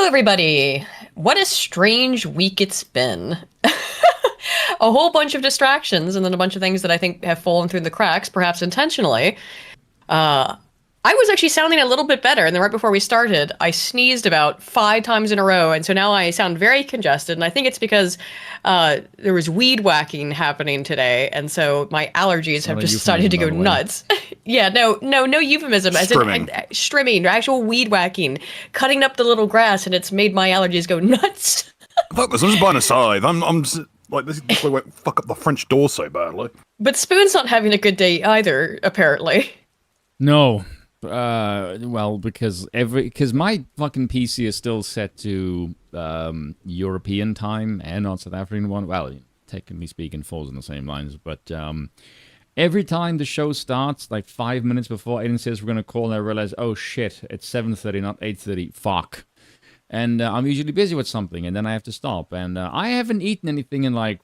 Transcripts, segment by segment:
everybody. What a strange week it's been. A whole bunch of distractions and then a bunch of things that I think have fallen through the cracks, perhaps intentionally. I was actually sounding a little bit better, and then right before we started, I sneezed about 5 times in a row, and so now I sound very congested, and I think it's because there was weed whacking happening today, and so my allergies have just decided to go nuts. Yeah, no euphemism. Strimming. Strimming, actual weed whacking, cutting up the little grass, and it's made my allergies go nuts. Fuck this, I'm just buying a scythe. I'm just, like, this won't fuck up the French door so badly. But Spoon's not having a good day either, apparently. No. Well, because my fucking PC is still set to European time and not South African one. Well, technically speaking, falls on the same lines. But every time the show starts, like 5 minutes before Aiden says we're gonna call, and I realize, oh shit, it's 7:30, not 8:30. Fuck. And I'm usually busy with something, and then I have to stop. And I haven't eaten anything in like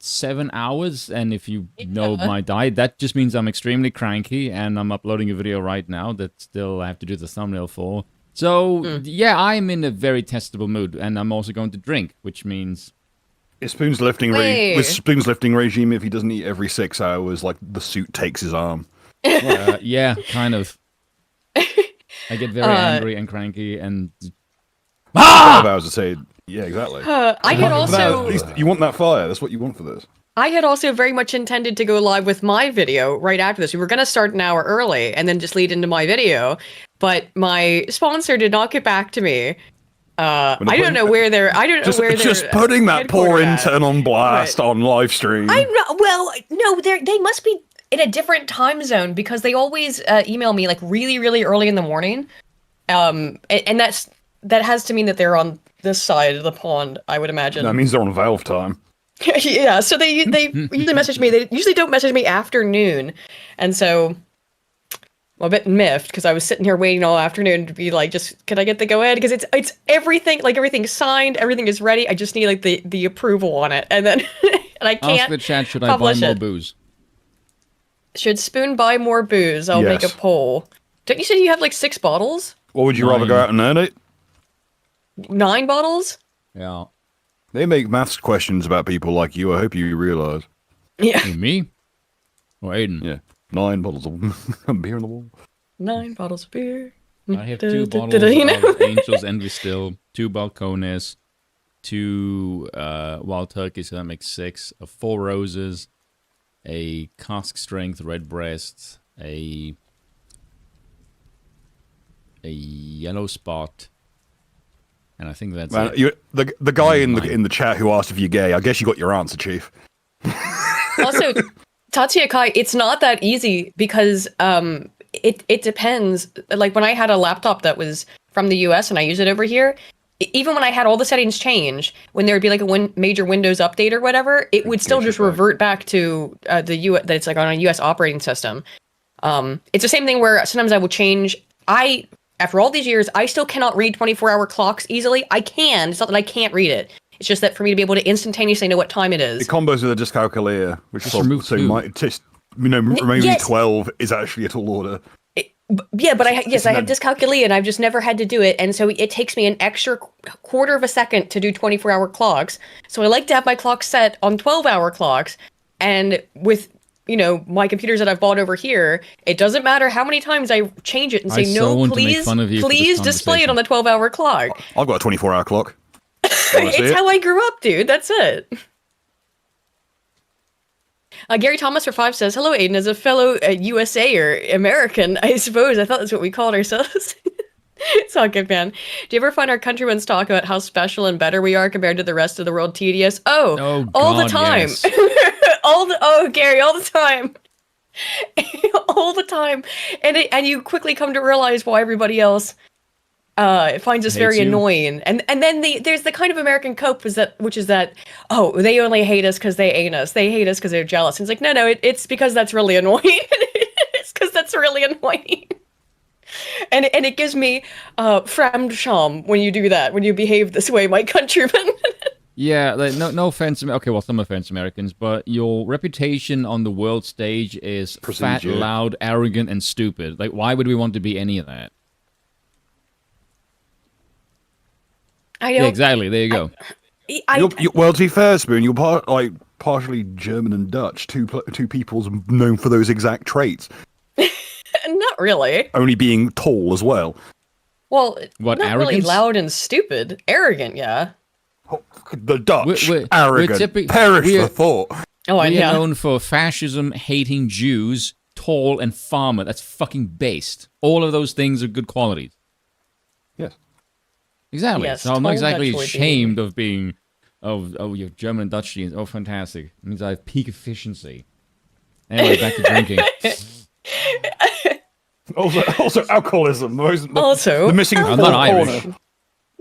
7 hours, and if you know my diet, that just means I'm extremely cranky, and I'm uploading a video right now that still I have to do the thumbnail for. So, yeah, I'm in a very testable mood, and I'm also going to drink, which means... With Spoon's lifting regime, if he doesn't eat every 6 hours, like, the suit takes his arm. Yeah, kind of. I get very angry and cranky, and... 5 hours to say... Yeah, exactly. I had also... You want that fire. That's what you want for this. I had also very much intended to go live with my video right after this. We were going to start an hour early and then just lead into my video. But my sponsor did not get back to me. I don't know where they're... Just putting that poor intern on blast on live stream. I'm not... Well, no, they must be in a different time zone because they always email me like really, really early in the morning. And that has to mean that they're on this side of the pond, I would imagine. That means they're on Valve time. Yeah, so they usually message me. They usually don't message me after noon. And so I'm a bit miffed because I was sitting here waiting all afternoon to be like, just, can I get the go ahead? Because it's everything, like everything's signed, everything is ready. I just need like the approval on it. And then and I can't ask the chat, should I buy more booze? Should Spoon buy more booze? I'll make a poll. Don't you say you have like 6 bottles? Or would you rather go out and earn it? 9 bottles? Yeah. They make maths questions about people like you. I hope you realize. Yeah. Who, me? Or Aiden? Yeah. 9 bottles of beer in the wall. 9 bottles of beer. I have 2 bottles of Angel's Envy still, 2 Balcones, 2 Wild Turkeys, so that makes 6, 4 Roses, a cask strength red breast, a yellow spot, and I think that's it. The guy in the chat who asked if you're gay, I guess you got your answer, Chief. Also, Tatsuya Kai, it's not that easy because it depends. Like when I had a laptop that was from the US and I use it over here, even when I had all the settings change, when there would be like a major Windows update or whatever, it would still just revert back to that it's like on a US operating system. It's the same thing where sometimes I will change. After all these years, I still cannot read 24-hour clocks easily. I can. It's not that I can't read it. It's just that for me to be able to instantaneously know what time it is. It combos with a discalculator, which is remaining 12 is actually a tall order. But I have dyscalculia, and I've just never had to do it, and so it takes me an extra quarter of a second to do 24-hour clocks. So I like to have my clock set on 12-hour clocks, and with my computers that I've bought over here, it doesn't matter how many times I change it and say, no, please display it on the 12-hour clock. I've got a 24-hour clock. It's how I grew up, dude. That's it. Gary Thomas for 5 says, hello, Aiden. As a fellow USA or American, I suppose. I thought that's what we called ourselves. It's all good, man. Do you ever find our countrymen's talk about how special and better we are compared to the rest of the world tedious? Oh, all the time. Yes. Gary, all the time. All the time. And you quickly come to realize why everybody else finds us very annoying. And then there's the kind of American cope which is that they only hate us because they ain't us. They hate us because they're jealous. And it's like, no, it's because that's really annoying. It's because that's really annoying. And it gives me Fremdscham when you do that, when you behave this way, my countrymen. Yeah, like, no offense. Okay, well, some offense, Americans, but your reputation on the world stage is fat, loud, arrogant, and stupid. Like, why would we want to be any of that? I Yeah, don't. exactly. There you go. Well, to be fair, Spoon, you're partially German and Dutch, two peoples known for those exact traits. Not really. Only being tall as well. Well, What, not really arrogance? loud and stupid. Arrogant, yeah. Oh, the Dutch, We're arrogant, perish we're- the thought. Oh, and We yeah. are known for fascism, hating Jews, tall, and farmer. That's fucking based. All of those things are good qualities. Yes. Exactly. Yes, so I'm not tall, exactly Dutch would be- ashamed of being, oh, you have German and Dutch genes. Oh, fantastic. It means I have peak efficiency. Anyway, back to drinking. Also alcoholism. Also, the missing I'm fourth not Irish. corner.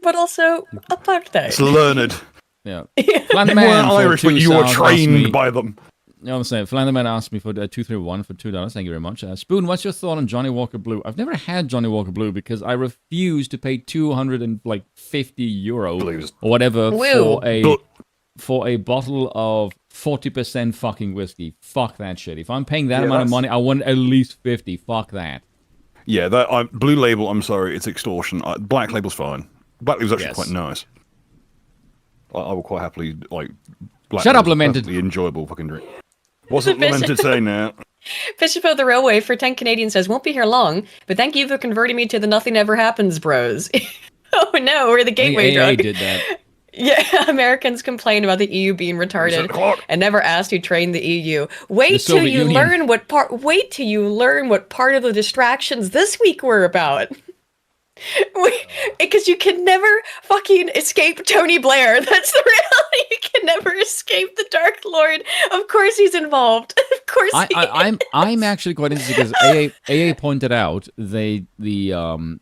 but also apartheid. It's learned. Yeah. You Flanderman weren't for Irish, but two you were stars asked trained me- by them. You know what I'm saying? Flanderman asked me for 231 for $2. Thank you very much. Spoon, what's your thought on Johnny Walker Blue? I've never had Johnny Walker Blue because I refuse to pay 250 euro Blues. or whatever Woo. for a bottle of 40% fucking whiskey. Fuck that shit. If I'm paying that Yeah, amount of that's- money, I want at least 50. Fuck that. Yeah, that Blue Label. I'm sorry, it's extortion. Black Label's fine. Black Label's actually Yes. quite nice. I will quite happily like. Black Shut up, Label's a Lamented. perfectly enjoyable fucking drink. What's it Lamented saying now? Bishop of the Railway for 10 Canadian says, won't be here long, but thank you for converting me to the nothing ever happens bros. Oh no, we're the gateway AA drug. did that. Yeah, Americans complain about the EU being retarded and never asked who trained the EU. Wait till Soviet you Union. learn what part. Wait till you learn what part of the distractions this week were about. Because you can never fucking escape Tony Blair. That's the reality. You can never escape the Dark Lord. Of course he's involved. Of course he is. I'm actually quite interested because AA pointed out the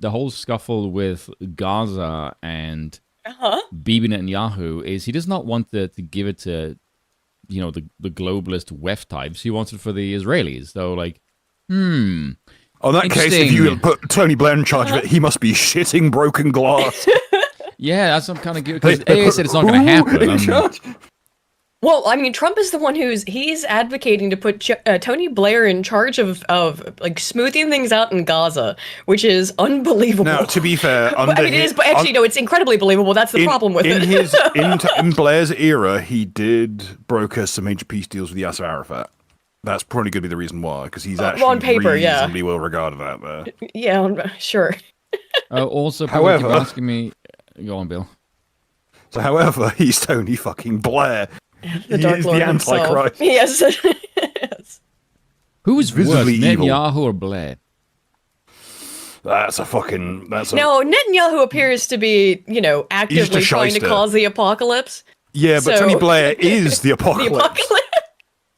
whole scuffle with Gaza and Bibi Netanyahu is he does not want to give it to the globalist WEF types. He wants it for the Israelis. So like, On that case, if you Interesting. put Tony Blair in charge of it, he must be shitting broken glass. yeah, that's some kind of because AA said it's not going to happen. In charge? Well, I mean, Trump is the one he's advocating to put Tony Blair in charge of like smoothing things out in Gaza, which is unbelievable. Now, to be fair, I mean, it is, but actually, no, it's incredibly believable. That's the problem with it. In Blair's era, he did broker some major peace deals with Yasser Arafat. That's probably going to be the reason why, because he's actually on paper, yeah. reasonably well regarded out there. Yeah, sure. Also, people However- keep asking me, go on, Bill. So, however, he's Tony fucking Blair. The he Dark is Lord the himself. Antichrist. Yes. Yes. Who is worse, Visibly evil. Netanyahu or Blair? That's a No, Netanyahu appears to be, actively just a trying to shyster. cause the apocalypse. yeah, but so- Tony Blair is the The apocalypse. apocalypse.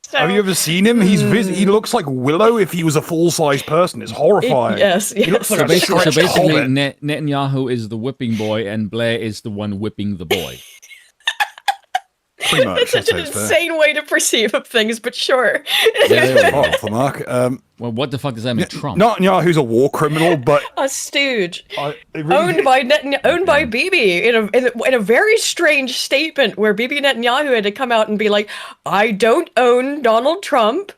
So, Have you ever seen him? He looks like Willow if he was a full-size person. It's horrifying. Yes, He looks yes. like a stretched Basically, hobbit. Netanyahu is the whipping boy, and Blair is the one whipping the boy. Pretty much. It's such an that's fair. insane way to perceive of things, but sure. Yeah, there we go. Off the mark. Well, what the fuck does that mean, Trump? Netanyahu's a war criminal, but A stooge. it really- Owned by Bibi in a very strange statement where Bibi Netanyahu had to come out and be like, I don't own Donald Trump.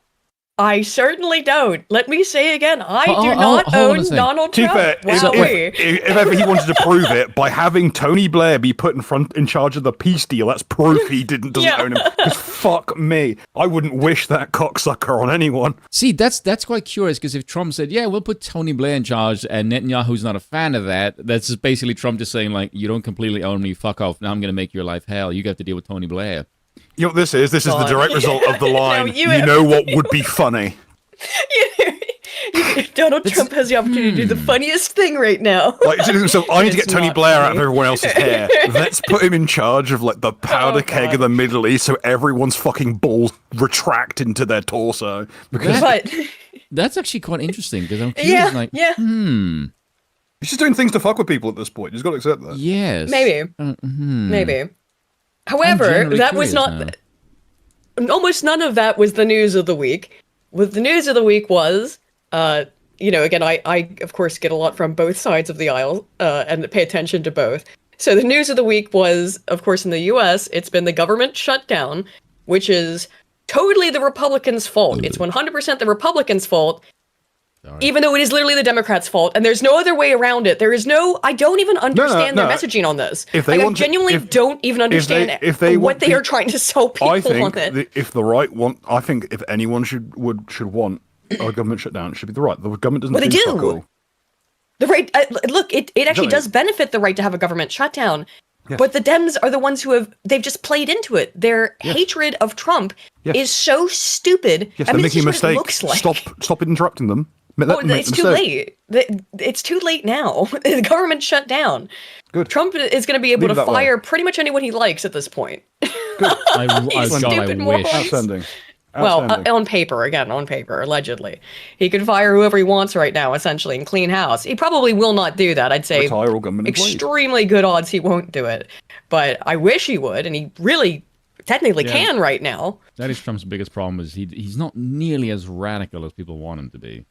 I certainly don't. Let me say again, I do not hold on a own second. Donald To be Trump. fair, Wowee. if ever he wanted to prove it by having Tony Blair be put in charge of the peace deal, that's proof he doesn't Yeah. own him. 'Cause fuck me, I wouldn't wish that cocksucker on anyone. See, that's quite curious because if Trump said, "Yeah, we'll put Tony Blair in charge," and Netanyahu's not a fan of that, that's just basically Trump just saying like, "You don't completely own me. Fuck off. Now I'm going to make your life hell. You have to deal with Tony Blair." You know what this is? This is the God. direct result of the line. you- You know what would be funny? Donald Trump has the opportunity to do the funniest thing right now. Like, so I need to It's get Tony not Blair out funny. of everyone else's hair. Let's put him in charge of like the powder keg God. of the Middle East, so everyone's fucking balls retract into their torso. Because But That's actually quite interesting because I'm curious. yeah, he's just doing things to fuck with people at this point. You just got to accept that. Yes. maybe. Maybe. However, genuinely that was curious not. Almost none of that was the news of the week. What the news of the week was, again, I of course get a lot from both sides of the aisle and pay attention to both. So the news of the week was, of course, in the U.S., it's been the government shutdown, which is totally the Republicans' fault. It's 100% the Republicans' fault. Even though it is literally the Democrats' fault, and there's no other way around it. There is no. I don't even understand their messaging on this. If they I genuinely don't even understand what they are trying to sell people I think on it. if the right want, I think if anyone should want a government shutdown, it should be the right. The government doesn't. Well, they do do. fuck all. The right. Look, it actually does benefit the right to have a government shutdown. Yes. But the Dems are the ones who they've just played into it. Their hatred of Trump is so stupid. Yes, they're making a mistake. Looks like. Stop interrupting them. It's too late. It's too late now. The government shut down. Good. Trump is going to be able to fire pretty much anyone he likes at this point. Good. Stupid morons. Outstanding. Well, on paper, allegedly. He could fire whoever he wants right now, essentially, and clean house. He probably will not do that. I'd say retire all government employees. Extremely good odds he won't do it. But I wish he would, and he really technically can right now. That is Trump's biggest problem, is he's not nearly as radical as people want him to be.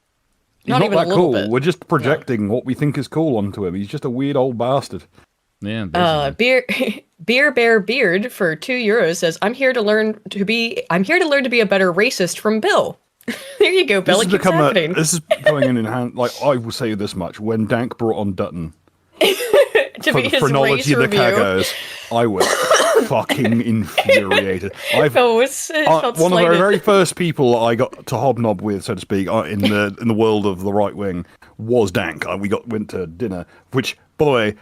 He's not even that a little cool. bit. We're just projecting what we think is cool onto him. He's just a weird old bastard. Yeah. Beer Bear Beard for €2 says, "I'm here to learn to be a better racist from Bill." There you go, Bill. This is going in hand. Like, I will say this much: when Dank brought on Dutton to be his phrenology race of the review. Cagos, I was fucking infuriated. One of the very first people I got to hobnob with, so to speak, in the world of the right wing was Dank. We went to dinner, which, by the way,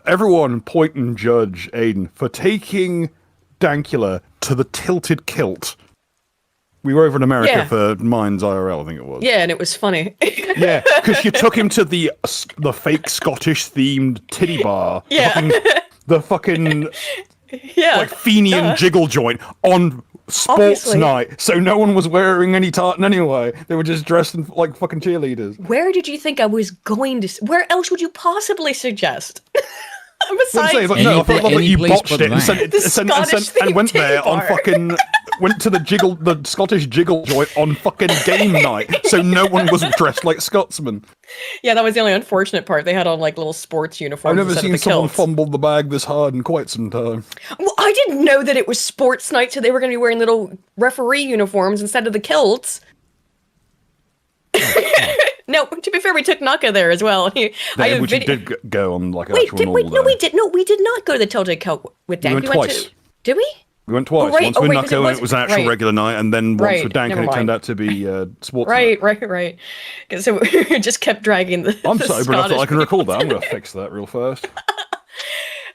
everyone point and judge Aiden for taking Dankula to the tilted kilt. We were over in America for Minds IRL, I think it was. Yeah, and it was funny. Yeah, because you took him to the fake Scottish themed titty bar. Yeah. The fucking like Fenian jiggle joint on sports night, so no one was wearing any tartan anyway. They were just dressed in like fucking cheerleaders. Where did you think I was going to? Where else would you possibly suggest? Besides, I thought you botched it and went there bar. on fucking went to the Scottish jiggle joint on fucking game night, so no one was dressed like Scotsmen. Yeah, that was the only unfortunate part. They had on like little sports uniforms. I've never seen someone fumble the bag this hard in quite some time. Well, I didn't know that it was sports night, so they were going to be wearing little referee uniforms instead of the kilts. No, to be fair, we took Naka there as well. Which he did go on like wait, actual wait, normal. No, we did not go to the Tilted Kilt with Dank. We went twice. Did we? We went twice. Once with Naka and it was an actual regular night, and then once with Dank and it turned out to be sports night. Right. So we just kept dragging the I'm the sober enough that I can recall people that. I'm going to fix that real fast.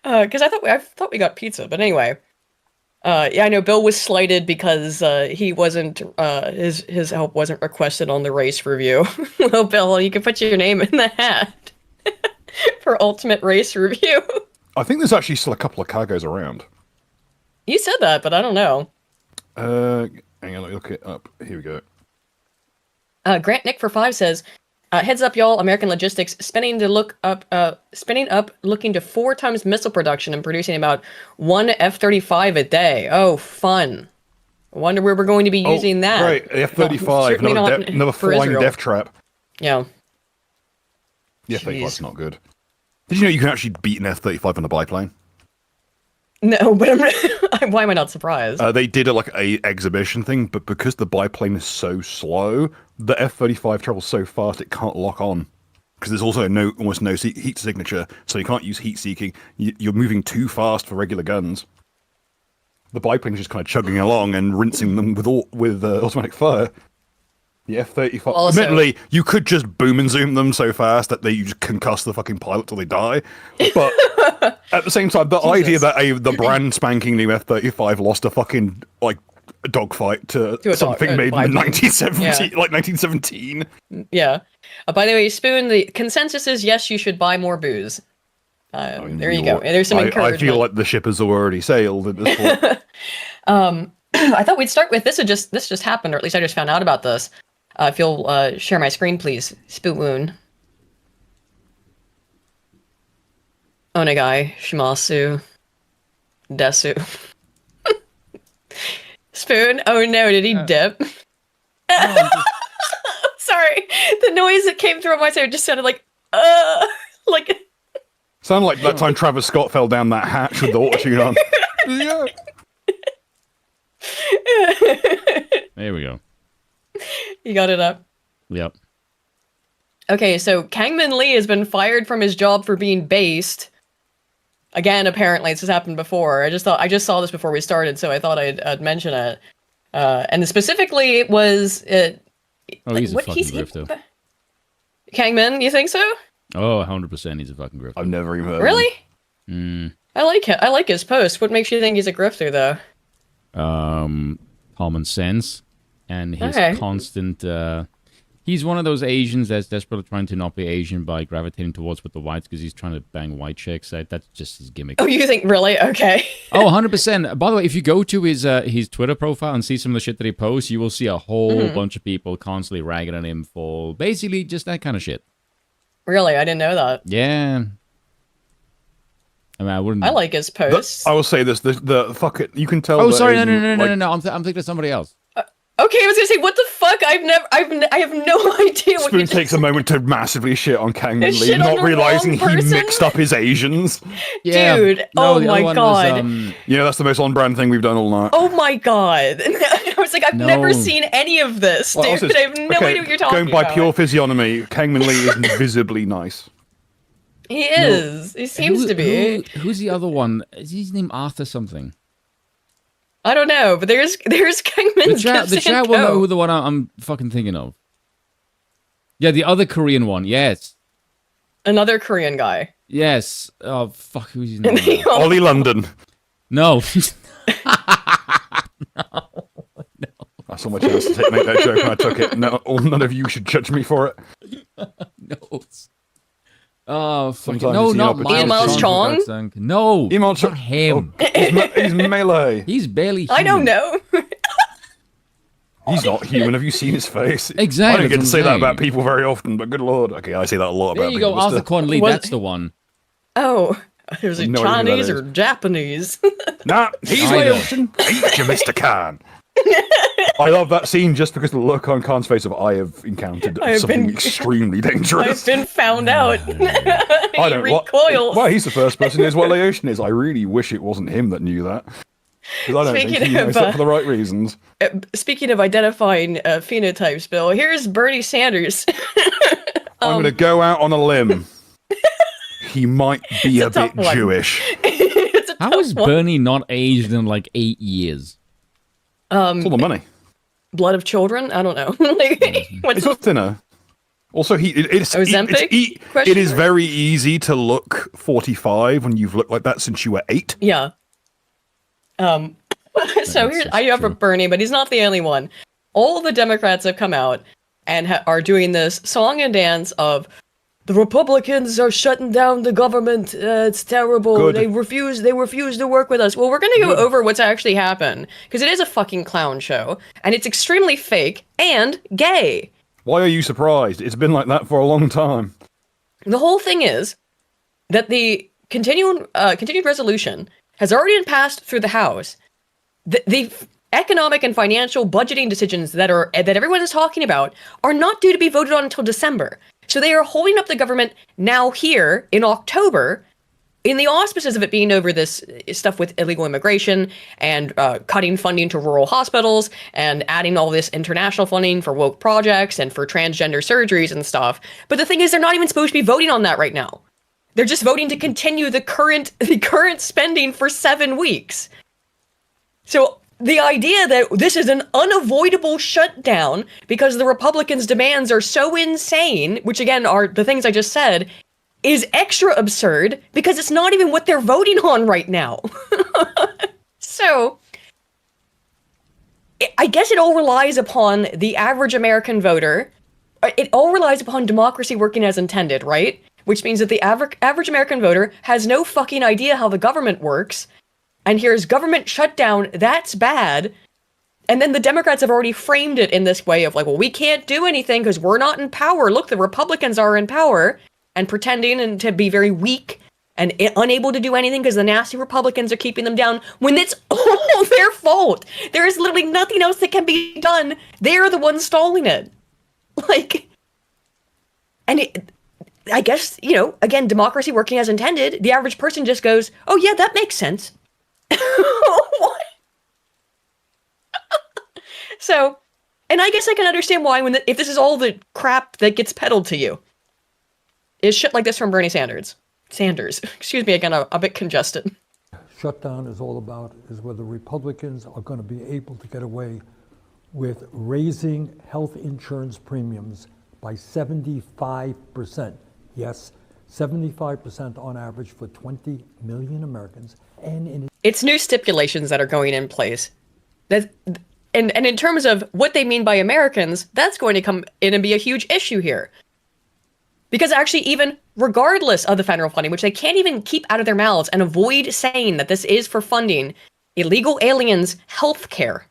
Because I thought we got pizza, but anyway. Yeah, I know Bill was slighted because he wasn't his help wasn't requested on the race review. Well, Bill, you can put your name in the hat for ultimate race review. I think there's actually still a couple of Cagos around. You said that, but I don't know. Hang on, let me look it up. Here we go. Grant Nick for 5 says, "Heads up, y'all! American Logistics spinning up, looking to 4 times missile production and producing about 1 F-35 a day. Oh, fun! I wonder where we're going to be using that. Right, F-35, another flying death trap. Yeah. The F-35 is not good. Did you know you can actually beat an F-35 on a biplane? No, but why am I not surprised? They did a exhibition thing, but because the biplane is so slow, the F-35 travels so fast it can't lock on. Because there's also almost no heat signature, so you can't use heat seeking. You're moving too fast for regular guns. The biplane's just kind of chugging along and rinsing them with automatic fire. The F-35. Admittedly, you could just boom and zoom them so fast that you just concuss the fucking pilot till they die. But at the same time, the idea that the brand spanking new F-35 lost a fucking dogfight to something made in 1917. Yeah. By the way, Spoon, the consensus is yes, you should buy more booze. There you go. There's some encouragement. I feel like the ship has already sailed at this point. I thought we'd start with this. This just happened, or at least I just found out about this. If you'll share my screen, please, Spoon. Onegai, shimasu, desu. Spoon? Oh no, did he dip? Sorry, the noise that came through on my side just sounded like. Sounded like that time Travis Scott fell down that hatch with the auto-tune on. Yeah. There we go. You got it up? Yep. Okay, so Kangmin Lee has been fired from his job for being based. Again, apparently, this has happened before. I just saw this before we started, so I thought I'd mention it. And specifically, it was he's a fucking grifter. Kangmin, you think so? Oh, 100% he's a fucking grifter. I've never even heard of him. Really? Mm. I like it. I like his post. What makes you think he's a grifter, though? Common sense and his Okay. constant. He's one of those Asians that's desperately trying to not be Asian by gravitating towards with the whites because he's trying to bang white chicks. That's just his gimmick. Oh, you think really? Okay. Oh, 100%. By the way, if you go to his Twitter profile and see some of the shit that he posts, you will see a whole bunch of people constantly ragging on him for basically just that kind of shit. Really? I didn't know that. Yeah. I mean, I wouldn't. I like his posts. I will say this: the fuck it. You can tell. Oh, that sorry, Asian, no. I'm thinking of somebody else. Okay, I was gonna say, what the fuck? I have no idea what Spoon you takes a moment to massively shit on Kangmin Shit Lee, on not the realizing wrong he person? mixed up his Asians. Yeah. Dude, No, oh the my other one god. Was, Yeah, that's the most on-brand thing we've done all night. Oh my god. I was like, I've No. never seen any of this, dude. Well, also, I have no idea what you're talking Going by about. pure physiognomy, Kangmin Lee is visibly nice. He is. He seems to be. Who's the other one? Is his name Arthur something? I don't know, but there's Kangmin. The chat will know who the one I'm fucking thinking of. Yeah, the other Korean one. Yes. Another Korean guy. Yes. Oh, fuck. Who's his name? Ollie London. No. I saw my chance to make that joke and I took it. No, none of you should judge me for it. No. Oh, fucking Sometimes no, it's the not opportunity. Miles Chong. Chong? No, Miles not him. He's melee. He's barely human. I don't know. He's not human. Have you seen his face? Exactly, I don't get to that's say what that I'm about saying. people very often, but good lord. Okay, I say that a lot about There you people. go, but Arthur still. Quan Lee. Was- That's the one. Oh, is it No idea who that Chinese is. or Japanese? Nah, he's I know. Laotian. Eat you, Mr. Khan. I love that scene just because the look on Khan's face of I have encountered I have something been- extremely I've dangerous. been found out. I He don't recoils. Well, he's the first person who knows what Laotian is. I really wish it wasn't him that knew that. Because I don't think Speaking he knows of, that for the right reasons. Speaking of identifying phenotypes, Bill, here's Bernie Sanders. I'm going to go out on a limb. He might be a It's a bit tough one. Jewish. It's a How tough is one. Bernie not aged in like 8 years? It's all the money. Blood of children? I don't know. Like, what's It's got thinner. Also, Ozempic? it is very easy to look 45 when you've looked like that since you were 8. Yeah. So here's I have a Bernie, but he's not the only one. All the Democrats have come out and are doing this song and dance of the Republicans are shutting down the government. It's terrible. Good. They refuse to work with us. Well, we're going to go over what's actually happened because it is a fucking clown show and it's extremely fake and gay. Why are you surprised? It's been like that for a long time. The whole thing is that the continued resolution has already been passed through the House. The economic and financial budgeting decisions that everyone is talking about are not due to be voted on until December. So they are holding up the government now here in October in the auspices of it being over this stuff with illegal immigration and cutting funding to rural hospitals and adding all this international funding for woke projects and for transgender surgeries and stuff. But the thing is, they're not even supposed to be voting on that right now. They're just voting to continue the current spending for 7 weeks. So the idea that this is an unavoidable shutdown because the Republicans' demands are so insane, which again are the things I just said, is extra absurd because it's not even what they're voting on right now. So I guess it all relies upon the average American voter. It all relies upon democracy working as intended, right? Which means that the average American voter has no fucking idea how the government works and hears government shutdown, that's bad. And then the Democrats have already framed it in this way of like, well, we can't do anything because we're not in power. Look, the Republicans are in power, and pretending and to be very weak and unable to do anything because the nasty Republicans are keeping them down when it's all their fault. There is literally nothing else that can be done. They're the ones stalling it. Like, and I guess, again, democracy working as intended, the average person just goes, oh yeah, that makes sense. What? So, and I guess I can understand why if this is all the crap that gets peddled to you. is shit like this from Bernie Sanders. Excuse me again, I'm a bit congested. Shutdown is all about is whether Republicans are going to be able to get away with raising health insurance premiums by 75%. Yes, 75% on average for 20 million Americans. It's new stipulations that are going in place. And in terms of what they mean by Americans, that's going to come in and be a huge issue here. Because actually, even regardless of the federal funding, which they can't even keep out of their mouths and avoid saying that this is for funding illegal aliens' health care.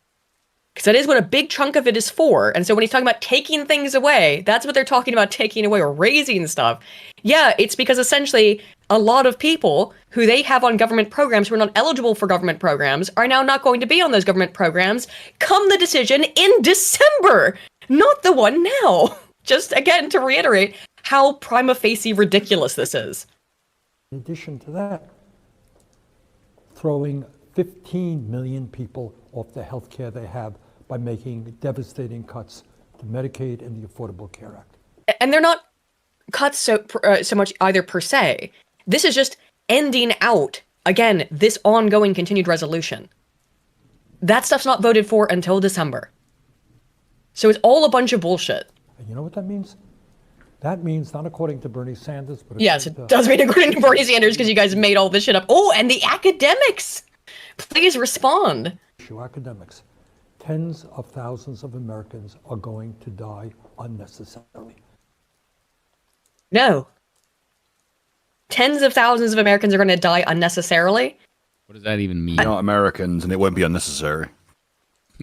Because that is what a big chunk of it is for. And so when he's talking about taking things away, that's what they're talking about, taking away or raising stuff. Yeah, it's because essentially a lot of people who they have on government programs who are not eligible for government programs are now not going to be on those government programs come the decision in December, not the one now. Just again, to reiterate how prima facie ridiculous this is. In addition to that, throwing 15 million people off the health care they have by making devastating cuts to Medicaid and the Affordable Care Act. And they're not cuts so much either per se. This is just ending out, again, this ongoing continued resolution. That stuff's not voted for until December. So it's all a bunch of bullshit. And you know what that means? That means, not according to Bernie Sanders, but yes, it does mean according to Bernie Sanders, because you guys made all this shit up. Oh, and the academics! Please respond. Academics. Tens of thousands of Americans are going to die unnecessarily. No. Tens of thousands of Americans are going to die unnecessararily? What does that even mean? Not Americans, and it won't be unnecessary.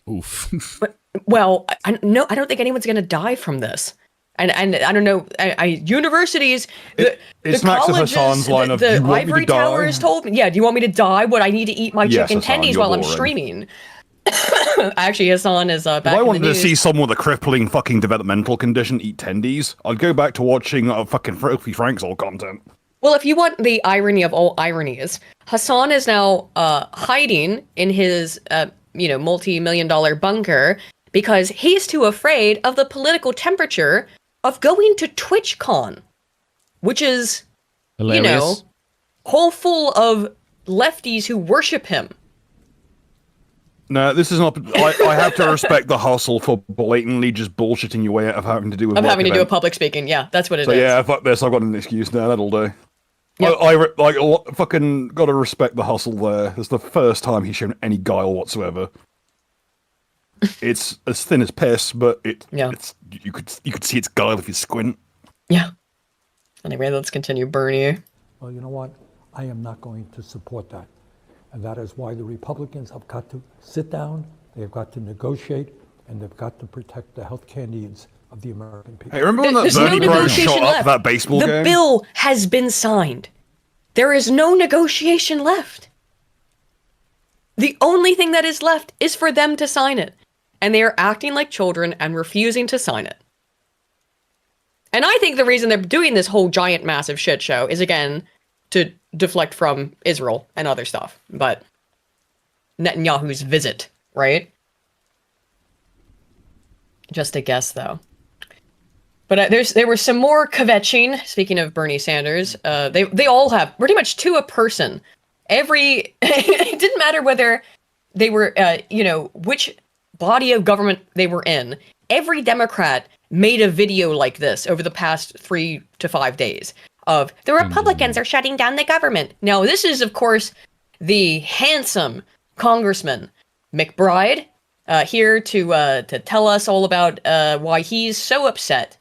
Oof. But, well, I don't think anyone's going to die from this. And I don't know, universities, the colleges, Hassan's line of, the ivory towers told me, yeah, do you want me to die? What, I need to eat my chicken tendies while I'm streaming. Actually, Hassan is back in the news. If I wanted to see someone with a crippling fucking developmental condition eat tendies, I'd go back to watching fucking Filthy Frank's old content. Well, if you want the irony of all ironies, Hassan is now hiding in his, multi-million-dollar bunker because he's too afraid of the political temperature of going to TwitchCon, which is, hilarious. Whole full of lefties who worship him. No, this is not. I have to respect the hustle for blatantly just bullshitting your way out of having to do with. Of having to do a public speaking, yeah, that's what it is. So yeah, fuck this. I've got an excuse now. That'll do. Yep. I fucking got to respect the hustle there. It's the first time he's shown any guile whatsoever. It's as thin as piss, but it's you could see its guile if you squint. Yeah. Anyway, let's continue, Bernie. Well, you know what? I am not going to support that. And that is why the Republicans have got to sit down, they've got to negotiate, and they've got to protect the healthcare needs of the American people. Hey, remember when that Bernie bro shot up that baseball game? The bill has been signed. There is no negotiation left. The only thing that is left is for them to sign it. And they are acting like children and refusing to sign it. And I think the reason they're doing this whole giant massive shit show is, again, to deflect from Israel and other stuff. But Netanyahu's visit, right? Just a guess, though. But there was some more kvetching. Speaking of Bernie Sanders, they all have pretty much to a person. It didn't matter whether they were, which body of government they were in. Every Democrat made a video like this over the past 3 to 5 days of the Republicans are shutting down the government. Now, this is, of course, the handsome Congressman McBride here to tell us all about why he's so upset.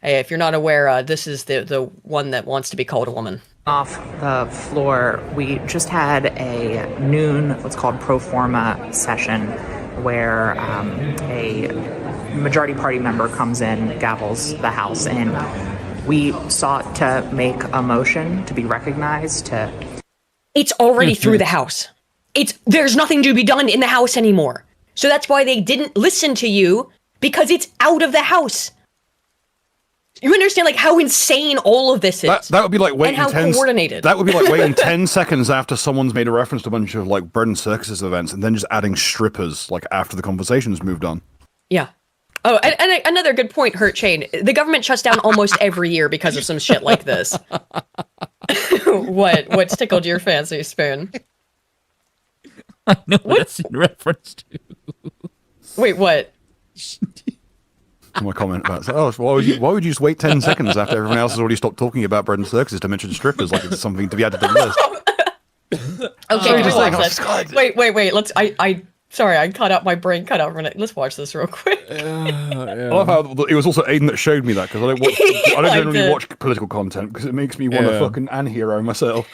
If you're not aware, this is the one that wants to be called a woman. Off the floor, we just had a noon, what's called pro forma session, where a majority party member comes in, gavels the House, and we sought to make a motion to be recognized to... It's already through the House. There's nothing to be done in the House anymore. So that's why they didn't listen to you, because it's out of the House. You understand, like, how insane all of this is? That would be like waiting and how coordinated. That would be like waiting 10 seconds after someone's made a reference to a bunch of like bread and circuses events, and then just adding strippers like after the conversation's moved on. Yeah. Oh, and another good point, Hurt Chain. The government shuts down almost every year because of some shit like this. What's tickled your fancy, Spoon? I know what that's in reference to. Wait, what? My comment about that. Oh, so why would you just wait 10 seconds after everyone else has already stopped talking about bread and circuses to mention strippers like it's something to be added to the list? Okay, just watch like, this. Wait. Let's. Sorry, I cut out my brain. Cut out for a minute. Let's watch this real quick. I love how it was also Aiden that showed me that because I don't generally watch political content because it makes me want to fucking an-hero myself.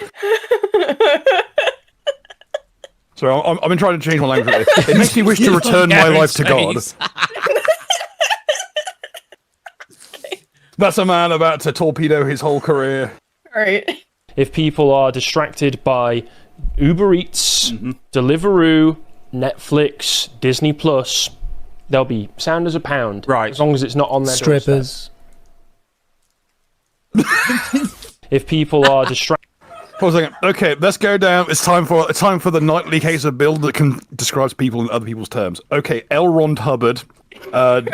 So I've been trying to change my language. It makes me wish to return my life to God. That's a man about to torpedo his whole career. All right. If people are distracted by Uber Eats, Deliveroo, Netflix, Disney Plus, they'll be sound as a pound. Right. As long as it's not on their Strippers. If people are distracted. Hold on a second. Okay, let's go down. It's time for the nightly case of Bill that describes people in other people's terms. Okay, L. Ron Hubbard. God.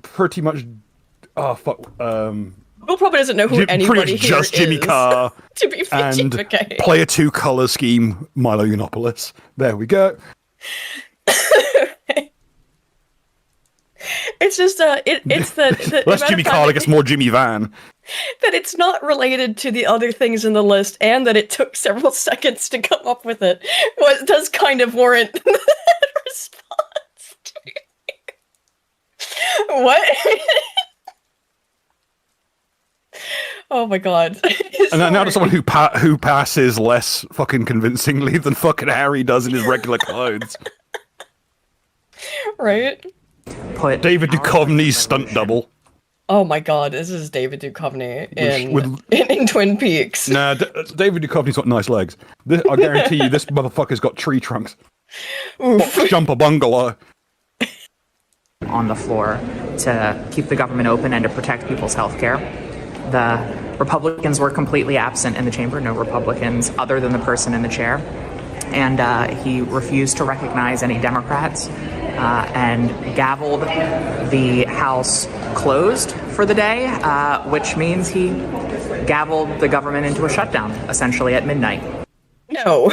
Pretty much. Oh fuck. Bill probably doesn't know who Pretty anybody much here just Jimmy is. Carr To be and okay. Player 2 color scheme Milo Yiannopoulos. There we go. It's just it's the Less Jimmy Carr, I guess more Jimmy Van. that it's not related to the other things in the list, and that it took several seconds to come up with it. What does kind of warrant that response. What? Oh my god. And now to someone who passes less fucking convincingly than fucking Harry does in his regular clothes. Right? Put David Duchovny's stunt double. Oh my god, this is David Duchovny With- in Twin Peaks. Nah, David Duchovny's got nice legs. I guarantee you this motherfucker's got tree trunks. Jump a bungalow. on the floor to keep the government open and to protect people's health care. The Republicans were completely absent in the chamber, no Republicans other than the person in the chair. And he refused to recognize any Democrats and gavelled the House closed for the day, which means he gavelled the government into a shutdown, essentially at midnight. No,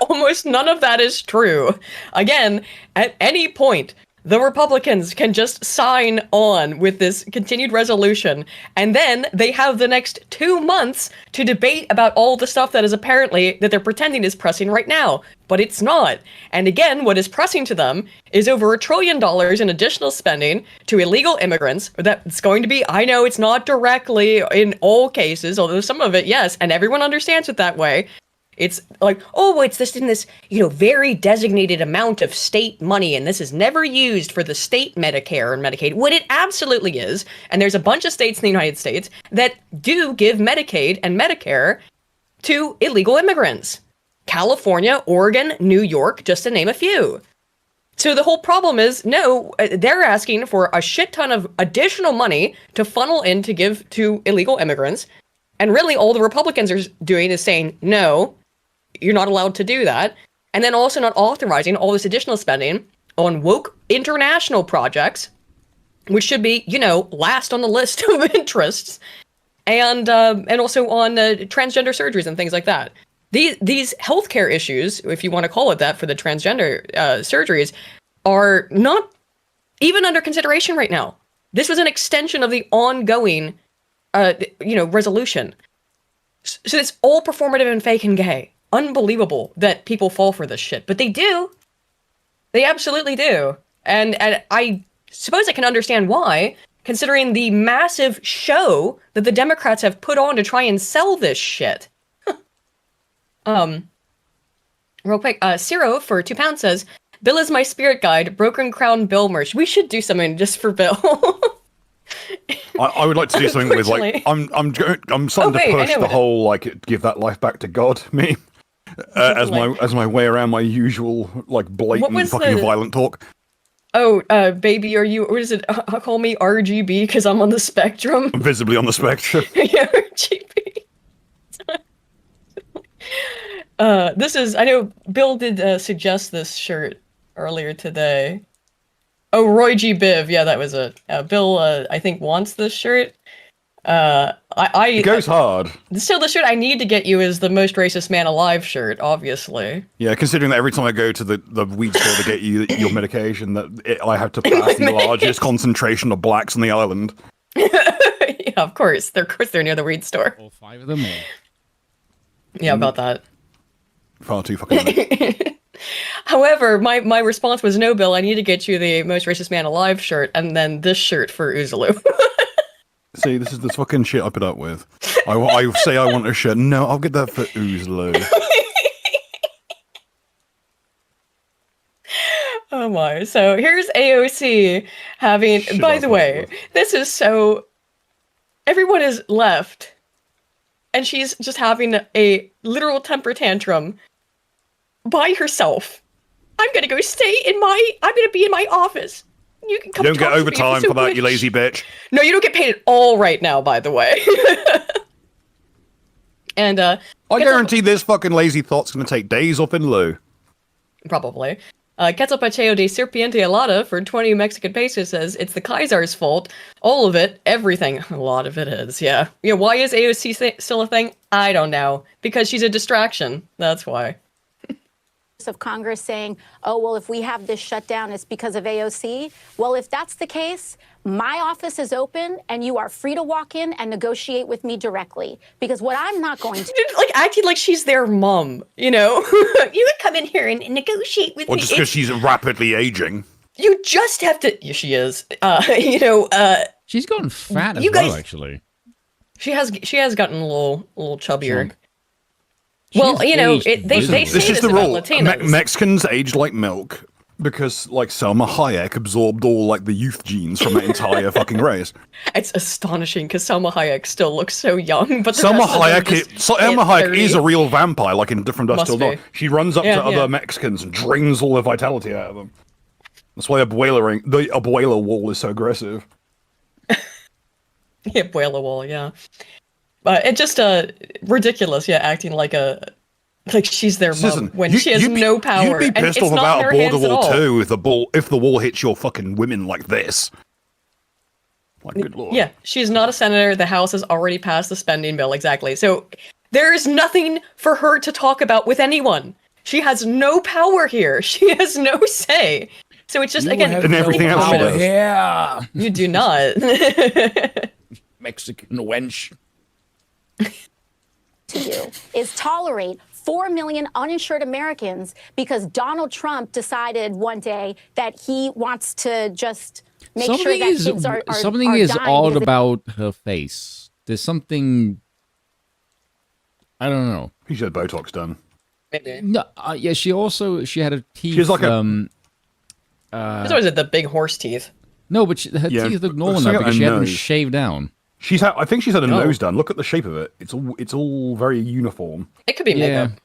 almost none of that is true. Again, at any point, the Republicans can just sign on with this continued resolution, and then they have the next 2 months to debate about all the stuff that is apparently, that they're pretending is pressing right now. But it's not. And again, what is pressing to them is over $1 trillion in additional spending to illegal immigrants. That's going to be, I know it's not directly in all cases, although some of it, yes, and everyone understands it that way. It's like, oh, it's this in this, very designated amount of state money, and this is never used for the state Medicare and Medicaid. What it absolutely is, and there's a bunch of states in the United States that do give Medicaid and Medicare to illegal immigrants. California, Oregon, New York, just to name a few. So the whole problem is, no, they're asking for a shit ton of additional money to funnel in to give to illegal immigrants, and really all the Republicans are doing is saying, no, you're not allowed to do that. And then also not authorizing all this additional spending on woke international projects, which should be, last on the list of interests, and also on transgender surgeries and things like that. These healthcare issues, if you want to call it that, for the transgender surgeries, are not even under consideration right now. This was an extension of the ongoing, resolution. So it's all performative and fake and gay. Unbelievable that people fall for this shit, but they do. They absolutely do. And I suppose I can understand why, considering the massive show that the Democrats have put on to try and sell this shit. Real quick, Ciro for £2 says, Bill is my spirit guide, Broken Crown Bill merch. We should do something just for Bill. I would like to do something with I'm starting to push the whole give that life back to God me as my way around my usual blatant fucking violent talk. Oh, baby, are you? What is it? Call me RGB because I'm on the spectrum. I'm visibly on the spectrum. Yeah, RGB. This is. I know Bill did suggest this shirt. earlier today. Oh, Roy G. Biv. Yeah, that was it. Bill, I think, wants this shirt. It goes hard. Still, the shirt I need to get you is the most racist man alive shirt, obviously. Yeah, considering that every time I go to the weed store to get you your medication, I have to pass the largest concentration of blacks on the island. Yeah, of course. Of course they're near the weed store. All 5 of them. Yeah, about that. Far too fucking. However, my response was, no, Bill, I need to get you the most racist man alive shirt, and then this shirt for Uzulu. See, this is the fucking shit I put up with. I say I want a shirt. No, I'll get that for Uzulu. Oh my. So here's AOC having, Shit by I the put way, up with. this is so, everyone is left, and she's just having a literal temper tantrum by herself. I'm gonna go I'm gonna be in my office. You can come You don't get talk to me if you overtime so for that, wish. you lazy bitch. No, you don't get paid at all right now, by the way. And I guarantee this fucking lazy thought's gonna take days off in lieu. probably. Quetzalcoatl de Serpiente Alada for 20 Mexican pesos says it's the Kaiser's fault. All of it, everything. A lot of it is, yeah. Yeah, why is AOC still a thing? I don't know. Because she's a distraction. That's why. Of Congress saying, oh, well, if we have this shutdown, it's because of AOC. Well, if that's the case, my office is open and you are free to walk in and negotiate with me directly. Because what I'm not going to Like, acting like she's their mom, you know? You would come in here and negotiate with Or me. just because she's rapidly aging. You just have to... Yeah, she is. She's gotten fat as You well, guys- actually. She has gotten a little chubbier. Chunk. Well, She's you know, aged they visibly. say This is the about rule. Latinos. Mexicans age like milk because, like, Selma Hayek absorbed all, like, the youth genes from that entire fucking race. It's astonishing because Selma Hayek still looks so young, but the Selma rest of them Hayek, just Selma hit Hayek 30. is a real vampire, like in Different Industrial Must be. Dawn. She runs up Yeah, to yeah. other Mexicans and drains all their vitality out of them. That's why the abuela wall is so aggressive. Yeah, Buela Wall, yeah. But it's just ridiculous, yeah, acting like she's their mom Listen, when she has no power. You'd be and pissed it's off not in about a her border hands at wall all. too if the wall hits your fucking women like this. Like, good lord. Yeah, she's not a senator. The House has already passed the spending bill, exactly. So there's nothing for her to talk about with anyone. She has no power here. She has no say. So it's just, again, And everything else she does. Yeah, you do not. Mexican wench. to do is tolerate 4 million uninsured Americans because Donald Trump decided one day that he wants to just make sure that kids are something are is dying odd because they- about her face. There's something. I don't know. He should have Botox done. Maybe. No, yeah. She had a teeth. She's like There's always the big horse teeth. No, but her Yeah, teeth look normal something now like because a she had them nose. shaved down. I think she's had a Oh. nose done. Look at the shape of it. It's all very uniform. It could be Yeah. makeup.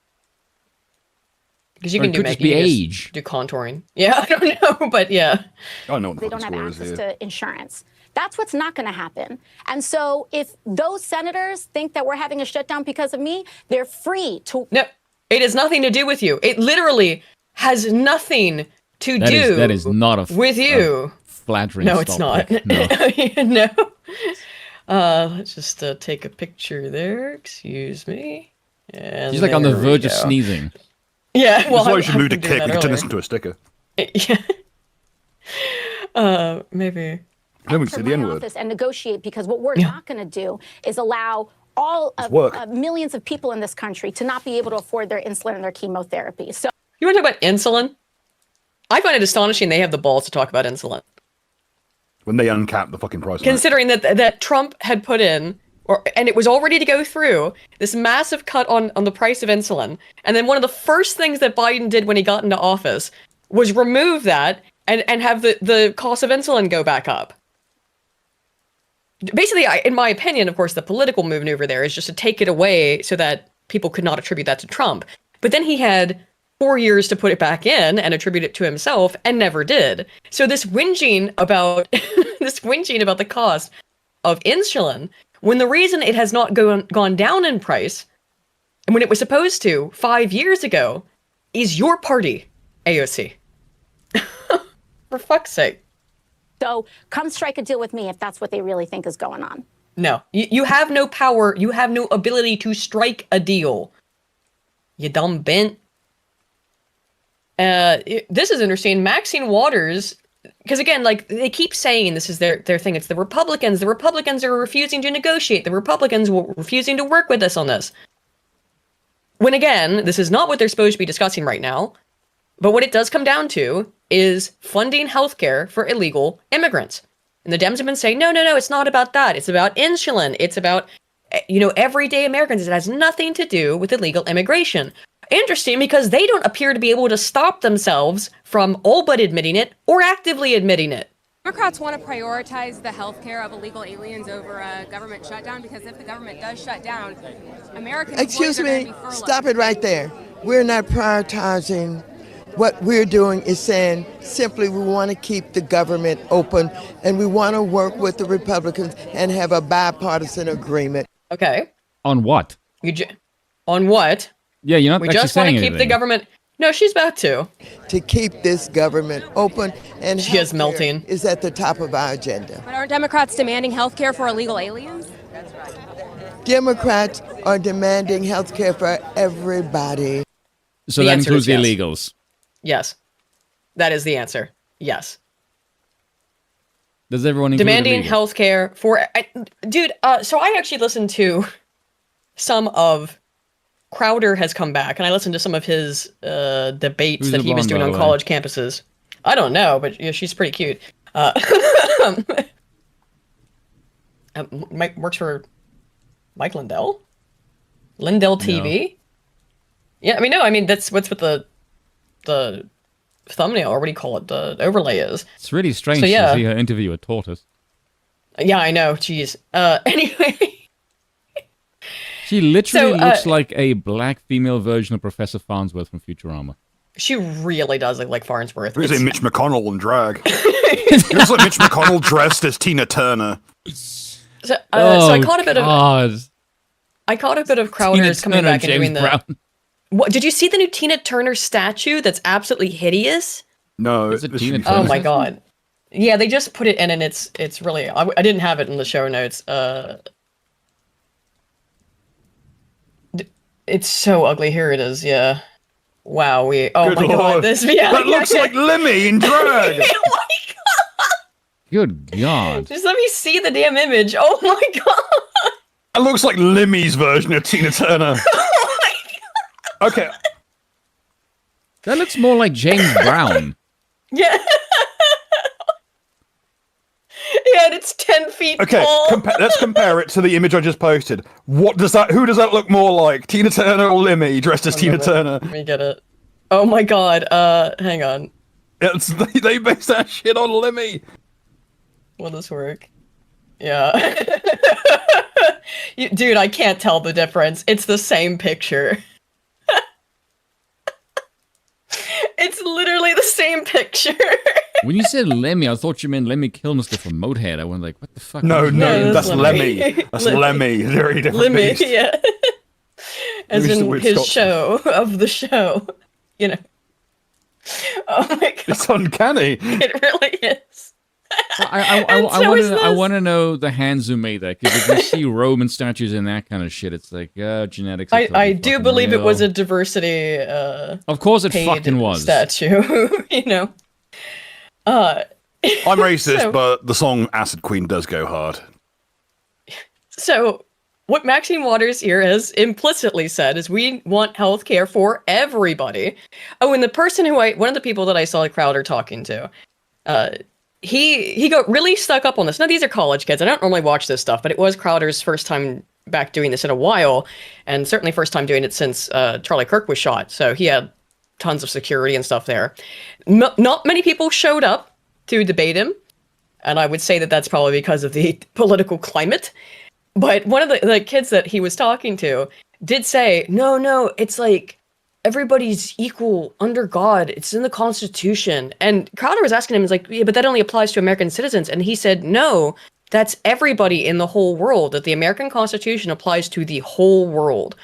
Because you Or can it do could just makeup. be you can just age. do contouring. Yeah, I don't know, but yeah. I know what the they don't fucking have score is access here. to insurance. That's what's not going to happen. And so if those senators think that we're having a shutdown because of me, they're free to No, it has nothing to do with you. It literally has nothing to do That is not a with you. flattering. No, it's stop not. pic. No. No. Let's just take a picture there. Excuse me. And She's like on the there we verge of go. sneezing. Yeah, well, That's why I you should move to been kick. doing We that can turn this earlier. into a sticker. Yeah. Maybe. Then we can enter see the my N-word. office and negotiate because what we're Yeah. not going to do is allow all work. of millions of people in this country to not be able to afford their insulin and their chemotherapy. So You want to talk about insulin? I find it astonishing they have the balls to talk about insulin. When they uncap the fucking price. on it. Considering that Trump had put in, and it was all ready to go through, this massive cut on the price of insulin. And then one of the first things that Biden did when he got into office was remove that and have the cost of insulin go back up. Basically, in my opinion, of course, the political maneuver there is just to take it away so that people could not attribute that to Trump. But then he had 4 years to put it back in and attribute it to himself and never did. So this whinging about the cost of insulin, when the reason it has not gone down in price, and when it was supposed to 5 years ago, is your party, AOC. for fuck's sake. So come strike a deal with me if that's what they really think is going on. No, you have no power. You have no ability to strike a deal. You dumb bent. This is interesting. Maxine Waters, because again, like they keep saying this is their thing. It's the Republicans. The Republicans are refusing to negotiate. The Republicans were refusing to work with us on this. When again, this is not what they're supposed to be discussing right now. But what it does come down to is funding healthcare for illegal immigrants. And the Dems have been saying, no, it's not about that. It's about insulin. It's about, everyday Americans. It has nothing to do with illegal immigration. Interesting, because they don't appear to be able to stop themselves from all but admitting it or actively admitting it. Democrats want to prioritize the health care of illegal aliens over a government shutdown because if the government does shut down, American Excuse employees are going to me, be furloughed. stop it right there. We're not prioritizing. What we're doing is saying simply we want to keep the government open and we want to work with the Republicans and have a bipartisan agreement. Okay. On what? On what? Yeah, you're not We actually just want saying to keep anything. the government. No, she's about to. To keep this government open, and She is healthcare melting. is at the top of our agenda. But aren't Democrats demanding health care for illegal aliens? Democrats are demanding health care for everybody. So The that answer includes is the yes. illegals. Yes. That is the answer. Yes. Does everyone include Demanding illegal? health care for... so I actually listened to some of... Crowder has come back, and I listened to some of his debates Who's that the he was blonde, doing by on the way? college campuses. I don't know, but yeah, she's pretty cute. Mike works for Mike Lindell? Lindell TV? Yeah, that's what's with the thumbnail, or what do you call it? The overlay is. It's really strange So, yeah. to see her interview a tortoise. Yeah, I know. Jeez. Anyway. She literally So, looks like a black female version of Professor Farnsworth from Futurama. She really does look like Farnsworth. Who's a Mitch McConnell in drag? It looks like Mitch McConnell dressed as Tina Turner. So I caught a bit God. of I caught a bit of Crowder's coming Turner, back and James doing the. Brown. What did you see the new Tina Turner statue? That's absolutely hideous. No, Is it this Tina should be Turner? Oh fun. my god. Yeah, they just put it in, and it's really. I didn't have it in the show notes. It's so ugly. Here it is. Yeah. Wow. Oh Good my god. lord. This. Yeah. That looks like Lemmy in drag. Oh my god. Good God. Just let me see the damn image. Oh my god. That looks like Lemmy's version of Tina Turner. Oh my god. Okay, That looks more like James Brown. Yeah. Yeah, and it's 10 feet okay. tall. Let's compare it to the image I just posted. Who does that look more like? Tina Turner or Lemmy dressed as Tina Turner? Let me get it. Oh my god. Hang on. They based that shit on Lemmy. Will this work? Yeah. Dude, I can't tell the difference. It's the same picture. It's literally the same picture. When you said Lemmy, I thought you meant Lemmy Kilmister from Motorhead. I went like, what the fuck? No, No, that's that's Lemmy. Lemmy. That's Lemmy. Very different. Lemmy, beast. yeah. As Lemmy's the in weird his Scotsman. show of the show. You know. Oh my god. It's uncanny. It really is. I And so is this. want to know the hands who made that, because if you see Roman statues and that kind of shit, it's like, genetics. are I totally do fucking believe it was real. a diversity Of course it paid fucking was. statue, you know. I'm racist, So- but the song Acid Queen does go hard. So, what Maxine Waters here has implicitly said is we want health care for everybody. Oh, and the person one of the people that I saw Crowder talking to, he got really stuck up on this. Now, these are college kids. I don't normally watch this stuff, but it was Crowder's first time back doing this in a while, and certainly first time doing it since Charlie Kirk was shot. So he had tons of security and stuff there. Not many people showed up to debate him, and I would say that that's probably because of the political climate. But one of the kids that he was talking to did say, no, it's like everybody's equal under God. It's in the Constitution. And Crowder was asking him, he's like, yeah, but that only applies to American citizens. And he said, no, that's everybody in the whole world, that the American Constitution applies to the whole world.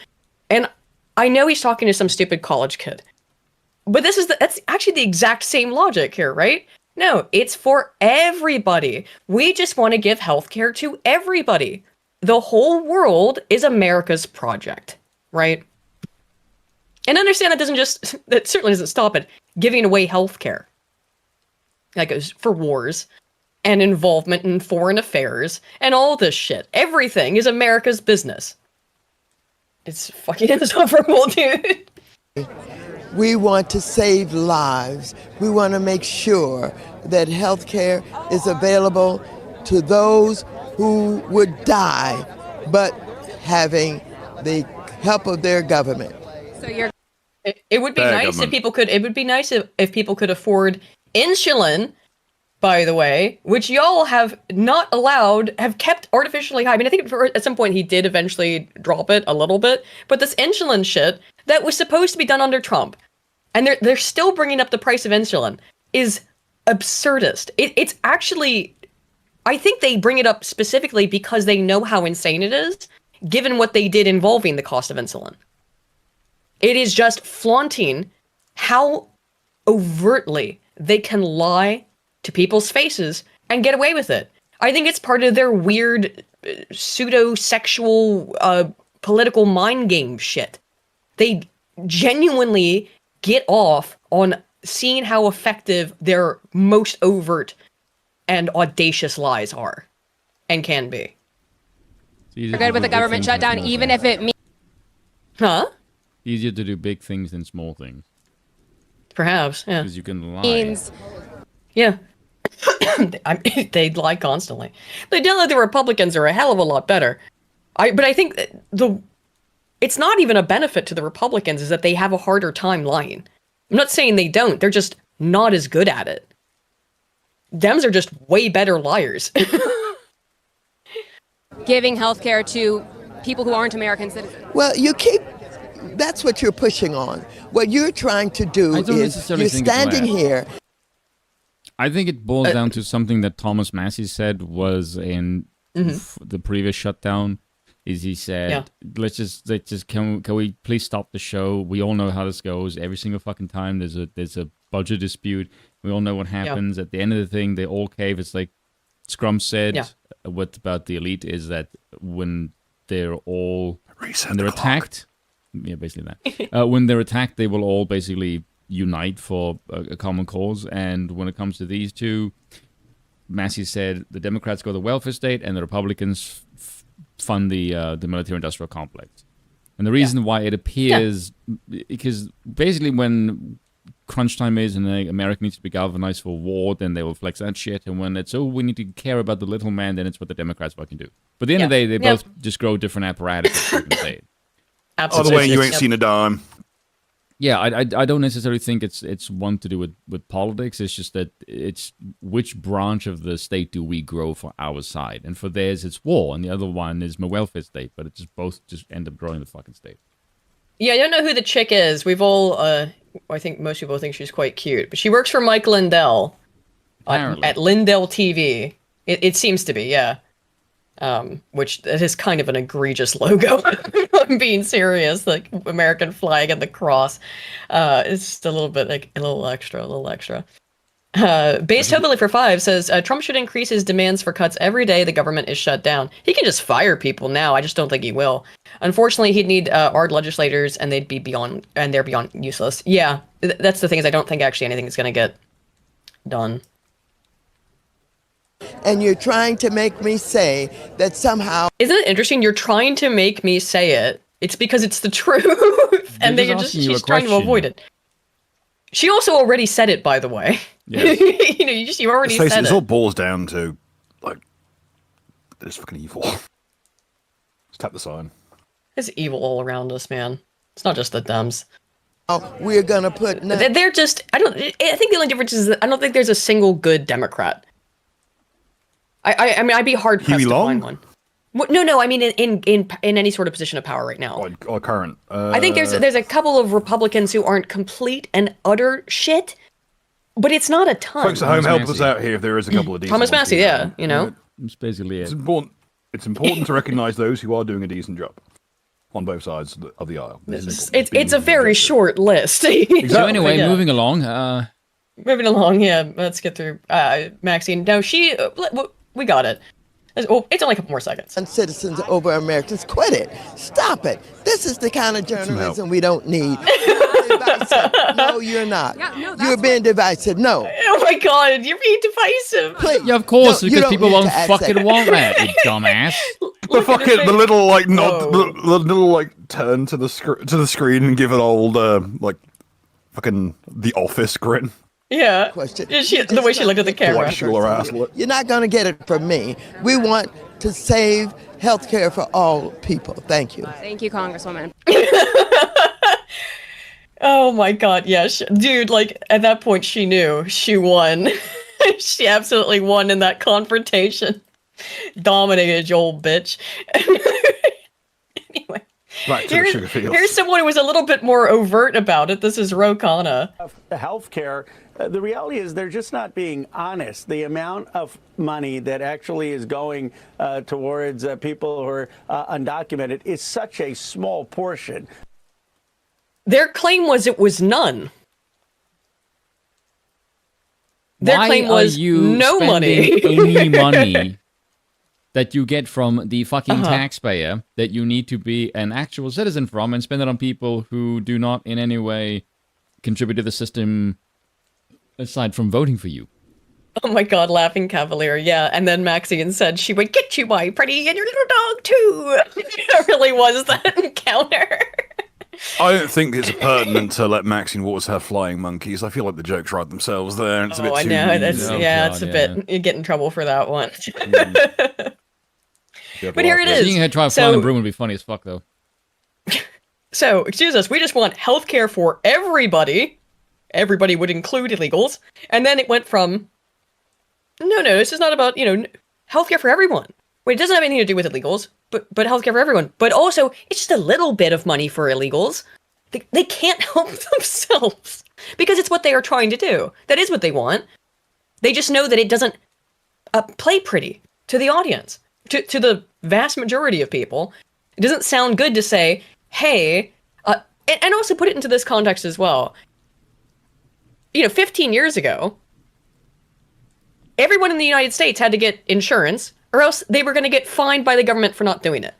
And I know he's talking to some stupid college kid. But that's actually the exact same logic here, right? No, it's for everybody. We just want to give healthcare to everybody. The whole world is America's project, right? And understand that certainly doesn't stop at giving away healthcare. That goes for wars and involvement in foreign affairs and all this shit. Everything is America's business. It's fucking insufferable, dude. We want to save lives. We want to make sure that health care is available to those who would die, but having the help of their government. So you're. It would be nice if people could. It would be nice if people could afford insulin. By the way, which y'all have not allowed, have kept artificially high. I mean, I think at some point he did eventually drop it a little bit, but this insulin shit that was supposed to be done under Trump, and they're still bringing up the price of insulin, is absurdist. It's actually, I think they bring it up specifically because they know how insane it is, given what they did involving the cost of insulin. It is just flaunting how overtly they can lie to people's faces and get away with it. I think it's part of their weird pseudo-sexual political mind game shit. They genuinely get off on seeing how effective their most overt and audacious lies are and can be. We're good with the government shutdown, even if it means... Huh? Easier to do big things than small things. Perhaps, yeah. Because you can lie. Yeah. They lie constantly. They tell that the Republicans are a hell of a lot better. But I think it's not even a benefit to the Republicans is that they have a harder time lying. I'm not saying they don't. They're just not as good at it. Dems are just way better liars. Giving healthcare to people who aren't American citizens. Well, that's what you're pushing on. What you're trying to do is you're standing here. I think it boils down to something that Thomas Massey said was in the previous shutdown. Is he said, let's just can we please stop the show? We all know how this goes. Every single fucking time there's a budget dispute. We all know what happens. At the end of the thing, they all cave. It's like Scrum said. What about the elite is that when they're attacked. Yeah, basically that. When they're attacked, they will all basically unite for a common cause. And when it comes to these two, Massey said the Democrats go the welfare state and the Republicans fund the military-industrial complex. And the reason why it appears, because basically when crunch time is and America needs to be galvanized for war, then they will flex that shit. And when it's, we need to care about the little man, then it's what the Democrats fucking do. But at the end of the day, they both just grow different apparatus. Other way, you ain't seen a dime. Yeah, I don't necessarily think it's one to do with politics. It's just that it's which branch of the state do we grow for our side. And for theirs, it's war. And the other one is my welfare state. But it just both just end up growing the fucking state. Yeah, I don't know who the chick is. We've all, I think most people think she's quite cute. But she works for Mike Lindell at Lindell TV. It seems to be, yeah. Which is kind of an egregious logo. I'm being serious, like American flag and the cross. It's just a little bit, like a little extra. Based Hopefully for 5 says Trump should increase his demands for cuts every day the government is shut down. He can just fire people now. I just don't think he will. Unfortunately, he'd need our legislators, and they're beyond useless. Yeah, that's the thing is I don't think actually anything is going to get done. And you're trying to make me say that somehow... Isn't it interesting? You're trying to make me say it. It's because it's the truth. And then she's trying to avoid it. She also already said it, by the way. Yes. you already said it. It all boils down to, like, it's fucking evil. Just tap the sign. There's evil all around us, man. It's not just the Dems. Oh, we're going to put... They're just... I think the only difference is that I don't think there's a single good Democrat. I mean, I'd be hard pressed to find one. No. I mean, in any sort of position of power right now. Or current. I think there's a couple of Republicans who aren't complete and utter shit, but it's not a ton. Folks at home, help us out here if there is a couple of decent Thomas Massey, you know. It's basically it. It's important to recognize those who are doing a decent job on both sides of the aisle. It's a very short list. So anyway, moving along. moving along. Yeah, let's get through Maxine. No, we got it. Oh, it's only a couple more seconds. And citizens over Americans. Quit it. Stop it. This is the kind of journalism we don't need. No, you're not. Yeah, no, you're being divisive. No. Oh my God, you're being divisive. Please. Yeah, of course, No, you because don't people need won't to act fucking like- want that, you dumbass. The little like nod, Whoa. the little like turn to the screen and give an old like fucking The Office grin. Yeah. Question. Yeah, the way she looked at the camera. White sugar ass look. You're not going to get it from me. We want to save health care for all people. Thank you. Thank you, Congresswoman. Oh my God, yeah, dude. Like at that point, she knew she won. She absolutely won in that confrontation. Dominated, you old bitch. Anyway, Right to the sugar fields. here's someone who was a little bit more overt about it. This is Khanna. The healthcare, the reality is they're just not being honest. The amount of money that actually is going towards people who are undocumented is such a small portion. Their claim was it was none. Their Why claim was are you no money. spending any money that you get from the fucking Uh-huh. taxpayer that you need to be an actual citizen from and spend it on people who do not in any way contribute to the system aside from voting for you? Oh my God, laughing cavalier, yeah. And then Maxine said she would get you, my pretty, and your little dog too. It really was that encounter. I don't think it's pertinent to let Maxine waters her flying monkeys. I feel like the jokes write themselves there, and it's a bit Oh, I too. know. That's Oh, yeah, God, it's a yeah. bit. You get in trouble for that one. Yeah, But here it is. Seeing her try flying a broom would be funny as fuck, though. So, excuse us, we just want healthcare for everybody. Everybody would include illegals. And then it went from, no, this is not about, healthcare for everyone. Wait, it doesn't have anything to do with illegals, but healthcare for everyone. But also, it's just a little bit of money for illegals. They can't help themselves because it's what they are trying to do. That is what they want. They just know that it doesn't play pretty to the audience, to the vast majority of people. It doesn't sound good to say, hey, and also put it into this context as well. 15 years ago, everyone in the United States had to get insurance or else they were going to get fined by the government for not doing it.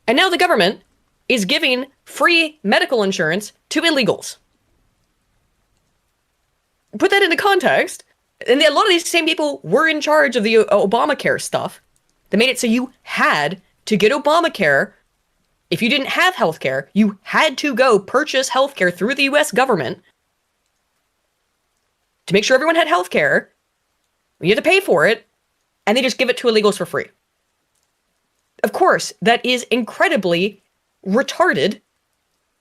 And now the government is giving free medical insurance to illegals. Put that into context, and a lot of these same people were in charge of the Obamacare stuff. They made it so you had to get Obamacare. If you didn't have healthcare, you had to go purchase healthcare through the US government to make sure everyone had healthcare. You had to pay for it, and they just give it to illegals for free. Of course, that is incredibly retarded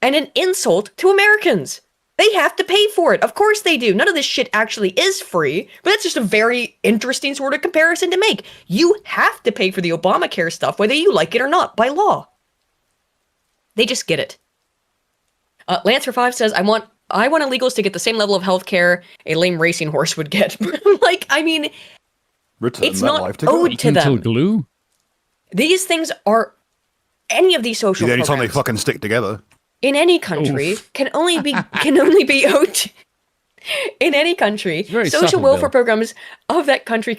and an insult to Americans. They have to pay for it. Of course they do. None of this shit actually is free, but that's just a very interesting sort of comparison to make. You have to pay for the Obamacare stuff, whether you like it or not, by law. They just get it. Lance for 5 says, I want illegals to get the same level of health care a lame racing horse would get. It's not owed to them. Glue? These things are, any of these social The only time they programs fucking stick together. in any country can only be owed to, in any country. very Social subtle, welfare Bill. programs of that country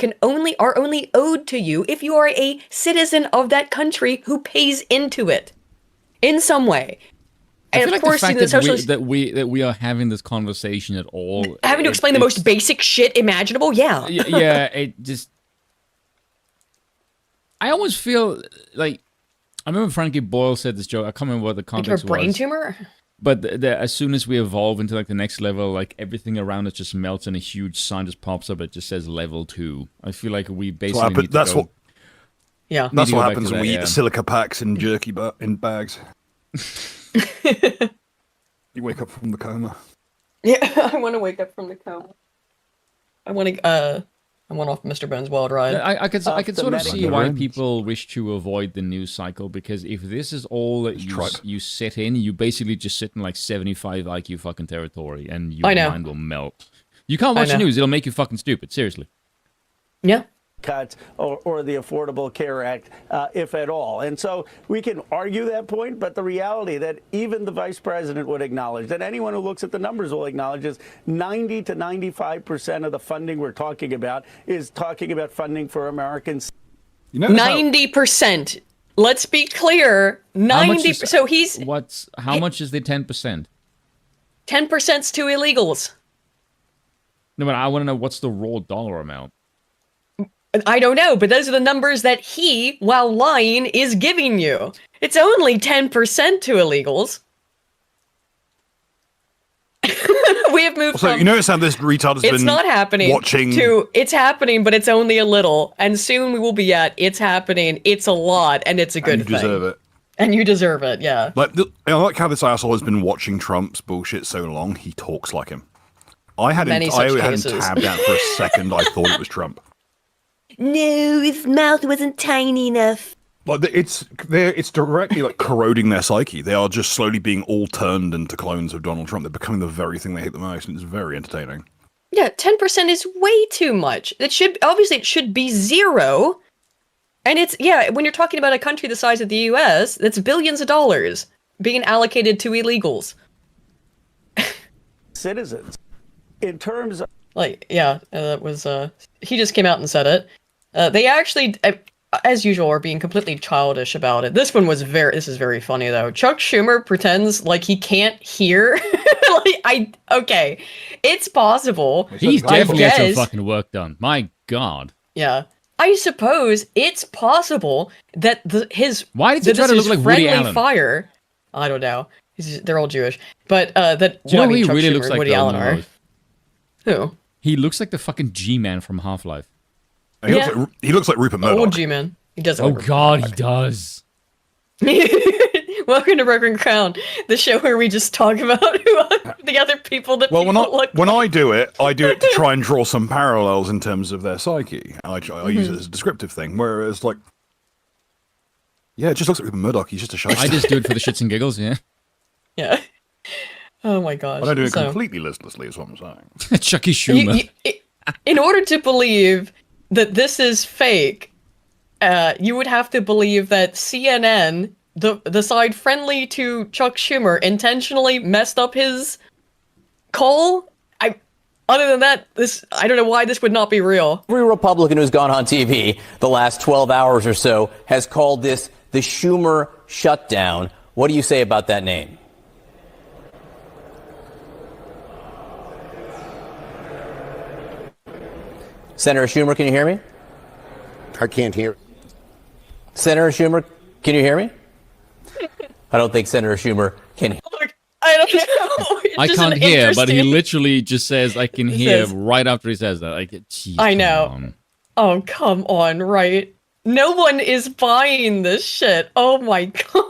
are only owed to you if you are a citizen of that country who pays into it in some way. I And feel of like course, the fact the that, socialist that we are having this conversation at all, having to explain the most basic shit imaginable. Yeah. yeah, it just. I almost feel like I remember Frankie Boyle said this joke. I can't remember what the Like context a brain was. tumor. But as soon as we evolve into like the next level, like everything around us just melts and a huge sign just pops up. It just says level 2. I feel like we basically need to That's go. what. Yeah. That's to what go back happens to when that, we eat yeah. the silica packs in jerky in bags. You wake up from the coma. Yeah. I want to wake up from the coma. I want off Mr. Bones' wild ride. I could the sort of see Medicaid. why people wish to avoid the news cycle, because if this is all that you sit in, you basically just sit in like 75 IQ fucking territory, and your I know. mind will melt. You can't watch the know. news; it'll make you fucking stupid. Seriously. Yeah. cuts or the Affordable Care Act, if at all. And so we can argue that point, but the reality that even the vice president would acknowledge, that anyone who looks at the numbers will acknowledge, is 90 to 95% of the funding we're talking about is talking about funding for Americans. 90%. Let's be clear. 90. So he's how much is the 10%? 10%'s to illegals. No, but I want to know what's the raw dollar amount. I don't know, but those are the numbers that he, while lying, is giving you. It's only 10% to illegals. We have moved So from, you notice how this retard has it's been not happening watching to it's happening, but it's only a little, and soon we will be at it's happening, it's a lot, and it's a good and you thing. deserve it. And you deserve it, yeah. I like how this asshole has been watching Trump's bullshit so long, he talks like him. I had him tabbed out for a second, I thought it was Trump. No, his mouth wasn't tiny enough. Like it's directly like corroding their psyche. They are just slowly being all turned into clones of Donald Trump. They're becoming the very thing they hate the most, and it's very entertaining. Yeah, 10% is way too much. It should be zero. And when you're talking about a country the size of the US, that's billions of dollars being allocated to illegals. Citizens. In terms of that was he just came out and said it. They actually, as usual, are being completely childish about it. This is very funny though. Chuck Schumer pretends like he can't hear. Okay, it's possible. He's definitely got some fucking work done. My God. Yeah, I suppose it's possible that why did he try to look like Woody Allen? Fire. I don't know. They're all Jewish, but that. Do you know who he Chuck really Schumer looks and like? Woody Allen are. Who? He looks like the fucking G-Man from Half-Life. He looks like Rupert Murdoch. Old G-Man. He does. Oh God, he does. Welcome to Broken Crown, the show where we just talk about the other people that. Well, when I do it to try and draw some parallels in terms of their psyche. I use it as a descriptive thing. Whereas, it just looks like Rupert Murdoch. He's just a shyster. I just do it for the shits and giggles. Yeah. Yeah. Oh my gosh. I don't do it completely listlessly, is what I'm saying. Chucky Schumer. In order to believe that this is fake, you would have to believe that CNN, the side friendly to Chuck Schumer, intentionally messed up his call. Other than that, I don't know why this would not be real. Every Republican who's gone on TV the last 12 hours or so has called this the Schumer shutdown. What do you say about that name? Senator Schumer, can you hear me? I can't hear. Senator Schumer, can you hear me? I don't think Senator Schumer can. I don't know. I can't hear, but he literally just says, "I can hear" right after he says that. I know. Oh, come on, right? No one is buying this shit. Oh my god.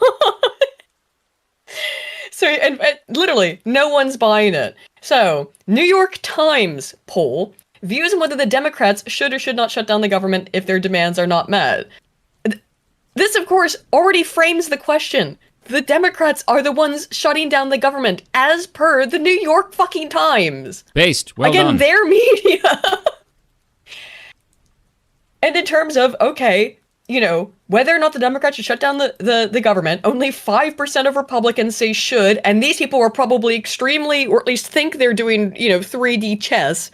So, and literally, no one's buying it. So, New York Times poll. Views on whether the Democrats should or should not shut down the government if their demands are not met. This, of course, already frames the question. The Democrats are the ones shutting down the government, as per the New York fucking Times. Well Again, done. their media. And in terms of, whether or not the Democrats should shut down the government, only 5% of Republicans say should, and these people are probably extremely, or at least think they're doing, 3D chess.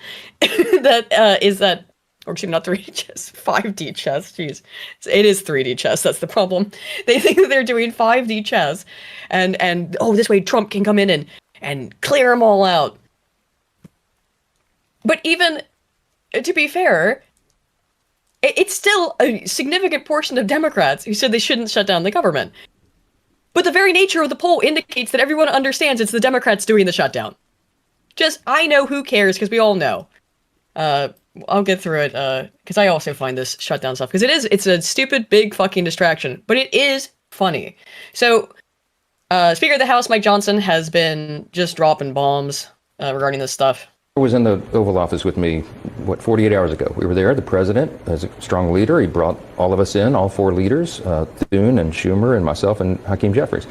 Or excuse me, not 3D chess, 5D chess, jeez. It is 3D chess, that's the problem. They think that they're doing 5D chess, and this way Trump can come in and clear them all out. But even, to be fair, it's still a significant portion of Democrats who said they shouldn't shut down the government. But the very nature of the poll indicates that everyone understands it's the Democrats doing the shutdown. I know who cares, because we all know. I'll get through it, because I also find this shutdown stuff, because it's a stupid, big fucking distraction, but it is funny. So, Speaker of the House, Mike Johnson, has been just dropping bombs regarding this stuff. He was in the Oval Office with me, 48 hours ago. We were there. The president, as a strong leader, he brought all of us in, all four leaders, Thune and Schumer and myself and Hakeem Jeffries.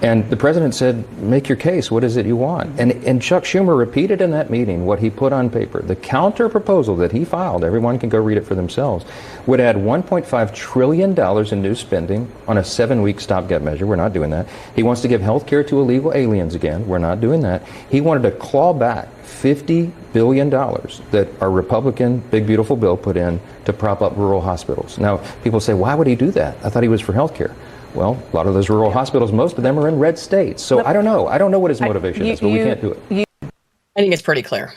And the president said, make your case. What is it you want? And Chuck Schumer repeated in that meeting what he put on paper. The counter proposal that he filed, everyone can go read it for themselves, would add $1.5 trillion in new spending on a 7-week stopgap measure. We're not doing that. He wants to give health care to illegal aliens again. We're not doing that. He wanted to claw back $50 billion that our Republican Big Beautiful Bill put in to prop up rural hospitals. Now, people say, why would he do that? I thought he was for health care. Well, a lot of those rural hospitals, most of them are in red states. So I don't know. I don't know what his motivation is, but we can't do it. I think it's pretty clear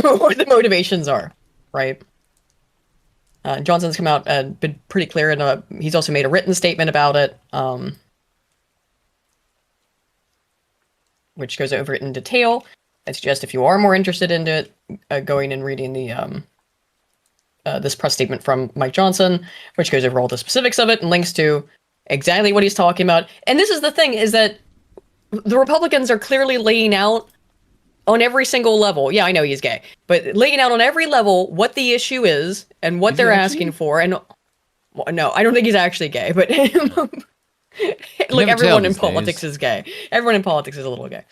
what the motivations are, right? Johnson's come out and been pretty clear, and he's also made a written statement about it, which goes over it in detail. I suggest if you are more interested in it, going and reading the this press statement from Mike Johnson, which goes over all the specifics of it and links to exactly what he's talking about. And this is the thing, is that the Republicans are clearly laying out on every single level. Yeah, I know he's gay, but laying out on every level what the issue is and what they're asking for. And well, no, I don't think he's actually gay, but like everyone in politics is gay. Everyone in politics is a little gay.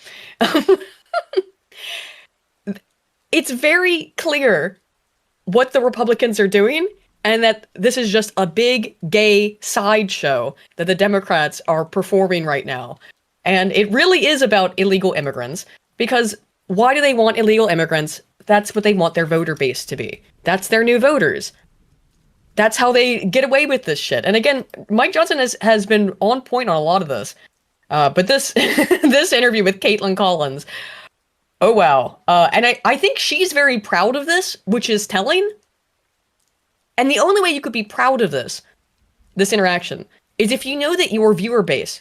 It's very clear what the Republicans are doing, and that this is just a big gay sideshow that the Democrats are performing right now. And it really is about illegal immigrants, because why do they want illegal immigrants? That's what they want their voter base to be. That's their new voters. That's how they get away with this shit. And again, Mike Johnson has been on point on a lot of this. But this this interview with Kaitlan Collins, oh wow. And I think she's very proud of this, which is telling. And the only way you could be proud of this interaction, is if you know that your viewer base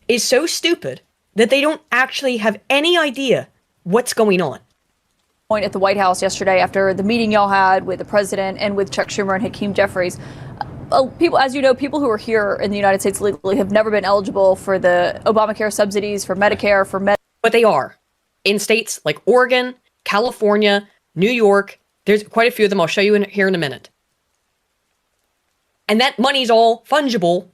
is so stupid that they don't actually have any idea what's going on. Point at the White House yesterday after the meeting y'all had with the president and with Chuck Schumer and Hakeem Jeffries. People, as you know, people who are here in the United States legally have never been eligible for the Obamacare subsidies, for Medicare, for But they are. In states like Oregon, California, New York, there's quite a few of them. I'll show you here in a minute. And that money's all fungible,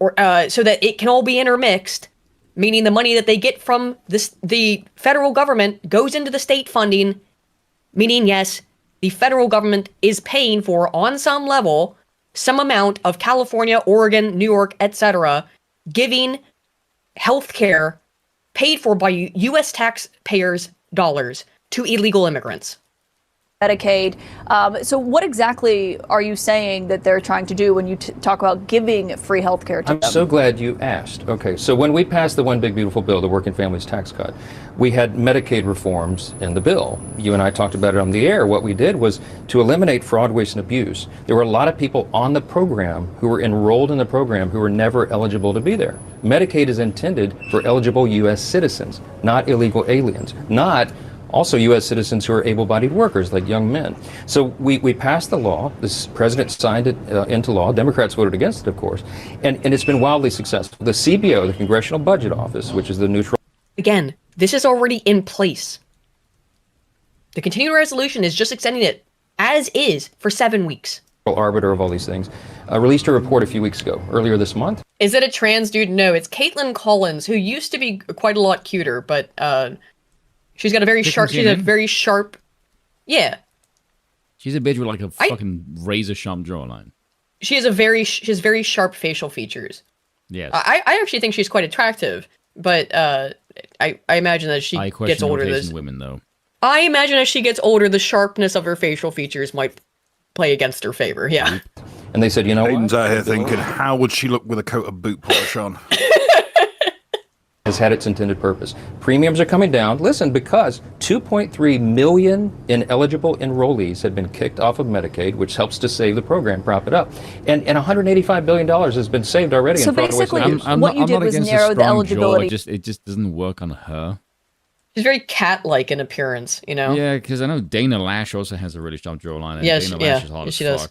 or so that it can all be intermixed, meaning the money that they get from the federal government goes into the state funding, meaning, yes, the federal government is paying for, on some level, some amount of California, Oregon, New York, etc., giving healthcare paid for by U.S. taxpayers' dollars to illegal immigrants. Medicaid. So what exactly are you saying that they're trying to do when you talk about giving free health care to them? I'm so glad you asked. Okay, so when we passed the One Big Beautiful Bill, the Working Families Tax Cut, we had Medicaid reforms in the bill. You and I talked about it on the air. What we did was to eliminate fraud, waste, and abuse. There were a lot of people on the program who were enrolled in the program who were never eligible to be there. Medicaid is intended for eligible U.S. citizens, not illegal aliens, not also U.S. citizens who are able-bodied workers, like young men. So we passed the law. This president signed it into law. Democrats voted against it, of course. And it's been wildly successful. The CBO, the Congressional Budget Office, which is the neutral... Again, this is already in place. The continuing resolution is just extending it as is for 7 weeks. Arbiter of all these things, released a report a few weeks ago, earlier this month. Is it a trans dude? No, it's Kaitlan Collins, who used to be quite a lot cuter, but... she's got a very sharp, yeah. She's a bitch with like a fucking razor sharp jawline. She has very sharp facial features. Yes. I actually think she's quite attractive, but I imagine that she gets older. Women though. I imagine as she gets older, the sharpness of her facial features might play against her favor. Yeah. And they said, you know, Aiden's out here thinking, how would she look with a coat of boot polish on? Has had its intended purpose. Premiums are coming down, listen, because 2.3 million ineligible enrollees have been kicked off of Medicaid, which helps to save the program, prop it up. And $185 billion has been saved already in fraud, waste, and abuse. What you did was narrow the eligibility. It just doesn't work on her. She's very cat-like in appearance, you know? Yeah, because I know Dana Lash also has a really sharp jawline. Yeah, Dana Lash is hard as fuck. Does.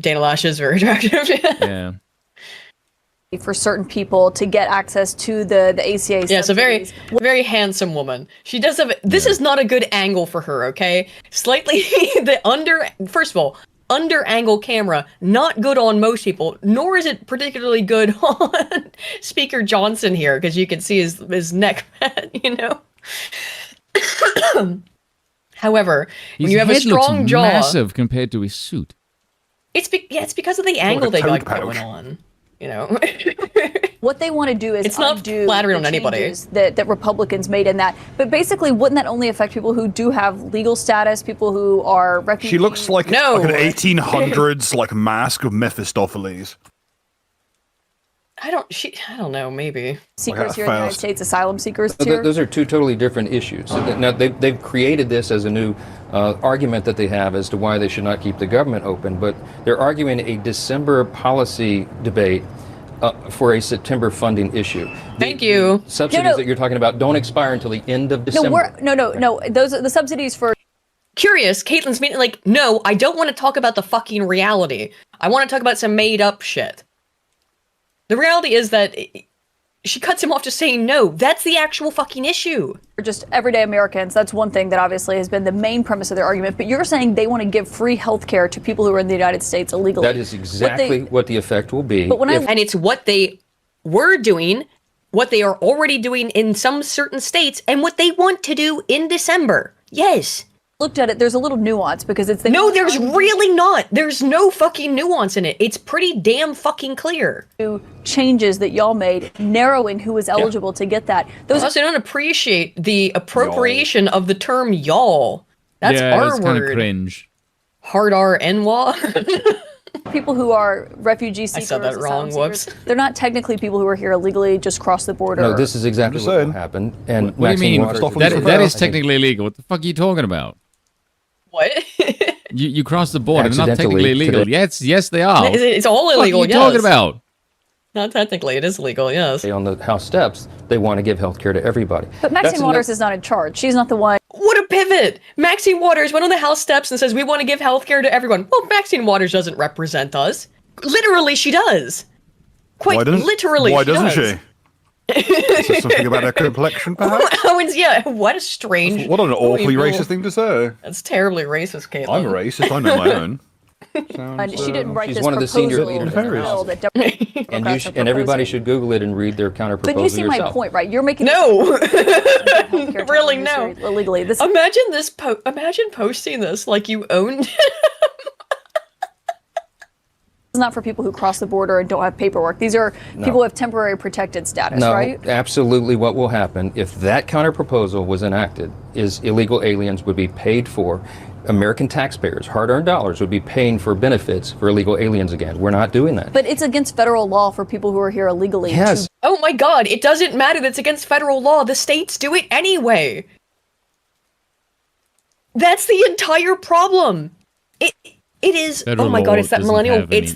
Dana Lash is very attractive. Yeah. For certain people to get access to the ACA. Yes, a very handsome woman. She does have. This is not a good angle for her. Okay, slightly first of all, under-angle camera, not good on most people, nor is it particularly good on Speaker Johnson here, because you can see his neck, you know? However, when you have a strong jaw... massive compared to his suit. It's because of the angle they got going on, you know? What they want to do is it's not undo flattering on the anybody changes that Republicans made in that. But basically, wouldn't that only affect people who do have legal status, people who are refugees? She looks like an 1800s like mask of Mephistopheles. I don't know, maybe. Seekers here in the United States, asylum seekers here. Those are two totally different issues. Now, they've created this as a new argument that they have as to why they should not keep the government open, but they're arguing a December policy debate for a September funding issue. Thank you. Subsidies that you're talking about don't expire until the end of December. No. Those are the subsidies for... Curious, Caitlin's meaning like, no, I don't want to talk about the fucking reality. I want to talk about some made up shit. The reality is that she cuts him off just saying no. That's the actual fucking issue. Just everyday Americans. That's one thing that obviously has been the main premise of their argument. But you're saying they want to give free health care to people who are in the United States illegally. That is exactly what the effect will be. But and it's what they were doing, what they are already doing in some certain states, and what they want to do in December. Yes. Looked at it, there's a little nuance because it's... No, there's really not. There's no fucking nuance in it. It's pretty damn fucking clear. Changes that y'all made, narrowing who is eligible to get that. Those also don't appreciate the appropriation of the term y'all. That's our it's word. kind of cringe. Hard R-N-W-A. People who are refugee seekers. I said that wrong, whoops. They're not technically people who are here illegally, just cross the border. No, this is exactly what will happen. And what do you mean? That is technically illegal. What the fuck are you talking about? What? You cross the border. They're not technically illegal. Yes, they are. It's all illegal, what are you talking about? Not technically, it is legal, yes. On the House steps, they want to give health care to everybody. But Maxine Waters is not in charge. She's not the one. What a pivot! Maxine Waters went on the House steps and says, we want to give health care to everyone. Well, Maxine Waters doesn't represent us. Literally, she does. Quite literally, why doesn't she? Is there something about her complexion, perhaps? Yeah, what a strange... What an awfully racist thing to say. That's terribly racist, Caitlin. I'm a racist, I know my own. And she didn't write she's this one of the senior proposal leaders in the House. that and everybody should Google it and read their counter proposal yourself. But you see my point, right? You're making really no. Illegally. Imagine posting this like you owned. It's not for people who cross the border and don't have paperwork. These are people who have temporary protected status, right? No, absolutely. What will happen if that counter proposal was enacted is illegal aliens would be paid for. American taxpayers, hard-earned dollars, would be paying for benefits for illegal aliens again. We're not doing that. But it's against federal law for people who are here illegally. Yes. Oh my God, it doesn't matter that it's against federal law. The states do it anyway. That's the entire problem. It is. Federal oh my God! law It's that doesn't millennial. have any-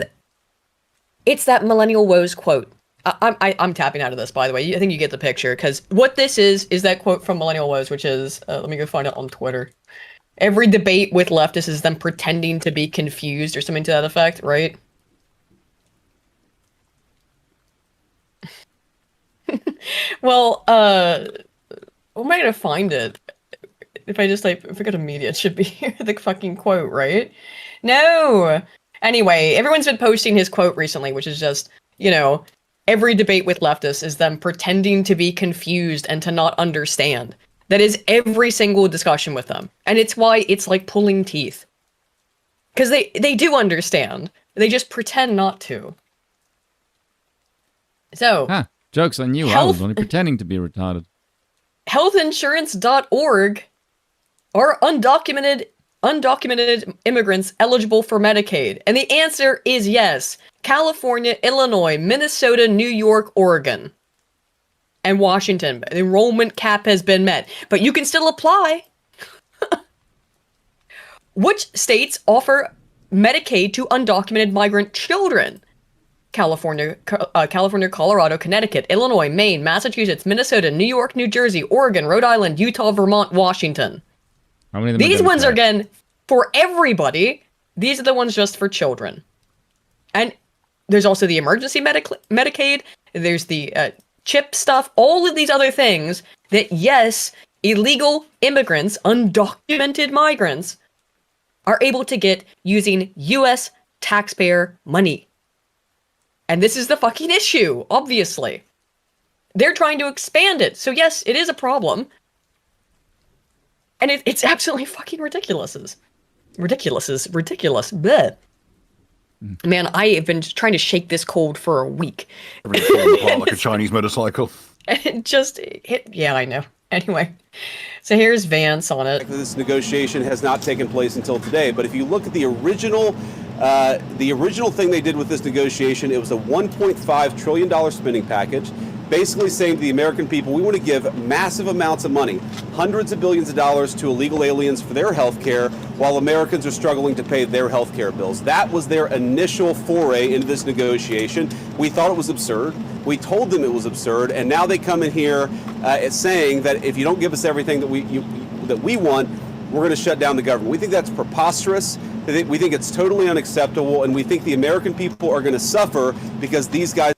It's that millennial woes quote. I'm tapping out of this, by the way. I think you get the picture, because what this is that quote from Millennial Woes, which is let me go find it on Twitter. Every debate with leftists is them pretending to be confused or something to that effect, right? Well, where am I gonna find it? If I just if I go to media, it should be here. The fucking quote, right? No. Anyway, everyone's been posting his quote recently, which is just, every debate with leftists is them pretending to be confused and to not understand. That is every single discussion with them. And it's why it's like pulling teeth. Because they do understand. They just pretend not to. So. Joke's on you. I was only pretending to be retarded. Healthinsurance.org are undocumented immigrants eligible for Medicaid? And the answer is yes. California, Illinois, Minnesota, New York, Oregon, and Washington. The enrollment cap has been met, but you can still apply. Which states offer Medicaid to undocumented migrant children? California, Colorado, Connecticut, Illinois, Maine, Massachusetts, Minnesota, New York, New Jersey, Oregon, Rhode Island, Utah, Vermont, Washington. How many of them These ones are, again, for everybody. These are the ones just for children. And there's also the emergency Medicaid. There's the CHIP stuff. All of these other things that, yes, illegal immigrants, undocumented migrants, are able to get using US taxpayer money. And this is the fucking issue, obviously. They're trying to expand it. So yes, it is a problem. And it's absolutely fucking ridiculous. Ridiculous. Bleh. Man, I have been trying to shake this cold for a week. Like a Chinese motorcycle. And it just hit. Yeah, I know. Anyway, so here's Vance on it. This negotiation has not taken place until today, but if you look at the original thing they did with this negotiation, it was a $1.5 trillion spending package, basically saying to the American people, we want to give massive amounts of money, hundreds of billions of dollars to illegal aliens for their health care, while Americans are struggling to pay their health care bills. That was their initial foray into this negotiation. We thought it was absurd. We told them it was absurd, and now they come in here saying that if you don't give us everything that we want, we're going to shut down the government. We think that's preposterous. We think it's totally unacceptable, and we think the American people are going to suffer because these guys.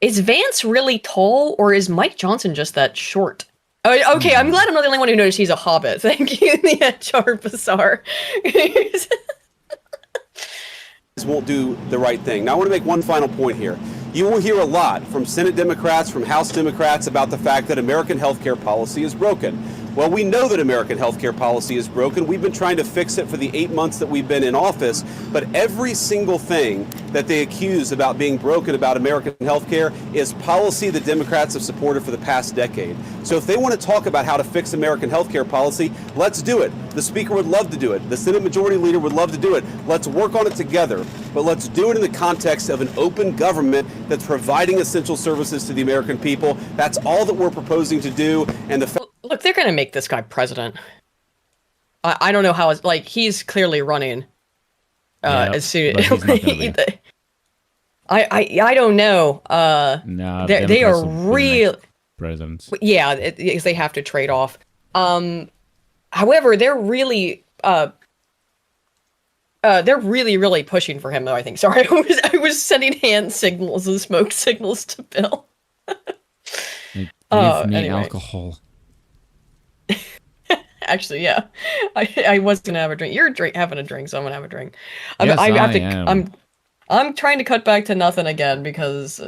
Is Vance really tall, or is Mike Johnson just that short? Oh, okay, I'm glad I'm not the only one who noticed he's a hobbit. Thank you, the HR Bazaar. Won't do the right thing. Now, I want to make one final point here. You will hear a lot from Senate Democrats, from House Democrats about the fact that American healthcare policy is broken. Well, we know that American healthcare policy is broken. We've been trying to fix it for the 8 months that we've been in office, but every single thing that they accuse about being broken about American healthcare is policy that Democrats have supported for the past decade. So if they want to talk about how to fix American healthcare policy, let's do it. The Speaker would love to do it. The Senate Majority Leader would love to do it. Let's work on it together, but let's do it in the context of an open government that's providing essential services to the American people. That's all that we're proposing to do. And Look, they're going to make this guy president. I don't know how it's like, he's clearly running as soon as I don't know. No, they are real presidents. Yeah, because they have to trade off. However, they're really really pushing for him, though, I think. Sorry, I was sending hand signals and smoke signals to Bill. Give me anyway. alcohol. Actually, yeah, I was gonna have a drink. You're having a drink, so I'm gonna have a drink. Yes, I have I to. am. I'm trying to cut back to nothing again because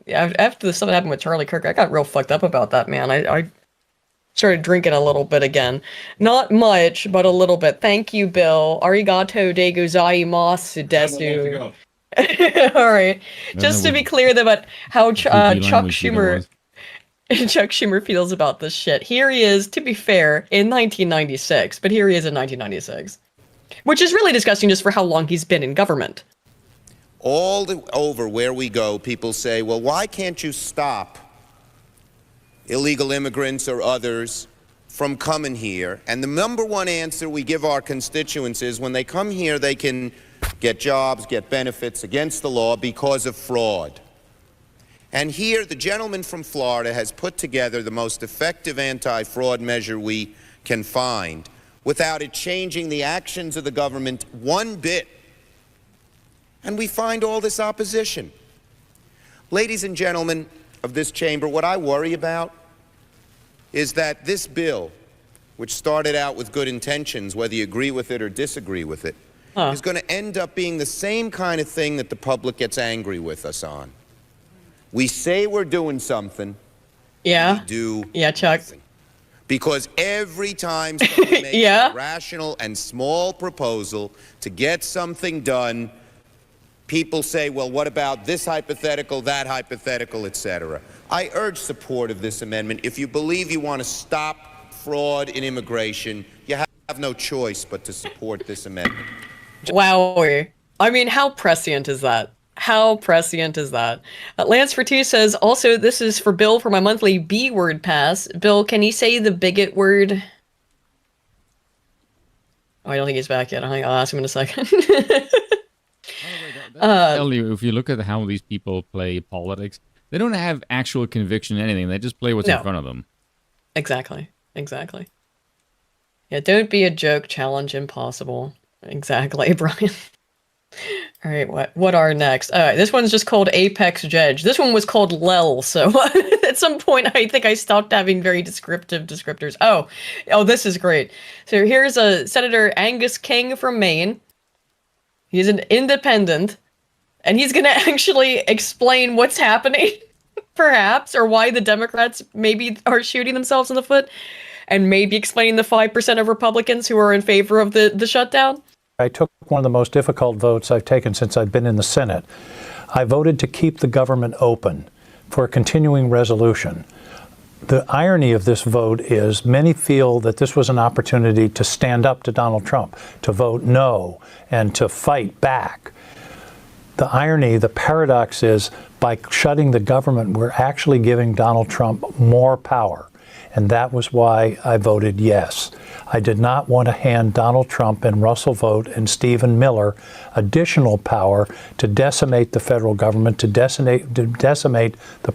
after something happened with Charlie Kirk, I got real fucked up about that, man. I started drinking a little bit again, not much, but a little bit. Thank you, Bill. Arigato de gozaimasu desu. All right, just to be clear about how Chuck Schumer. Chuck Schumer feels about this shit. Here he is, to be fair, in 1996, but here he is in 1996. Which is really disgusting just for how long he's been in government. All over where we go, people say, well, why can't you stop illegal immigrants or others from coming here? And the number one answer we give our constituents is when they come here, they can get jobs, get benefits against the law because of fraud. And here, the gentleman from Florida has put together the most effective anti-fraud measure we can find without it changing the actions of the government one bit. And we find all this opposition. Ladies and gentlemen of this chamber, what I worry about is that this bill, which started out with good intentions, whether you agree with it or disagree with it, is going to end up being the same kind of thing that the public gets angry with us on. We say we're doing something. Yeah. We do. Yeah, Chuck. Nothing. Because every time somebody makes a rational and small proposal to get something done, people say, well, what about this hypothetical, that hypothetical, etc. I urge support of this amendment. If you believe you want to stop fraud in immigration, you have no choice but to support this amendment. Wow. I mean, how prescient is that? How prescient is that? Lance for Two says, also, this is for Bill for my monthly B word pass. Bill, can you say the bigot word? Oh, I don't think he's back yet. I'll ask him in a second. Tell you, if you look at how these people play politics, they don't have actual conviction in anything. They just play what's in front of them. Exactly. Exactly. Yeah, don't be a joke. Challenge impossible. Exactly, Brian. All right, what are next? This one's just called Apex Judge. This one was called Lel, so at some point I think I stopped having very descriptive descriptors. Oh, this is great. So here's a Senator Angus King from Maine. He's an independent, and he's going to actually explain what's happening, perhaps, or why the Democrats maybe are shooting themselves in the foot, and maybe explaining the 5% of Republicans who are in favor of the shutdown. I took one of the most difficult votes I've taken since I've been in the Senate. I voted to keep the government open for a continuing resolution. The irony of this vote is many feel that this was an opportunity to stand up to Donald Trump, to vote no, and to fight back. The irony, the paradox is by shutting the government, we're actually giving Donald Trump more power. And that was why I voted yes. I did not want to hand Donald Trump and Russell Vought and Stephen Miller additional power to decimate the federal government, to decimate the...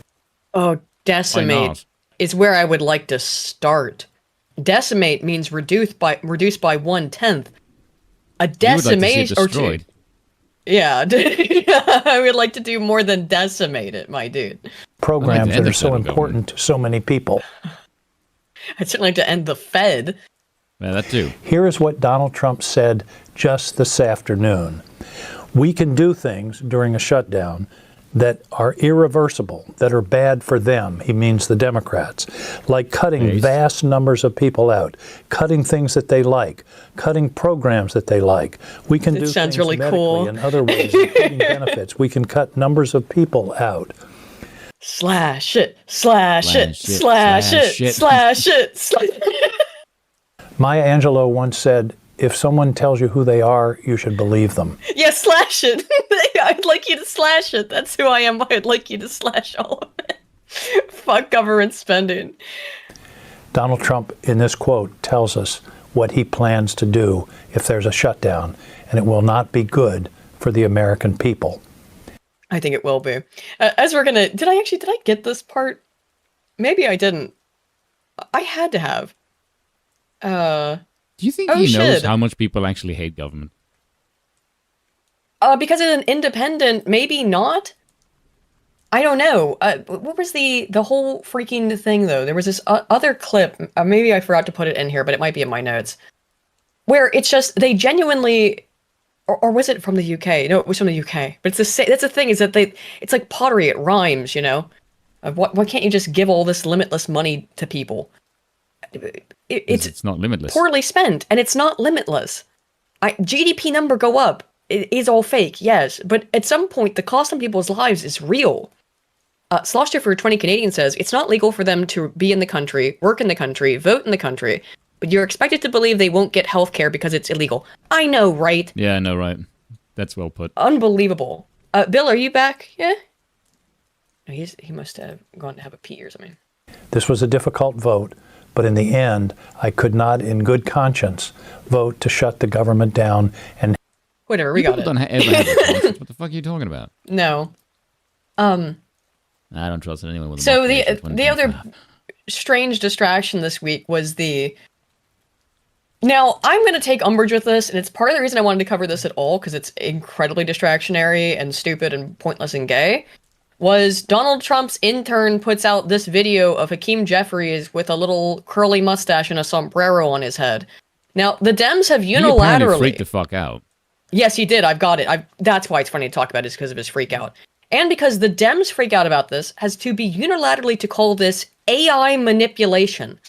Oh, decimate is where I would like to start. Decimate means reduced by 1/10. A decimation or two. Yeah, I would like to do more than decimate it, my dude. Programs that are so important to so many people. I'd certainly like to end the Fed. Yeah, that too. Here is what Donald Trump said just this afternoon. We can do things during a shutdown that are irreversible, that are bad for them, he means the Democrats, like cutting vast numbers of people out, cutting things that they like, cutting programs that they like. We can do things really medically cool. in other ways, including benefits. We can cut numbers of people out. Slash it, slash it, slash it, slash it. Maya Angelou once said, if someone tells you who they are, you should believe them. Yeah, slash it. I'd like you to slash it. That's who I am. I'd like you to slash all of it. Fuck government spending. Donald Trump, in this quote, tells us what he plans to do if there's a shutdown, and it will not be good for the American people. I think it will be. As we're gonna, did I get this part? Maybe I didn't. I had to have. Do you think he knows how much people actually hate government? Because it's an independent, maybe not. I don't know. What was the whole freaking thing, though? There was this other clip. Maybe I forgot to put it in here, but it might be in my notes. Where it's just, they genuinely... Or was it from the UK? No, it was from the UK. But it's the same. That's the thing, is that it's like pottery. It rhymes, you know? Why can't you just give all this limitless money to people? It's not limitless. Poorly spent, and it's not limitless. GDP number go up. It is all fake, yes. But at some point, the cost on people's lives is real. Sloshter for 20 Canadians says, it's not legal for them to be in the country, work in the country, vote in the country, but you're expected to believe they won't get health care because it's illegal. I know, right? Yeah, I know, right. That's well put. Unbelievable. Bill, are you back? Yeah? No, he must have gone to have a pee or something. This was a difficult vote, but in the end, I could not, in good conscience, vote to shut the government down and... Whatever, we got it. Don't ever have a conscience. What the fuck are you talking about? No. I don't trust anyone with a So the other strange distraction this week was the... Now, I'm going to take umbrage with this, and it's part of the reason I wanted to cover this at all, because it's incredibly distractionary and stupid and pointless and gay, was Donald Trump's intern puts out this video of Hakeem Jeffries with a little curly mustache and a sombrero on his head. Now, the Dems have unilaterally... He freaked the fuck out. Yes, he did. I've got it. That's why it's funny to talk about it, is because of his freak out. And because the Dems freak out about this, has to be unilaterally to call this AI manipulation.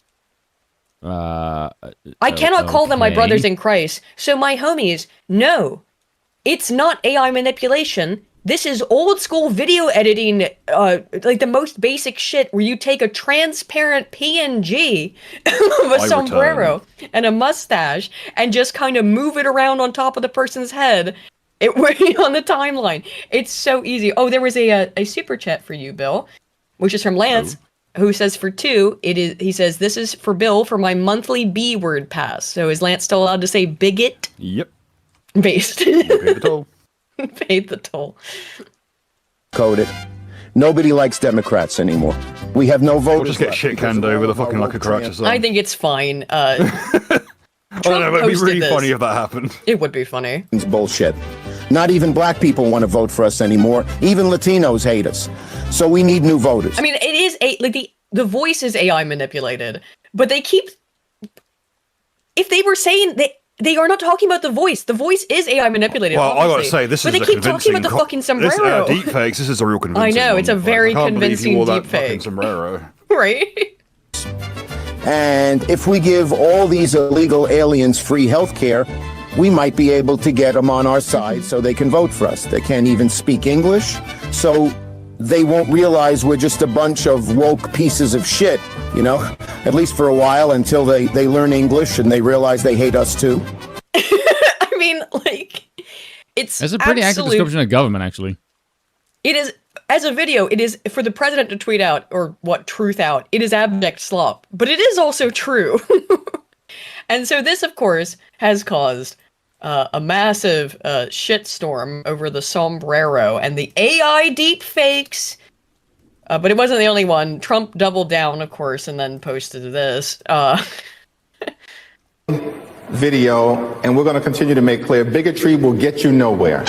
I cannot call them my brothers in Christ. So my homies, no, it's not AI manipulation. This is old school video editing, like the most basic shit, where you take a transparent PNG of a sombrero and a mustache and just kind of move it around on top of the person's head. On the timeline. It's so easy. Oh, there was a super chat for you, Bill, which is from Lance. Who says for 2, he says, this is for Bill for my monthly B word pass. So is Lance still allowed to say bigot? Yep. Based. Paid the toll. Paid the toll. Coded. Nobody likes Democrats anymore. We have no voters. We'll just get shit canned over the fucking like a correct. I think it's fine. I don't know, it'd be really funny if that happened. It would be funny. It's bullshit. Not even black people want to vote for us anymore. Even Latinos hate us. So we need new voters. I mean, it is the voice is AI manipulated, but they keep. If they were saying they are not talking about the voice. The voice is AI manipulated. Well, I gotta obviously. say, this but is they a keep talking about the fucking sombrero. Deep fakes. This is a real convincing. I know, it's a very convincing deep fake. Sombrero. Right. And if we give all these illegal aliens free health care, we might be able to get them on our side so they can vote for us. They can't even speak English, so they won't realize we're just a bunch of woke pieces of shit, you know, at least for a while until they learn English and they realize they hate us too. I mean, like, it's a pretty accurate description of government, actually. It is, as a video, it is for the president to tweet out, or truth out, it is abject slop. But it is also true. And so this, of course, has caused a massive shitstorm over the sombrero and the AI deep fakes. But it wasn't the only one. Trump doubled down, of course, and then posted this. Video, and we're going to continue to make clear, bigotry will get you nowhere.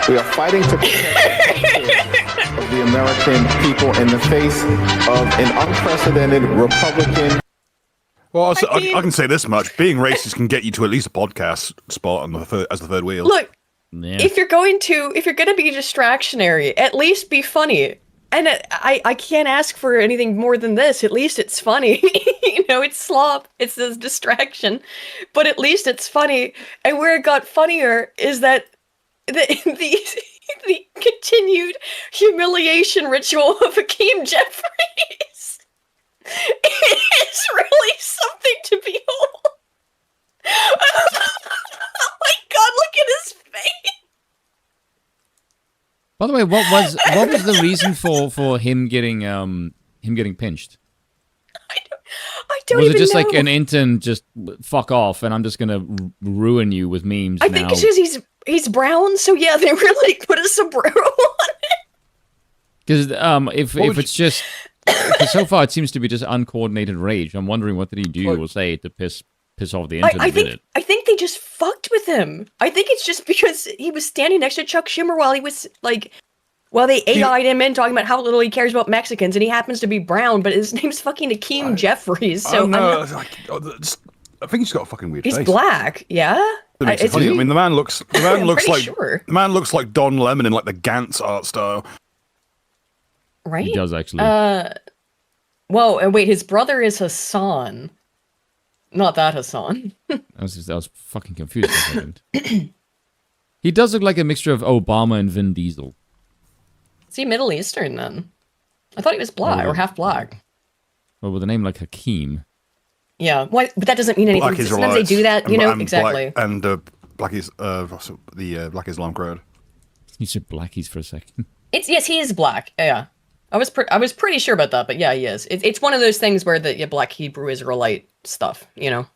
We are fighting to protect of the American people in the face of an unprecedented Republican. Well, I can say this much: being racist can get you to at least a podcast spot on as the third wheel. Look, if you're going to be distractionary, at least be funny. And I can't ask for anything more than this. At least it's funny. You know, it's slop. It's this distraction. But at least it's funny. And where it got funnier is that the continued humiliation ritual of Hakeem Jeffries is really something to behold. Oh my god, look at his face! By the way, what was the reason for him getting pinched? I don't was even it just know. like an intern just fuck off and I'm just gonna ruin you with memes I now? think it's just he's brown, so yeah, they really put a sombrero on it. Because if it's just because so far it seems to be just uncoordinated rage. I'm wondering what did he do or say to piss off the intern who did it. I think they just fucked with him. I think it's just because he was standing next to Chuck Schumer while they AI'd him in talking about how little he cares about Mexicans, and he happens to be brown, but his name's fucking Hakeem Jeffries. So I think he's got a fucking weird face. He's black, yeah. It's funny. I mean, the man looks like Don Lemon in like the Gantz art style. Right? He does actually. Whoa, and wait, his brother is Hassan. Not that Hassan. I was fucking confused for a second. He does look like a mixture of Obama and Vin Diesel. Is he Middle Eastern then? I thought he was black or half black. Well, with a name like Hakeem. Yeah, why? But that doesn't mean anything. Black Sometimes they do that, you know, exactly. Black is the Black Islam crowd. You said blackies for a second. Yes, he is black. Yeah, I was pretty sure about that, but yeah, he is. It's one of those things where the Black Hebrew Israelite stuff, you know.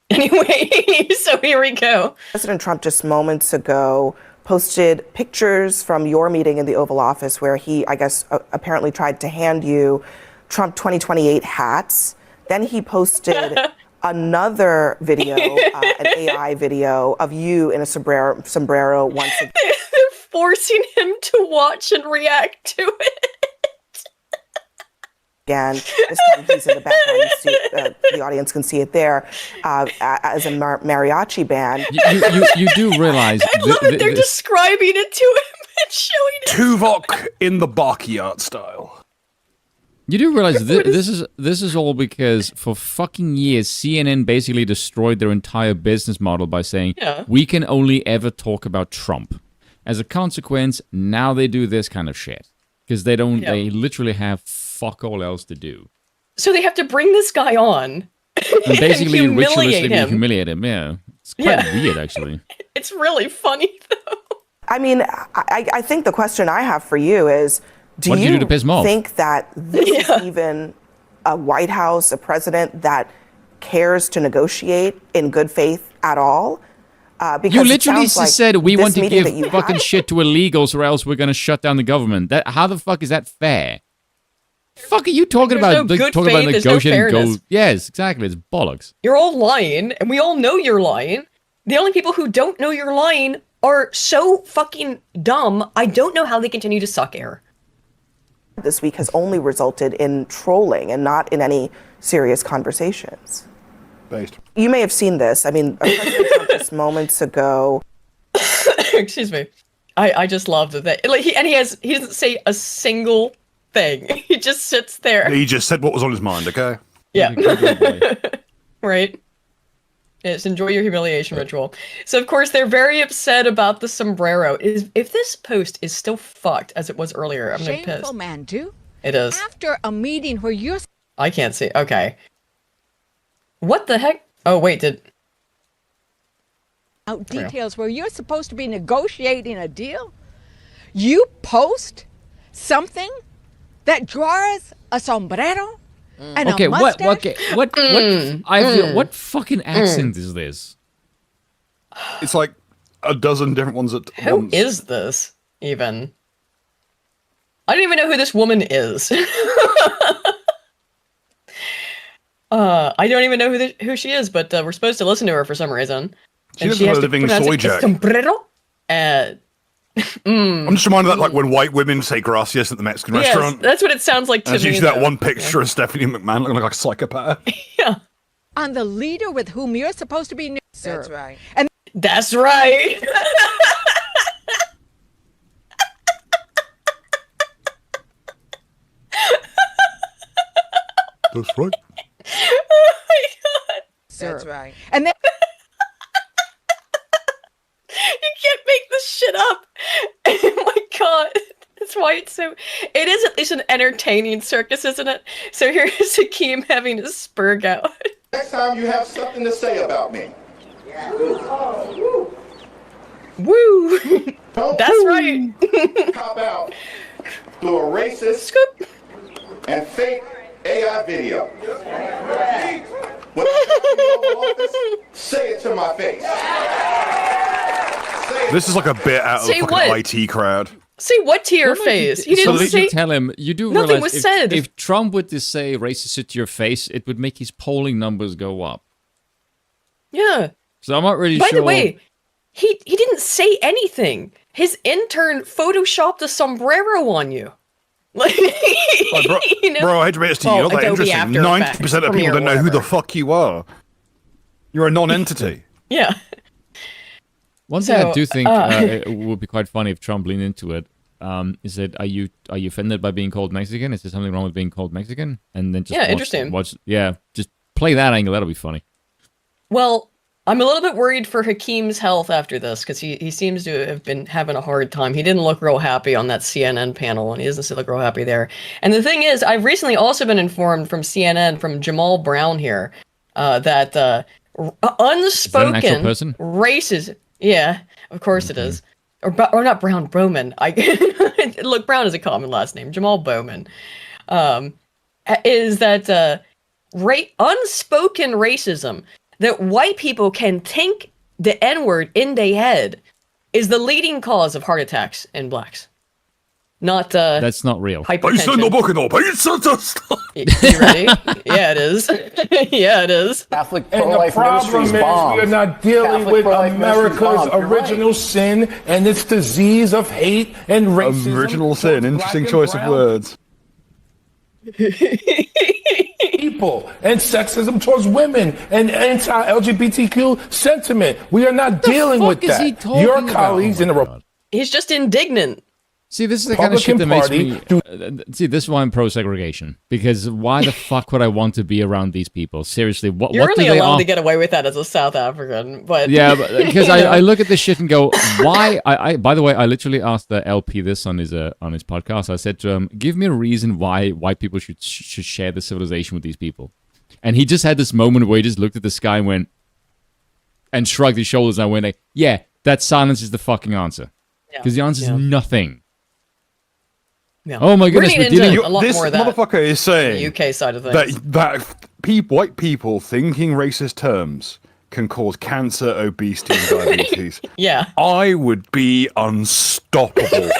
Anyway, so here we go. President Trump just moments ago posted pictures from your meeting in the Oval Office where he, I guess, apparently tried to hand you Trump 2028 hats. Then he posted another video, an AI video of you in a sombrero once again. They're forcing him to watch and react to it. Again, this time he's in the background. The audience can see it there as a mariachi band. You do realize I love it. They're describing it to him and showing it. Tuvok in the Barky art style. You do realize this is all because for fucking years CNN basically destroyed their entire business model by saying we can only ever talk about Trump. As a consequence, now they do this kind of shit because they don't. Yeah. They literally have fuck all else to do. So they have to bring this guy on and basically and ritualistically humiliate him. Yeah, it's quite weird actually. It's really funny though. I mean, I think the question I have for you is. What did you do to piss him off? Think that this is even a White House, a president that cares to negotiate in good faith at all? Because you literally said we want to give fucking had. shit to illegals or else we're going to shut down the government. How the fuck is that fair? Fuck are you talking about? No good talking faith, about negotiating no fairness. Yes, exactly. It's bollocks. You're all lying, and we all know you're lying. The only people who don't know you're lying are so fucking dumb. I don't know how they continue to suck air. This week has only resulted in trolling and not in any serious conversations. Based. You may have seen this. I mean, President Trump just moments ago. Excuse me. I just love that. Like he doesn't say a single thing. He just sits there. He just said what was on his mind. Okay. Yeah. Right. It's enjoy your humiliation ritual. So of course they're very upset about the sombrero. If this post is still fucked as it was earlier, I'm gonna be pissed. Shameful man, do. It is. After a meeting where you're. I can't see. Okay. What the heck? Oh wait, out details where you're supposed to be negotiating a deal, you post something that draws a sombrero and a mustache. What fucking accent is this? It's like a dozen different ones at once. Who is this even? I don't even know who this woman is. I don't even know who she is, but we're supposed to listen to her for some reason. She looks like a living soy jack. Sombrero. I'm just reminded that, like, when white women say gracias at the Mexican restaurant. That's what it sounds like to me. There's usually that one picture of Stephanie McMahon looking like a psychopath. On the leader with whom you're supposed to be. That's right. And that's right. That's right. Oh my god. That's right. And then you can't make this shit up. Oh my god. That's why it's so. It is at least an entertaining circus, isn't it? So here's Hakeem having his spurg out. Next time you have something to say about me. Woo! That's right. Cop out through a racist and fake AI video. When I'm talking in the Oval Office, say it to my face. This is like a bit out of the Say fucking what? IT crowd. Say what to your face? He didn't say. You tell him. You do Nothing realize was said. if Trump would just say racist shit to your face, it would make his polling numbers go up. Yeah. So I'm not really By sure. the way, he didn't say anything. His intern photoshopped a sombrero on you. Like, Oh, bro, you know? bro, I hate to be honest to you, you're not that Adobe interesting. After Effects, 90% of people Premiere, don't know who whatever. the fuck you are. You're a non-entity. Yeah. One thing I So, do think it would be quite funny if Trump leaned into it. Is that are you offended by being called Mexican? Is there something wrong with being called Mexican? And then just interesting. Just play that angle. That'll be funny. Well, I'm a little bit worried for Hakeem's health after this because he seems to have been having a hard time. He didn't look real happy on that CNN panel, and he doesn't look real happy there. And the thing is, I've recently also been informed from CNN, from Jamal Brown here, that unspoken Is that an actual person? racism. Yeah, of course it is. Or not Brown, Bowman. Look, Brown is a common last name. Jamal Bowman. Is that unspoken racism that white people can think the N-word in their head is the leading cause of heart attacks in blacks. Not That's not real. hypertension. You ready? Yeah, it is. Yeah, it is. And the problem is we are not dealing with America's original sin and its disease of hate and racism. Original sin. Interesting choice of words. People and sexism towards women and anti-LGBTQ sentiment. We are not dealing with is he that. talking Your about? colleagues in the He's just indignant. See, this is the kind of shit that Republican makes me... see, this is why I'm pro-segregation. Because why the fuck would I want to be around these people? Seriously, what You're do only they allowed offer? to get away with that as a South African, but Yeah, because you know. I look at this shit and go, why? By the way, I literally asked the LP this on his podcast. I said to him, give me a reason why white people should share the civilization with these people. And he just had this moment where he just looked at the sky and went, and shrugged his shoulders and I went, like, yeah, that silence is the fucking answer. Because the answer is nothing. Yeah. Oh my goodness, We're we're getting into dealing- a lot This more of that. motherfucker is saying The UK side of things. that white people thinking racist terms can cause cancer, obesity, and diabetes. Yeah. I would be unstoppable.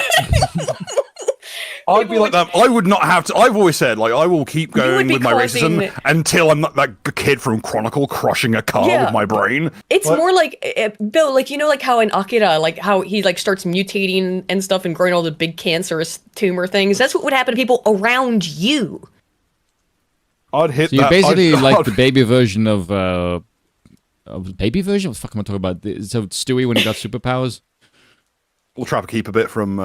I'd be like that. I would not have to. I've always said, like, I will keep going with my racism until I'm not that kid from Chronicle crushing a car with my brain. It's more like, Bill, like, you know, like how in Akira, like how he like starts mutating and stuff and growing all the big cancerous tumor things. That's what would happen to people around you. I'd hit so you're basically like the baby version of baby version? What the fuck am I talking about? So Stewie when he got superpowers? We'll Trapper Keep a bit from...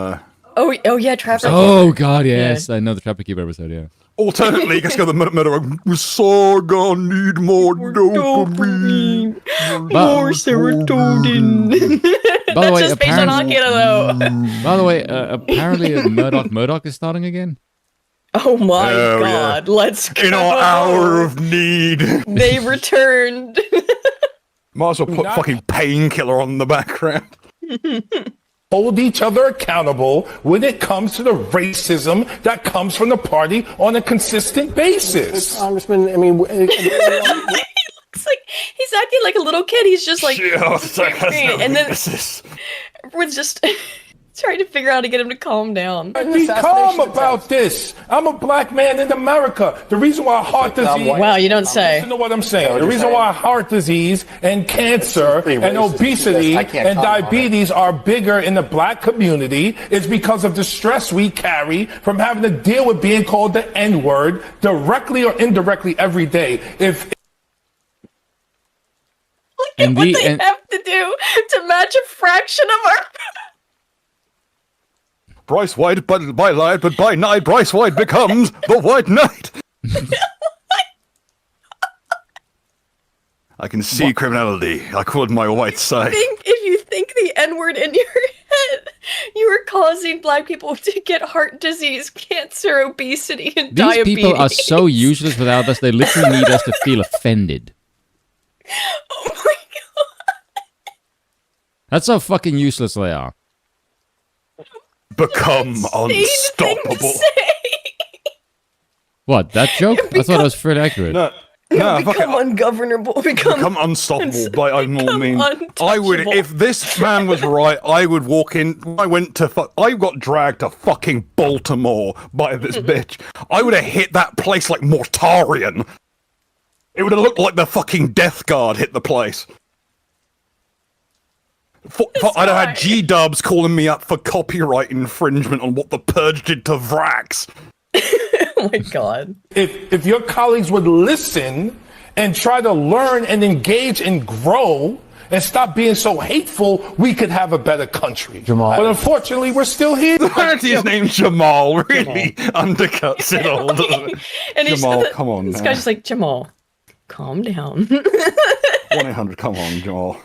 Oh yeah, Trapper. Oh god, yes. I know the Trapper Keeper episode, yeah. Alternately, let's go the murder. We're so gonna need more dopamine. More serotonin. By the way, just based on Akira, though. By the way, apparently Murdoch is starting again. Oh my god, let's go. In our hour of need. They returned. Might as well put fucking Painkiller on the background. Hold each other accountable when it comes to the racism that comes from the party on a consistent basis. Congressman, I mean... He looks like he's acting like a little kid. He's just like... and then everyone's just... trying to figure out how to get him to calm down. Be calm about this. I'm a black man in America. The reason why heart disease... Wow, you don't say. Listen to what I'm saying. The reason why heart disease and cancer and obesity and diabetes are bigger in the black community is because of the stress we carry from having to deal with being called the N-word directly or indirectly every day. Look at what they have to do to match a fraction of our... Bryce White, but by night, Bryce White becomes the White Knight. I can see criminality. I called my white side. If you think the N-word in your head, you are causing black people to get heart disease, cancer, obesity, and diabetes. These people are so useless without us. They literally need us to feel offended. Oh my god. That's how fucking useless they are. Become unstoppable. What, that joke? I thought it was pretty accurate. No, become ungovernable. Become unstoppable by all means. untouchable. I would, if this man was right, I would walk in. I got dragged to fucking Baltimore by this bitch. I would have hit that place like Mortarian. It would have looked like the fucking Death Guard hit the place. I'd have had G-dubs calling me up for copyright infringement on what the Purge did to Vrax. Oh my god. If your colleagues would listen and try to learn and engage and grow and stop being so hateful, we could have a better country. Jamal. But unfortunately, we're still here. The fact his name's Jamal really undercuts it all, doesn't it? And Jamal, come on. This guy's just like, Jamal, calm down. 1-800, come on, Jamal.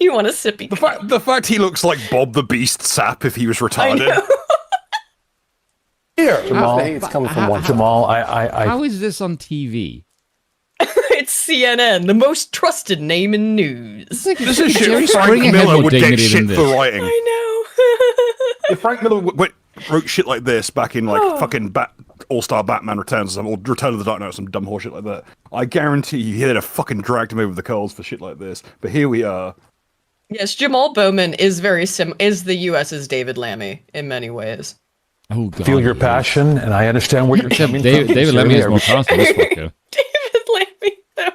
You want a sippy? The fact he looks like Bob the Beast Sap if he was retarded. Here, Jamal. It's coming from one. Jamal, How is this on TV? It's CNN, the most trusted name in news. This is shit Frank Miller would get shit for writing. I know. If Frank Miller wrote shit like this back in like fucking All-Star Batman Returns or Return of the Dark Knight or some dumb horseshit like that, I guarantee you he'd have fucking dragged him over the coals for shit like this. But here we are. Yes, Jamal Bowman is is the U.S.'s David Lammy in many ways. Oh god. Feel your passion, and I understand what you're saying. David Lammy is more constant. David Lammy, though,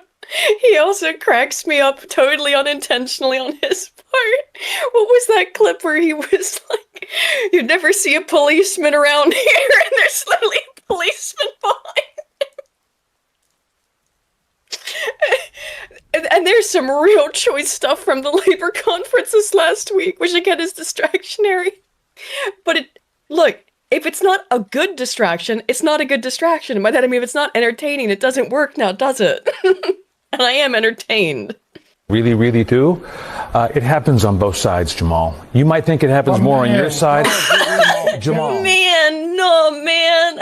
he also cracks me up totally unintentionally on his part. What was that clip where he was like, "You'd never see a policeman around here," and there's literally a policeman behind him. And there's some real choice stuff from the labor conferences last week, which again is distractionary. But look, if it's not a good distraction, it's not a good distraction. And by that I mean if it's not entertaining, it doesn't work now, does it? And I am entertained. Really, really do. It happens on both sides, Jamal. You might think it happens more on your side. Jamal. Man, no, man.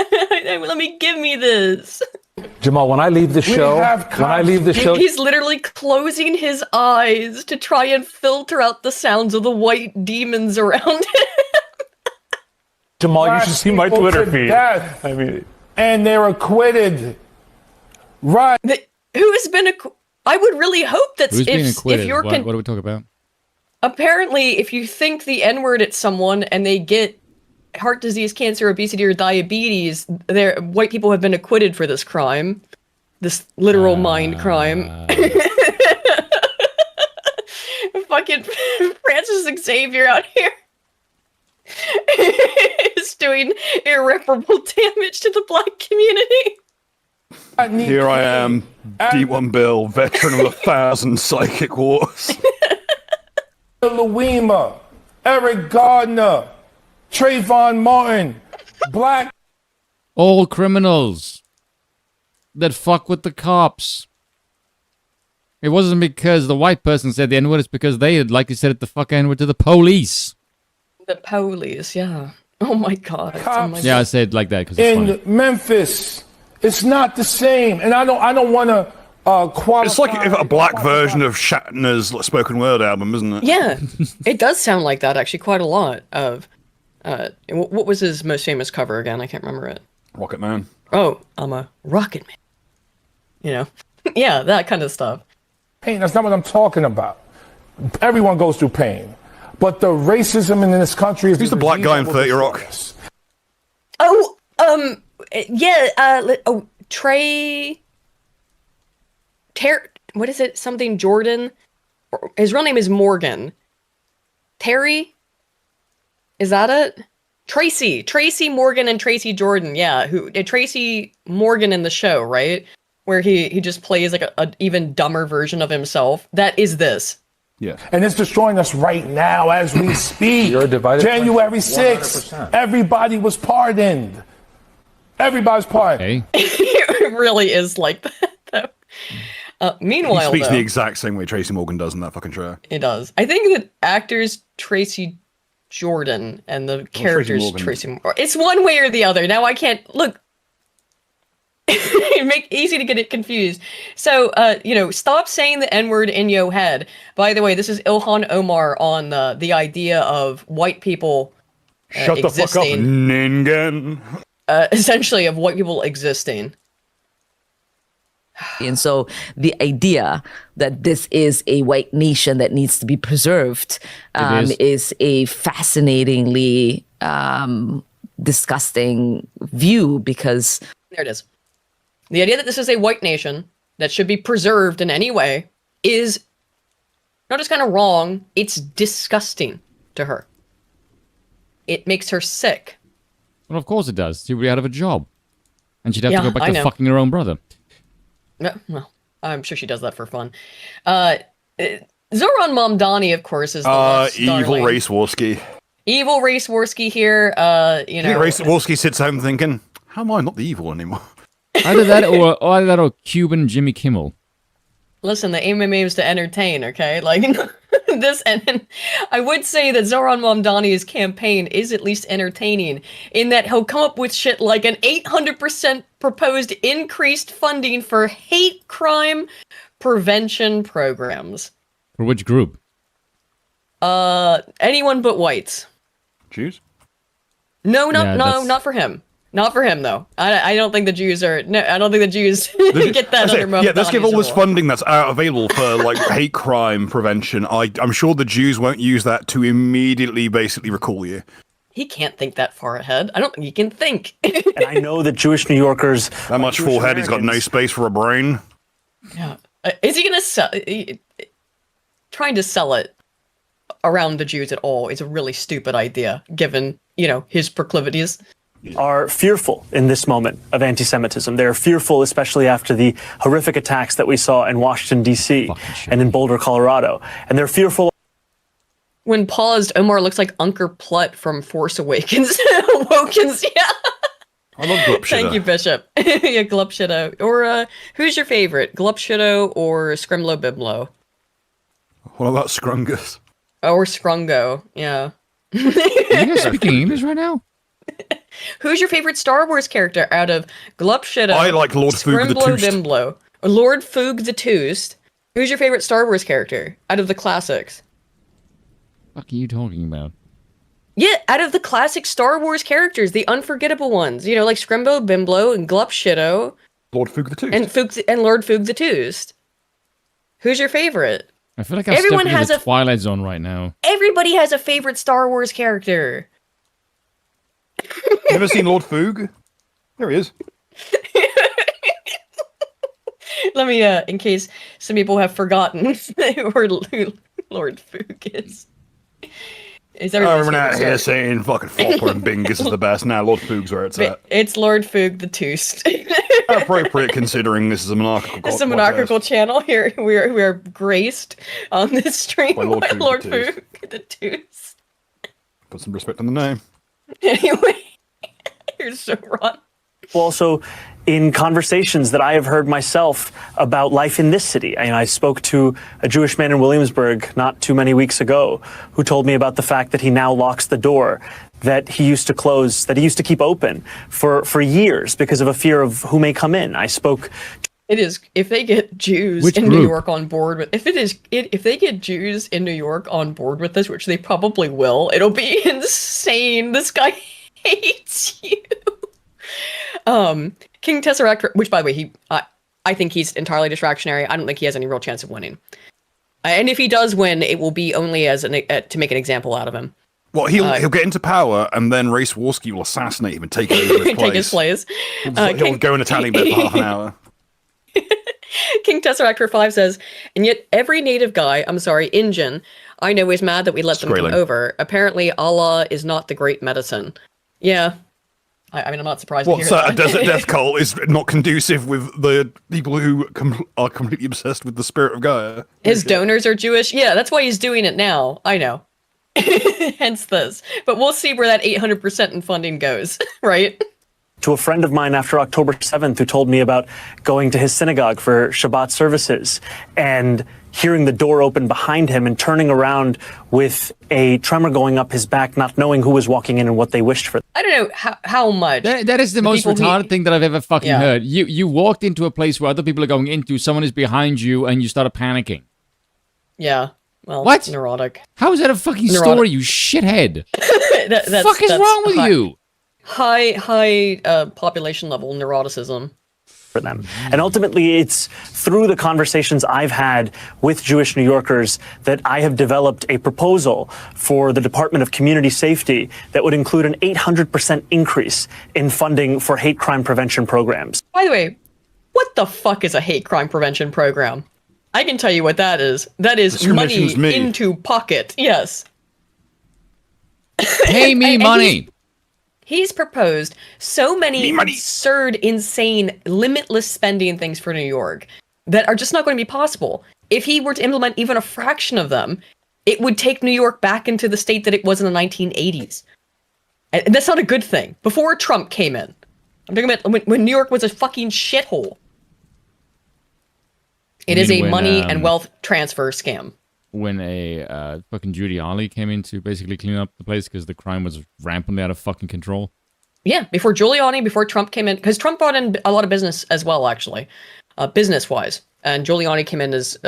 Give me this. Jamal, when I leave the show, he's literally closing his eyes to try and filter out the sounds of the white demons around him. Jamal, you should see my Twitter feed. I mean, and they're acquitted. Right. Who has been I would really hope that if you're what are we talking about? Apparently, if you think the N-word at someone and they get heart disease, cancer, obesity, or diabetes, white people have been acquitted for this crime. This literal mind crime. Fucking Francis Xavier out here is doing irreparable damage to the black community. Here I am, D1 Bill, veteran of 1,000 psychic wars. Louima, Eric Gardner, Trayvon Martin, black. All criminals that fuck with the cops. It wasn't because the white person said the N-word, it's because they had, like you said, it the fuck N-word to the police. The police, yeah. Oh my god. Yeah, I said it like that because it's in funny. Memphis. It's not the same, and I don't want to qualify. It's like a black version of Shatner's spoken word album, isn't it? Yeah, it does sound like that actually quite a lot. Of what was his most famous cover again? I can't remember it. Rocket Man. Oh, I'm a rocket man. You know, yeah, that kind of stuff. Pain. That's not what I'm talking about. Everyone goes through pain, but the racism in this country is. Who's the black guy in 30 Rock? Oh, yeah. Trey. What is it? Something Jordan. His real name is Morgan. Terry. Is that it? Tracy Morgan and Tracy Jordan. Yeah, Tracy Morgan in the show, right? Where he just plays like a even dumber version of himself. That is this. Yeah. And it's destroying us right now as we speak. You're divided. January 6th, 100%. everybody was pardoned. Everybody's pardoned. It really is like that, though. Meanwhile, he speaks though, the exact same way Tracy Morgan does in that fucking show. It does. I think that actors Tracy Jordan and the characters Tracy Morgan. It's one way or the other. Now I can't look. Easy to get it confused. So, stop saying the N-word in your head. By the way, this is Ilhan Omar on the idea of white people Shut the fuck up, Ningen. Essentially, of white people existing. And so the idea that this is a white nation that needs to be preserved is a fascinatingly disgusting view because... There it is. The idea that this is a white nation that should be preserved in any way is not just kind of wrong, it's disgusting to her. It makes her sick. Well, of course it does. She'd be out of a job. And she'd have to go back I to know. fucking her own brother. No, well, I'm sure she does that for fun. Zoron Mom Donnie, of course, is the less evil darling. Race Warski. Evil Race Warski here, You think Race Warski sits home thinking, how am I not the evil anymore? Either that or Cuban Jimmy Kimmel. Listen, the aim is to entertain, okay? Like, this, and I would say that Zoron Mom Donnie's campaign is at least entertaining, in that he'll come up with shit like an 800% proposed increased funding for hate crime prevention programs. For which group? Anyone but whites. Jews? No, not for him. Not for him, though. I don't think the Jews are... No, I don't think the Jews get that under Mom Yeah, let's give all Donnie's this rule. funding that's available for like hate crime prevention. I'm sure the Jews won't use that to immediately basically recall you. He can't think that far ahead. I don't think he can think. And I know that Jewish New Yorkers... That much forehead, he's got no space for a brain. Yeah. Is he going to sell... Trying to sell it around the Jews at all is a really stupid idea, given, his proclivities. Are fearful in this moment of anti-Semitism. They're fearful, especially after the horrific attacks that we saw in Washington, D.C. and in Boulder, Colorado. And they're fearful... When paused, Omar looks like Uncle Plutt from Force Awakens. Awakens, yeah. I love Glupshido. Thank you, Bishop. Yeah, Glupshido. Or, who's your favorite? Glupshido or Scrimlo Biblo? What about Scrungus? Or Scrungo, yeah. Are you guys speaking English right now? Who's your favorite Star Wars character out of Glupshido? I like Lord Foog the Toost. Bimblo, or Lord Foog the Toost. Who's your favorite Star Wars character out of the classics? What are you talking about? Yeah, out of the classic Star Wars characters, the unforgettable ones. Like Scrimbo Bimblo and Glupshido. Lord Foog the Toost. And Lord Foog the Toost. Who's your favorite? I feel like I'm Everyone stepping has into the Twilight Zone right now. Everybody has a favorite Star Wars character. Never seen Lord Foog? There he is. Let me, in case some people have forgotten who Lord Foog is. I remember out here saying fucking Flopper and Bingus is the best. Now Lord Foog's where it's at. It's Lord Foog the Toost. Appropriate considering this is a monarchical. This is a monarchical channel here. We are graced on this stream by Lord Foog the Toost. Put some respect on the name. Anyway, you're so wrong. Also, in conversations that I have heard myself about life in this city, I spoke to a Jewish man in Williamsburg not too many weeks ago who told me about the fact that he now locks the door that he used to close, that he used to keep open for years because of a fear of who may come in. I spoke. It is, if they get Jews in New York on board with, if they get Jews in New York on board with this, which they probably will, it'll be insane. This guy hates you. King Tesseract, which by the way, I think he's entirely distractionary. I don't think he has any real chance of winning. And if he does win, it will be only as to make an example out of him. Well, he'll get into power, and then Race Warski will assassinate him and take over his place. Take his place. He'll go in a tanning bed for half an hour. King Tesseract 5 says, and yet every native guy, Injun, I know is mad that we let them come over. Apparently, Allah is not the great medicine. Yeah. I mean, I'm not surprised to hear that. A desert death cult is not conducive with the people who are completely obsessed with the spirit of Gaia. His donors are Jewish? Yeah, that's why he's doing it now. I know. Hence this. But we'll see where that 800% in funding goes, right? To a friend of mine after October 7th who told me about going to his synagogue for Shabbat services and hearing the door open behind him and turning around with a tremor going up his back, not knowing who was walking in and what they wished for. I don't know how much. That is the most retarded thing that I've ever fucking heard. You walked into a place where other people are going into, someone is behind you, and you started panicking. Yeah. Well, what? Neurotic. How is that a fucking story, you shithead? That's fuck is wrong with you? High population level neuroticism. For them. And ultimately, it's through the conversations I've had with Jewish New Yorkers that I have developed a proposal for the Department of Community Safety that would include an 800% increase in funding for hate crime prevention programs. By the way, what the fuck is a hate crime prevention program? I can tell you what that is. That is money into pocket. Yes. Pay me money. He's proposed so many absurd, insane, limitless spending things for New York that are just not going to be possible. If he were to implement even a fraction of them, it would take New York back into the state that it was in the 1980s. And that's not a good thing. Before Trump came in. I'm talking about when New York was a fucking shithole. It is a money and wealth transfer scam. When a fucking Giuliani came in to basically clean up the place because the crime was rampantly out of fucking control. Yeah, before Trump came in, because Trump brought in a lot of business as well, actually, business-wise, and Giuliani came in as,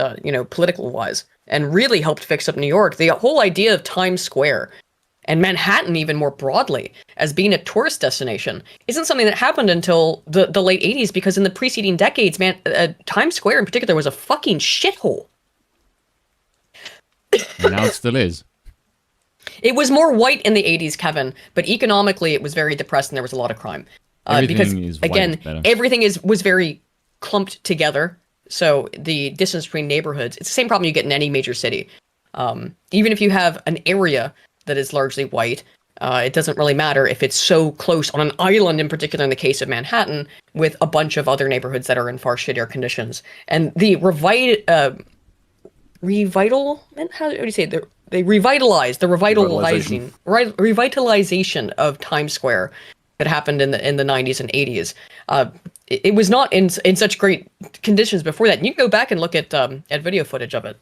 political-wise, and really helped fix up New York. The whole idea of Times Square and Manhattan, even more broadly, as being a tourist destination, isn't something that happened until the late 80s, because in the preceding decades, Times Square in particular was a fucking shithole. And now it still is. It was more white in the 80s, Kevin, but economically it was very depressed and there was a lot of crime. Because, again, everything was very clumped together. So the distance between neighborhoods, it's the same problem you get in any major city. Even if you have an area that is largely white, it doesn't really matter if it's so close on an island, in particular in the case of Manhattan, with a bunch of other neighborhoods that are in far shittier conditions. And the revitalization of Times Square that happened in the 90s and 80s. It was not in such great conditions before that. And you can go back and look at video footage of it.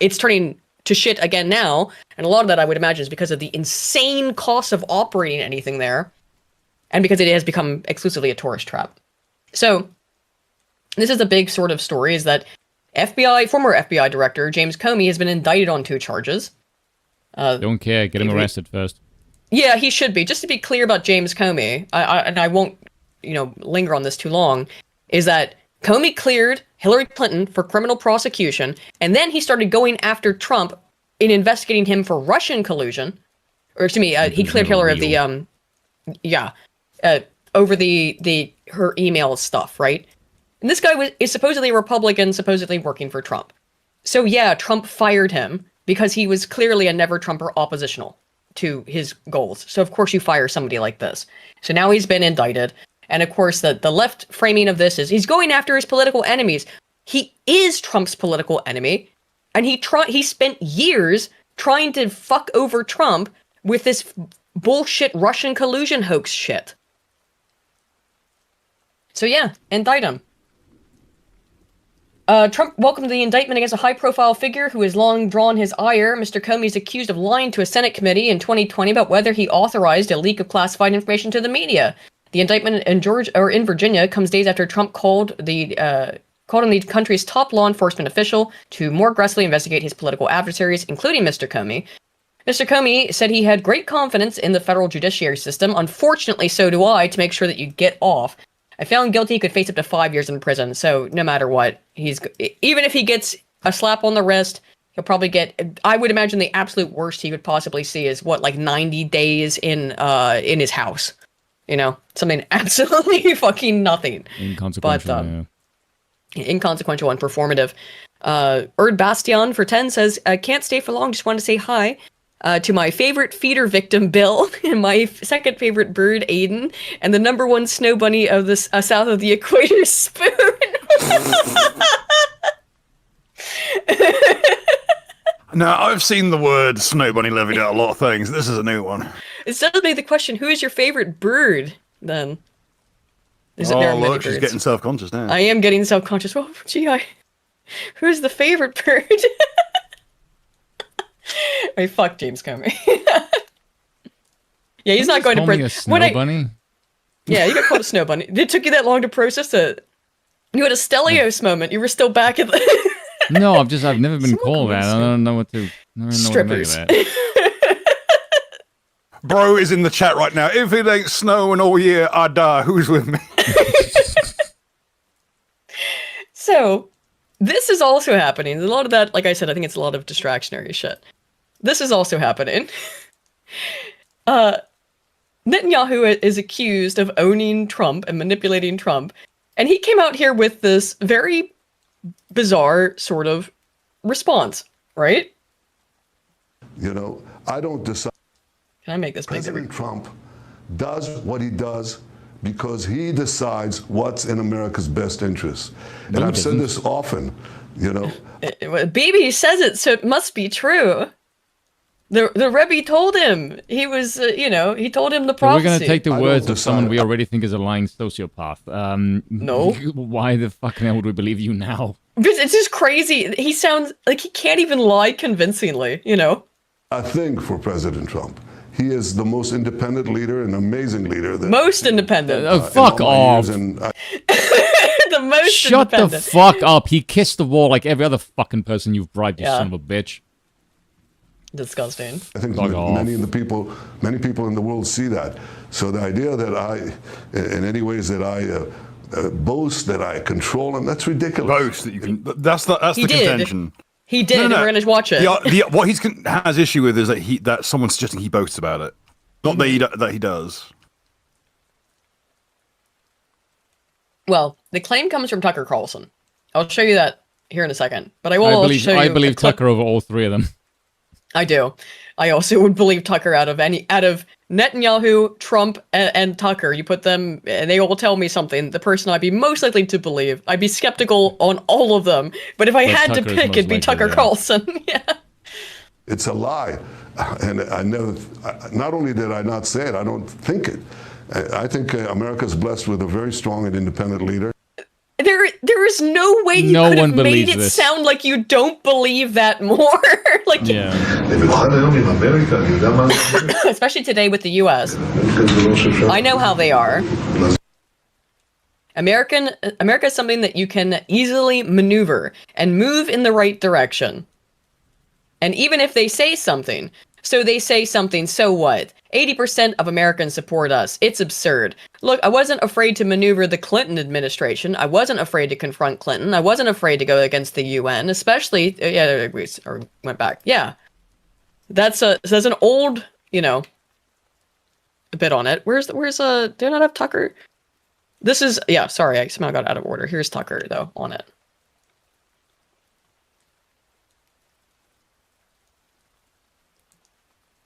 It's turning to shit again now, and a lot of that I would imagine is because of the insane cost of operating anything there, and because it has become exclusively a tourist trap. So this is a big sort of story, is that former FBI director James Comey has been indicted on 2 charges. Don't care. Get him arrested first. Yeah, he should be. Just to be clear about James Comey, and I won't, linger on this too long, is that Comey cleared Hillary Clinton for criminal prosecution, and then he started going after Trump in investigating him for Russian collusion, or excuse me, he cleared Hillary of the over her email stuff, right? And this guy is supposedly a Republican, supposedly working for Trump. So yeah, Trump fired him because he was clearly a never-Trumper oppositional to his goals. So of course you fire somebody like this. So now he's been indicted. And of course the left framing of this is he's going after his political enemies. He is Trump's political enemy. And he spent years trying to fuck over Trump with this bullshit Russian collusion hoax shit. So yeah, indict him. Trump welcomed the indictment against a high-profile figure who has long drawn his ire. Mr. Comey is accused of lying to a Senate committee in 2020 about whether he authorized a leak of classified information to the media. The indictment in Virginia comes days after Trump called on the country's top law enforcement official to more aggressively investigate his political adversaries, including Mr. Comey. Mr. Comey said he had great confidence in the federal judiciary system. Unfortunately, so do I, to make sure that you get off. If found guilty, he could face up to 5 years in prison. So no matter what, even if he gets a slap on the wrist, he'll probably get, I would imagine the absolute worst he could possibly see is like 90 days in his house. You know, something absolutely fucking nothing. Inconsequential, inconsequential and performative. Erd Bastion for 10 says, can't stay for long, just want to say hi to my favorite feeder victim, Bill, and my second favorite bird, Aiden, and the number one snow bunny of the south of the equator, Spoon. Now, I've seen the word snow bunny levied out a lot of things. This is a new one. Instead of the question, who is your favorite bird, then? Look, she's getting self-conscious now. I am getting self-conscious. Oh, gee, who's the favorite bird? Wait, fuck James Comey. Yeah, he's not going to prison. A snow bunny? Yeah, you got called a snow bunny. It took you that long to process it. You had a Stelios moment. You were still back at the... No, I've never been called that. I don't know what to. Strippers. Bro is in the chat right now. If it ain't snowing all year, I die. Who's with me? So, this is also happening. A lot of that, like I said, I think it's a lot of distractionary shit. This is also happening. Netanyahu is accused of owning Trump and manipulating Trump. And he came out here with this very bizarre sort of response, right? You know, I don't decide. Can I make this bigger? President Trump does what he does because he decides what's in America's best interest. And I've said this often, you know. Bibi says it, so it must be true. The Rebbe told him. He was, he told him the prophecy. We're going to take the words of someone we already think is a lying sociopath. No. Why the fucking hell would we believe you now? Because it's just crazy. He sounds like he can't even lie convincingly, you know? I think for President Trump, he is the most independent leader, an amazing leader. Most independent. Fuck off. The most Shut independent. the fuck up. He kissed the wall like every other fucking person you've bribed, you son of a bitch. Disgusting. I think many people in the world see that. So the idea that I, in any ways that I boast, that I control him, that's ridiculous. Boast that you can. That's the contention. He did. No. We're going to watch it. What he has issue with is that someone's suggesting he boasts about it, not that he does. Well, the claim comes from Tucker Carlson. I'll show you that here in a second. But I will show you. I believe Tucker over all three of them. I do. I also would believe Tucker out of Netanyahu, Trump, and Tucker. You put them, and they all tell me something. The person I'd be most likely to believe. I'd be skeptical on all of them. But if I had to pick, it'd be Tucker Carlson. Yeah. It's a lie. And I never, not only did I not say it, I don't think it. I think America's blessed with a very strong and independent leader. There is no way you could have made it sound like you don't believe that more. Especially today with the U.S. I know how they are. America is something that you can easily maneuver and move in the right direction. And even if they say something, so what? 80% of Americans support us. It's absurd. Look, I wasn't afraid to maneuver the Clinton administration. I wasn't afraid to confront Clinton. I wasn't afraid to go against the UN, especially, went back. Yeah. That's an old, you know, a bit on it. Where's do I not have Tucker? This is, yeah, sorry, I somehow got out of order. Here's Tucker, though, on it.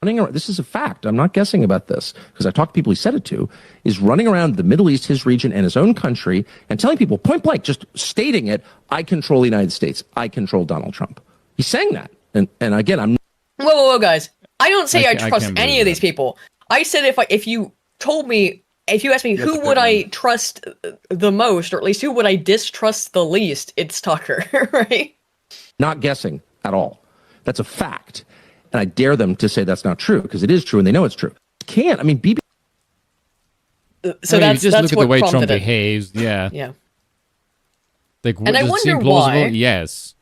Running around, this is a fact. I'm not guessing about this because I talked to people he said it to, is running around the Middle East, his region, and his own country and telling people point blank, just stating it, I control the United States. I control Donald Trump. He's saying that. And again, I'm... Whoa, guys. I don't say I trust any of these people. I said if you asked me who would I trust the most, or at least who would I distrust the least, it's Tucker, right? Not guessing at all. That's a fact. And I dare them to say that's not true, because it is true and they know it's true. Can't. I mean, BB... So that's just look at the way Trump prompted it. behaves. Yeah. Yeah. Like, And I does it wonder seem plausible? why. Yes.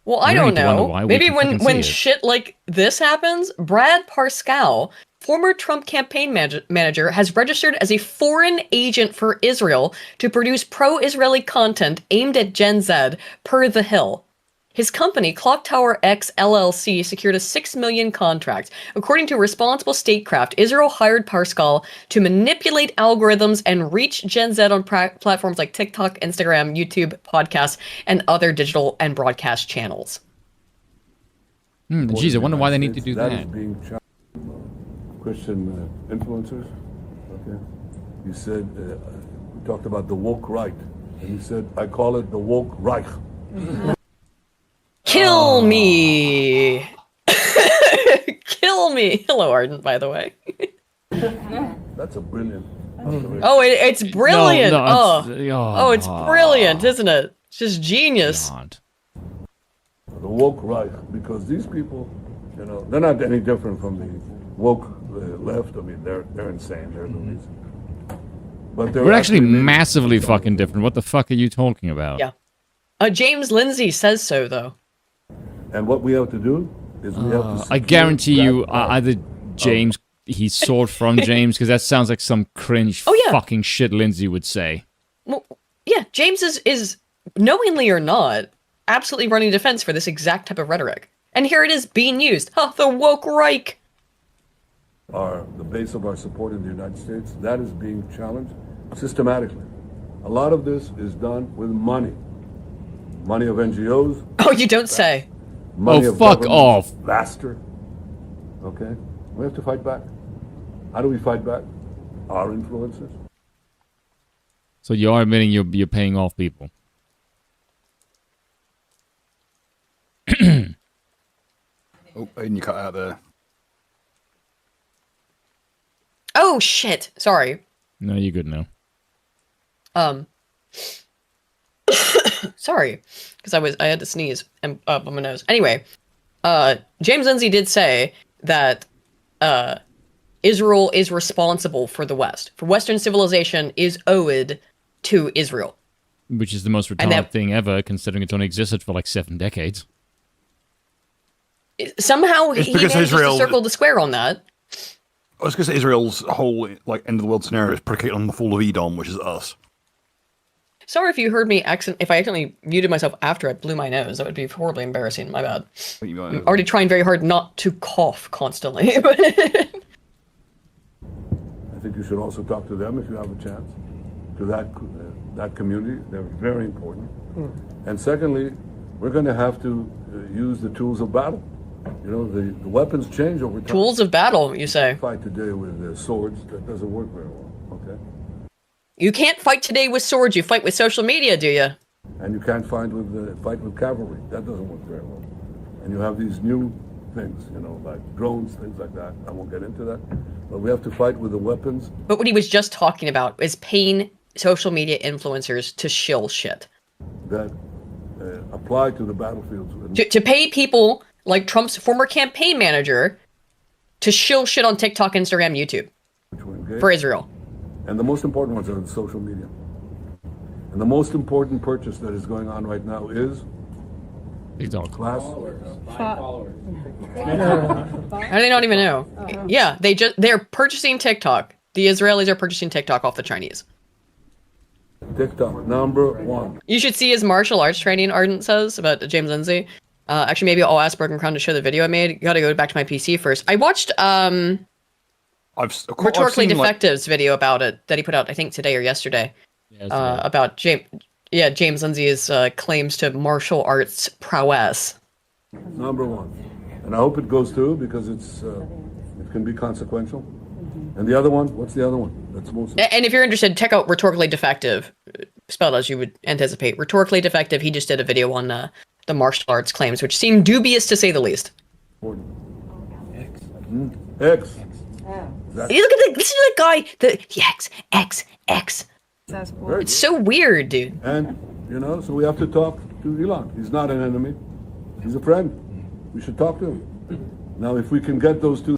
Well, I We don't need to wonder know. why. We Maybe can fucking when see it. shit like this happens, Brad Parscale, former Trump campaign manager, has registered as a foreign agent for Israel to produce pro-Israeli content aimed at Gen Z, per The Hill. His company, Clock Tower X LLC, secured a $6 million contract. According to Responsible Statecraft, Israel hired Parscale to manipulate algorithms and reach Gen Z on platforms like TikTok, Instagram, YouTube, podcasts, and other digital and broadcast channels. Geez, I wonder why they need to do That that. is being challenged by Christian influencers. Okay, you said you talked about the woke right, and you said I call it the woke Reich. Kill me! Kill me! Hello, Arden, by the way. That's a brilliant. Oh, it's brilliant! No, it's brilliant, isn't it? It's just genius. The woke right, because these people, you know, they're not any different from the woke left. I mean, they're insane. They're the reason. But they're We're actually massively fucking different. What the fuck are you talking about? Yeah. James Lindsay says so, though. And what we have to do is we have to. I guarantee you, either James, he's sought from James, because that sounds like some cringe fucking shit Lindsay would say. Well, yeah, James is knowingly or not, absolutely running defense for this exact type of rhetoric. And here it is being used. The woke Reich. The base of our support in the United States, that is being challenged systematically. A lot of this is done with money. Money of NGOs. Oh, you don't say. Money Oh, of fuck governments, off. Faster. Okay? We have to fight back. How do we fight back? Our influences. So you are admitting you're paying off people. Oh, and you cut out there. Oh, shit. Sorry. No, you're good now. Sorry, because I had to sneeze and up on my nose. Anyway, James Lindsay did say that Israel is responsible for the West. For Western civilization is owed to Israel. Which is the most retarded thing ever, considering it's only existed for like 7 decades. Somehow It's he because managed Israel- to circle the square on that. I was going to say Israel's whole like end of the world scenario is predicated on the fall of Edom, which is us. Sorry if you heard me if I accidentally muted myself after I blew my nose. That would be horribly embarrassing. My bad. I'm already trying very hard not to cough constantly. I think you should also talk to them if you have a chance. To that community, they're very important. And secondly, we're going to have to use the tools of battle. You know, the weapons change over time. Tools of battle, you say? Fight today with swords, that doesn't work very well, okay? You can't fight today with swords, you fight with social media, do you? And you can't fight with cavalry, that doesn't work very well. And you have these new things, you know, like drones, things like that. I won't get into that. But we have to fight with the weapons. But what he was just talking about is paying social media influencers to shill shit. That apply to the battlefields. To pay people like Trump's former campaign manager to shill shit on TikTok, Instagram, YouTube for Israel. And the most important ones are the social media. And the most important purchase that is going on right now is class. I don't even know. Yeah, they're purchasing TikTok. The Israelis are purchasing TikTok off the Chinese. TikTok, #1. You should see his martial arts training, Ardent says, about James Lindsay. Actually, maybe I'll ask Broken Crown to show the video I made. Gotta go back to my PC first. I watched Rhetorically seen, Defective's video about it that he put out, I think today or yesterday, about James Lindsay's claims to martial arts prowess. Number one, and I hope it goes through because it can be consequential. And the other one, what's the other one? That's most. And if you're interested, check out Rhetorically Defective, spelled as you would anticipate. Rhetorically Defective. He just did a video on the martial arts claims, which seem dubious to say the least. X. Look at this is the guy, the X. It's so weird, dude. And, so we have to talk to Elon. He's not an enemy. He's a friend. We should talk to him. Now, if we can get those two.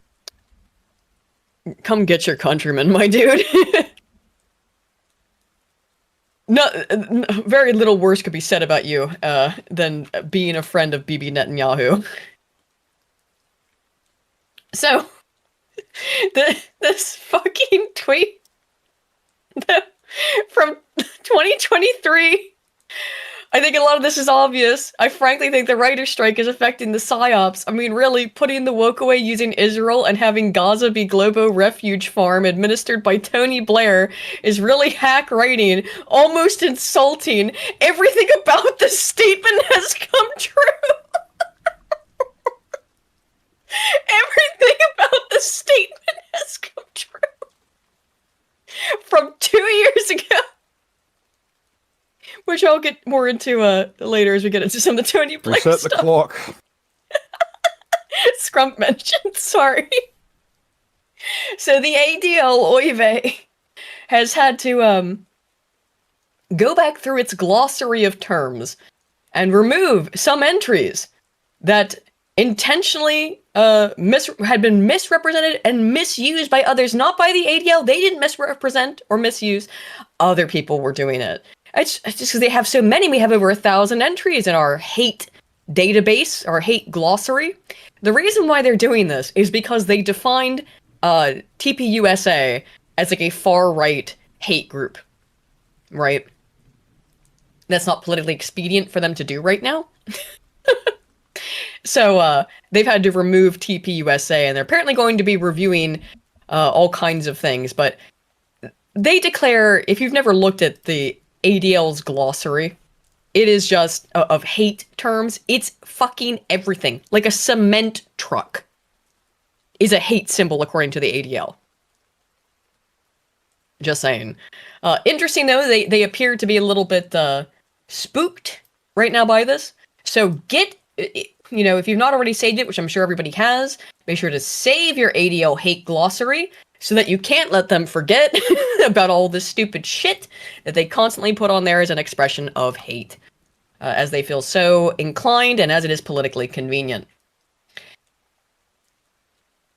Come get your countrymen, my dude. No, very little worse could be said about you than being a friend of Bibi Netanyahu. So, this fucking tweet from 2023, I think a lot of this is obvious. I frankly think the writer's strike is affecting the PSYOPs. I mean, really, putting the woke away using Israel and having Gaza be Globo Refuge Farm administered by Tony Blair is really hack writing, almost insulting. Everything about this statement has come true. Everything about the statement has come true. From 2 years ago. Which I'll get more into later as we get into some of the Tony Blair Reset stuff. the clock. Scrump mentioned, sorry. So the ADL Oive has had to go back through its glossary of terms and remove some entries that intentionally had been misrepresented and misused by others, not by the ADL. They didn't misrepresent or misuse. Other people were doing it. It's just because they have so many. We have over 1,000 entries in our hate database, our hate glossary. The reason why they're doing this is because they defined TPUSA as like a far-right hate group, right? That's not politically expedient for them to do right now. So they've had to remove TPUSA, and they're apparently going to be reviewing all kinds of things. But they declare, if you've never looked at the ADL's glossary, it is just of hate terms. It's fucking everything. Like a cement truck is a hate symbol according to the ADL. Just saying. Interesting though, they appear to be a little bit spooked right now by this. So get, if you've not already saved it, which I'm sure everybody has, make sure to save your ADL hate glossary so that you can't let them forget about all this stupid shit that they constantly put on there as an expression of hate, as they feel so inclined and as it is politically convenient.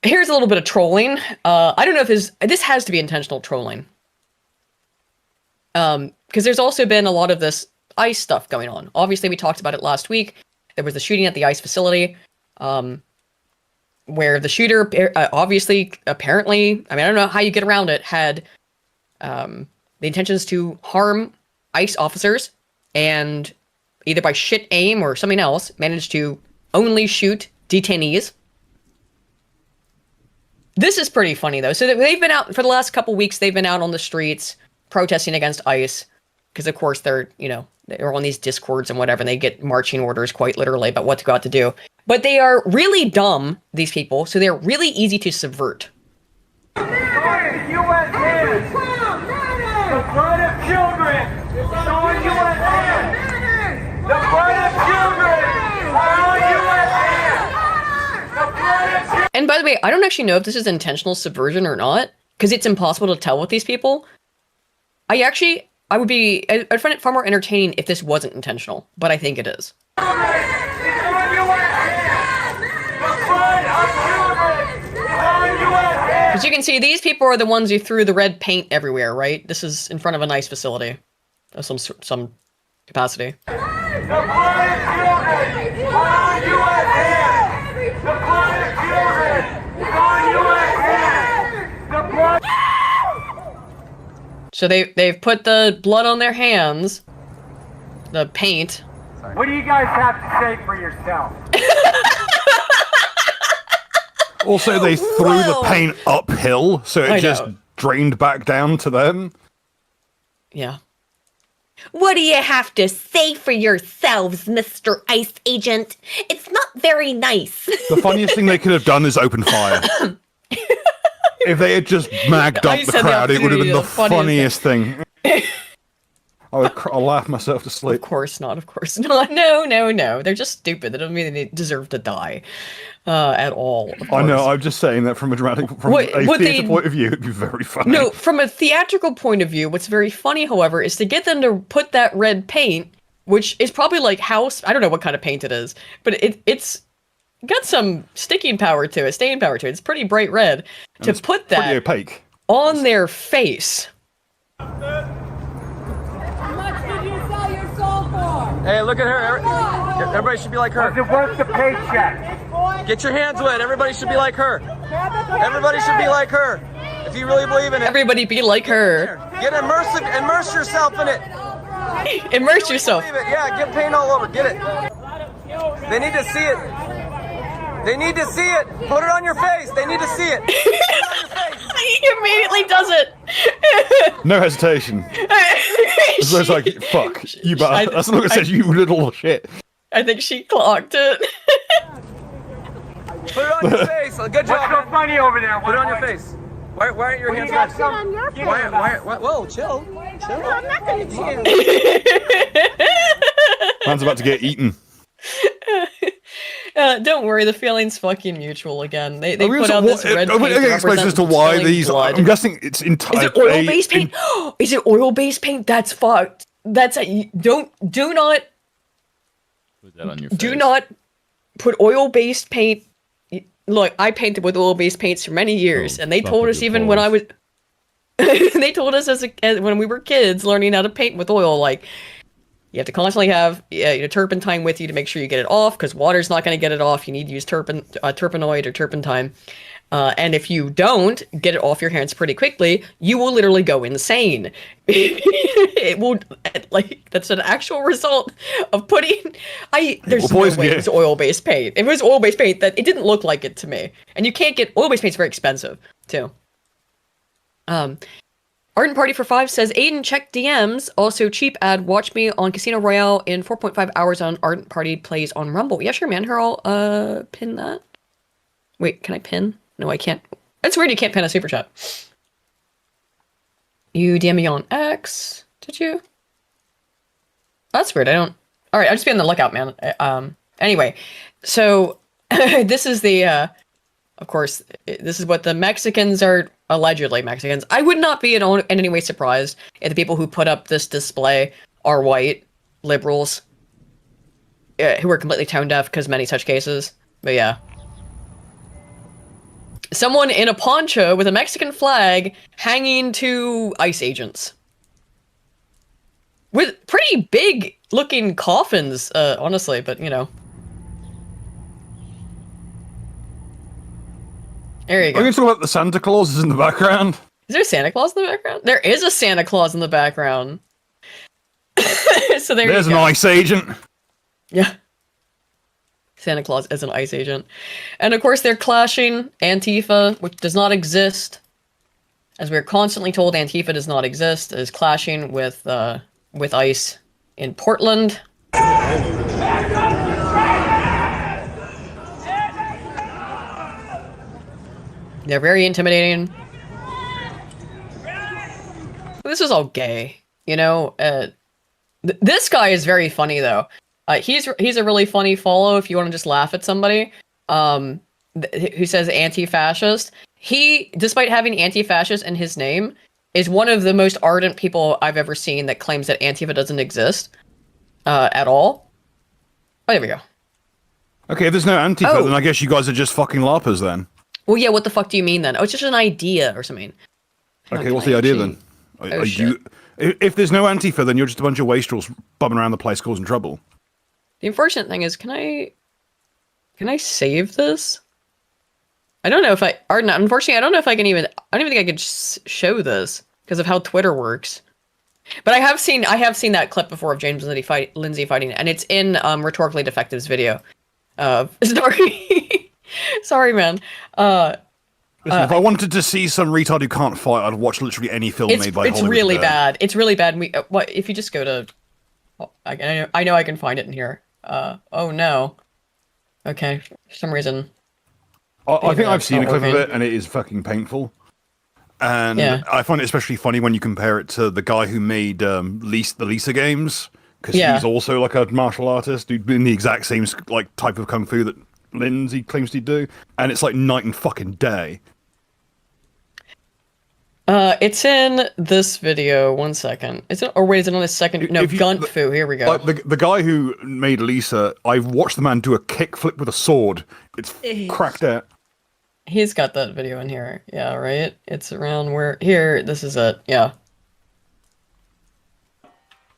Here's a little bit of trolling. I don't know if this has to be intentional trolling. Because there's also been a lot of this ICE stuff going on. Obviously, we talked about it last week. There was the shooting at the ICE facility. Where the shooter, apparently, I don't know how you get around it, had the intentions to harm ICE officers, and either by shit aim or something else, managed to only shoot detainees. This is pretty funny, though. So they've been out, for the last couple weeks, they've been out on the streets protesting against ICE, because of course they're on these discords and whatever, and they get marching orders quite literally about what to go out to do. But they are really dumb, these people, so they're really easy to subvert. The U.S. hands. The blood of children is on U.S. hands. The blood of children is on U.S. hands. The blood of children. And by the way, I don't actually know if this is intentional subversion or not, because it's impossible to tell with these people. I'd find it far more entertaining if this wasn't intentional, but I think it is. As you can see, these people are the ones who threw the red paint everywhere, right? This is in front of a nice facility of some capacity. The blood of children is on U.S. hands. The blood of children is on U.S. hands. The blood. So they've put the blood on their hands, the paint. What do you guys have to say for yourself? Also, they threw the paint uphill, so it just drained back down to them. Yeah. What do you have to say for yourselves, Mr. Ice Agent? It's not very nice. The funniest thing they could have done is open fire. If they had just magged up the crowd, it would have been the funniest thing. I'll laugh myself to sleep. Of course not, of course not. No. They're just stupid. That doesn't mean they deserve to die at all. I know, I'm just saying that from a theatre point of view, it'd be very funny. No, from a theatrical point of view, what's very funny, however, is to get them to put that red paint, which is probably like house, I don't know what kind of paint it is, but it's got some sticking power to it, staying power to it. It's pretty bright red. And to put that pretty opaque on their face. Hey, look at her. Everybody should be like her. Was it worth the paycheck? Get your hands wet. Everybody should be like her. Everybody should be like her. If you really believe in it. Everybody be like her. Get immerse yourself in it. Immerse yourself. Yeah, get paint all over. Get it. They need to see it. They need to see it. Put it on your face. They need to see it. He immediately does it. No hesitation. So it's like, fuck, you bastard. That's not what it says, you little shit. I think she clocked it. Put it on your face. Good job. What's so funny over there? Put it on your face. Why aren't your hands got wet? some on your face. Whoa, chill. No, I'm not going to chill. Man's about to get eaten. Don't worry, the feeling's fucking mutual again. They put out this red paint. Explanation as to why these. Blood. I'm guessing it's entirely. Is it oil-based paint? Is it oil-based paint? That's fucked. That's a, do not put that on your face. Do not put oil-based paint. Look, I painted with oil-based paints for many years, and they told us even when I was. They told us as when we were kids learning how to paint with oil, like. You have to constantly have turpentine with you to make sure you get it off, because water's not going to get it off. You need to use turpenoid or turpentine. And if you don't get it off your hands pretty quickly, you will literally go insane. It will, like, that's an actual result of putting. There's no way it was oil-based paint. If it was oil-based paint, that it didn't look like it to me. And you can't get oil-based paint's very expensive too. Ardent Party for 5 says, Aiden, check DMs. Also, cheap ad, watch me on Casino Royale in 4.5 hours on Ardent Party plays on Rumble. Yeah, sure, man. Here, I'll pin that. Wait, can I pin? No, I can't. That's weird, you can't pin a super chat. You DM me on X, did you? That's weird, I don't. Alright, I'll just be on the lookout, man. Anyway, so, this is the, of course, this is what the Mexicans are, allegedly Mexicans. I would not be in any way surprised if the people who put up this display are white liberals who are completely tone deaf, because many such cases. But yeah. Someone in a poncho with a Mexican flag hanging to ICE agents. With pretty big looking coffins, honestly, but you know. There you go. Are you talking about the Santa Clauses in the background? Is there a Santa Claus in the background? There is a Santa Claus in the background. So there's an ICE agent. Yeah. Santa Claus is an ICE agent. And of course they're clashing Antifa, which does not exist. As we're constantly told, Antifa does not exist, is clashing with ICE in Portland. They're very intimidating. This is all gay, you know. This guy is very funny though. He's a really funny follow if you want to just laugh at somebody. Who says anti-fascist. He, despite having anti-fascist in his name, is one of the most ardent people I've ever seen that claims that Antifa doesn't exist at all. Oh, there we go. Okay, if there's no Antifa, then I guess you guys are just fucking LARPers then. Well, yeah, what the fuck do you mean then? Oh, it's just an idea or something. Okay, what's the idea then? If there's no Antifa, then you're just a bunch of wastrels bumming around the place causing trouble. The unfortunate thing is, can I save this? I don't know if unfortunately, I don't know if I can even, I don't even think I could show this because of how Twitter works. But I have seen that clip before of James Lindsay fighting, and it's in Rhetorically Defective's video. Sorry. Sorry, man. Listen, if I wanted to see some retard who can't fight, I'd watch literally any film made by Hollywood. It's really bad. It's really bad. What if you just go to? I know I can find it in here. Oh no. Okay, for some reason. I think I've seen a clip of it, and it is fucking painful. And I find it especially funny when you compare it to the guy who made the Lisa games, because he's also like a martial artist who'd been the exact same like type of kung fu that Lindsay claims to do, and it's like night and fucking day. It's in this video. 1 second. Is it on his second? No, Gun Fu. Here we go. Like the guy who made Lisa, I've watched the man do a kickflip with a sword. It's cracked out. He's got that video in here. Yeah, right? It's around where... Here, this is it. Yeah.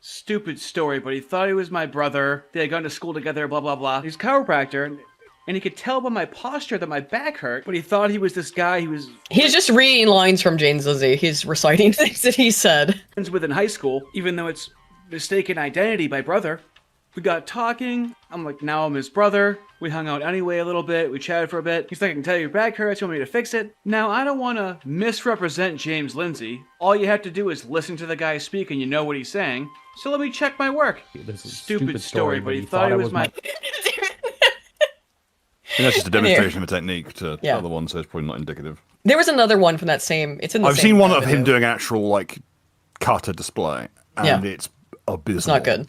Stupid story, but he thought he was my brother. They had gone to school together, blah, blah, blah. He's a chiropractor, and he could tell by my posture that my back hurt, but he thought he was this guy who was... He's just reading lines from James Lindsay. He's reciting things that he said. ...with in high school, even though it's mistaken identity by brother. We got talking. I'm like, now I'm his brother. We hung out anyway a little bit. We chatted for a bit. He's like, I can tell your back hurts. You want me to fix it? Now, I don't want to misrepresent James Lindsay. All you have to do is listen to the guy speak and you know what he's saying. So let me check my work. Stupid story, but he thought it was my... And that's just a demonstration of a technique to the other one, so it's probably not indicative. There was another one from that same... It's in the I've seen one of him doing actual, like, kata display, and it's abysmal. It's not good.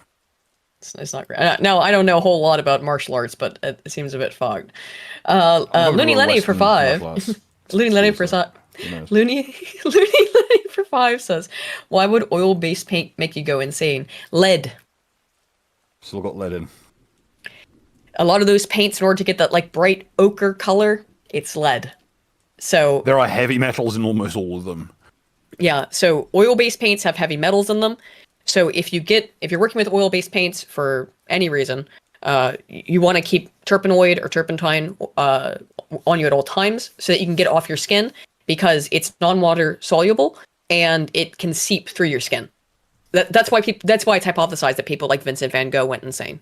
It's not great. Now, I don't know a whole lot about martial arts, but it seems a bit fogged. Looney Lenny for 5. Looney Lenny for 5. Looney Lenny for 5 says, why would oil-based paint make you go insane? Lead. Still got lead in. A lot of those paints, in order to get that like bright ochre color, it's lead. So there are heavy metals in almost all of them. Yeah, so oil-based paints have heavy metals in them. So if you're working with oil-based paints for any reason, you want to keep terpenoid or turpentine on you at all times so that you can get it off your skin, because it's non-water soluble and it can seep through your skin. That's why it's hypothesized that people like Vincent van Gogh went insane.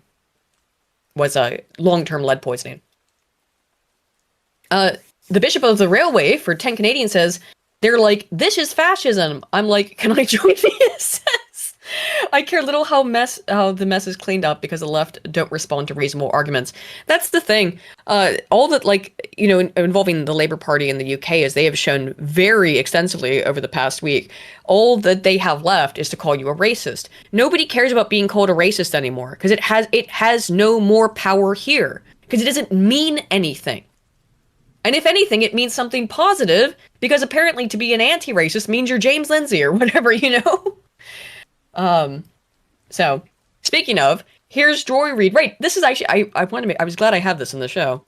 Was a long-term lead poisoning. The Bishop of the Railway for 10 Canadian says, they're like, this is fascism. I'm like, can I join the SS? I care little how the mess is cleaned up because the left don't respond to reasonable arguments. That's the thing. All that, involving the Labour Party in the UK, is they have shown very extensively over the past week, all that they have left is to call you a racist. Nobody cares about being called a racist anymore because it has no more power here because it doesn't mean anything. And if anything, it means something positive because apparently to be an anti-racist means you're James Lindsay or whatever, So, speaking of, here's Joy Reid. Right, this is actually, I was glad I had this in the show.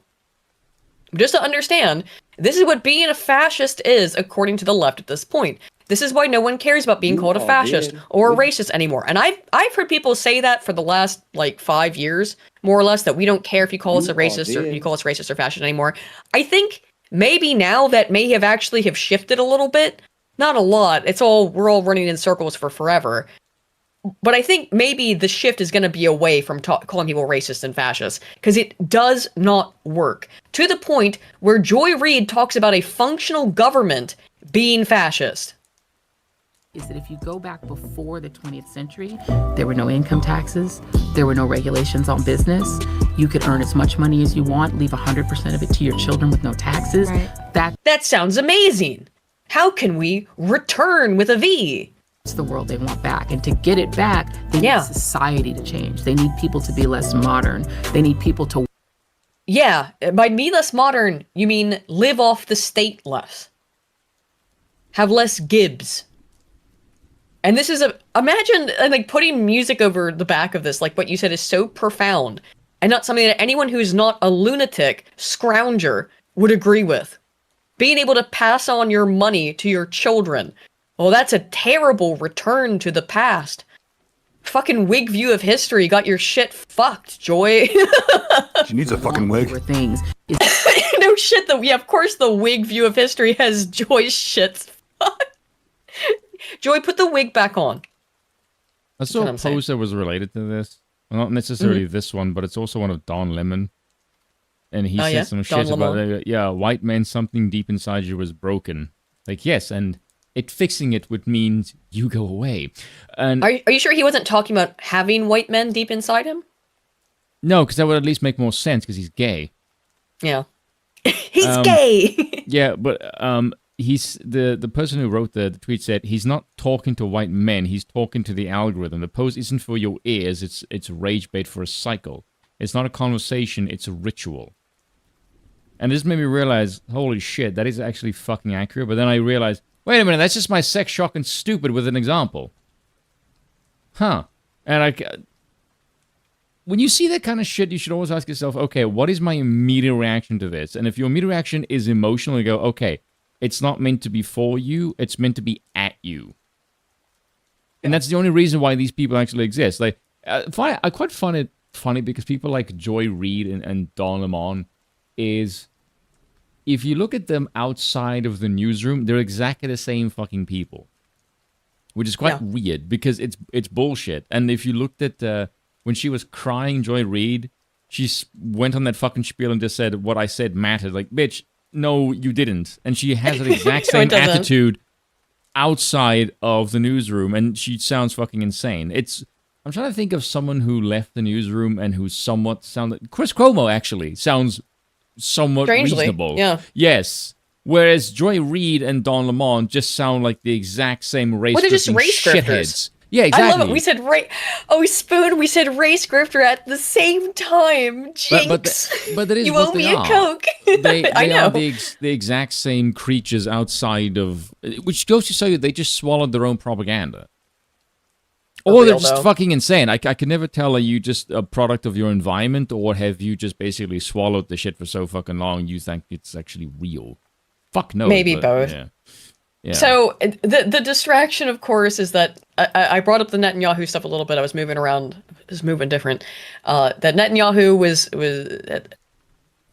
Just to understand, this is what being a fascist is according to the left at this point. This is why no one cares about being called a fascist or a racist anymore. And I've heard people say that for the last, 5 years, more or less, that we don't care if you call us a racist or you call us racist or fascist anymore. I think maybe now that may have actually have shifted a little bit. Not a lot. We're all running in circles for forever. But I think maybe the shift is going to be away from calling people racist and fascist, because it does not work. To the point where Joy Reid talks about a functional government being fascist. Is that if you go back before the 20th century, there were no income taxes, there were no regulations on business. You could earn as much money as you want, leave 100% of it to your children with no taxes. Right. That sounds amazing. How can we return with a V? It's the world they want back. And to get it back, they need society to change. They need people to be less modern. They need people to... Yeah, by be less modern, you mean live off the state less. Have less Gibbs. And this is imagine putting music over the back of this, like what you said is so profound and not something that anyone who's not a lunatic scrounger would agree with. Being able to pass on your money to your children. Well, that's a terrible return to the past. Fucking wig view of history got your shit fucked, Joy. She needs a fucking wig. Things. No shit, of course the wig view of history has Joy's shit fucked. Joy, put the wig back on. I saw a post that was related to this. Well, not necessarily this one, but it's also one of Don Lemon. and he said some shit about white men, something deep inside you was broken. Like, yes, and fixing it would mean you go away. And are you sure he wasn't talking about having white men deep inside him? No, because that would at least make more sense because he's gay. Yeah. He's gay. Yeah, but he's the person who wrote the tweet said he's not talking to white men, he's talking to the algorithm. The post isn't for your ears, it's rage bait for a cycle. It's not a conversation, it's a ritual. And this made me realize, holy shit, that is actually fucking accurate. But then I realized, wait a minute, that's just my sex shock and stupid with an example. Huh. And when you see that kind of shit, you should always ask yourself, okay, what is my immediate reaction to this? And if your immediate reaction is emotional, you go, okay, it's not meant to be for you, it's meant to be at you. And that's the only reason why these people actually exist. Like, I quite find it funny because people like Joy Reid and Don Lemon is, if you look at them outside of the newsroom, they're exactly the same fucking people. Which is quite weird because it's bullshit. And if you looked at... when she was crying, Joy Reid, she went on that fucking spiel and just said, what I said mattered. Like, bitch, no, you didn't. And she has the exact same attitude outside of the newsroom, and she sounds fucking insane. I'm trying to think of someone who left the newsroom and who somewhat sounded... Chris Cuomo, actually, sounds somewhat reasonable. Yeah. Yes. Whereas Joy Reid and Don Lemon just sound like the exact same race shitheads. Yeah, exactly. I love it. We said we said race grifter at the same time. Jinx. But that is you what owe they me are. a Coke. They I know. are the exact same creatures outside of... Which goes to show you they just swallowed their own propaganda. Or they're just fucking insane. I can never tell, are you just a product of your environment, or have you just basically swallowed the shit for so fucking long you think it's actually real? Fuck no. Maybe both. Yeah. Yeah. So the distraction, of course, is that I brought up the Netanyahu stuff a little bit. I was moving around, was moving different. That Netanyahu was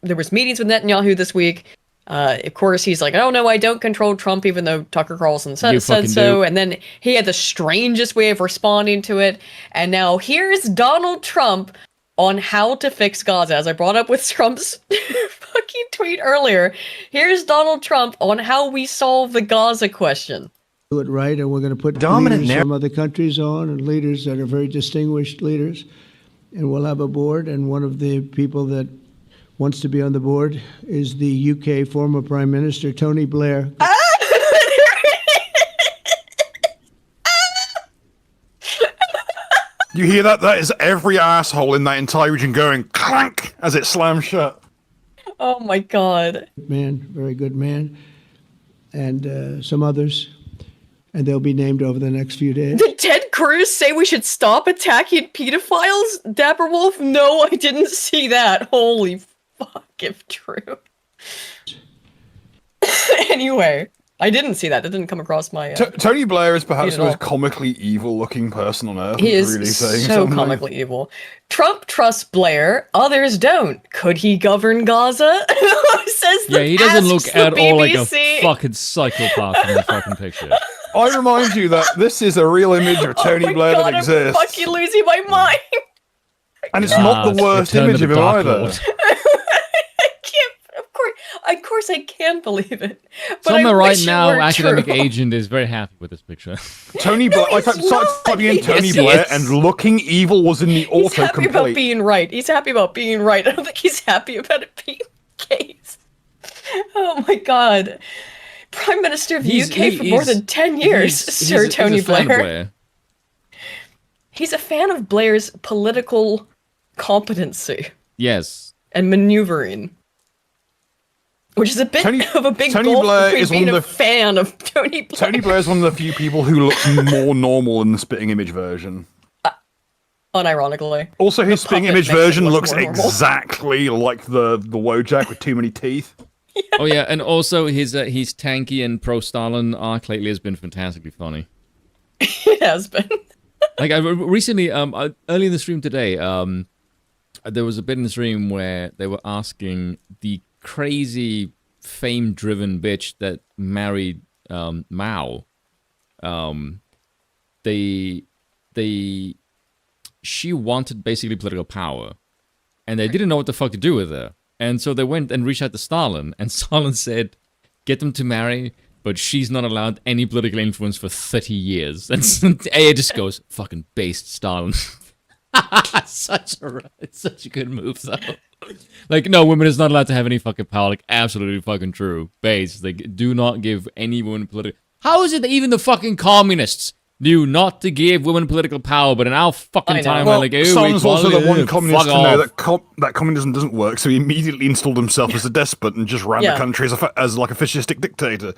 there was meetings with Netanyahu this week. Of course, he's like, oh no, I don't control Trump, even though Tucker Carlson said so. Do. And then he had the strangest way of responding to it. And now here's Donald Trump on how to fix Gaza. As I brought up with Trump's fucking tweet earlier, here's Donald Trump on how we solve the Gaza question. Do it right, and we're going to put Dominant leaders from other countries on, and leaders that are very distinguished leaders, and we'll have a board. And one of the people that wants to be on the board is the UK former Prime Minister Tony Blair. You hear that? That is every asshole in that entire region going clank as it slams shut. Oh my god. Man, very good man. And some others. And they'll be named over the next few days. Did Ted Cruz say we should stop attacking pedophiles? Dapper Wolf? No, I didn't see that. Holy fuck, if true. Anyway, I didn't see that. That didn't come across my... Tony Blair is perhaps the most comically evil-looking person on Earth. He is really saying so something. comically evil. Trump trusts Blair, others don't. Could he govern Gaza? Says Yeah, he doesn't look the at all like a BBC. fucking psychopath in the fucking picture. I remind you that this is a real image of Tony Blair God, that exists. I'm fucking losing my mind. And it's not the worst image of him either. Of course I can believe it. But Someone I right wish it now, were academic true. agent is very happy with this picture. Tony Blair, I started typing in Tony Blair and looking evil was in the He's happy about autocomplete. being right. He's happy about being right. I don't think he's happy about it being case. Oh my god. Prime Minister of the UK for more than 10 years, Sir Tony Blair. He's a fan of Blair's political competency. Yes. And maneuvering. Which is a bit of a big Tony gulf Blair between is one being of a the- fan of Tony Blair. Tony Blair is one of the few people who looks more normal than the spitting image version. Unironically. Also, his The spitting puppet image makes it version look looks more normal. exactly like the Wojak with too many teeth. Oh yeah, and also his tanky and pro-Stalin arc lately has been fantastically funny. It has been. Like I recently, early in the stream today, there was a bit in the stream where they were asking the crazy fame-driven bitch that married Mao. She wanted basically political power, and they didn't know what the fuck to do with her. And so they went and reached out to Stalin, and Stalin said, get them to marry, but she's not allowed any political influence for 30 years. And it just goes, fucking based Stalin. It's such a good move, though. Like, no, women is not allowed to have any fucking power. Like, absolutely fucking true. Base. Like, do not give any woman political... How is it that even the fucking communists knew not to give women political power, but in our fucking time, well, they're like, oh, Stalin's also the one fuck communist to off. know that communism doesn't work, so he immediately installed himself as a despot and just ran the country as like a fascistic dictator.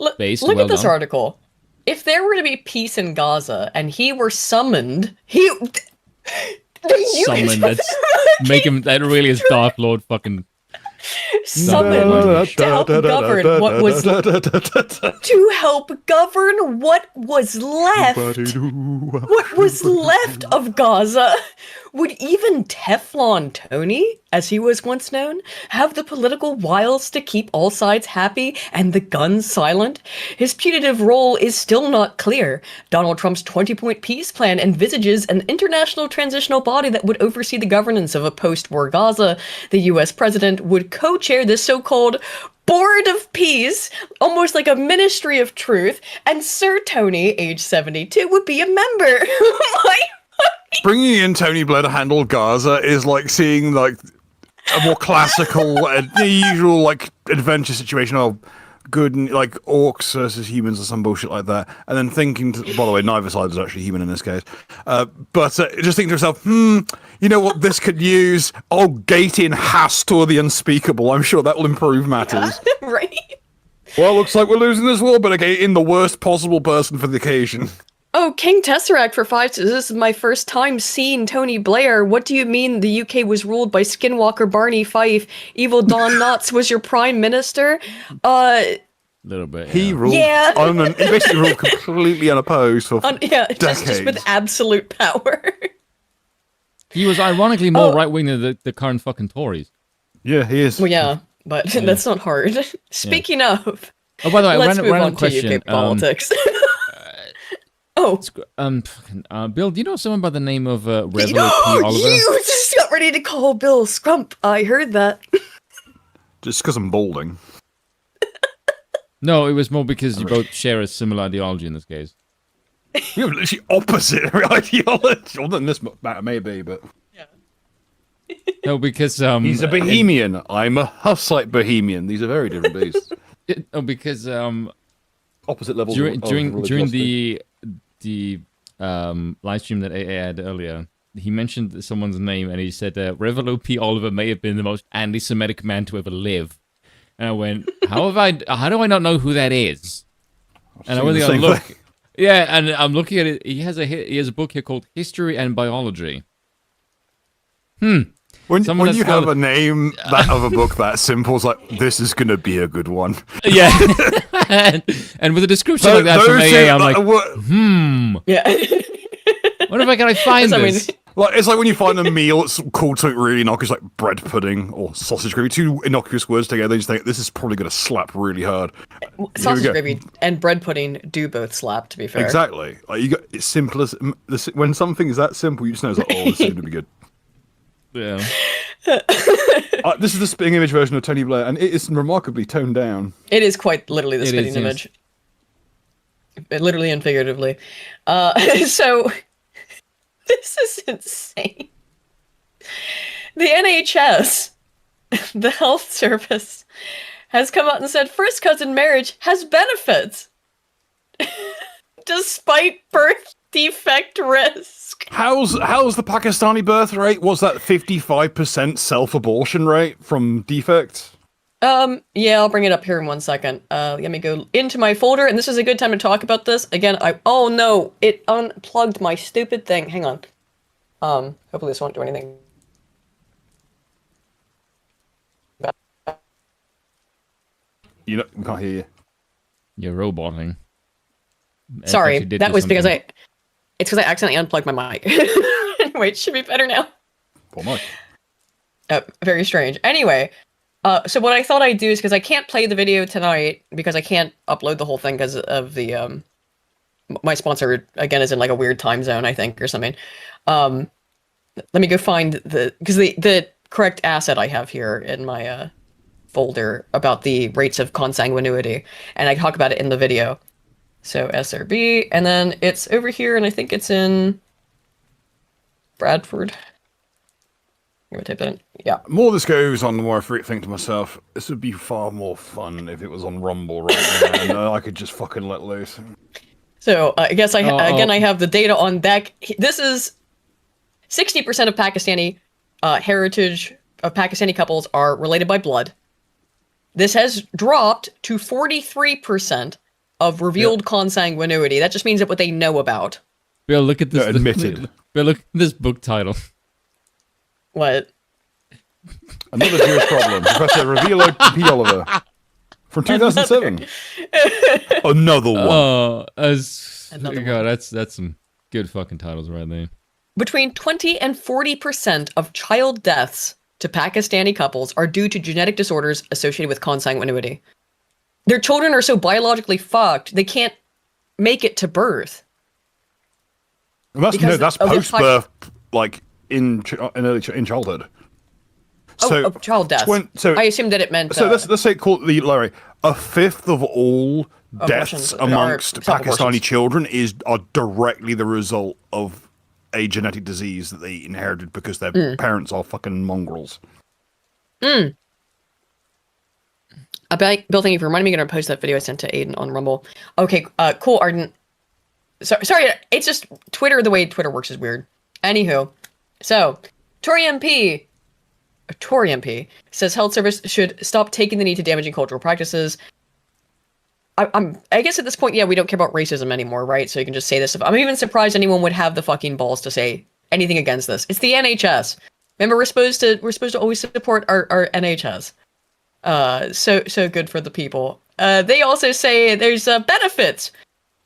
Look at this article. If there were to be peace in Gaza and he were summoned, Summoned. That's make him. That really is Dark Lord fucking. Summoned to help govern what was left of Gaza. Would even Teflon Tony, as he was once known, have the political wiles to keep all sides happy and the guns silent? His putative role is still not clear. Donald Trump's 20-point peace plan envisages an international transitional body that would oversee the governance of a post-war Gaza. The U.S. president would co-chair this so-called Board of Peace, almost like a Ministry of Truth, and Sir Tony, age 72, would be a member. Bringing in Tony Blair to handle Gaza is like seeing like a more classical and usual like adventure situation of good and like orcs versus humans or some bullshit like that, and then thinking by the way, neither side is actually human in this case, but just thinking to yourself, you know what this could use? Oh, gate in Hast or the unspeakable. I'm sure that will improve matters. Yeah, right? Well, looks like we're losing this war, but okay, in the worst possible person for the occasion. Oh, King Tesseract for 5 says, this is my first time seeing Tony Blair. What do you mean the UK was ruled by Skinwalker Barney Fife? Evil Don Knotts was your prime minister? Little bit. He ruled. Yeah. He basically ruled completely unopposed for decades. Just with absolute power. He was ironically more right-wing than the current fucking Tories. Yeah, he is. Well, yeah, but that's not hard. Speaking of... Oh, by the way, let's move random on question. to UK politics. Bill, do you know someone by the name of Reveille P. Oh, Oliver? you just got ready to call Bill Scrump. I heard that. Just because I'm balding. No, it was more because you both share a similar ideology in this case. We have literally opposite ideology. Well, than this matter may be, but... No, because... He's a Bohemian. I'm a Hussite Bohemian. These are very different beasts. Because... opposite levels during the live stream that AA had earlier, he mentioned someone's name and he said Reveille P. Oliver may have been the most anti-Semitic man to ever live. And I went, how do I not know who that is? And I went to look. Yeah, and I'm looking at it. He has a book here called History and Biology. When you have a name of a book that simple, it's like, this is going to be a good one. Yeah. and with a description like that from AA, I'm like, Yeah. Where can I find this? Like, it's like when you find a meal that's called something really innocuous, like bread pudding or sausage gravy. Two innocuous words together, you just think, this is probably going to slap really hard. Sausage gravy and bread pudding do both slap, to be fair. Exactly. Like, it's simple as... When something is that simple, you just know it's like, oh, this is going to be good. Yeah. This is the spitting image version of Tony Blair, and it is remarkably toned down. It is quite literally the spitting image. Literally and figuratively. So, this is insane. The NHS, the health service, has come out and said first cousin marriage has benefits. Despite birth defect risk. How's the Pakistani birth rate? Was that 55% self-abortion rate from defects? Yeah, I'll bring it up here in 1 second. Let me go into my folder, and this is a good time to talk about this. Again, oh no, it unplugged my stupid thing. Hang on. Hopefully this won't do anything. We can't hear you. You're roboting. Sorry, that was because it's because I accidentally unplugged my mic. Anyway, it should be better now. Poor mic. Very strange. Anyway, so what I thought I'd do is, because I can't play the video tonight because I can't upload the whole thing because of the my sponsor again is in like a weird time zone, I think, or something. Let me go find because the correct asset I have here in my folder about the rates of consanguinity, and I talk about it in the video. So SRB, and then it's over here, and I think it's in Bradford. I'm gonna type that in. Yeah. The more this goes on, the more I think to myself, this would be far more fun if it was on Rumble right now, and I could just fucking let loose. So I guess I have the data on that. This is 60% of Pakistani heritage of Pakistani couples are related by blood. This has dropped to 43% of revealed consanguinity. That just means that what they know about. Bill, look at this. No, admitted. Bill, look at this book title. What? Another Jewish problem. Professor Revealo P. Oliver. From 2007. Another one. Oh, God, that's some good fucking titles right there. Between 20 and 40% of child deaths to Pakistani couples are due to genetic disorders associated with consanguinity. Their children are so biologically fucked, they can't make it to birth. That's post-birth, like in childhood. So child death. I assumed that it meant. So let's say Larry, a fifth of all deaths amongst Pakistani children are directly the result of a genetic disease that they inherited because their parents are fucking mongrels. Bill, thank you for reminding me. I'm going to post that video I sent to Aiden on Rumble. Okay, cool, Arden. Sorry, it's just Twitter. The way Twitter works is weird. Anywho, so Tory MP says health service should stop taking the knee to damaging cultural practices. I guess at this point, we don't care about racism anymore, right? So you can just say this. I'm even surprised anyone would have the fucking balls to say anything against this. It's the NHS. Remember, we're supposed to always support our NHS. So good for the people. They also say there's benefits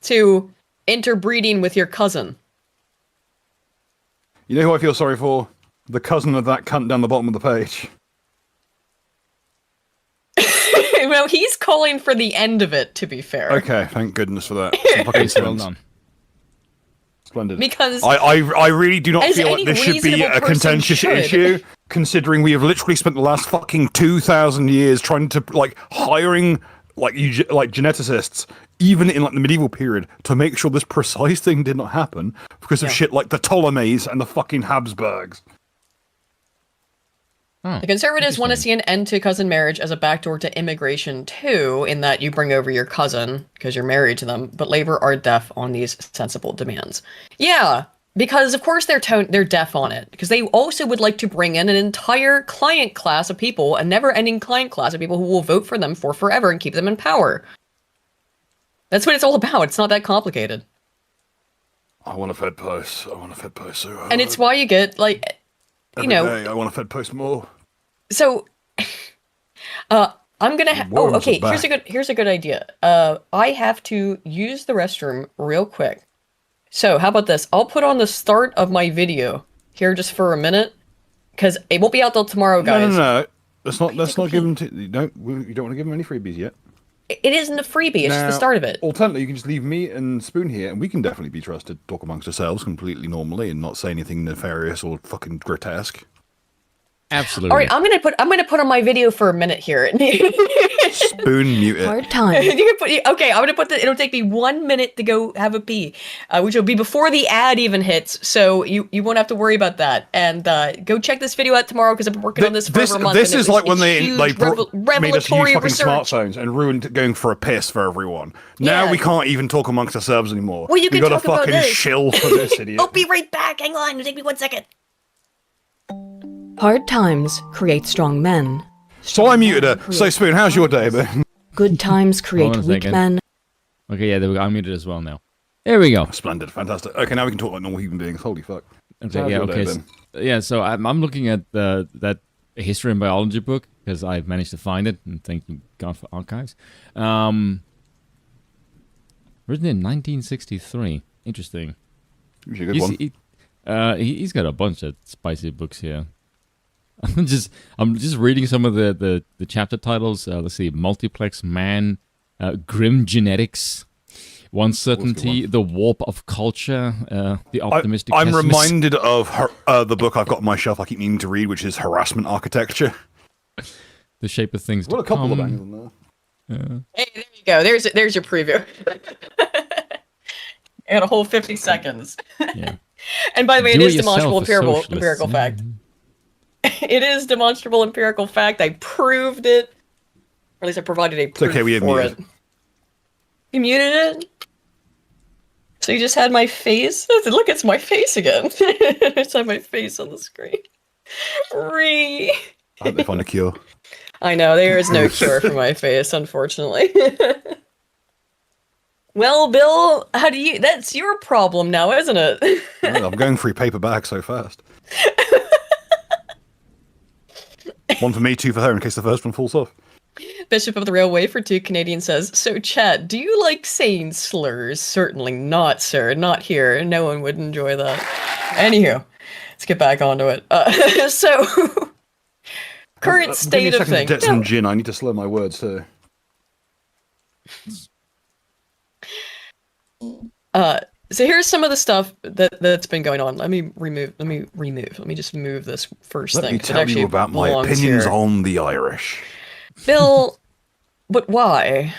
to interbreeding with your cousin. You know who I feel sorry for? The cousin of that cunt down the bottom of the page. Well, he's calling for the end of it, to be fair. Okay, thank goodness for that. Some fucking well done. Splendid. Because I really do not feel like this should be a contentious issue, considering we have literally spent the last fucking 2,000 years trying to hiring geneticists, even in the medieval period, to make sure this precise thing did not happen because of shit like the Ptolemies and the fucking Habsburgs. The Conservatives want to see an end to cousin marriage as a backdoor to immigration too, in that you bring over your cousin because you're married to them, but Labour are deaf on these sensible demands. Yeah, because of course they're deaf on it, because they also would like to bring in an entire client class of people, a never-ending client class of people who will vote for them for forever and keep them in power. That's what it's all about. It's not that complicated. I want a Fed post. So, and it's why you get every day I want a Fed post more. So, I'm gonna. Okay. Here's a good idea. I have to use the restroom real quick. So how about this? I'll put on the start of my video here just for a minute, because it won't be out till tomorrow, guys. No. Let's not give them. You don't want to give them any freebies yet. It isn't a freebie. It's just the start of it. Alternatively, you can just leave me and Spoon here, and we can definitely be trusted to talk amongst ourselves completely normally and not say anything nefarious or fucking grotesque. Absolutely. All right, I'm gonna put on my video for a minute here. Spoon mute it. Hard time. Okay, I'm gonna put it'll take me 1 minute to go have a pee, which will be before the ad even hits, so you won't have to worry about that. And go check this video out tomorrow, because I've been working on this for over a month. This is like when they made us use fucking research. smartphones and ruined going for a piss for everyone. Now we can't even talk amongst ourselves anymore. Well, you can got talk to fucking about this. shill for this idiot. I'll be right back. Hang on, it'll take me 1 second. Hard times create strong men. So I muted her. So Spoon, how's your day, man? Good times create weak men. Okay, yeah, there we go. I'm muted as well now. There we go. Splendid, fantastic. Okay, now we can talk like normal human beings. Holy fuck. Okay, yeah, okay. So I'm looking at that history and biology book, because I've managed to find it, and thank you God for archives. Written in 1963. Interesting. Usually a good one. He's got a bunch of spicy books here. I'm just reading some of the chapter titles. Let's see, Multiplex Man, Grim Genetics, One certainty, the warp of culture, the optimistic I'm pessimist. reminded of the book I've got on my shelf I keep meaning to read, which is Harassment Architecture. The Shape of Things. Well, a couple of angles in there. Hey, there you go. There's your preview. I got a whole 50 seconds. Yeah. And by the way, Do it it is demonstrable yourself for empirical socialists. fact. It is demonstrable empirical fact. I proved it. Or at least I provided a proof okay, we have for muted. it. You muted it? So you just had my face? Look, it's my face again. I just had my face on the screen. I hope they find a cure. I know, there is no cure for my face, unfortunately. Well, Bill, how do you... That's your problem now, isn't it? Well, I'm going through paper bags so fast. One for me, two for her, in case the first one falls off. Bishop of the Railway for 2 Canadian says, so chat, do you like saying slurs? Certainly not, sir. Not here. No one would enjoy that. Anywho, let's get back onto it. So, current state of things. Get some gin. I need to slow my words too. So here's some of the stuff that's been going on. Let me just move this first Let thing. me tell you about my opinions on the Irish. Bill, but why?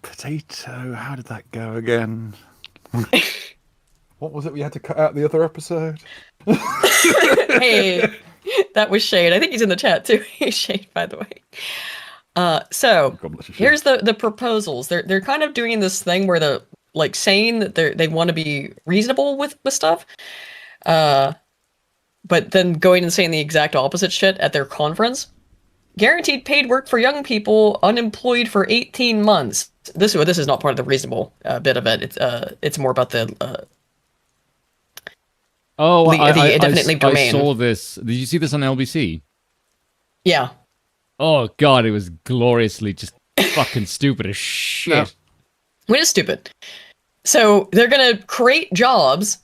Potato, how did that go again? What was it we had to cut out the other episode? Hey, that was Shade. I think he's in the chat too. He's Shade, by the way. So here's the proposals. They're kind of doing this thing where they're like saying that they want to be reasonable with stuff, but then going and saying the exact opposite shit at their conference. Guaranteed paid work for young people unemployed for 18 months. This is not part of the reasonable bit of it. It's more about the I indefinite domain. saw this. Did you see this on LBC? Yeah. Oh god, it was gloriously just fucking stupid as shit. No. It is stupid. So they're gonna create jobs,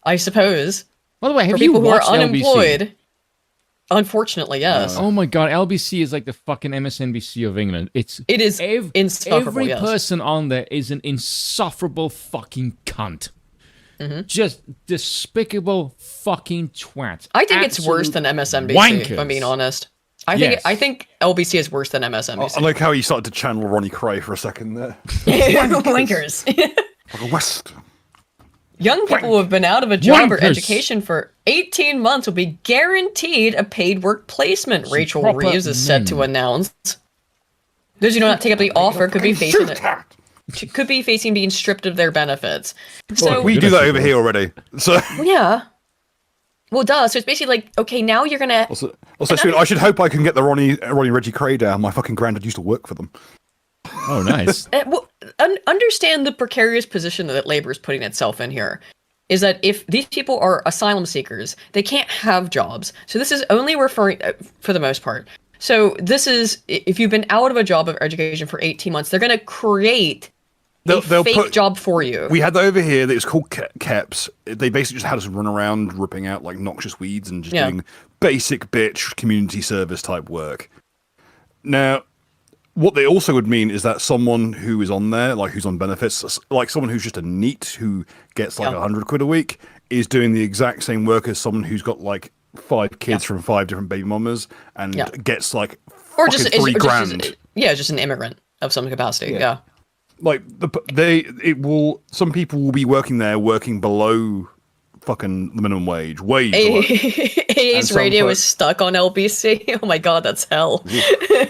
I suppose. By the way, have for you people who are watched unemployed? LBC? Unfortunately, yes. Oh my god, LBC is like the fucking MSNBC of England. It is insufferable. Every yes. person on there is an insufferable fucking cunt. Mm-hmm. Just despicable fucking twat. I think it's worse than MSNBC. Wankers. If I'm being honest. I think LBC is worse than MSNBC. I like how you started to channel Ronnie Cray for a second there. Wankers. Like a West. Young people who have been out of a job or education for 18 months will be guaranteed a paid work placement, Rachel Reeves is set to announce. Those who do not take up the offer could be facing being stripped of their benefits. So we do that over here already. So yeah. Well, duh. So it's basically like, okay, now you're gonna. Also, I should hope I can get the Ronnie Reggie Cray down. My fucking granddad used to work for them. Oh, nice. Understand the precarious position that Labor is putting itself in here. Is that if these people are asylum seekers, they can't have jobs. So this is only referring, for the most part. So this is, if you've been out of a job or education for 18 months, they're going to create a fake job for you. We had that over here that was called KEPS. They basically just had us run around ripping out like noxious weeds and just doing basic bitch community service type work. Now, what they also would mean is that someone who is on there, like who's on benefits, like someone who's just a NEET who gets like £100 a week, is doing the exact same work as someone who's got like 5 kids from 5 different baby mamas and gets like or just $3 grand. Just an immigrant of some capacity. Yeah. Like some people will be working there, working below fucking the minimum wage. AA's radio is stuck on LBC. Oh my god, that's hell.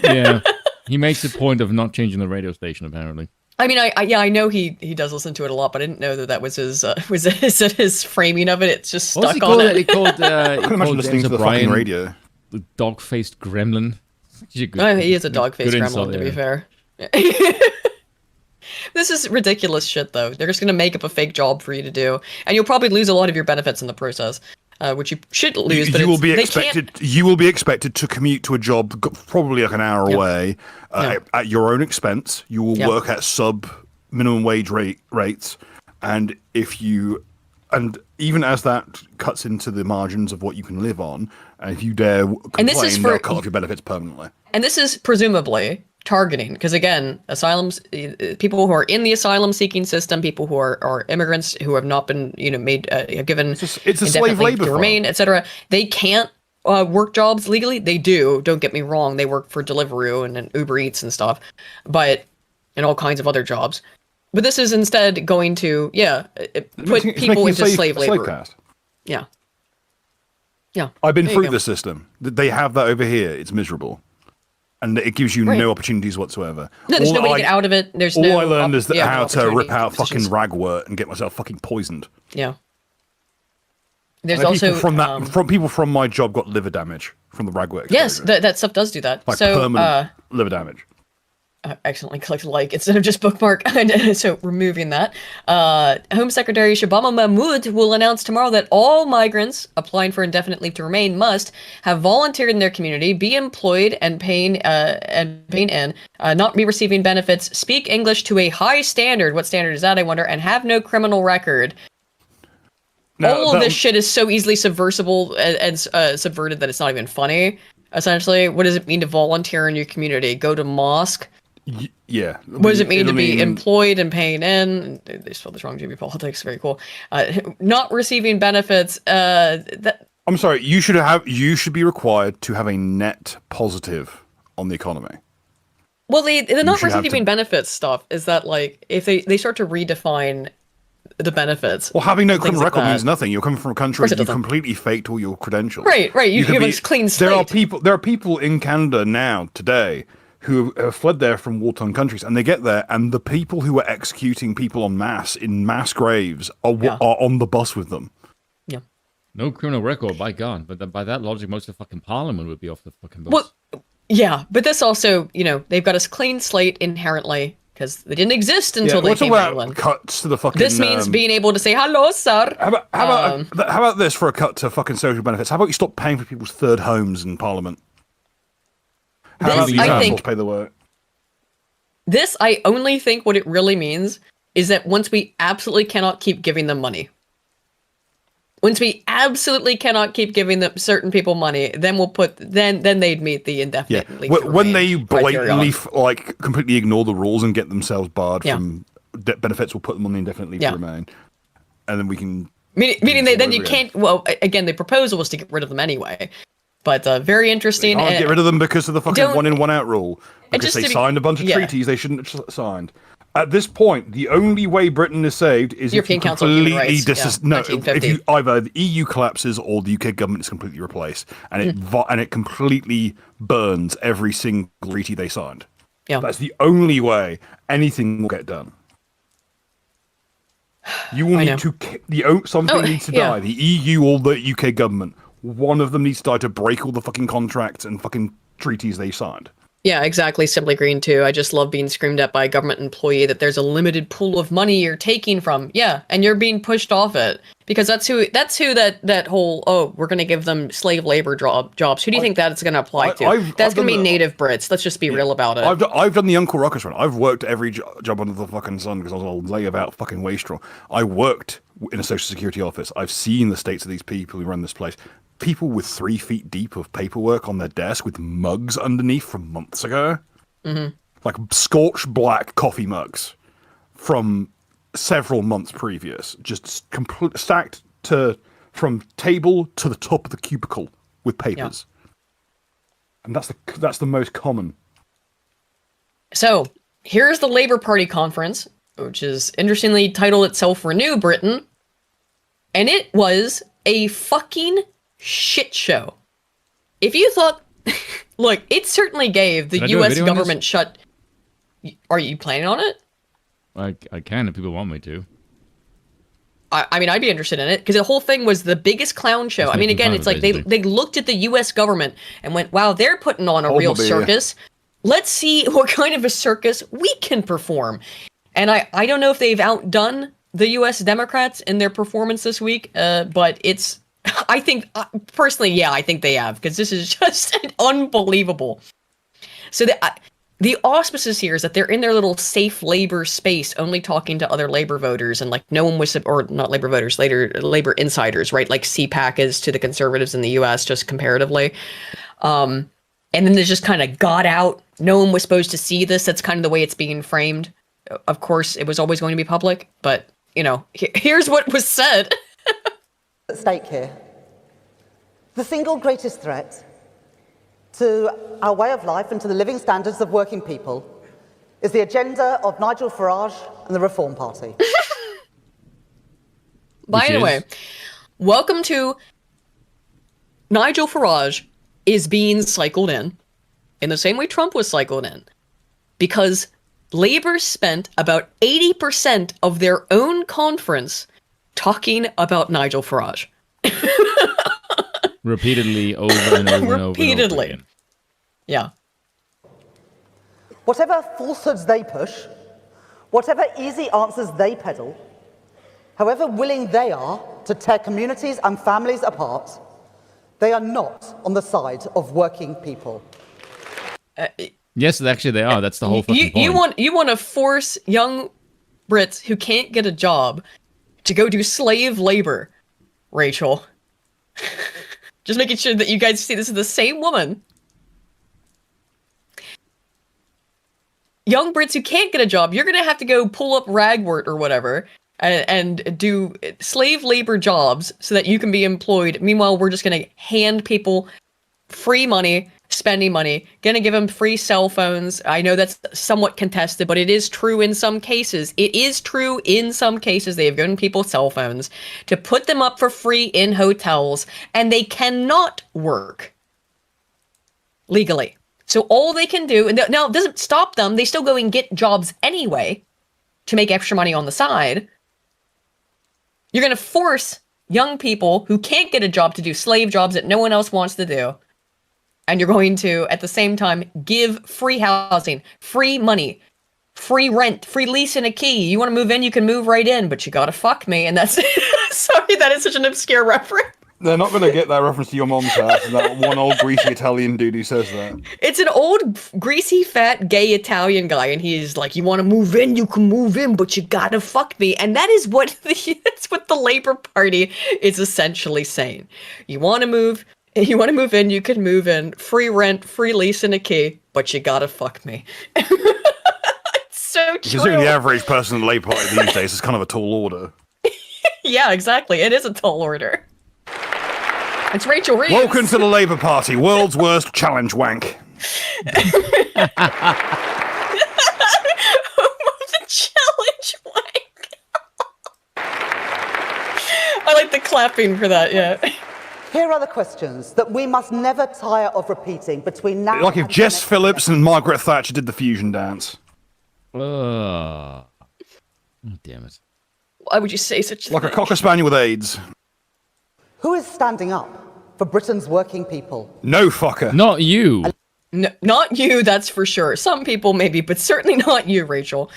Yeah. He makes a point of not changing the radio station, apparently. I mean, I know he does listen to it a lot, but I didn't know that was his framing of it. It's just stuck on it. He called listening to the fucking radio. The dog-faced gremlin. He is a dog-faced gremlin, to be fair. This is ridiculous shit, though. They're just going to make up a fake job for you to do, and you'll probably lose a lot of your benefits in the process. Which you should lose, but you will be expected to commute to a job probably like an hour away at your own expense. You will work at sub minimum wage rates, and even as that cuts into the margins of what you can live on, and if you dare complain, they'll cut off your benefits permanently. And this is presumably targeting, because again, people who are in the asylum seeking system, people who are immigrants who have not been, made given it's a slave labor to remain, etc. They can't work jobs legally. They do. Don't get me wrong. They work for Deliveroo and Uber Eats and stuff, and all kinds of other jobs. But this is instead going to put people into slave labor. Yeah. Yeah. I've been through the system. They have that over here. It's miserable. And it gives you no opportunities whatsoever. No, there's no way to get out of it. There's all I learned is how to rip out fucking ragwort and get myself fucking poisoned. Yeah. There's also from people from my job got liver damage from the ragwort. Yes, that stuff does do that. Like permanent liver damage. I accidentally clicked like instead of just bookmark, so removing that. Home Secretary Shabbana Mahmood will announce tomorrow that all migrants applying for indefinite leave to remain must have volunteered in their community, be employed and paying in, not be receiving benefits, speak English to a high standard. What standard is that, I wonder? And have no criminal record. Now, all of this shit is so easily subversible and subverted that it's not even funny. Essentially, what does it mean to volunteer in your community? Go to mosque? Yeah. What does it mean to be employed and paying in? They spelled this wrong, GB Politics. Very cool. Not receiving benefits. I'm sorry. You should be required to have a net positive on the economy. Well, the not receiving benefits stuff is that like if they start to redefine the benefits. Well, having no criminal record means nothing. You're coming from a country you completely faked all your credentials. Right. You have a clean slate. There are people in Canada now today who have fled there from war-torn countries, and they get there, and the people who are executing people en masse in mass graves are on the bus with them. Yeah. No criminal record, by God. But by that logic, most of the fucking parliament would be off the fucking bus. Well, yeah, but this also, they've got a clean slate inherently, because they didn't exist until they came to England. Cuts to the fucking... This means being able to say, hello, sir. How about this for a cut to fucking social benefits? How about you stop paying for people's third homes in Parliament? How about these assholes pay the work? This, I only think what it really means is that once we absolutely cannot keep giving them money, once we absolutely cannot keep giving them certain people money, then then they'd meet the indefinite leave to remain when they blatantly completely ignore the rules and get themselves barred from benefits, we'll put them on the indefinite leave to remain, and then we can meaning then you can't. Well, again, the proposal was to get rid of them anyway. But very interesting. They can't get rid of them because of the fucking one in, one out rule. Because they signed a bunch of treaties they shouldn't have signed. At this point, the only way Britain is saved is European if you Council completely if either the EU collapses or the UK government is completely replaced, and it completely burns every single treaty they signed. Yeah, that's the only way anything will get done. You will need to something needs to die. The EU or the UK government. One of them needs to die to break all the fucking contracts and fucking treaties they signed. Yeah, exactly. Simply Green too. I just love being screamed at by a government employee that there's a limited pool of money you're taking from. Yeah, and you're being pushed off it because that's who that whole we're going to give them slave labor jobs. Who do you think that's going to apply to? That's going to be native Brits. Let's just be real about it. I've done the Uncle Ruckus run. I've worked every job under the fucking sun because I was a layabout fucking wastrel. I worked in a social security office. I've seen the states of these people who run this place. People with 3 feet deep of paperwork on their desk with mugs underneath from months ago. Mm-hmm. Like scorched black coffee mugs from several months previous. Just stacked from table to the top of the cubicle with papers. Yeah. And that's the most common. So here's the Labour Party conference, which is interestingly titled itself Renew Britain. And it was a fucking shit show. If you thought, look, it certainly gave the U.S. government shut. Are you planning on it? I can if people want me to. I mean, I'd be interested in it because the whole thing was the biggest clown show. I mean, again, it's like they looked at the U.S. government and went, "Wow, they're putting on a real circus. Let's see what kind of a circus we can perform." And I don't know if they've outdone the U.S. Democrats in their performance this week, but it's. I think, personally, I think they have, because this is just unbelievable. So the auspices here is that they're in their little safe labor space, only talking to other labor voters, and like no one was, or not labor voters, labor insiders, right? Like CPAC is to the conservatives in the U.S., just comparatively. and then they just kind of got out. No one was supposed to see this. That's kind of the way it's being framed. Of course, it was always going to be public, but, you know, here's what was said. At stake here. The single greatest threat to our way of life and to the living standards of working people is the agenda of Nigel Farage and the Reform Party. By the way, welcome to Nigel Farage is being cycled in the same way Trump was cycled in, because Labor spent about 80% of their own conference talking about Nigel Farage. Repeatedly, over and over and over. Repeatedly. And over again. Yeah. Whatever falsehoods they push, whatever easy answers they peddle, however willing they are to tear communities and families apart, they are not on the side of working people. Yes, actually they are. That's the whole fucking point. You want to force young Brits who can't get a job to go do slave labor, Rachel. Just making sure that you guys see this is the same woman. Young Brits who can't get a job, you're going to have to go pull up ragwort or whatever and do slave labor jobs so that you can be employed. Meanwhile, we're just going to hand people free money, spending money, going to give them free cell phones. I know that's somewhat contested, but it is true in some cases. It is true in some cases. They have given people cell phones to put them up for free in hotels, and they cannot work legally. So all they can do, and now it doesn't stop them, they still go and get jobs anyway to make extra money on the side. You're going to force young people who can't get a job to do slave jobs that no one else wants to do. And you're going to, at the same time, give free housing, free money, free rent, free lease and a key. You want to move in, you can move right in, but you gotta fuck me. And that's, sorry, that is such an obscure reference. They're not going to get that reference to your mom's house and that one old greasy Italian dude who says that. It's an old, greasy, fat, gay Italian guy, and he's like, you want to move in, you can move in, but you gotta fuck me. And that is what that's what the Labour Party is essentially saying. You want to move in, you can move in, free rent, free lease and a key, but you gotta fuck me. It's so true. Considering the average person in the Labour Party these days is kind of a tall order. Yeah, exactly. It is a tall order. It's Rachel Reeves. Welcome to the Labour Party, world's worst challenge wank. The challenge wank. I like the clapping for that, yeah. Here are the questions that we must never tire of repeating between now Like if Jess Phillips and Margaret Thatcher did the fusion dance. Oh, damn it. Why would you say such a Like thing? a cocker spaniel with AIDS. Who is standing up for Britain's working people? No fucker. Not you. No, not you, that's for sure. Some people maybe, but certainly not you, Rachel.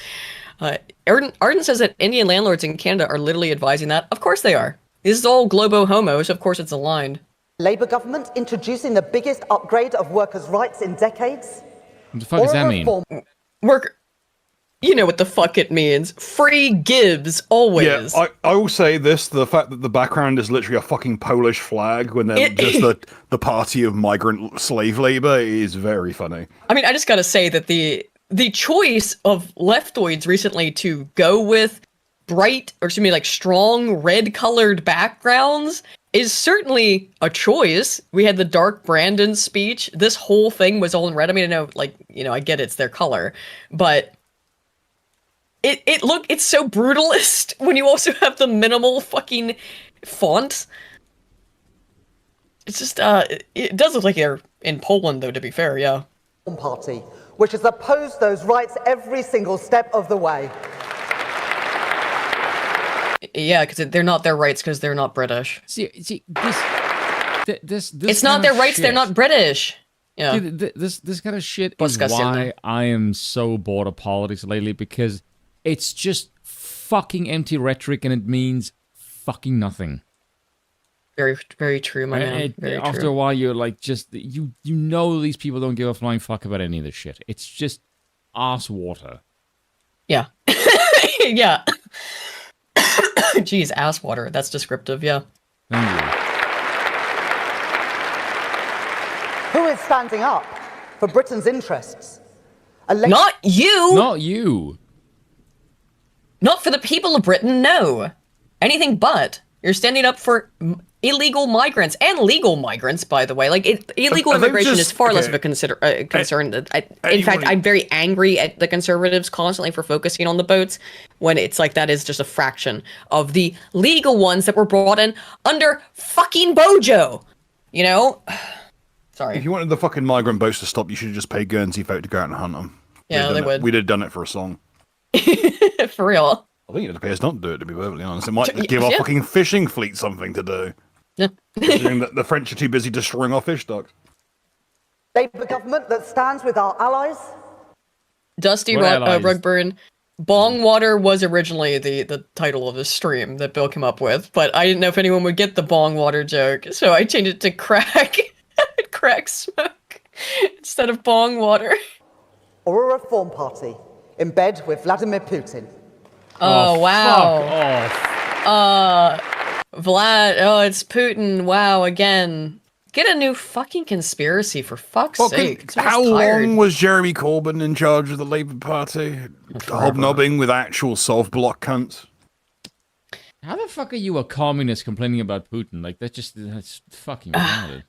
Arden says that Indian landlords in Canada are literally advising that. Of course they are. This is all globo homo, so of course it's aligned. Labour government introducing the biggest upgrade of workers' rights in decades? What the fuck does that mean? You know what the fuck it means. Free gives, always. Yeah, I will say this, the fact that the background is literally a fucking Polish flag when they're just the party of migrant slave labor is very funny. I mean, I just gotta say that the choice of leftoids recently to go with strong red-colored backgrounds is certainly a choice. We had the Dark Brandon speech. This whole thing was all in red. I mean, I get it's their color, but it's so brutalist when you also have the minimal fucking font. It's just, it does look like they're in Poland, though, to be fair, yeah. Party, which has opposed those rights every single step of the way. Yeah, because they're not their rights because they're not British. See, this it's not their rights, they're not British. Yeah. This kind of shit is why I am so bored of politics lately, because it's just fucking empty rhetoric and it means fucking nothing. Very, very true, my man. After a while, you're like, just you know these people don't give a flying fuck about any of this shit. It's just arse water. Yeah. Yeah. Jeez, ass water. That's descriptive, yeah. Who is standing up for Britain's interests. Not you! Not you. Not for the people of Britain, no. Anything but. You're standing up for illegal migrants and legal migrants, by the way. Like, illegal immigration is far less of a concern. In fact, I'm very angry at the Conservatives constantly for focusing on the boats when it's like that is just a fraction of the legal ones that were brought in under fucking Bojo. You know? Sorry. If you wanted the fucking migrant boats to stop, you should have just paid Guernsey folk to go out and hunt them. Yeah, they would. We'd have done it for a song. For real. I think it'd pay us not to do it, to be perfectly honest. It might give our fucking fishing fleet something to do. Yeah. Considering that the French are too busy destroying our fish stocks. Labour government that stands with our allies. Dusty Rugburn. Bong Water was originally the title of the stream that Bill came up with, but I didn't know if anyone would get the Bong Water joke, so I changed it to crack. Crack smoke instead of Bong Water. Or a reform party in bed with Vladimir Putin. Oh, wow. Fuck off. Vlad, oh, it's Putin. Wow, again. Get a new fucking conspiracy, for fuck's sake. How long was Jeremy Corbyn in charge of the Labour Party? Hobnobbing with actual soft-block cunts? How the fuck are you a communist complaining about Putin? Like, that's fucking retarded.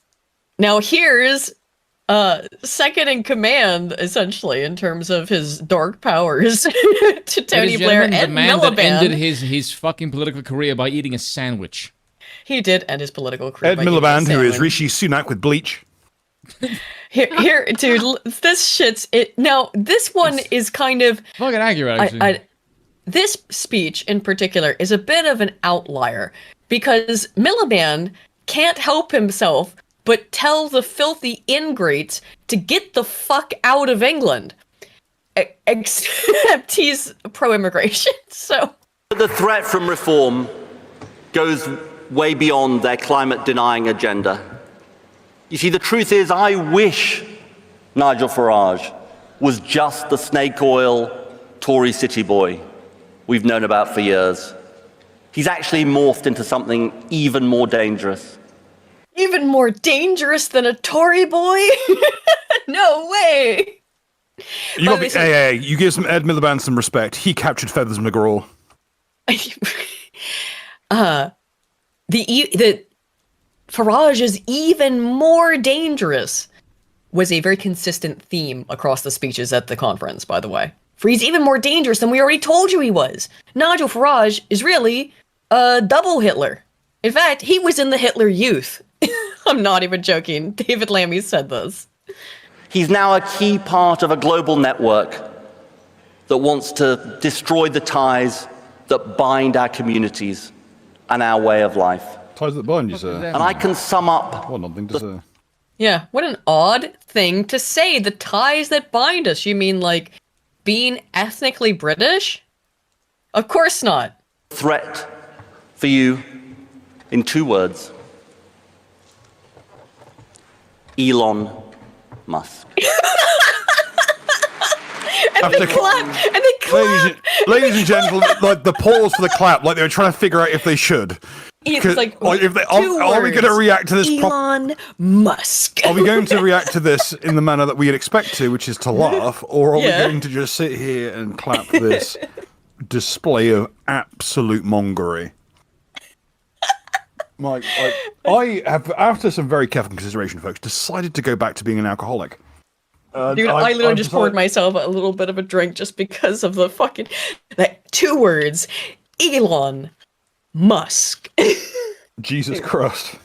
Now here's second in command, essentially, in terms of his dark powers to Tony Blair and the man Miliband. that ended his fucking political career by eating a sandwich. He did end his political career. Ed Miliband, who is Rishi Sunak with bleach. Here, dude, this shit's it. Now, this one is kind of fucking accurate, actually. This speech in particular is a bit of an outlier because Miliband can't help himself but tell the filthy ingrates to get the fuck out of England. Except he's pro-immigration, so... The threat from reform goes way beyond their climate-denying agenda. You see, the truth is, I wish Nigel Farage was just the snake oil Tory city boy we've known about for years. He's actually morphed into something even more dangerous. Even more dangerous than a Tory boy? No way! You give some Ed Miliband some respect. He captured Feathers McGraw. The Farage is even more dangerous was a very consistent theme across the speeches at the conference, by the way. For he's even more dangerous than we already told you he was. Nigel Farage is really a double Hitler. In fact, he was in the Hitler Youth. I'm not even joking. David Lammy said this. He's now a key part of a global network that wants to destroy the ties that bind our communities and our way of life. Ties that bind you, sir. And I can sum up... Well, nothing to say. Yeah, what an odd thing to say. The ties that bind us. You mean, like, being ethnically British? Of course not. Threat for you in 2 words. Elon Musk. And they clap. And they clap. Ladies and gentlemen, like the pause for the clap, like they were trying to figure out if they should. It's like, are we going to react to this? Elon Musk. Are we going to react to this in the manner that we'd expect to, which is to laugh, or are we going to just sit here and clap this display of absolute mongery? Mike, I have, after some very careful consideration, folks, decided to go back to being an alcoholic. Dude, I literally just poured myself a little bit of a drink just because of the fucking... That 2 words. Elon Musk. Jesus Christ.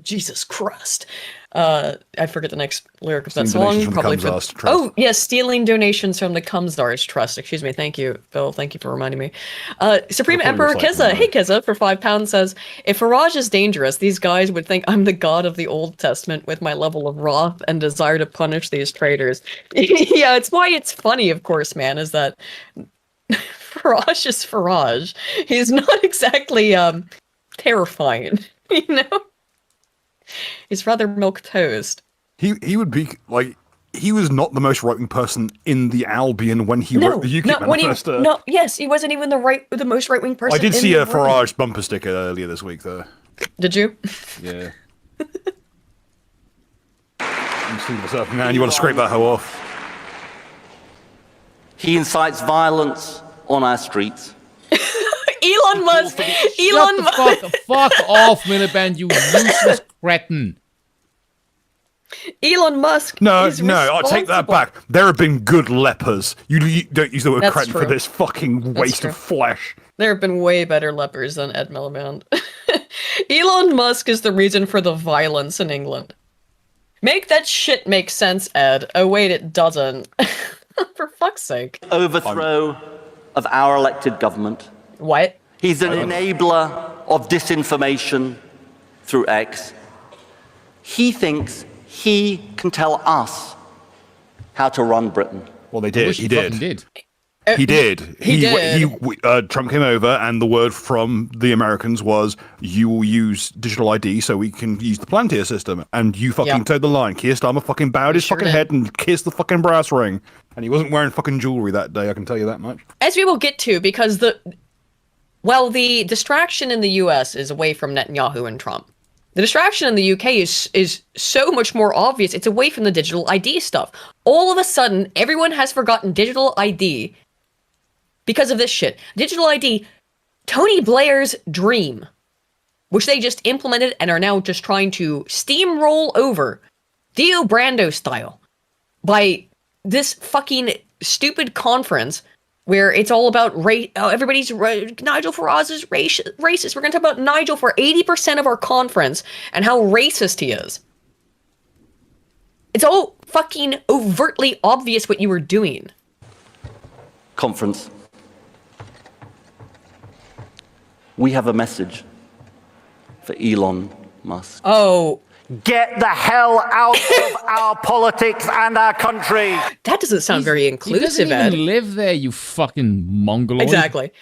Jesus Christ. I forget the next lyric of that Stealing song. Probably Oh, yes, stealing donations from the Cumsdars Trust. Excuse me. Thank you, Phil. Thank you for reminding me. Supreme Emperor Keza. Hey, Keza, for £5 says, if Farage is dangerous, these guys would think I'm the god of the Old Testament with my level of wrath and desire to punish these traitors. Yeah, it's why it's funny, of course, man, is that Farage is Farage. He's not exactly terrifying, you know? He's rather milk toast. He would be like, he was not the most right-wing person in the Albion when he wrote the UKIP manifesto. Yes, he wasn't even the most right-wing person. I did see a Farage bumper sticker earlier this week, though. Did you? Yeah. I'm seeing myself now, and you want to scrape that hoe off. He incites violence on our streets. Elon Musk. Fuck off, Miliband, you useless cretin. Elon Musk. No, I'll take that back. There have been good lepers. You don't use the word cretin for this fucking waste of flesh. There have been way better lepers than Ed Miliband. Elon Musk is the reason for the violence in England. Make that shit make sense, Ed. Oh wait, it doesn't. For fuck's sake. Overthrow of our elected government. What? He's an enabler of disinformation through X. He thinks he can tell us how to run Britain. Well, they did. He did. He did. did. Trump came over, and the word from the Americans was, "You will use digital ID so we can use the Plantier system." And you fucking towed the line. Keir Starmer fucking bowed his fucking head and kissed the fucking brass ring. And he wasn't wearing fucking jewelry that day. I can tell you that much. As we will get to, because the distraction in the U.S. is away from Netanyahu and Trump. The distraction in the UK is so much more obvious. It's away from the digital ID stuff. All of a sudden, everyone has forgotten digital ID because of this shit. Digital ID, Tony Blair's dream, which they just implemented and are now just trying to steamroll over, Dio Brando style, by this fucking stupid conference where it's all about everybody's Nigel Farage is racist. We're going to talk about Nigel for 80% of our conference and how racist he is. It's all fucking overtly obvious what you were doing. Conference. We have a message for Elon Musk. Oh. Get the hell out of our politics and our country. That doesn't sound very inclusive, He doesn't even live there, you fucking mongoloid. Exactly.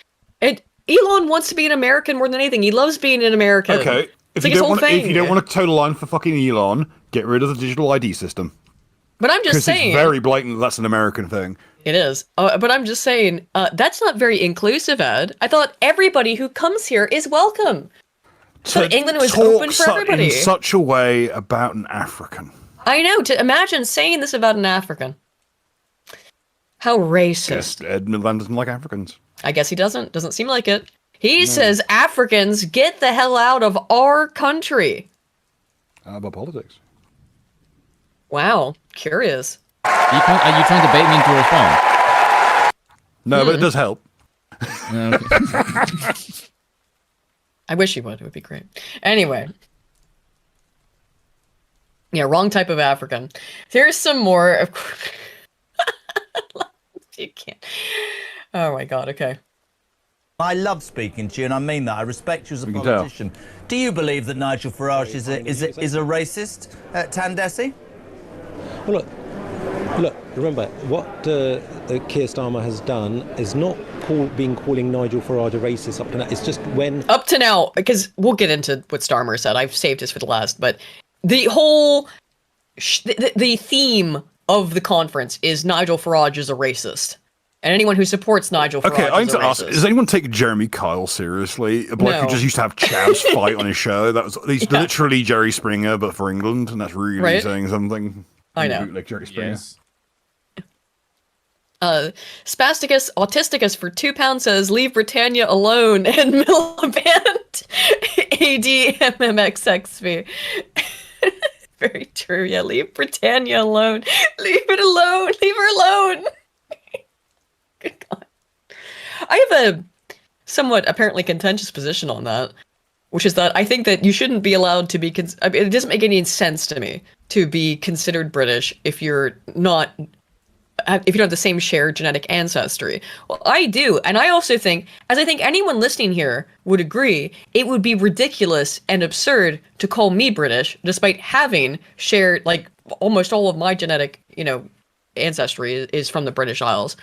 And Elon wants to be an American more than anything. He loves being an American. Okay. It's like his whole thing. If you don't want to toe the line for fucking Elon, get rid of the digital ID system. But I'm just saying. It's very blatant that's an American thing. It is. But I'm just saying, that's not very inclusive, Ed. I thought everybody who comes here is welcome. So England was open for everybody. In such a way about an African. I know. To imagine saying this about an African. How racist. Yes, Ed Miliband doesn't like Africans. I guess he doesn't. Doesn't seem like it. He says Africans, get the hell out of our country. How about politics? Wow. Curious. Are you trying to bait me into a response? No, but it does help. I wish he would. It would be great. Anyway. Yeah, wrong type of African. Here's some more. Of course. You can't. Oh my God. Okay. I love speaking to you, and I mean that. I respect you as a politician. Do you believe that Nigel Farage is a racist, Tandesi? Well, look. Remember what Keir Starmer has done is not calling Nigel Farage a racist up to now. It's just when up to now, because we'll get into what Starmer said. I've saved this for the last, but the whole the theme of the conference is Nigel Farage is a racist. And anyone who supports Nigel Farage I need is a to ask, racist. does anyone take Jeremy Kyle seriously? A bloke who just used to have Chavs fight on his show. He's literally Jerry Springer, but for England, and that's really saying something. I know. Like Jerry Springer. Yes. Spasticus Autisticus for £2 says, leave Britannia alone, and Miliband ADMMXXV. Very true, yeah, leave Britannia alone. Leave it alone, leave her alone. Good God. I have a somewhat apparently contentious position on that, which is that I think that you shouldn't be allowed to be, it doesn't make any sense to me to be considered British if you don't have the same shared genetic ancestry. Well, I do, and I also think, as I think anyone listening here would agree, it would be ridiculous and absurd to call me British, despite having shared, like, almost all of my genetic, ancestry is from the British Isles.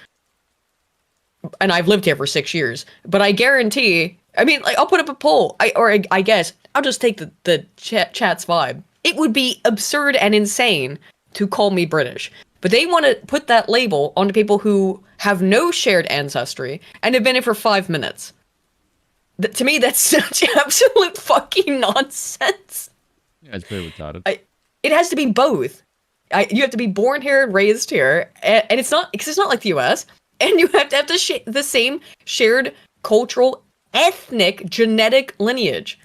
And I've lived here for 6 years. But I guarantee, I'll put up a poll, I guess, I'll just take the chat's vibe. It would be absurd and insane to call me British. But they want to put that label onto people who have no shared ancestry and have been here for 5 minutes. To me, that's such absolute fucking nonsense. Yeah, it's very retarded. It has to be both. You have to be born here and raised here, and it's not like the U.S. And you have to have the same shared cultural, ethnic, genetic lineage,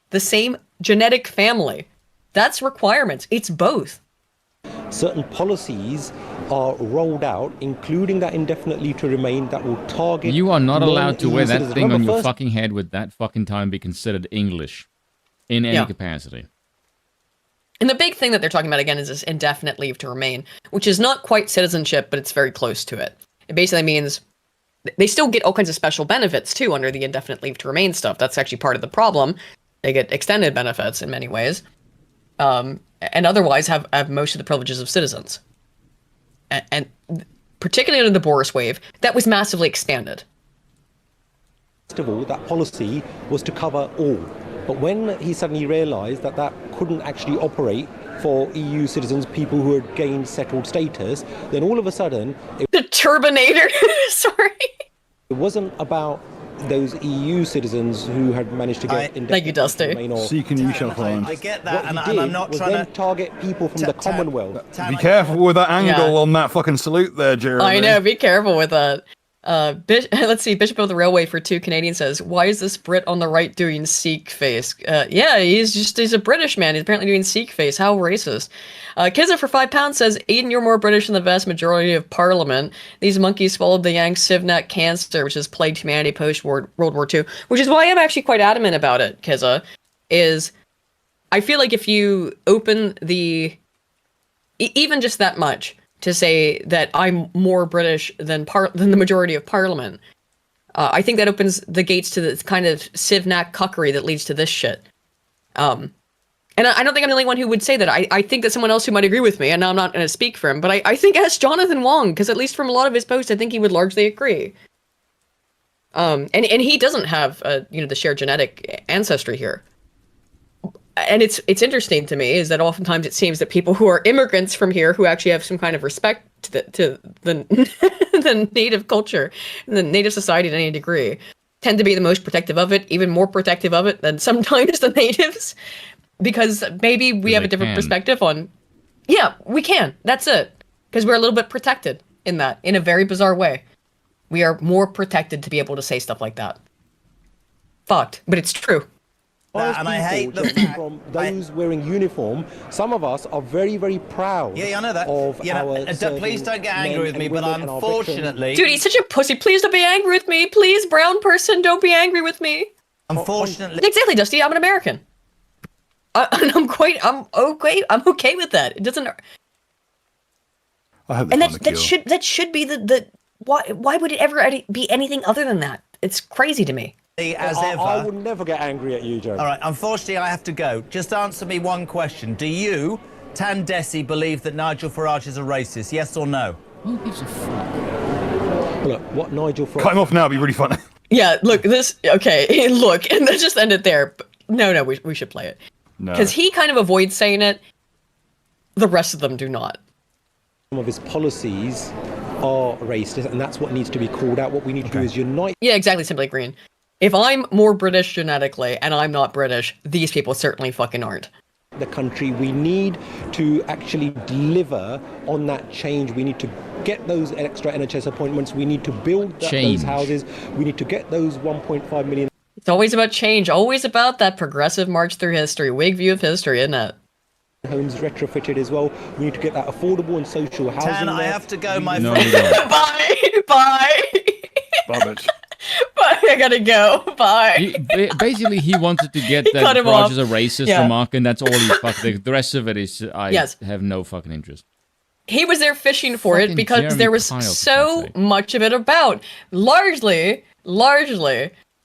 the same genetic family. That's requirements. It's both. Certain policies are rolled out, including that indefinite leave to remain, that will target. You are not allowed to wear that citizens. thing on Remember your first- fucking head with that fucking time be considered English in any capacity. And the big thing that they're talking about again is this indefinite leave to remain, which is not quite citizenship, but it's very close to it. It basically means they still get all kinds of special benefits too under the indefinite leave to remain stuff. That's actually part of the problem. They get extended benefits in many ways, and otherwise have most of the privileges of citizens. And particularly under the Boris wave, that was massively expanded. First of all, that policy was to cover all. But when he suddenly realised that that couldn't actually operate for EU citizens, people who had gained settled status, then all of a sudden... The Turbinator! Sorry! It wasn't about those EU citizens who had managed to get... Thank you, Dusty. Seeking you shall find. I get that, and and I'm not trying then to target people from the Commonwealth. Be careful with that angle on that fucking salute there, Jeremy. I know, be careful with that. Let's see, Bishop of the Railway for 2 Canadians says, why is this Brit on the right doing Sikh face? Yeah, he's a British man. He's apparently doing Sikh face. How racist. Kizza for £5 says, Aiden, you're more British than the vast majority of Parliament. These monkeys swallowed the Yang Sivnak cancer, which has plagued humanity post-World War II, which is why I'm actually quite adamant about it, Kizza, is I feel like if you open even just that much, to say that I'm more British than the majority of Parliament. I think that opens the gates to this kind of Sivnak cuckery that leads to this shit. And I don't think I'm the only one who would say that. I think that someone else who might agree with me, and I'm not going to speak for him, but I think ask Jonathan Wong, because at least from a lot of his posts, I think he would largely agree. And he doesn't have the shared genetic ancestry here. And it's interesting to me is that oftentimes it seems that people who are immigrants from here who actually have some kind of respect to the the native culture, the native society to any degree, tend to be the most protective of it, even more protective of it than sometimes the natives, because maybe we have a different perspective on. Yeah, we can. That's it. Because we're a little bit protected in a very bizarre way. We are more protected to be able to say stuff like that. Fucked, but it's true. And I hate the fact from those wearing uniform, some of us are very, very proud. Yeah, I know that. Of Please don't get angry with me, but unfortunately, dude, he's such a pussy. Please don't be angry with me. Please, brown person, don't be angry with me. Unfortunately, exactly, Dusty. I'm an American, and I'm okay. I'm okay with that. It doesn't. I hope and that should be the why would it ever be anything other than that? It's crazy to me. As ever. I would never get angry at you, Joe. All right, unfortunately, I have to go. Just answer me one question. Do you, Tandesi, believe that Nigel Farage is a racist? Yes or no? Who gives a fuck? Look, what Nigel Farage... Cut him off now, it'd be really funny. Yeah, look, okay, look, and let's just end it there. No, we should play it. No. Because he kind of avoids saying it. The rest of them do not. Some of his policies are racist, and that's what needs to be called out. What we need to do is unite... Yeah, exactly, Simply Green. If I'm more British genetically and I'm not British, these people certainly fucking aren't. The country, we need to actually deliver on that change. We need to get those extra NHS appointments. We need to build those houses. We need to get those 1.5 million. It's always about change, always about that progressive march through history, Whig view of history, isn't it? Homes retrofitted as well. We need to get that affordable and social housing. Tan, I have to go, my friend. Bye. Rubbish. Bye. I gotta go. Bye. Basically, he wanted to get that Farage is a racist remark, and that's all he fucking. The rest of it is I have no fucking interest. He was there fishing for it because Jeremy there was so much of it about, largely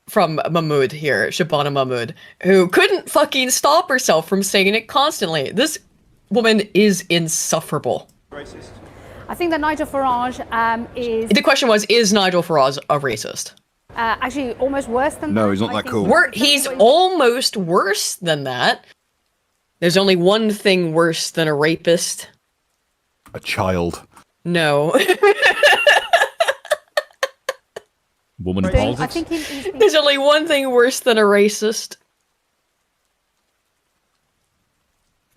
from Mahmood here, Shabbana Mahmood, who couldn't fucking stop herself from saying it constantly. This woman is insufferable. Racist. I think that Nigel Farage is... The question was, is Nigel Farage a racist? Actually, almost worse than that. No, he's not that cool. He's almost worse than that. There's only one thing worse than a rapist. A child. No. Woman politics? I think he's There's only one thing worse than a racist.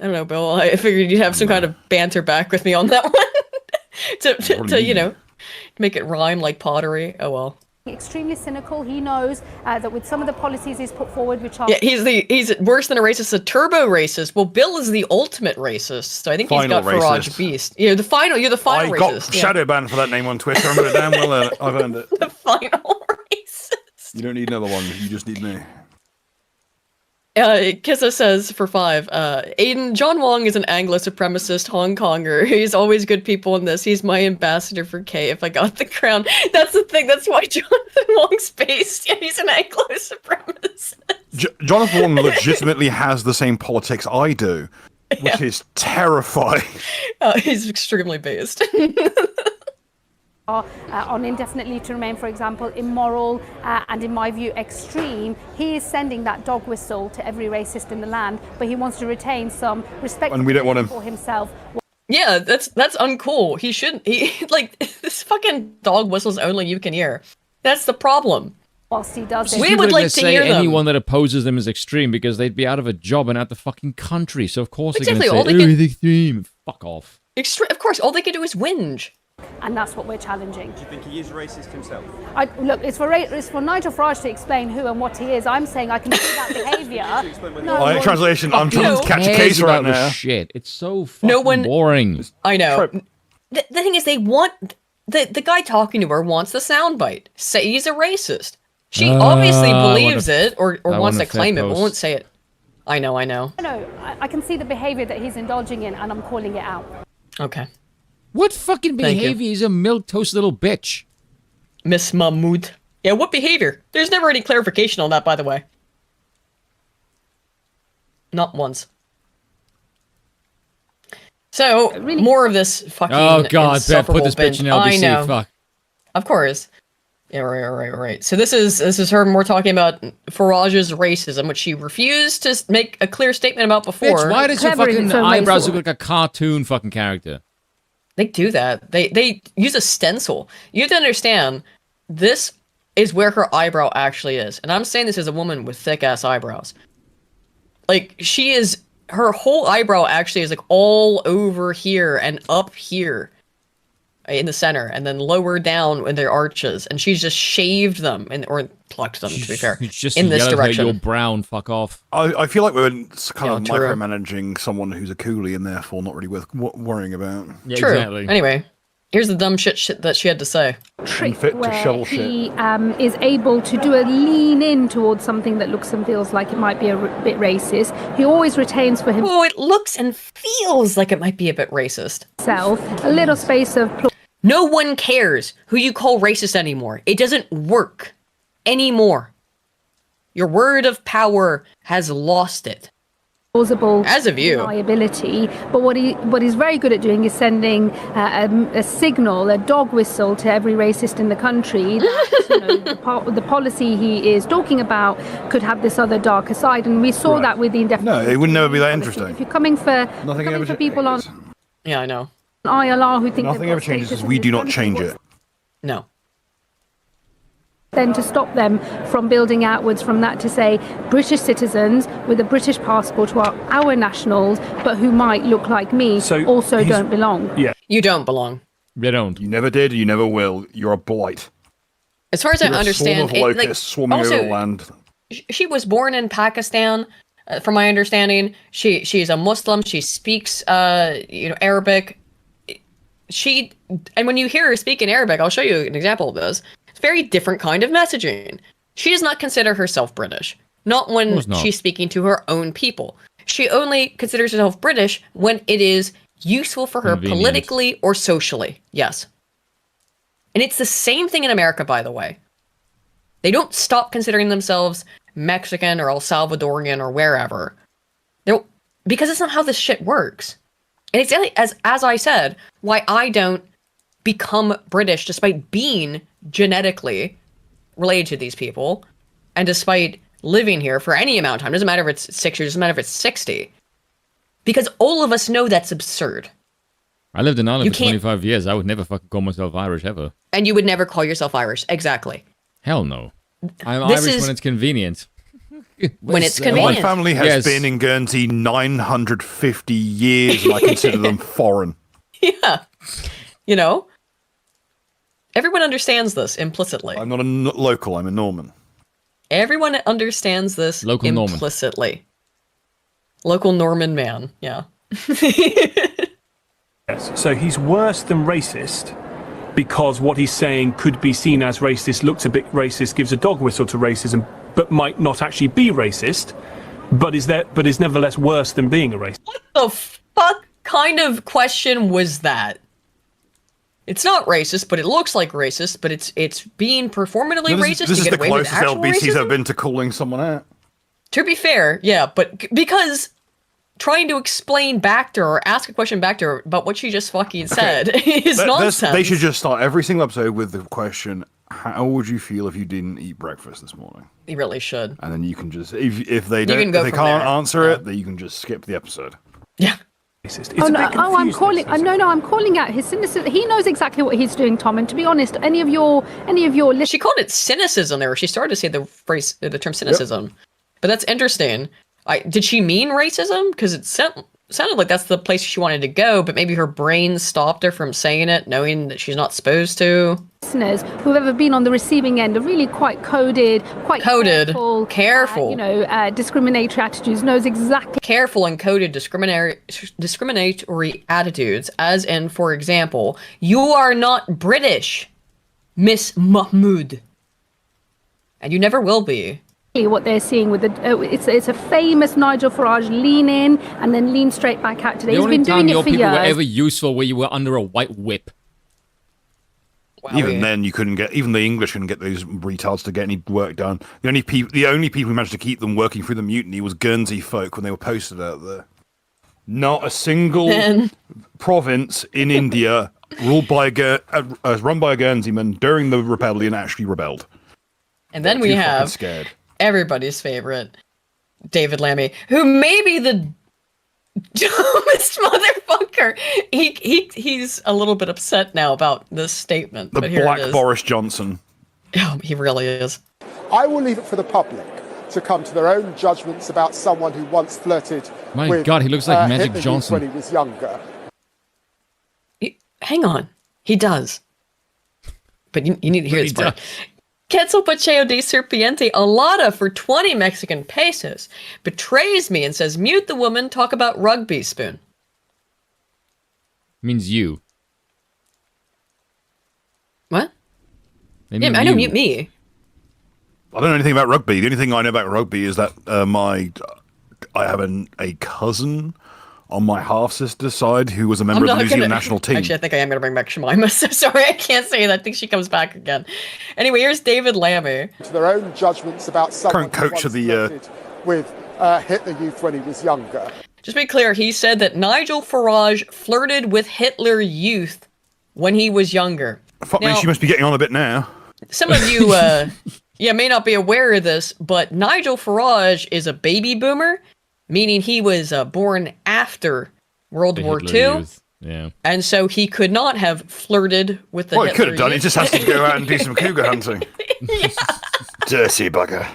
I don't know, Bill. I figured you'd have some kind of banter back with me on that one to make it rhyme like pottery. Oh well. Extremely cynical. He knows that with some of the policies he's put forward, which are he's worse than a racist, a turbo racist. Well, Bill is the ultimate racist, so I think he's got Farage Beast. You're the final racist. I got shadow banned for that name on Twitter. I'm gonna damn well earn it. I've earned it. The final racist. You don't need another one. You just need me. Kissa says for 5, Aiden, John Wong is an Anglo-supremacist Hong Konger. He's always good people in this. He's my ambassador for K if I got the crown. That's the thing. That's why Jonathan Wong's based. Yeah, he's an Anglo-supremacist. Jonathan Wong legitimately has the same politics I do, which is terrifying. He's extremely based. On indefinite leave to remain, for example, immoral and, in my view, extreme. He is sending that dog whistle to every racist in the land, but he wants to retain some respect and we don't want him. for himself. Yeah, that's uncool. He shouldn't. This fucking dog whistles only you can hear. That's the problem. Whilst he does we would like to hear them. Anyone that opposes them is extreme because they'd be out of a job and out the fucking country. So of course they're going to say, he's extreme. Fuck off. Of course, all they can do is whinge. And that's what we're challenging. Do you think he is racist himself? Look, it's for Nigel Farage to explain who and what he is. I'm saying I can see that behaviour. Translation, I'm trying to catch a case right now. Shit, it's so fucking boring. I know. The thing is, they want... The guy talking to her wants the soundbite. Say he's a racist. She obviously believes it or wants to claim it, but won't say it. I know. No, I can see the behaviour that he's indulging in, and I'm calling it out. Okay. What fucking behavior? He's a milquetoast little bitch. Miss Mahmood. Yeah, what behavior? There's never any clarification on that, by the way. Not once. So, more of this fucking oh god, Beth, put this bitch in LBC, I know. Fuck. Of course. Yeah, right. So this is her more talking about Farage's racism, which she refused to make a clear statement about before. Bitch, why does your fucking eyebrows look like a cartoon fucking character? They do that. They use a stencil. You have to understand, this is where her eyebrow actually is. And I'm saying this as a woman with thick-ass eyebrows. Like, her whole eyebrow actually is like all over here and up here in the center, and then lower down in their arches. And she's just shaved them, or plucked them, to be fair, just in this direction. You're brown, fuck off. I feel like we're kind of micromanaging someone who's a coolie and therefore not really worth worrying about. Yeah, true. Exactly. Anyway, here's the dumb shit that she had to say. Trick where he is able to do a lean in towards something that looks and feels like it might be a bit racist. He always retains for himself. Oh, it looks and feels like it might be a bit racist. A little space of... No one cares who you call racist anymore. It doesn't work anymore. Your word of power has lost it. Plausible as of you liability, but what he's very good at doing is sending a signal, a dog whistle to every racist in the country that the policy he is talking about could have this other darker side, and we saw that with the indefinite. No, it would never be that interesting. If you're coming for people on I know ILR who think nothing ever changes because we do not change it. No. Then to stop them from building outwards from that to say British citizens with a British passport who are our nationals but who might look like me also don't belong. Yeah. You don't belong. You don't. You never did, you never will. You're a blight. As far as I understand, swarm of locusts swarming over the land. She was born in Pakistan, from my understanding. She's a Muslim, she speaks Arabic. And when you hear her speak in Arabic, I'll show you an example of this. It's a very different kind of messaging. She does not consider herself British. Not when she's speaking to her own people. She only considers herself British when it is useful for her politically or socially. Yes. And it's the same thing in America, by the way. They don't stop considering themselves Mexican or El Salvadorian or wherever. Because it's not how this shit works. And it's as I said, why I don't become British despite being genetically related to these people, and despite living here for any amount of time. Doesn't matter if it's 6 years, doesn't matter if it's 60. Because all of us know that's absurd. I lived in Ireland for 25 years. I would never fucking call myself Irish ever. And you would never call yourself Irish. Exactly. Hell no. I'm Irish when it's convenient. when it's My convenient. family has been in Guernsey 950 years, and I consider them foreign. Yeah. You know? Everyone understands this implicitly. I'm not a local, I'm a Norman. Everyone understands this implicitly. Local Norman man, yeah. Yes, so he's worse than racist because what he's saying could be seen as racist, looks a bit racist, gives a dog whistle to racism, but might not actually be racist, but is nevertheless worse than being a racist. What the fuck kind of question was that? It's not racist, but it looks like racist, but it's being performatively racist This to is get the away with closest actual LBC's racism? ever been to calling someone out. To be fair, yeah, but because trying to explain back to her or ask a question back to her about what she just fucking said is nonsense. They should just start every single episode with the question, how would you feel if you didn't eat breakfast this morning? You really should. And then you can just, if they can don't, go if they from can't there. answer it, then you can just skip the episode. Yeah. I'm calling. No, I'm calling out his cynicism. He knows exactly what he's doing, Tom. And to be honest, any of your she called it cynicism there. She started to say the phrase, the term cynicism, but that's interesting. Did she mean racism? Because it sounded like that's the place she wanted to go, but maybe her brain stopped her from saying it, knowing that she's not supposed to. Listeners who've ever been on the receiving end of really quite coded, careful, discriminatory attitudes, knows exactly. Careful and coded discriminatory attitudes, as in, for example, you are not British, Miss Mahmood, and you never will be. What they're seeing with it's a famous Nigel Farage lean in and then lean straight back out today. The He's only been time doing your it for people years. were ever useful where you were under a white whip. Even then, you couldn't get, even the English couldn't get those retards to get any work done. The only people who managed to keep them working through the mutiny was Guernsey folk when they were posted out there. Not a single province in India run by a Guernseyman during the rebellion actually rebelled. And then we have everybody's favorite, David Lammy, who may be the dumbest motherfucker. He's a little bit upset now about this statement. The but here Black it is. Boris Johnson. Oh, he really is. I will leave it for the public to come to their own judgments about someone who once flirted My with God, he looks like Magic Hitler Johnson. when he was younger. Hang on. He does. But you need to hear this part. Quetzal Pacheo de Serpiente Alada for 20 Mexican pesos betrays me and says, mute the woman, talk about rugby spoon. Means you. What? They Yeah, mean I know, you. mute me. I don't know anything about rugby. The only thing I know about rugby is that I have a cousin on my half-sister's side who was a member of the New Zealand national team. Actually, I think I am going to bring back Shemima. So sorry, I can't say that. I think she comes back again. Anyway, here's David Lammy. To their own judgments about someone Current coach who of once the flirted with Hitler Youth when he was younger. Just to be clear, he said that Nigel Farage flirted with Hitler Youth when he was younger. Fuck me, she must be getting on a bit now. Some of you may not be aware of this, but Nigel Farage is a baby boomer, meaning he was born after World War II. Yeah. And so he could not have flirted with the Well, he Hitler could have done. He Youth. just has to go out and do some cougar hunting. Dirty bugger.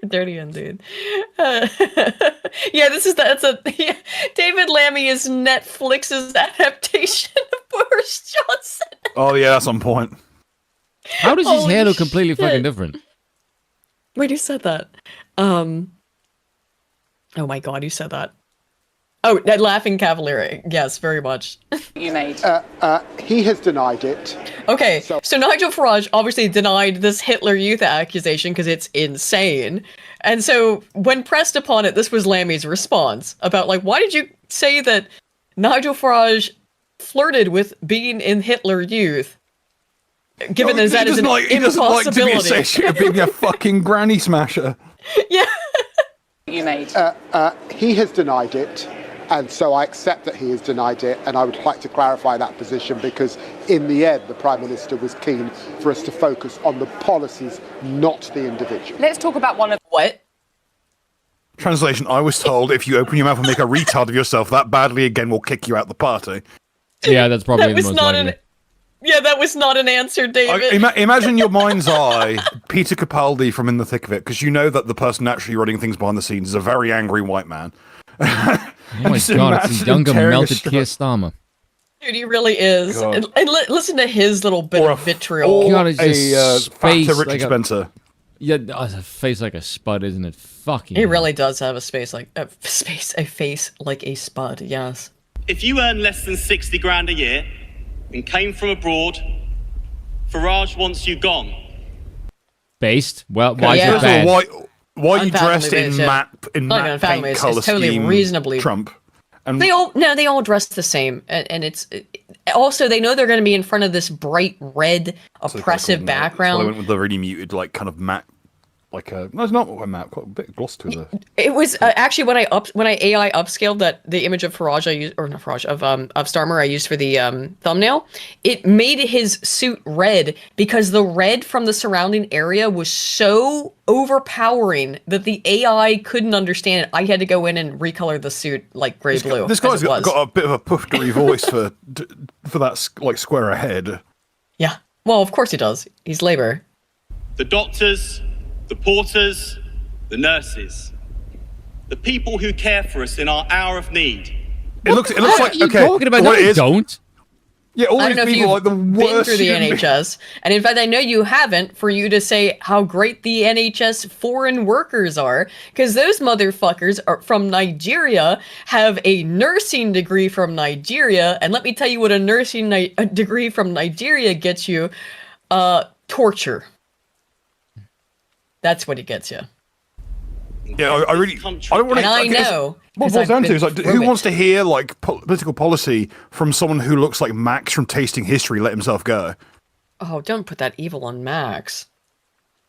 Dirty indeed. David Lammy is Netflix's adaptation of Boris Johnson. Oh yeah, that's on point. How does his Holy hair look completely shit. fucking different? Wait, who said that? Oh my god, who said that? Oh, that Laughing Cavalier. Yes, very much. You made. He has denied it. Okay, so Nigel Farage obviously denied this Hitler Youth accusation because it's insane. And so when pressed upon it, this was Lammy's response about, like, why did you say that Nigel Farage flirted with being in Hitler Youth? Given that that is an he doesn't like to be impossibility. associated with being a fucking granny smasher. Yeah. You made. He has denied it, and so I accept that he has denied it, and I would like to clarify that position because in the end, the Prime Minister was keen for us to focus on the policies, not the individual. Let's talk about one of... What? Translation, I was told if you open your mouth and make a retard of yourself that badly again, we'll kick you out the party. Yeah, that's probably That the was most not likely. Yeah, that was not an answer, David. Imagine your mind's eye, Peter Capaldi from In the Thick of It, because you know that the person actually running things behind the scenes is a very angry white man. Oh my god, it's a younger melted Keir Starmer. Dude, he really is. And listen to his little bit of vitriol. God, it's just face Richard like Spencer. Yeah, a face like a spud, isn't it? Fucking. He really does have a face like a spud. Yes. If you earn less than 60 grand a year and came from abroad, Farage wants you gone. Based? Well, why is Yeah. it bad? Why are you dressed in Yeah. matte paint It's color totally scheme? reasonably. Trump. And They all dress the same, and it's also they know they're going to be in front of this bright red oppressive background. So I went with the really muted, like kind of matte, like a. No, it's not a matte. Quite a bit of gloss to the. It was actually when I AI upscaled the image of Farage I used, or not Farage, of Starmer I used for the thumbnail. It made his suit red because the red from the surrounding area was so overpowering that the AI couldn't understand it. I had to go in and recolor the suit like gray blue. This guy's got a bit of a puffery voice for that like square head. Yeah. Well, of course he does. He's Labour. The doctors, the porters, the nurses, the people who care for us in our hour of need. It looks What like are you okay. talking about? What No, it you is, don't. Yeah, all I these don't know if people are you've the been worst. through the human beings. NHS, and in fact, I know you haven't. For you to say how great the NHS foreign workers are, because those motherfuckers are from Nigeria, have a nursing degree from Nigeria, and let me tell you what a nursing degree from Nigeria gets you: torture. That's what it gets you. Yeah, I really. I don't want And to. I know. What it boils down to is like, who wants to hear like political policy from someone who looks like Max from Tasting History let himself go? Oh, don't put that evil on Max.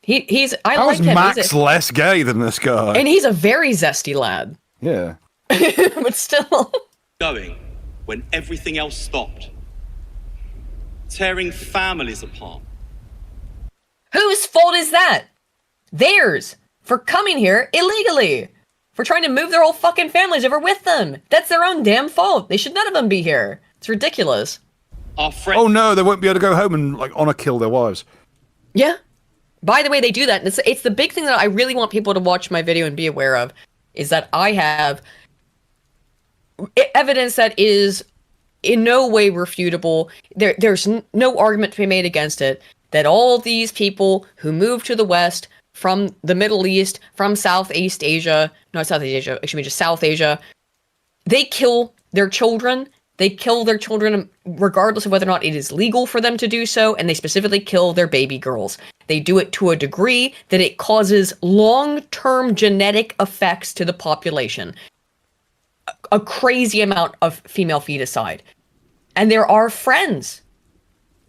He's. I How like is him. Max less gay than this guy? And he's a very zesty lad. Yeah. But still. Going when everything else stopped. Tearing families apart. Whose fault is that? Theirs. For coming here illegally. For trying to move their whole fucking families over with them. That's their own damn fault. They should none of them be here. It's ridiculous. Oh no, they won't be able to go home and like honor kill their wives. Yeah. By the way, they do that. And it's the big thing that I really want people to watch my video and be aware of, is that I have evidence that is in no way refutable. There's no argument to be made against it, that all these people who moved to the West from the Middle East, from Southeast Asia, not Southeast Asia, excuse me, just South Asia, they kill their children. They kill their children regardless of whether or not it is legal for them to do so, and they specifically kill their baby girls. They do it to a degree that it causes long-term genetic effects to the population. A crazy amount of female feticide. And there are friends,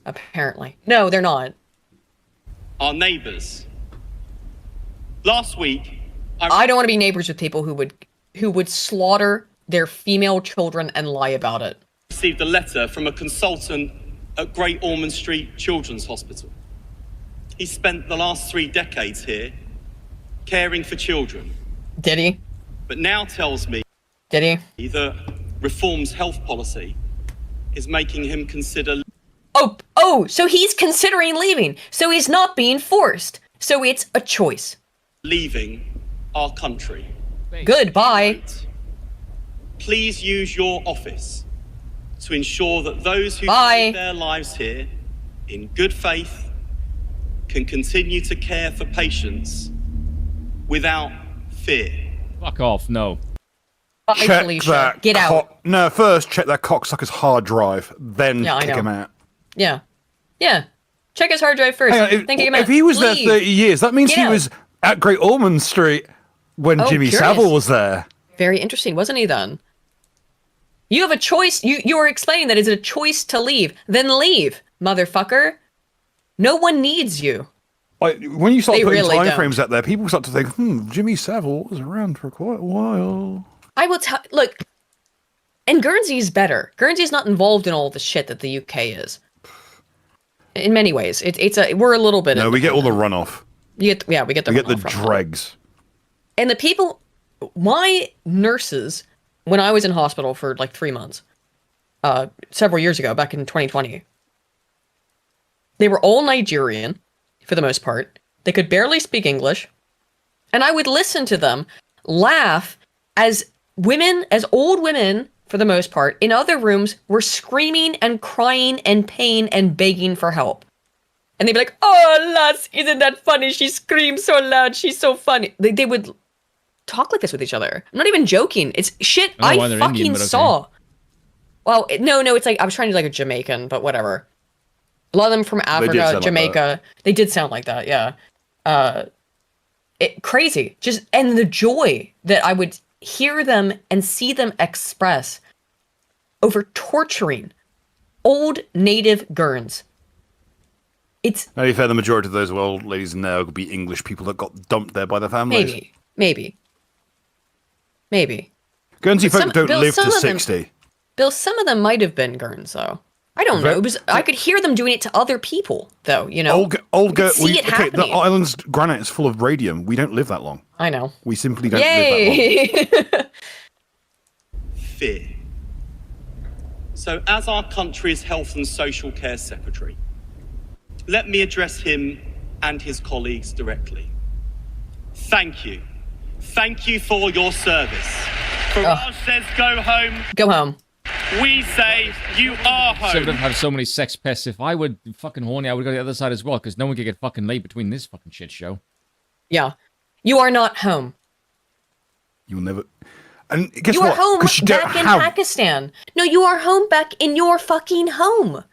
apparently. No, they're not. Our neighbours. Last week, I don't want to be neighbors with people who would slaughter their female children and lie about it. Received a letter from a consultant at Great Ormond Street Children's Hospital. He spent the last 3 decades here caring for children. Did he? But now tells me Did he? that Reform's health policy is making him consider... Oh, so he's considering leaving. So he's not being forced. So it's a choice. leaving our country. Goodbye. Please use your office to ensure that those who Bye. live their lives here in good faith can continue to care for patients without fear. Fuck off, no. Bye, Check Felicia. that. Get out. No, first check that cocksucker's hard drive, then Yeah, I kick know. him out. Yeah. Yeah. Check his hard drive first. Hang on, Then kick him out. if he was there Leave. 30 years, that means Get he out. was at Great Ormond Street when Oh, Jimmy curious. Savile was there. Very interesting, wasn't he then? You have a choice. You are explaining that it's a choice to leave. Then leave, motherfucker. No one needs you. Like, when you start They putting really time don't. frames out there, people start to think, Jimmy Savile was around for quite a while. I will tell. Look, and Guernsey's better. Guernsey's not involved in all the shit that the UK is. In many ways, we're a little bit. No, we get all the runoff. we get the We get the runoff from it. dregs. And the people, my nurses, when I was in hospital for like 3 months, several years ago, back in 2020, They were all Nigerian, for the most part. They could barely speak English. And I would listen to them laugh as old women, for the most part, in other rooms were screaming and crying and pain and begging for help. And they'd be like, oh, lass, isn't that funny? She screams so loud. She's so funny. They would talk like this with each other. I'm not even joking. It's shit I fucking Indian, saw. Okay. Well, no, it's like, I was trying to do like a Jamaican, but whatever. A lot of them from Africa, Jamaica. They did sound like that, yeah. Crazy. And the joy that I would hear them and see them express over torturing old native Gurns. Now, to be fair, the majority of those old ladies in there would be English people that got dumped there by their families. Maybe. Guernsey folk don't live to 60. Bill, some of them might have been Gurns, though. I don't know. I could hear them doing it to other people, though, you know? The island's granite is full of radium. We don't live that long. I know. We simply don't live that long. Fear. So, as our country's Health and Social Care Secretary, let me address him and his colleagues directly. Thank you. Thank you for your service. Farage says go home. Go home. We say you are home. So we don't have so many sex pests. If I would fucking horny, I would go to the other side as well, because no one could get fucking laid between this fucking shit show. Yeah. You are not home. You'll never... And guess you what? are home back in Pakistan. No, you are home back in your fucking home.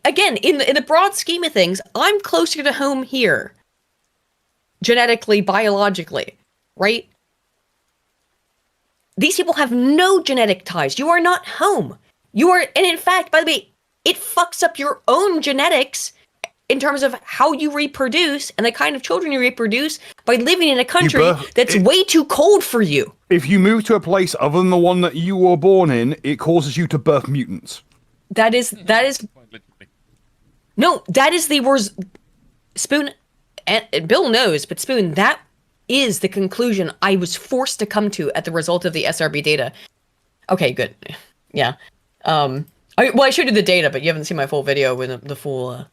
Again, in the broad scheme of things, I'm closer to home here. Genetically, biologically, right? These people have no genetic ties. You are not home. And in fact, by the way, it fucks up your own genetics in terms of how you reproduce and the kind of children you reproduce by living in a country that's way too cold for you. If you move to a place other than the one that you were born in, it causes you to birth mutants. That is the worst. Spoon, and Bill knows, but Spoon, that is the conclusion I was forced to come to at the result of the SRB data. Okay, good. Yeah. I showed you the data, but you haven't seen my full video with the full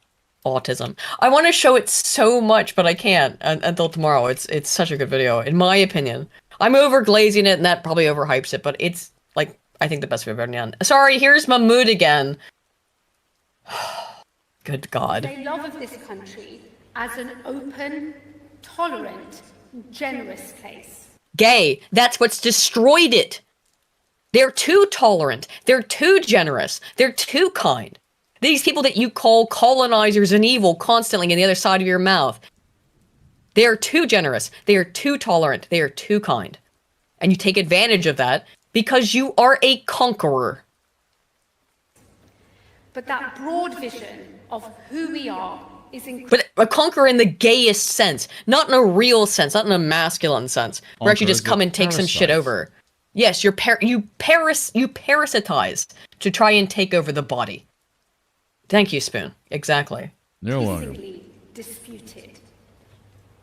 autism. I want to show it so much, but I can't until tomorrow. It's such a good video, in my opinion. I'm overglazing it, and that probably overhypes it, but it's, like, I think the best video I've ever done. Sorry, here's Mahmood again. Good God. They love of this country as an open, tolerant, generous place. Gay. That's what's destroyed it. They're too tolerant. They're too generous. They're too kind. These people that you call colonizers and evil constantly in the other side of your mouth. They are too generous. They are too tolerant. They are too kind. And you take advantage of that because you are a conqueror. But that broad vision of who we are is But a conqueror in the gayest sense, not in a real sense, not in a masculine sense, where actually just come and take some shit over. Yes, you parasitized to try and take over the body. Thank you, Spoon. Exactly. No one. Disputed.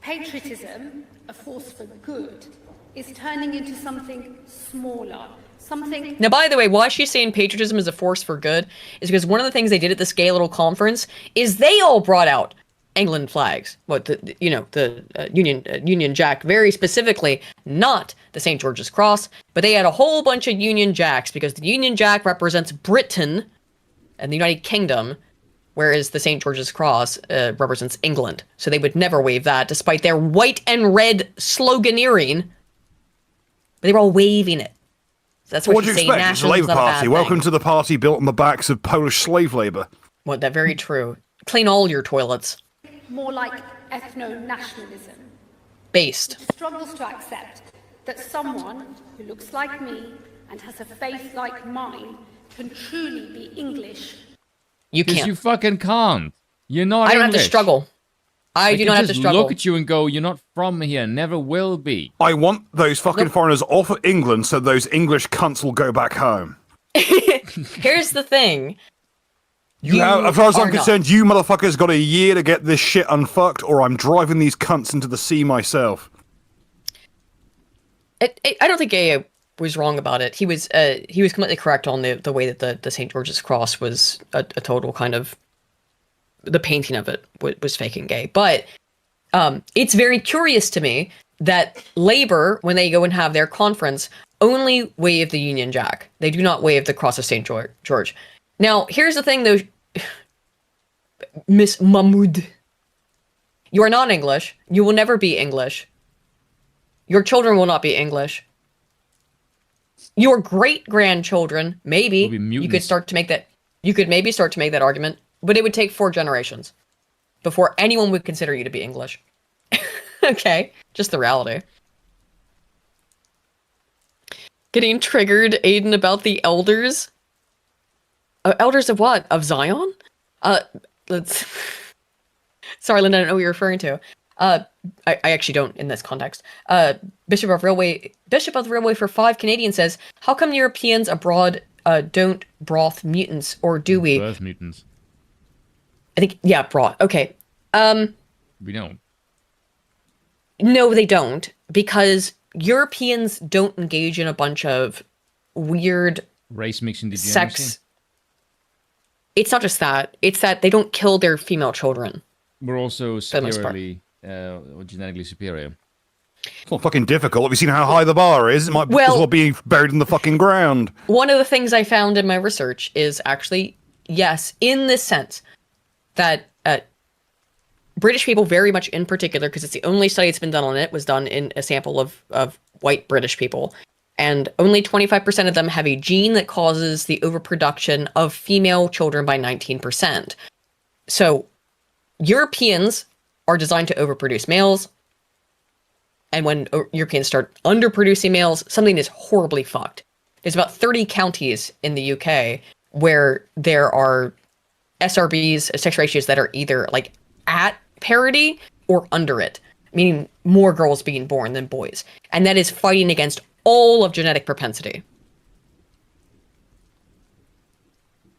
Patriotism, a force for good, is turning into something smaller. Something. Now, by the way, why she's saying patriotism is a force for good is because one of the things they did at this gay little conference is they all brought out England flags. The Union Jack, very specifically, not the St. George's Cross, but they had a whole bunch of Union Jacks because the Union Jack represents Britain and the United Kingdom, whereas the St. George's Cross represents England. So they would never wave that, despite their white and red sloganeering. But they were all waving it. That's what you expect. It's the Labour Party. Welcome to the party built on the backs of Polish slave labour. What? That's very true. Clean all your toilets. More like ethno-nationalism. Based. It struggles to accept that someone who looks like me and has a faith like mine can truly be English. You can't. You fucking can't. You're not I don't English. have to struggle. I do not have to struggle. Look at you and go, you're not from here, never will be. I want those fucking foreigners off of England so those English cunts will go back home. Here's the thing. As far as I'm concerned, you motherfuckers got a year to get this shit unfucked, or I'm driving these cunts into the sea myself. I don't think Gaia was wrong about it. He was completely correct on the way that the St. George's Cross was a total kind of the painting of it was fake and gay. But it's very curious to me that Labor, when they go and have their conference, only wave the Union Jack. They do not wave the Cross of St. George. Now, here's the thing, though, Miss Mahmood. You are not English. You will never be English. Your children will not be English. Your great-grandchildren, maybe, you could start to make that. You could maybe start to make that argument, but it would take 4 generations before anyone would consider you to be English. Okay, just the reality. Getting triggered, Aiden, about the elders. Elders of what? Of Zion? Let's. Sorry, Linda, I don't know what you're referring to. I actually don't in this context. Bishop of Railway for 5 Canadian says, how come Europeans abroad don't broth mutants, or do we? Birth mutants. I think, yeah, broth. Okay. We don't. No, they don't, because Europeans don't engage in a bunch of weird race mixing degeneracy. Sex. It's not just that. It's that they don't kill their female children. We're also superiorly, genetically superior. It's not fucking difficult. Have you seen how high the bar is? It might as well be buried in the fucking ground. One of the things I found in my research is actually, yes, in this sense, that British people very much in particular, because it's the only study that's been done on it, was done in a sample of white British people. And only 25% of them have a gene that causes the overproduction of female children by 19%. So Europeans are designed to overproduce males. And when Europeans start underproducing males, something is horribly fucked. There's about 30 counties in the UK where there are SRBs, sex ratios, that are either like at parity or under it, meaning more girls being born than boys. And that is fighting against all of genetic propensity.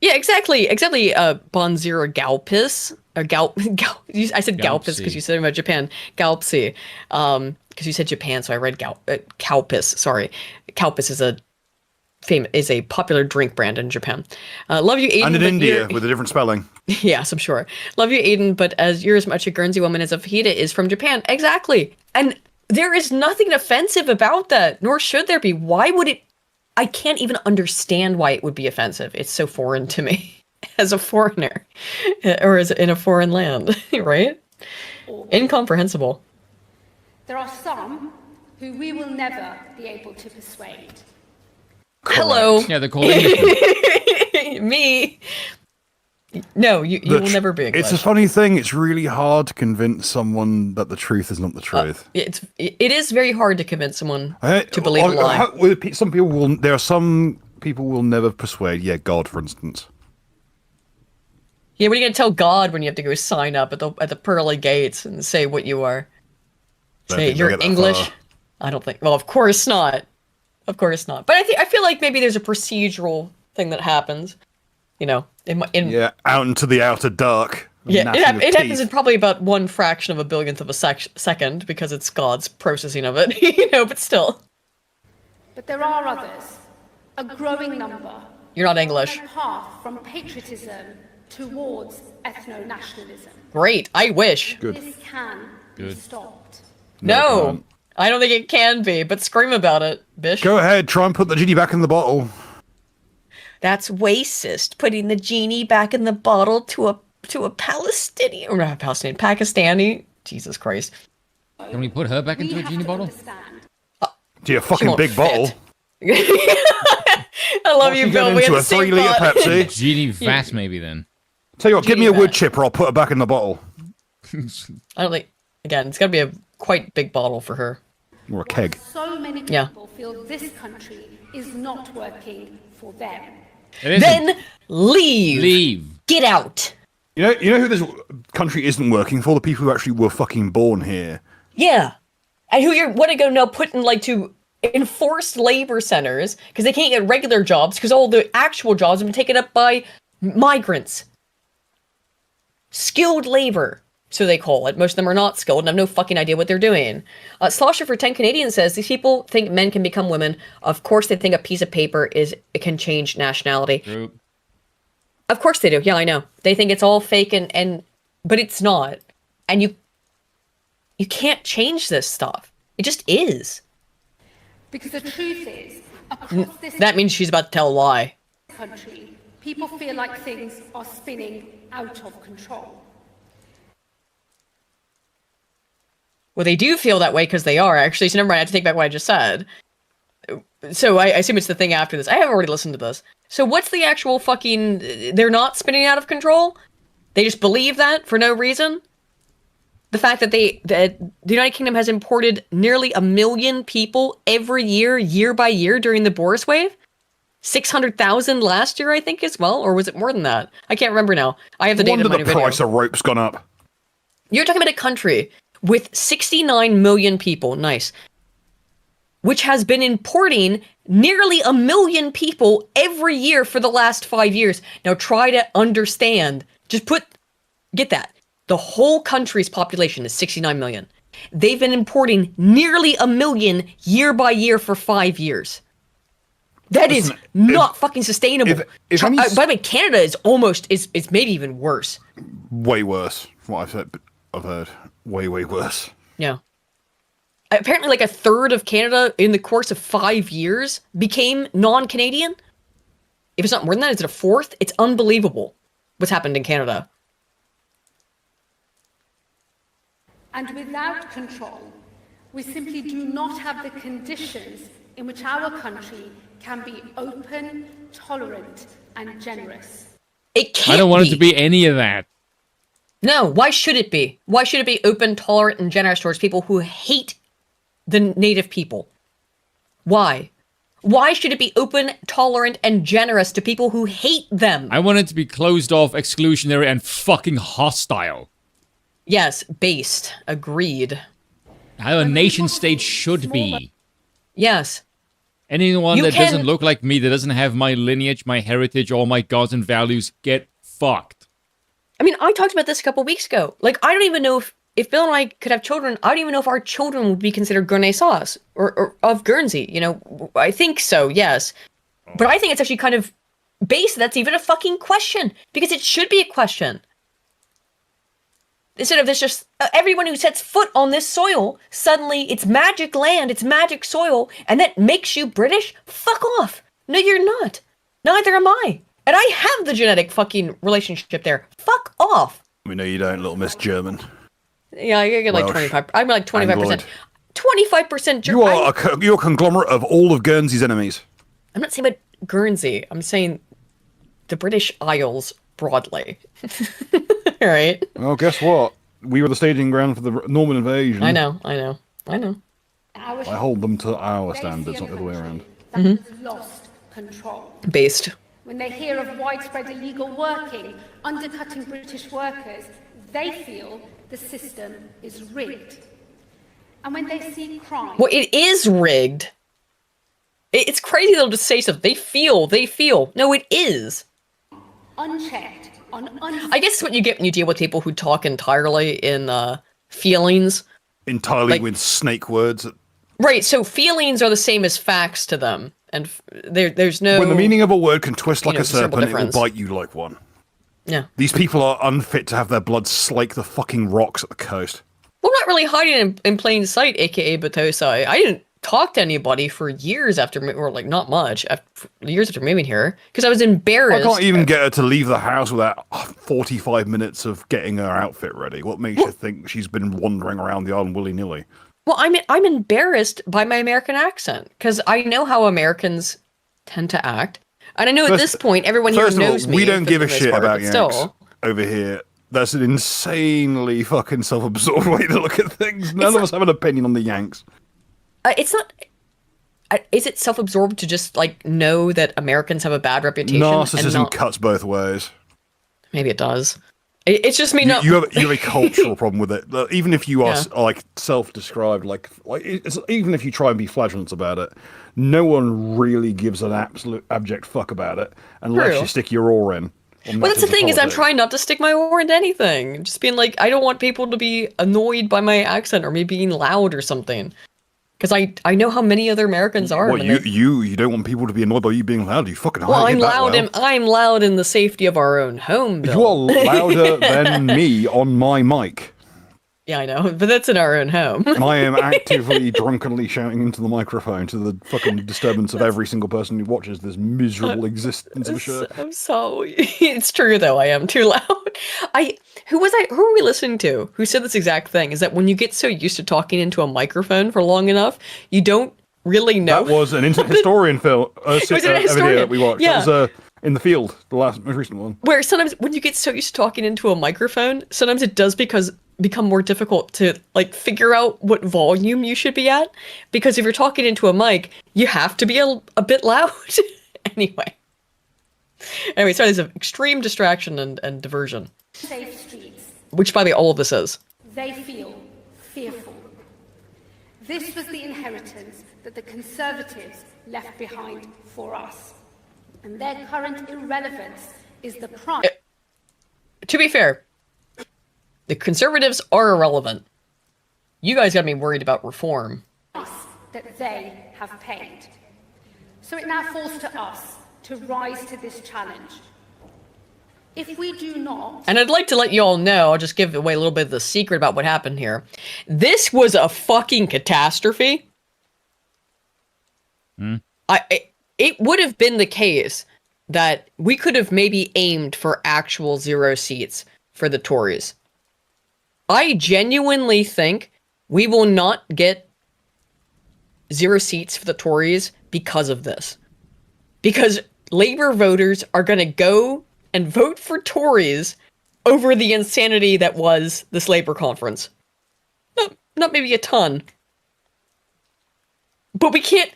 Yeah, exactly. Bonzira Galpis. I said Galpis because you said about Japan. Galpsi. Because you said Japan, so I read Calpis. Sorry. Calpis is a popular drink brand in Japan. Love you, Aiden. And in India, with a different spelling. Yes, I'm sure. Love you, Aiden, but as you're as much a Guernsey woman as a fajita is from Japan. Exactly. And there is nothing offensive about that, nor should there be. Why would it? I can't even understand why it would be offensive. It's so foreign to me as a foreigner, or as in a foreign land, right? Incomprehensible. There are some who we will never be able to persuade. Hello. Yeah, they're called Englishmen. Me. No, you will never be English. It's a funny thing. It's really hard to convince someone that the truth is not the truth. It is very hard to convince someone to believe a lie. There are some people will never persuade. Yeah, God, for instance. Yeah, what are you gonna tell God when you have to go sign up at the pearly gates and say what you are? Say you're English. I don't think. Well, of course not. Of course not. But I feel like maybe there's a procedural thing that happens. You know, out into the outer dark. Yeah, it happens in probably about 1 fraction of a billionth of a second because it's God's processing of it. But still. But there are others, a growing number. You're not English. Path from patriotism towards ethno-nationalism. Great. I wish. Good. This can be stopped. No, I don't think it can be. But scream about it, Bish. Go ahead. Try and put the genie back in the bottle. That's racist, putting the genie back in the bottle to a Palestinian, or not Palestinian, Pakistani. Jesus Christ. Can we put her back into a genie bottle? To your fucking big bottle. I love you, Bill. We have the same 3-litre Pepsi. Genie vat, maybe then. Tell you what, give me a wood chip or I'll put her back in the bottle. I don't think, again, it's got to be a quite big bottle for her. Or a keg. So many people feel this country is not working for them. Then leave. Leave. Get out. You know who this country isn't working for? The people who actually were fucking born here. Yeah. And who you want to go now put in to enforced labor centers because they can't get regular jobs because all the actual jobs have been taken up by migrants. Skilled labor, so they call it. Most of them are not skilled and have no fucking idea what they're doing. Slosher for 10 Canadian says, these people think men can become women. Of course they think a piece of paper it can change nationality. Group. Of course they do. Yeah, I know. They think it's all fake and but it's not. And you can't change this stuff. It just is. Because the truth is, across this That means she's about to tell a lie. country, people feel like things are spinning out of control. Well, they do feel that way because they are, actually. So never mind, I have to take back what I just said. So I assume it's the thing after this. I have already listened to this. So what's the actual fucking... They're not spinning out of control? They just believe that for no reason? The fact that the United Kingdom has imported nearly 1 million people every year by year during the Boris wave? 600,000 last year, I think, as well? Or was it more than that? I can't remember now. I have the data in my the video. price of rope's gone up. You're talking about a country with 69 million people, nice, which has been importing nearly 1 million people every year for the last 5 years. Now try to understand. Get that. The whole country's population is 69 million. They've been importing nearly 1 million year by year for 5 years. That is not fucking sustainable. By the way, Canada is maybe even worse. Way worse. What I've heard. Way worse. Yeah. Apparently, like a third of Canada in the course of 5 years became non-Canadian. If it's not more than that, is it a fourth? It's unbelievable what's happened in Canada. And without control, we simply do not have the conditions in which our country can be open, tolerant, and generous. It can't be. I don't want it to be any of that. No, why should it be? Why should it be open, tolerant, and generous towards people who hate the native people? Why? Why should it be open, tolerant, and generous to people who hate them? I want it to be closed off, exclusionary, and fucking hostile. Yes, based. Agreed. How a nation state should be. Yes. Anyone that doesn't look like me, that doesn't have my lineage, my heritage, all my gods and values, get fucked. I mean, I talked about this a couple weeks ago. Like, I don't even know if Bill and I could have children, I don't even know if our children would be considered Guernsey sauce or of Guernsey. You know, I think so, yes. But I think it's actually kind of base that's even a fucking question, because it should be a question. Instead of this just, everyone who sets foot on this soil, suddenly it's magic land, it's magic soil, and that makes you British? Fuck off. No, you're not. Neither am I. And I have the genetic fucking relationship there. Fuck off. We know you don't, little Miss German. Yeah, I get like Welsh, 25. I'm like 25%. Angloid. 25% German. You're a conglomerate of all of Guernsey's enemies. I'm not saying about Guernsey. I'm saying the British Isles broadly. Right? Well, guess what? We were the staging ground for the Norman invasion. I know. I hold them to our standards, not the other way around. That has lost control. Based. When they hear of widespread illegal working, undercutting British workers, they feel the system is rigged. And when they see crime... Well, it is rigged. It's crazy they'll just say stuff. They feel. No, it is. Unchecked. I guess it's what you get when you deal with people who talk entirely in feelings. Entirely with snake words. Right, so feelings are the same as facts to them. And there's no... When the meaning of a word can twist like a discernible serpent, it will difference. bite you like one. Yeah. These people are unfit to have their blood slake the fucking rocks at the coast. Well, not really hiding in plain sight, aka Batosai. I didn't talk to anybody for years after, or like not much, years after moving here, because I was embarrassed. I can't even get her to leave the house without 45 minutes of getting her outfit ready. What makes you think she's been wandering around the island willy-nilly? Well, I'm embarrassed by my American accent, because I know how Americans tend to act. And I know at this point, everyone here knows me. We don't give a shit about Yanks still. over here. That's an insanely fucking self-absorbed way to look at things. None of us have an opinion on the Yanks. It's not... Is it self-absorbed to just, like, know that Americans have a bad reputation? Narcissism cuts both ways. Maybe it does. It's just me not... You have a cultural problem with it. Even if you are, like, self-described, even if you try and be flagellant about it, no one really gives an absolute abject fuck about it unless you stick your oar in. Well, that's the thing, is I'm trying not to stick my oar into anything. Just being like, I don't want people to be annoyed by my accent or me being loud or something. Because I know how many other Americans are. Well, you don't want people to be annoyed by you being loud. You fucking well, hate I'm that loud. well. I'm loud in the safety of our own home. Bill. You are louder than me on my mic. Yeah, I know, but that's in our own home. And I am actively, drunkenly shouting into the microphone to the fucking disturbance of every single person who watches this miserable existence of a show. I'm sorry. It's true though. I am too loud. Who were we listening to? Who said this exact thing? Is that when you get so used to talking into a microphone for long enough, you don't really know. That was an internet historian film. Was it a historian? That we watched. Yeah. That was in the field, the most recent one. Where sometimes when you get so used to talking into a microphone, sometimes it does become more difficult to like figure out what volume you should be at, because if you're talking into a mic, you have to be a bit loud. Anyway, sorry, there's an extreme distraction and diversion. Safe streets. Which, by the way, all of this is. They feel fearful. This was the inheritance that the Conservatives left behind for us. And their current irrelevance is the prime. To be fair, the Conservatives are irrelevant. You guys gotta be worried about reform. That they have paid. So it now falls to us to rise to this challenge. If we do not... And I'd like to let you all know, I'll just give away a little bit of the secret about what happened here. This was a fucking catastrophe. It would have been the case that we could have maybe aimed for actual 0 seats for the Tories. I genuinely think we will not get 0 seats for the Tories because of this. Because Labour voters are going to go and vote for Tories over the insanity that was this Labour conference. Not maybe a ton. But we can't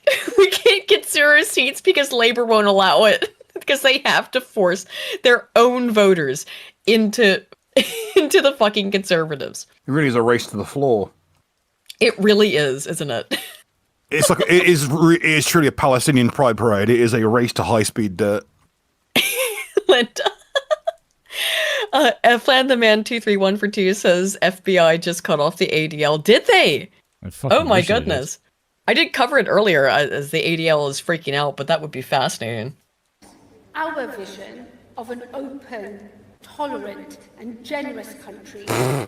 get 0 seats because Labour won't allow it. Because they have to force their own voters into the fucking Conservatives. It really is a race to the floor. It really is, isn't it? It's like it is truly a Palestinian pride parade. It is a race to high speed dirt. Linda. Flan the Man 231 for 2 says FBI just cut off the ADL. Did they? Oh my goodness. I did cover it earlier as the ADL is freaking out, but that would be fascinating. Our vision of an open, tolerant, and generous country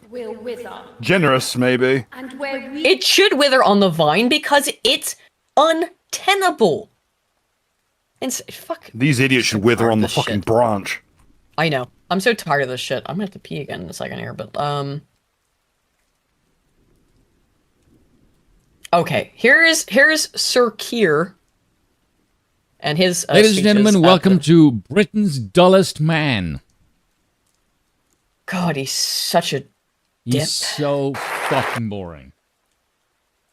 will wither. Generous, maybe. And where we... It should wither on the vine because it's untenable. And fuck. These idiots should wither on the fucking branch. I know. I'm so tired of this shit. I'm gonna have to pee again in a second here, but okay, here's Sir Keir and his ladies and gentlemen, welcome to Britain's dullest man. God, he's such a dip. He's so fucking boring.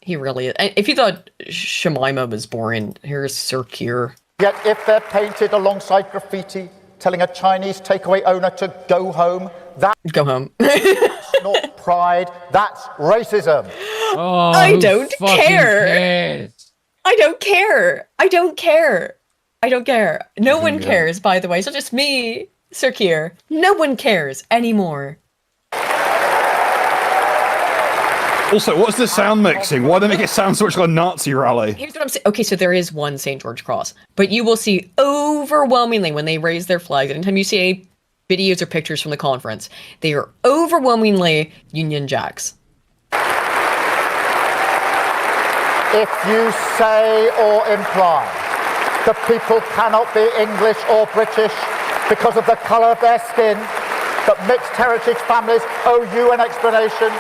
He really is. If you thought Shemima was boring, here's Sir Keir. Yet if they're painted alongside graffiti telling a Chinese takeaway owner to go home, that's not pride, that's racism. Oh, I don't care. Cares? I don't care. I don't care. I don't care. No one cares, by the way. It's not just me, Sir Keir. No one cares anymore. Also, what's the sound mixing? Why do they make it sound so much like a Nazi rally? Here's what I'm saying. Okay, so there is one St. George Cross, but you will see overwhelmingly when they raise their flags, anytime you see any videos or pictures from the conference, they are overwhelmingly Union Jacks. If you say or imply that people cannot be English or British because of the colour of their skin, that mixed heritage families owe you an explanation,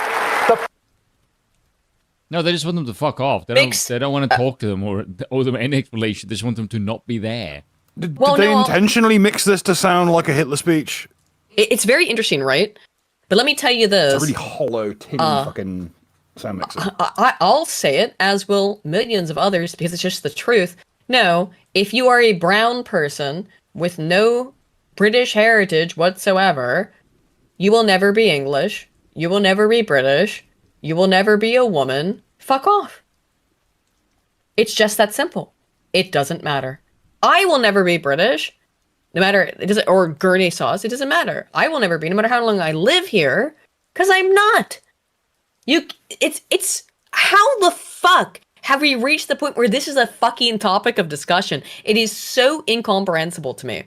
No, they just want them to fuck off. They don't want to talk to them or owe them any explanation. They just want them to not be there. Did they intentionally mix this to sound like a Hitler speech? It's very interesting, right? But let me tell you this. It's a really hollow, tinny fucking sound mixer. I'll say it, as will millions of others, because it's just the truth. No, if you are a brown person with no British heritage whatsoever, you will never be English. You will never be British. You will never be a woman. Fuck off. It's just that simple. It doesn't matter. I will never be British. No matter, it doesn't, or Gurney sauce, it doesn't matter. I will never be, no matter how long I live here, because I'm not. It's how the fuck Have we reached the point where this is a fucking topic of discussion? It is so incomprehensible to me.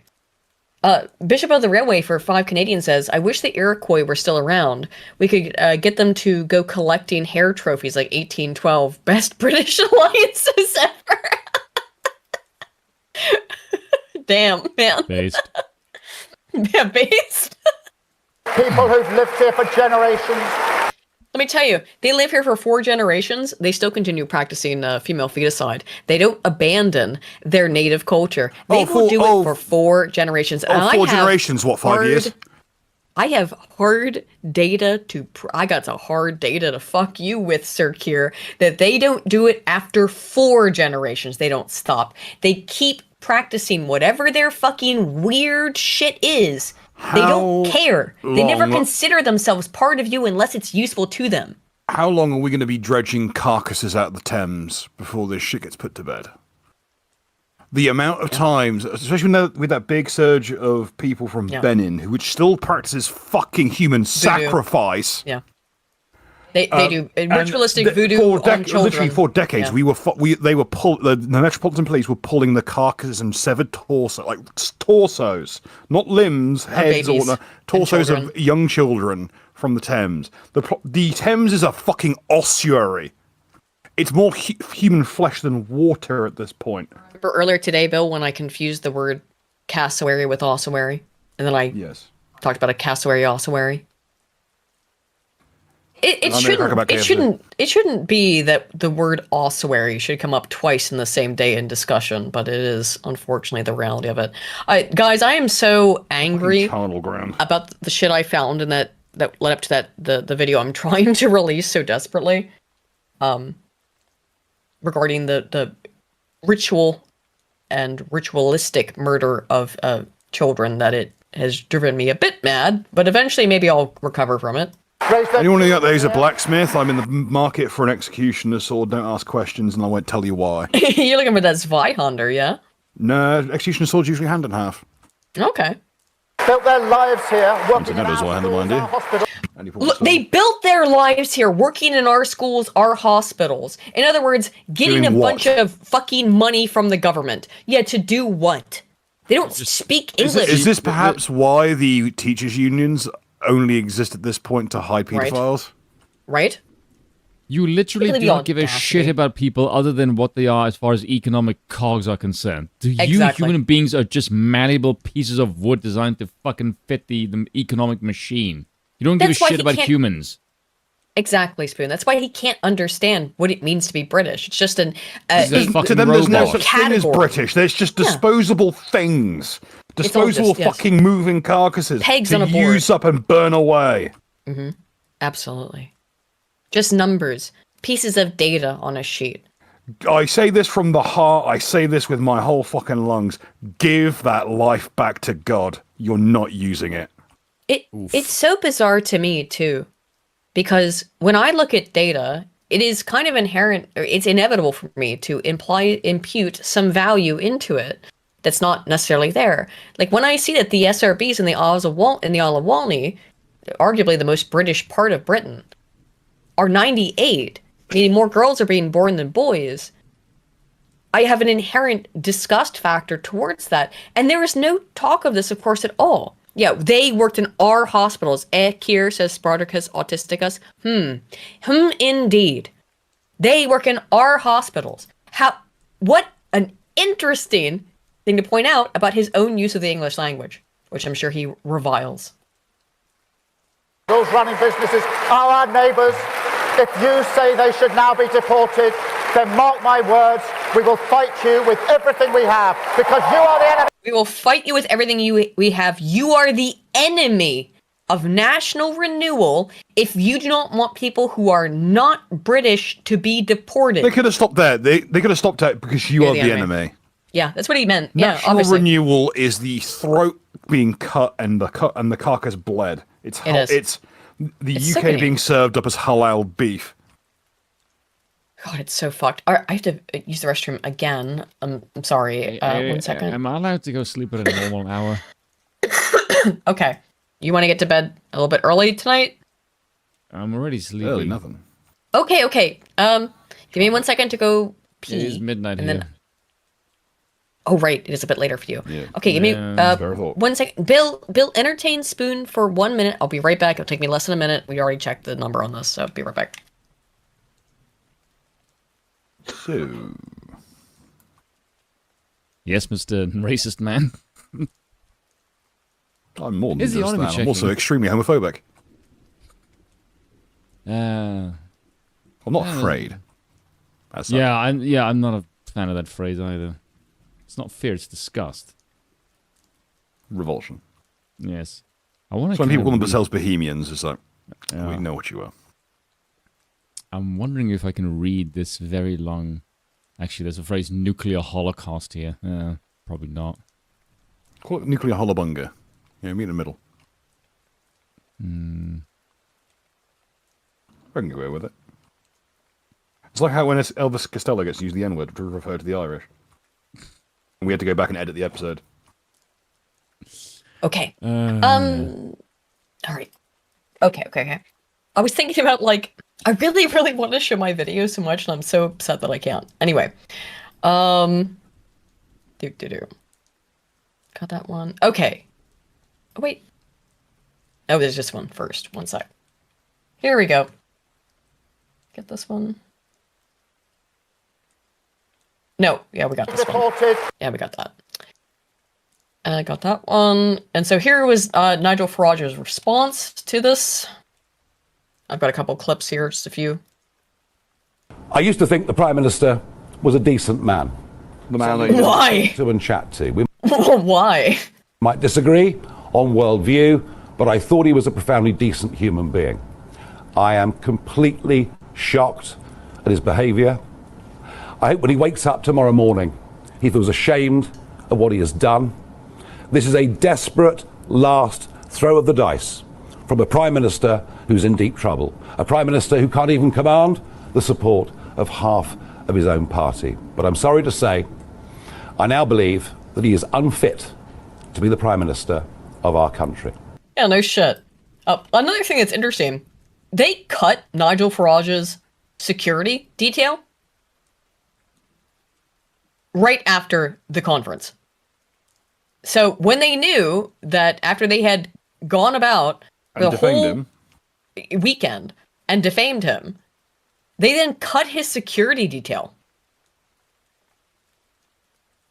Bishop of the Railway for 5 Canadian says, I wish the Iroquois were still around. We could get them to go collecting hair trophies like 1812. Best British alliances ever. Damn, man. Based. Yeah, based. People who've lived here for generations. Let me tell you, they live here for 4 generations. They still continue practicing female feticide. They don't abandon their native culture. They will do it for 4 generations. Oh, 4 generations, what, 5 years? I have hard data I got some hard data to fuck you with, Sir Keir, that they don't do it after 4 generations. They don't stop. They keep practicing whatever their fucking weird shit is. They don't care. They never consider themselves part of you unless it's useful to them. How long are we going to be dredging carcasses out of the Thames before this shit gets put to bed? The amount of times, especially with that big surge of people from Benin, which still practices fucking human sacrifice. Yeah. They do ritualistic voodoo on children. Literally for decades, the Metropolitan Police were pulling the carcasses and severed torsos, not limbs, heads, or torsos of young children from the Thames. The Thames is a fucking ossuary. It's more human flesh than water at this point. Remember earlier today, Bill, when I confused the word cassowary with ossuary, and then I talked about a cassowary ossuary. It shouldn't be that the word ossuary should come up twice in the same day in discussion, but it is unfortunately the reality of it. Guys, I am so angry about the shit I found and that led up to the video I'm trying to release so desperately. Regarding the ritual and ritualistic murder of children, that it has driven me a bit mad, but eventually maybe I'll recover from it. Anyone who got there is a blacksmith? I'm in the market for an executioner's sword. Don't ask questions, and I won't tell you why. You're looking for that Zweihander, yeah? No, executioner's sword's usually hand in half. Okay. Built their lives here, working in our hospitals. Look, they built their lives here, working in our schools, our hospitals. In other words, getting Doing a what? bunch of fucking money from the government. Yeah, to do what? They don't speak English. Is this perhaps why the teachers' unions only exist at this point to hide pedophiles? Right? You literally do not give a shit about people other than what they are as far as economic cogs are concerned. You human beings are just malleable pieces of wood designed to fucking fit the economic machine. You don't give a shit about humans. Exactly, Spoon. That's why he can't understand what it means to be British. It's just to them, there's no such thing as British. There's just disposable things. Disposable fucking moving carcasses Pegs to on a board. use up and burn away. Mm-hmm. Absolutely. Just numbers. Pieces of data on a sheet. I say this from the heart. I say this with my whole fucking lungs. Give that life back to God. You're not using it. It's so bizarre to me, too. Because when I look at data, it is kind of inherent, or it's inevitable for me to impute some value into it that's not necessarily there. Like when I see that the SRBs in the Isle of Walney, arguably the most British part of Britain, are 98, meaning more girls are being born than boys, I have an inherent disgust factor towards that. And there is no talk of this, of course, at all. Yeah, they worked in our hospitals. Keir, says Spartacus Autisticus. Indeed. They work in our hospitals. What an interesting thing to point out about his own use of the English language, which I'm sure he reviles. Those running businesses are our neighbours. If you say they should now be deported, then mark my words, we will fight you with everything we have, because you are the enemy. We will fight you with everything we have. You are the enemy of national renewal if you do not want people who are not British to be deported. They could have stopped there. They could have stopped that because you are the enemy. Yeah, that's what he meant. National renewal is the throat being cut and the carcass bled. It's the UK being served up as halal beef. God, it's so fucked. I have to use the restroom again. I'm sorry. 1 second. Am I allowed to go sleep at a normal hour? Okay. You want to get to bed a little bit early tonight? I'm already sleeping. Early nothing. Okay. Give me 1 second to go pee. It is midnight and here. then. Oh right, it is a bit later for you. Yeah. Okay, give me fair thought. 1 second. Bill, entertain Spoon for 1 minute. I'll be right back. It'll take me less than a minute. We already checked the number on this, so I'll be right back. So. Yes, Mr. Racist Man. I'm more than Is he just on me that. I'm checking? also extremely homophobic. Uh, I'm not afraid. That's not- I'm not a fan of that phrase either. It's not fear, it's disgust. Revulsion. Yes. I want to. So when people call themselves bohemians, it's like, we know what you are. I'm wondering if I can read this very long. Actually, there's a phrase nuclear holocaust here. Probably not. Call it nuclear holobunga. Yeah, meet in the middle. I can go away with it. It's like how when Elvis Costello gets to use the N-word to refer to the Irish. And we had to go back and edit the episode. Okay. All right. Okay. I was thinking about, like, I really, really want to show my video so much, and I'm so upset that I can't. Anyway. Got that one. Okay. Oh, wait. Oh, there's just one first. 1 sec. Here we go. Get this one. No, yeah, we got this one. Yeah, we got that. I got that one. And so here was Nigel Farage's response to this. I've got a couple clips here, just a few. I used to think the Prime Minister was a decent man. The man Why? To and chat to. We Why? might disagree on worldview, but I thought he was a profoundly decent human being. I am completely shocked at his behaviour. I hope when he wakes up tomorrow morning, he feels ashamed of what he has done. This is a desperate last throw of the dice from a Prime Minister who's in deep trouble. A Prime Minister who can't even command the support of half of his own party. But I'm sorry to say, I now believe that he is unfit to be the Prime Minister of our country. Yeah, no shit. Another thing that's interesting, they cut Nigel Farage's security detail right after the conference. So when they knew that after they had gone about the whole weekend and defamed him, they then cut his security detail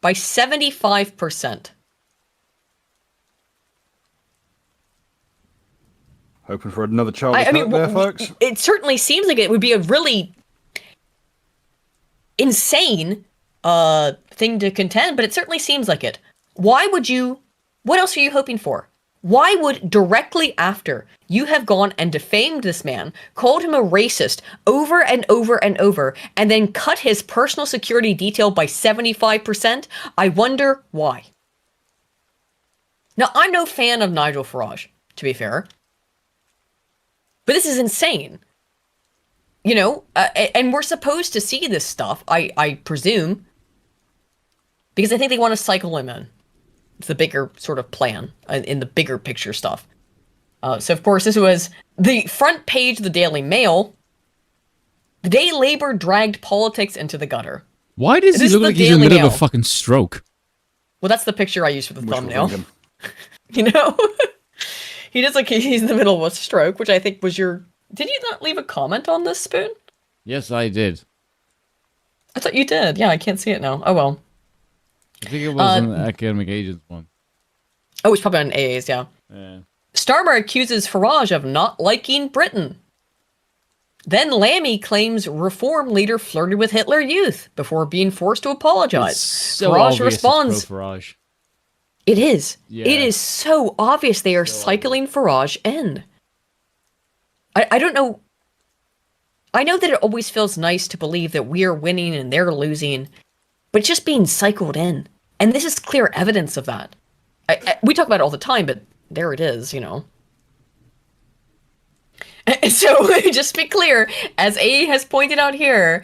by 75%. Hoping for another Charlie I mean, there, folks. It certainly seems like it would be a really insane thing to contend, but it certainly seems like it. Why would you? What else are you hoping for? Why would directly after you have gone and defamed this man, called him a racist over and over and over, and then cut his personal security detail by 75%? I wonder why. Now, I'm no fan of Nigel Farage, to be fair. But this is insane. You know, and we're supposed to see this stuff, I presume, because I think they want to cycle him in. It's the bigger sort of plan in the bigger picture stuff. So, of course, this was the front page of the Daily Mail. The day Labour dragged politics into the gutter. Why does he look like he's in the middle of a fucking stroke? Well, that's the picture I used for the thumbnail. You know? He does look like he's in the middle of a stroke, which I think was your... Did you not leave a comment on this, Spoon? Yes, I did. I thought you did. Yeah, I can't see it now. Oh, well. I think it was an academic agents one. Oh, it's probably on AA's, yeah. Starmer accuses Farage of not liking Britain. Then Lammy claims reform leader flirted with Hitler Youth before being forced to apologize. It's so Farage responds. It's pro-Farage. It is. Yeah. It is so obvious they are cycling Farage in. I don't know. I know that it always feels nice to believe that we are winning and they're losing, but it's just being cycled in. And this is clear evidence of that. We talk about it all the time, but there it is, you know. So, just to be clear, as A has pointed out here,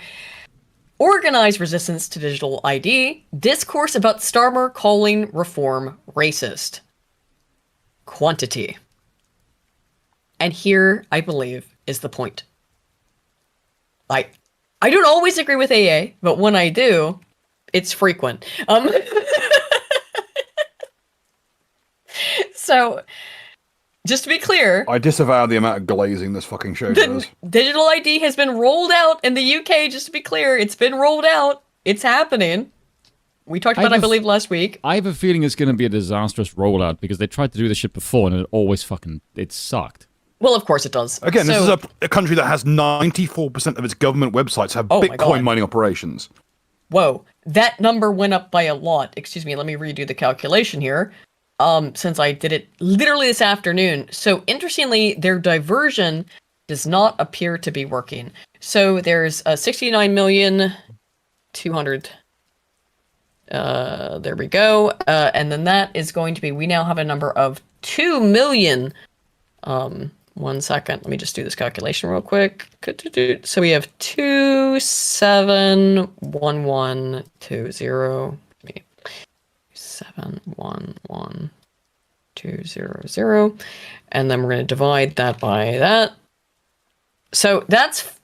organized resistance to digital ID, discourse about Starmer calling reform racist. Quantity. And here, I believe, is the point. I don't always agree with AA, but when I do, it's frequent. So, just to be clear, I disavow the amount of glazing this fucking show does. digital ID has been rolled out in the UK. Just to be clear, it's been rolled out. It's happening. We talked about, I believe, last week. I have a feeling it's going to be a disastrous rollout because they tried to do this shit before and it sucked. Well, of course it does. Again, this is a country that has 94% of its government websites have Bitcoin mining operations. Whoa, that number went up by a lot. Excuse me, let me redo the calculation here. Since I did it literally this afternoon. So interestingly, their diversion does not appear to be working. So there's 69,200,000. There we go. And then that is going to be, we now have a number of 2 million. 1 second, let me just do this calculation real quick. So we have 271120. 711,200, and then we're going to divide that by that. So that's,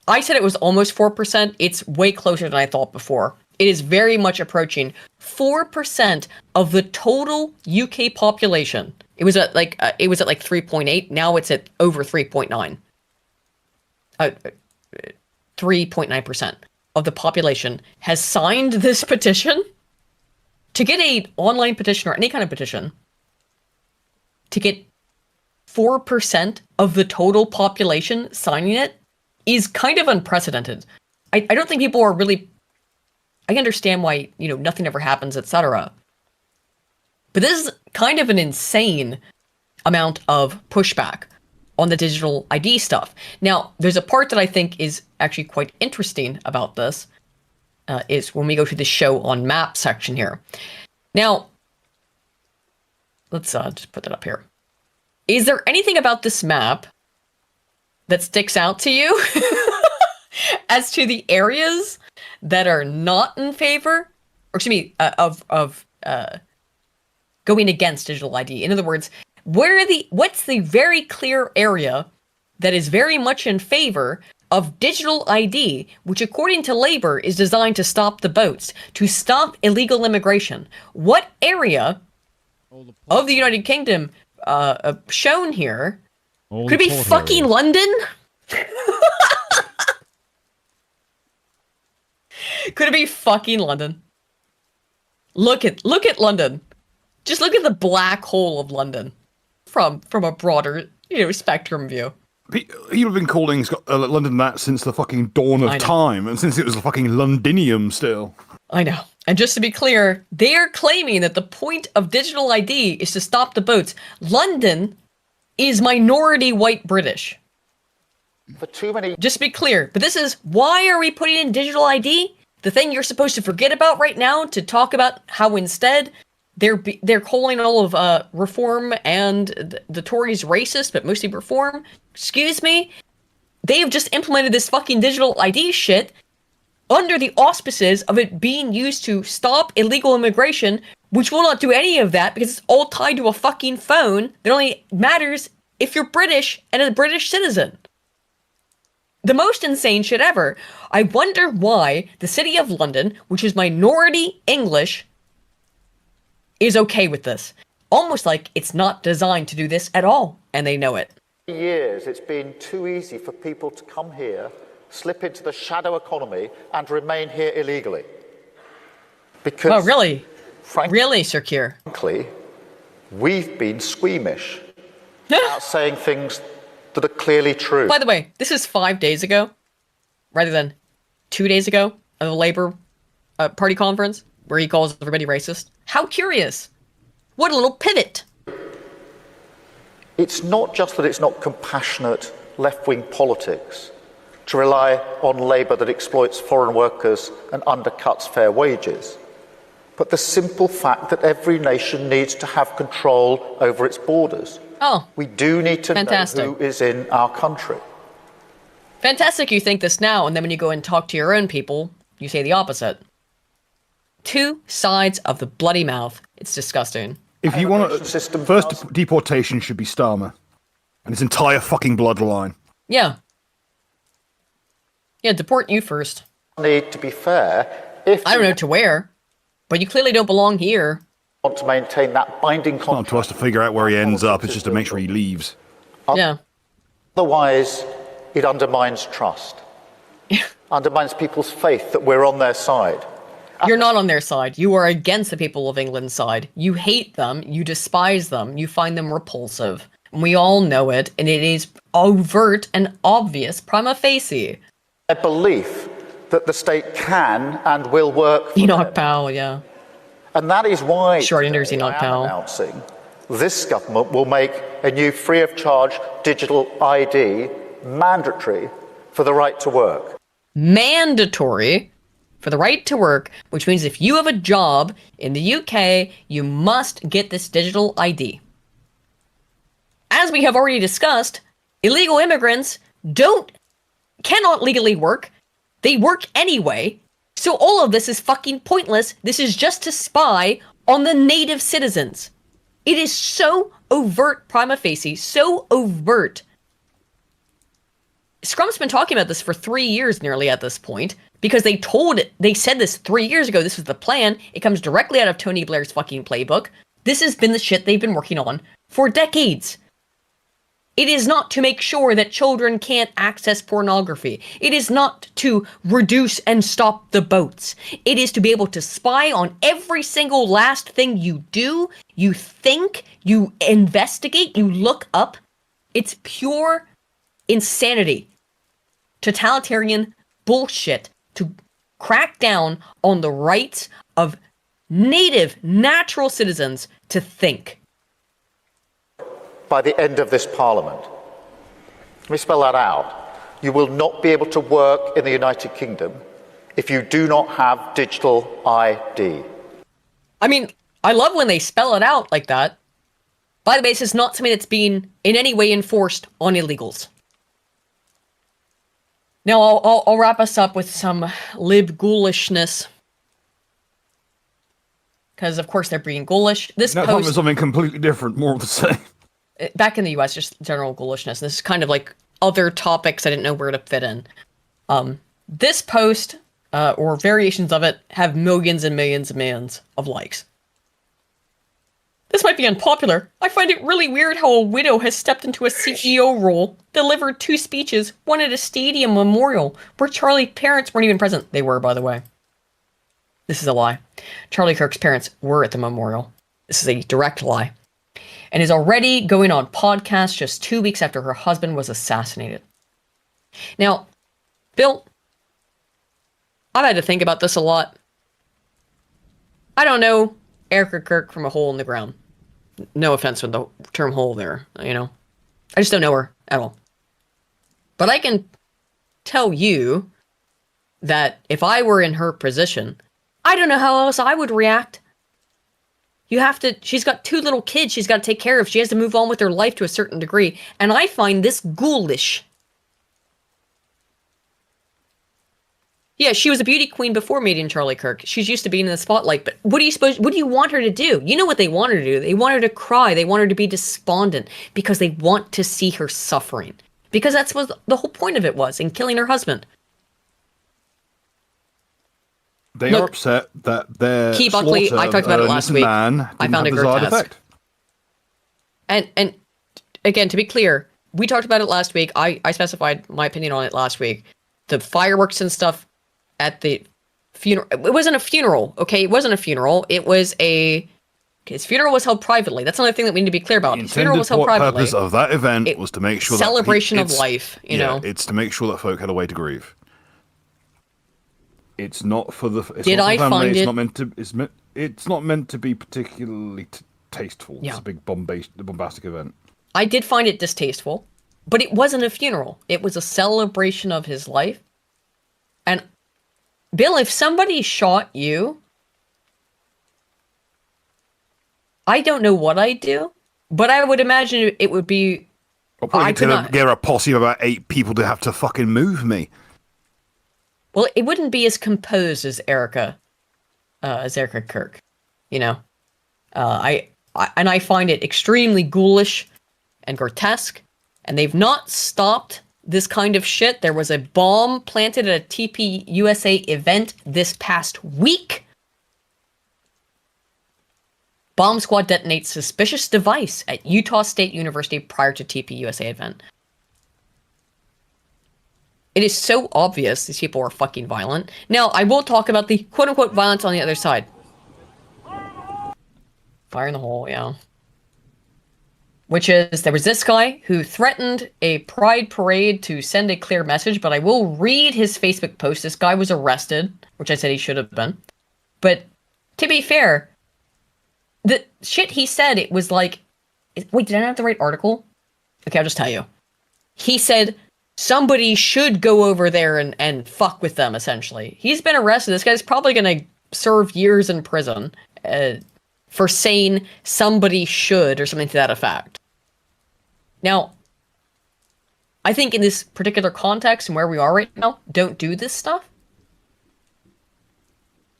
I said it was almost 4%. It's way closer than I thought before. It is very much approaching 4% of the total UK population. It was at like 3.8. Now it's at over 3.9. 3.9% of the population has signed this petition. To get an online petition or any kind of petition, to get 4% of the total population signing it is kind of unprecedented. I don't think people are really... I understand why, nothing ever happens, etc. But this is kind of an insane amount of pushback on the digital ID stuff. Now, there's a part that I think is actually quite interesting about this. Is when we go to the show on map section here. Now, let's just put that up here. Is there anything about this map that sticks out to you as to the areas that are not in favor, or excuse me, of going against digital ID? In other words, what's the very clear area that is very much in favor of digital ID, which according to Labour is designed to stop the boats, to stop illegal immigration? What area of the United Kingdom shown here could it be fucking areas. London? Could it be fucking London? Look at London. Just look at the black hole of London from a broader, spectrum view. People have been calling London that since the fucking dawn of time, and since it was a fucking Londinium still. I know. And just to be clear, they are claiming that the point of digital ID is to stop the boats. London is minority white British. For too many... Just to be clear, but this is, why are we putting in digital ID? The thing you're supposed to forget about right now to talk about how instead they're calling all of Reform and the Tories racist, but mostly Reform. Excuse me? They have just implemented this fucking digital ID shit under the auspices of it being used to stop illegal immigration, which will not do any of that because it's all tied to a fucking phone that only matters if you're British and a British citizen. The most insane shit ever. I wonder why the City of London, which is minority English, is okay with this. Almost like it's not designed to do this at all, and they know it. Years it's been too easy for people to come here, slip into the shadow economy, and remain here illegally. Because... Oh, really? Really, Sir Keir? Frankly, we've been squeamish about saying things that are clearly true. By the way, this is 5 days ago, rather than 2 days ago, of the Labour Party conference, where he calls everybody racist. How curious. What a little pivot. It's not just that it's not compassionate left-wing politics to rely on Labour that exploits foreign workers and undercuts fair wages, but the simple fact that every nation needs to have control over its borders. Oh, we do need to know who is in our country. Fantastic you think this now, and then when you go and talk to your own people, you say the opposite. Two sides of the bloody mouth. It's disgusting. If you want to... First deportation should be Starmer. And his entire fucking bloodline. Yeah. Yeah, deport you first. Need to be fair. If I don't know to where, but you clearly don't belong here. Want to maintain that binding It's not to us to figure out where he ends up. It's just to make sure he leaves. Yeah. Otherwise, it undermines trust. Undermines people's faith that we're on their side. You're not on their side. You are against the people of England's side. You hate them. You despise them. You find them repulsive. And we all know it, and it is overt and obvious prima facie. A belief that the state can and will work for Enoch Powell, yeah. And that is why Short-enders Enoch Powell. Announcing this government will make a new free-of-charge digital ID mandatory for the right to work. Mandatory for the right to work, which means if you have a job in the UK, you must get this digital ID. As we have already discussed, illegal immigrants cannot legally work. They work anyway. So all of this is fucking pointless. This is just to spy on the native citizens. It is so overt prima facie, so overt. Scrump's been talking about this for 3 years nearly at this point, because they said this 3 years ago, this was the plan. It comes directly out of Tony Blair's fucking playbook. This has been the shit they've been working on for decades. It is not to make sure that children can't access pornography. It is not to reduce and stop the boats. It is to be able to spy on every single last thing you do, you think, you investigate, you look up. It's pure insanity. Totalitarian bullshit to crack down on the rights of native, natural citizens to think. By the end of this parliament. Let me spell that out. You will not be able to work in the United Kingdom if you do not have digital ID. I mean, I love when they spell it out like that. By the way, this is not something that's being in any way enforced on illegals. Now, I'll wrap us up with some lib ghoulishness. Because, of course, they're being ghoulish. This post... something completely different, more of the same. Back in the US, just general ghoulishness. This is kind of like other topics I didn't know where to fit in. This post, or variations of it, have millions and millions and millions of likes. This might be unpopular. I find it really weird how a widow has stepped into a CEO role, delivered 2 speeches, one at a stadium memorial, where Charlie's parents weren't even present. They were, by the way. This is a lie. Charlie Kirk's parents were at the memorial. This is a direct lie. And is already going on podcasts just 2 weeks after her husband was assassinated. Now, Bill, I've had to think about this a lot. I don't know Erica Kirk from a hole in the ground. No offense with the term hole there, you know. I just don't know her at all. But I can tell you that if I were in her position, I don't know how else I would react. She's got 2 little kids she's got to take care of. She has to move on with her life to a certain degree. And I find this ghoulish. Yeah, she was a beauty queen before meeting Charlie Kirk. She's used to being in the spotlight. But what do you want her to do? You know what they want her to do. They want her to cry. They want her to be despondent because they want to see her suffering. Because that's what the whole point of it was in killing her husband. They are upset that their Key Buckley, I talked about it last week. I found it grotesque. And again, to be clear, we talked about it last week. I specified my opinion on it last week. The fireworks and stuff at the funeral. It wasn't a funeral, okay? It wasn't a funeral. It was his funeral was held privately. That's another thing that we need to be clear about. His funeral was held privately. The purpose of that event was to make sure celebration of life, you know. It's to make sure that folk had a way to grieve. It's not for the. Did I find it? It's not meant to be particularly tasteful. Yeah. It's a big bombastic event. I did find it distasteful, but it wasn't a funeral. It was a celebration of his life. And Bill, if somebody shot you, I don't know what I'd do, but I would imagine it would be. I'll probably get a posse of about 8 people to have to fucking move me. Well, it wouldn't be as composed as Erica Kirk, you know. I find it extremely ghoulish and grotesque, and they've not stopped this kind of shit. There was a bomb planted at a TP USA event this past week. Bomb squad detonates suspicious device at Utah State University prior to TP USA event. It is so obvious these people are fucking violent. Now, I will talk about the quote-unquote violence on the other side. Fire in the hole, yeah. Which is, there was this guy who threatened a pride parade to send a clear message, but I will read his Facebook post. This guy was arrested, which I said he should have been. But, to be fair, the shit he said, it was like... Wait, did I not have the right article? Okay, I'll just tell you. He said... Somebody should go over there and fuck with them, essentially. He's been arrested. This guy's probably going to serve years in prison for saying somebody should or something to that effect. Now, I think in this particular context and where we are right now, don't do this stuff.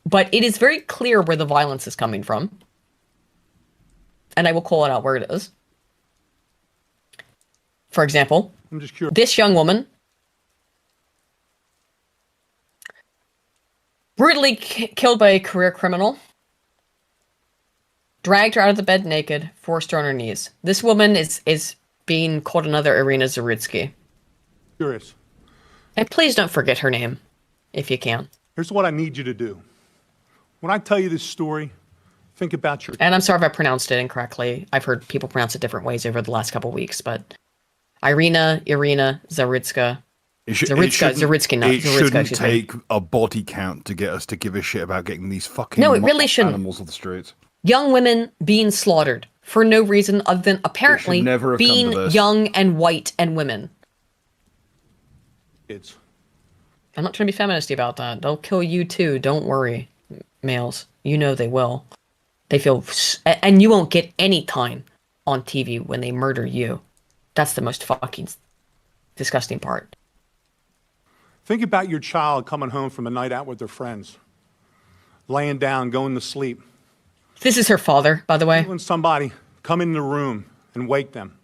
But it is very clear where the violence is coming from. And I will call it out where it is. For example... I'm just curious. This young woman brutally killed by a career criminal, dragged her out of the bed naked, forced her on her knees. This woman is being called another Irina Zaritsky. Curious. And please don't forget her name, if you can. Here's what I need you to do. When I tell you this story, think about your... And I'm sorry if I pronounced it incorrectly. I've heard people pronounce it different ways over the last couple of weeks, but... Irina Zaritska. It shouldn't take a body count to get us to give a shit about getting these fucking no, it really shouldn't. Animals off the streets. Young women being slaughtered for no reason other than apparently being young and white and women. I'm not trying to be feministy about that. They'll kill you too. Don't worry, males. You know they will. They feel... And you won't get any time on TV when they murder you. That's the most fucking disgusting part. Think about your child coming home from a night out with their friends, laying down, going to sleep. This is her father, by the way. When somebody come in the room and wake them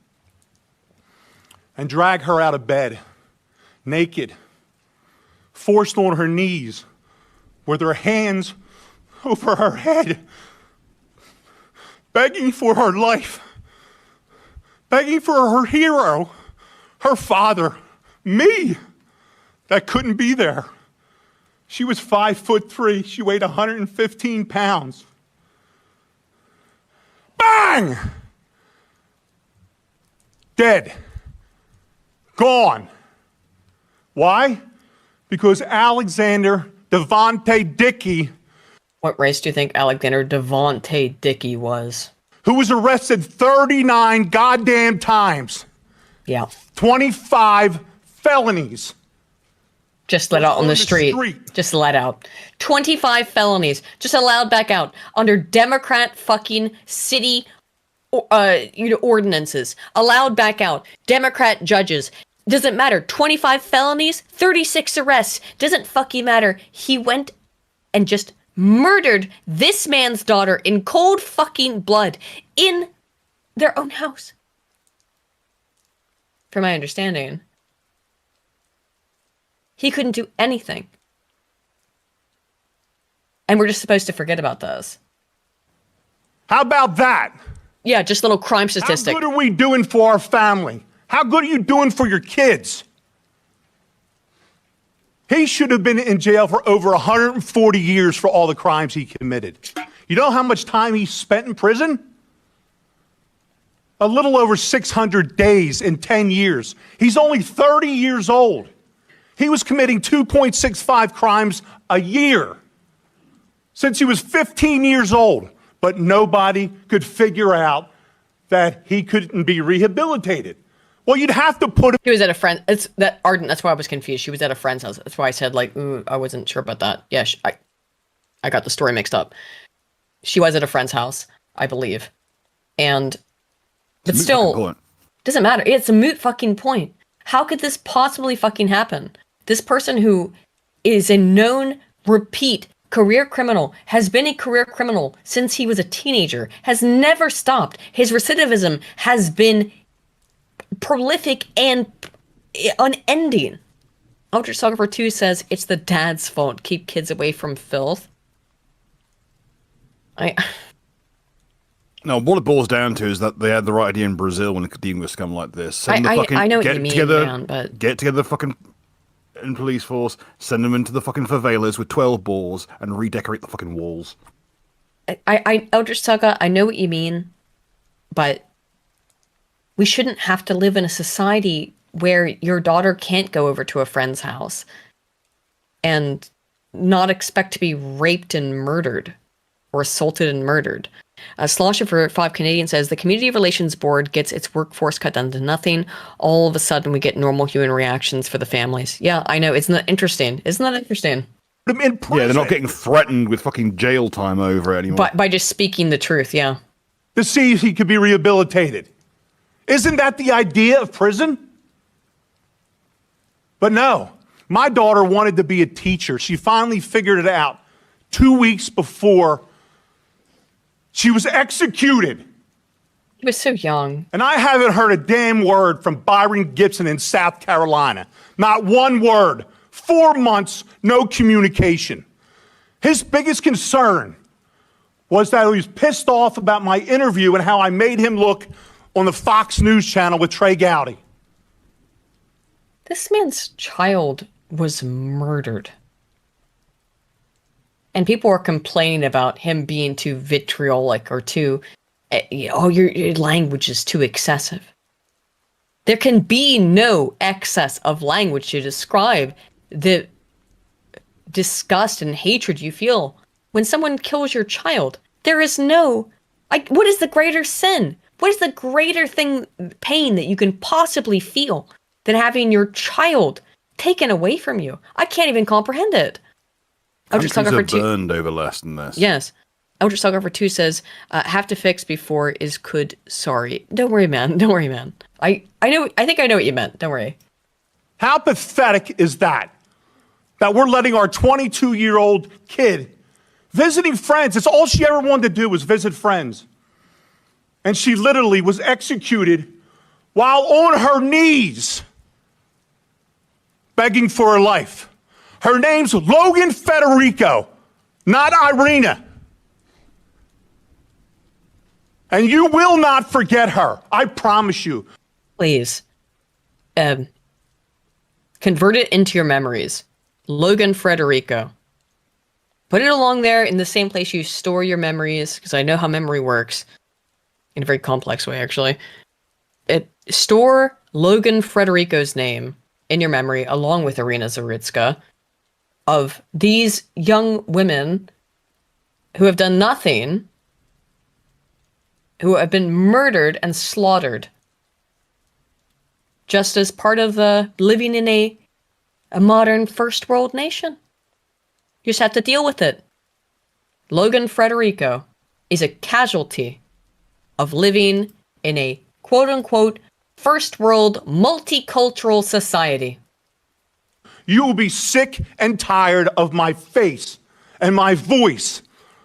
and drag her out of bed, naked, forced on her knees, with her hands over her head, begging for her life. Begging for her hero, her father, me, that couldn't be there. She was 5'3". She weighed 115 pounds. Bang! Dead. Gone. Why? Because Alexander Devontae Dickey... What race do you think Alexander Devontae Dickey was? Who was arrested 39 goddamn times. Yeah. 25 felonies. Just let out on the street. Just let out. 25 felonies. Just allowed back out under Democrat fucking city ordinances. Allowed back out. Democrat judges. Doesn't matter. 25 felonies, 36 arrests. Doesn't fucking matter. He went and just murdered this man's daughter in cold fucking blood in their own house. From my understanding, he couldn't do anything. And we're just supposed to forget about those. How about that? Yeah, just a little crime statistic. How good are we doing for our family? How good are you doing for your kids? He should have been in jail for over 140 years for all the crimes he committed. You know how much time he spent in prison? A little over 600 days in 10 years. He's only 30 years old. He was committing 2.65 crimes a year since he was 15 years old, but nobody could figure out that he couldn't be rehabilitated. Well, you'd have to put him... He was at a friend... It's that Arden, that's why I was confused. She was at a friend's house. That's why I said, like, ooh, I wasn't sure about that. Yeah, I got the story mixed up. She was at a friend's house, I believe. And... But still, doesn't matter. It's a moot fucking point. How could this possibly fucking happen? This person who is a known, repeat career criminal, has been a career criminal since he was a teenager, has never stopped. His recidivism has been prolific and unending. Ultrasographer 2 says it's the dad's fault. Keep kids away from filth. No, what it boils down to is that they had the right idea in Brazil when dealing with scum like this. I know what you mean, man, but get together the fucking police force, send them into the fucking favelas with 12 balls, and redecorate the fucking walls. Eldritch Saga, I know what you mean, but we shouldn't have to live in a society where your daughter can't go over to a friend's house and not expect to be raped and murdered or assaulted and murdered. Slosher for 5 Canadian says, the Community Relations Board gets its workforce cut down to nothing. All of a sudden, we get normal human reactions for the families. Yeah, I know. Isn't that interesting? Isn't that interesting? Yeah, they're not getting threatened with fucking jail time over it anymore. By just speaking the truth, yeah. To see if he could be rehabilitated. Isn't that the idea of prison? But no, my daughter wanted to be a teacher. She finally figured it out 2 weeks before she was executed. He was so young. And I haven't heard a damn word from Byron Gibson in South Carolina. Not one word. 4 months, no communication. His biggest concern was that he was pissed off about my interview and how I made him look on the Fox News channel with Trey Gowdy. This man's child was murdered. And people were complaining about him being too vitriolic or too, your language is too excessive. There can be no excess of language to describe the disgust and hatred you feel when someone kills your child. There is no, what is the greater sin? What is the greater pain that you can possibly feel than having your child taken away from you? I can't even comprehend it. Countries are burned over less than this. Yes. Ultrasographer 2 says, have to fix before is could sorry. Don't worry, man. Don't worry, man. I think I know what you meant. Don't worry. How pathetic is that? That we're letting our 22-year-old kid visiting friends. It's all she ever wanted to do was visit friends. And she literally was executed while on her knees begging for her life. Her name's Logan Federico, not Irina. And you will not forget her. I promise you. Please. Convert it into your memories. Logan Federico. Put it along there in the same place you store your memories, because I know how memory works. In a very complex way, actually. Store Logan Federico's name in your memory, along with Irina Zaritska, of these young women who have done nothing, who have been murdered and slaughtered, just as part of living in a modern first world nation. You just have to deal with it. Logan Federico is a casualty of living in a quote-unquote first world multicultural society. You will be sick and tired of my face and my voice.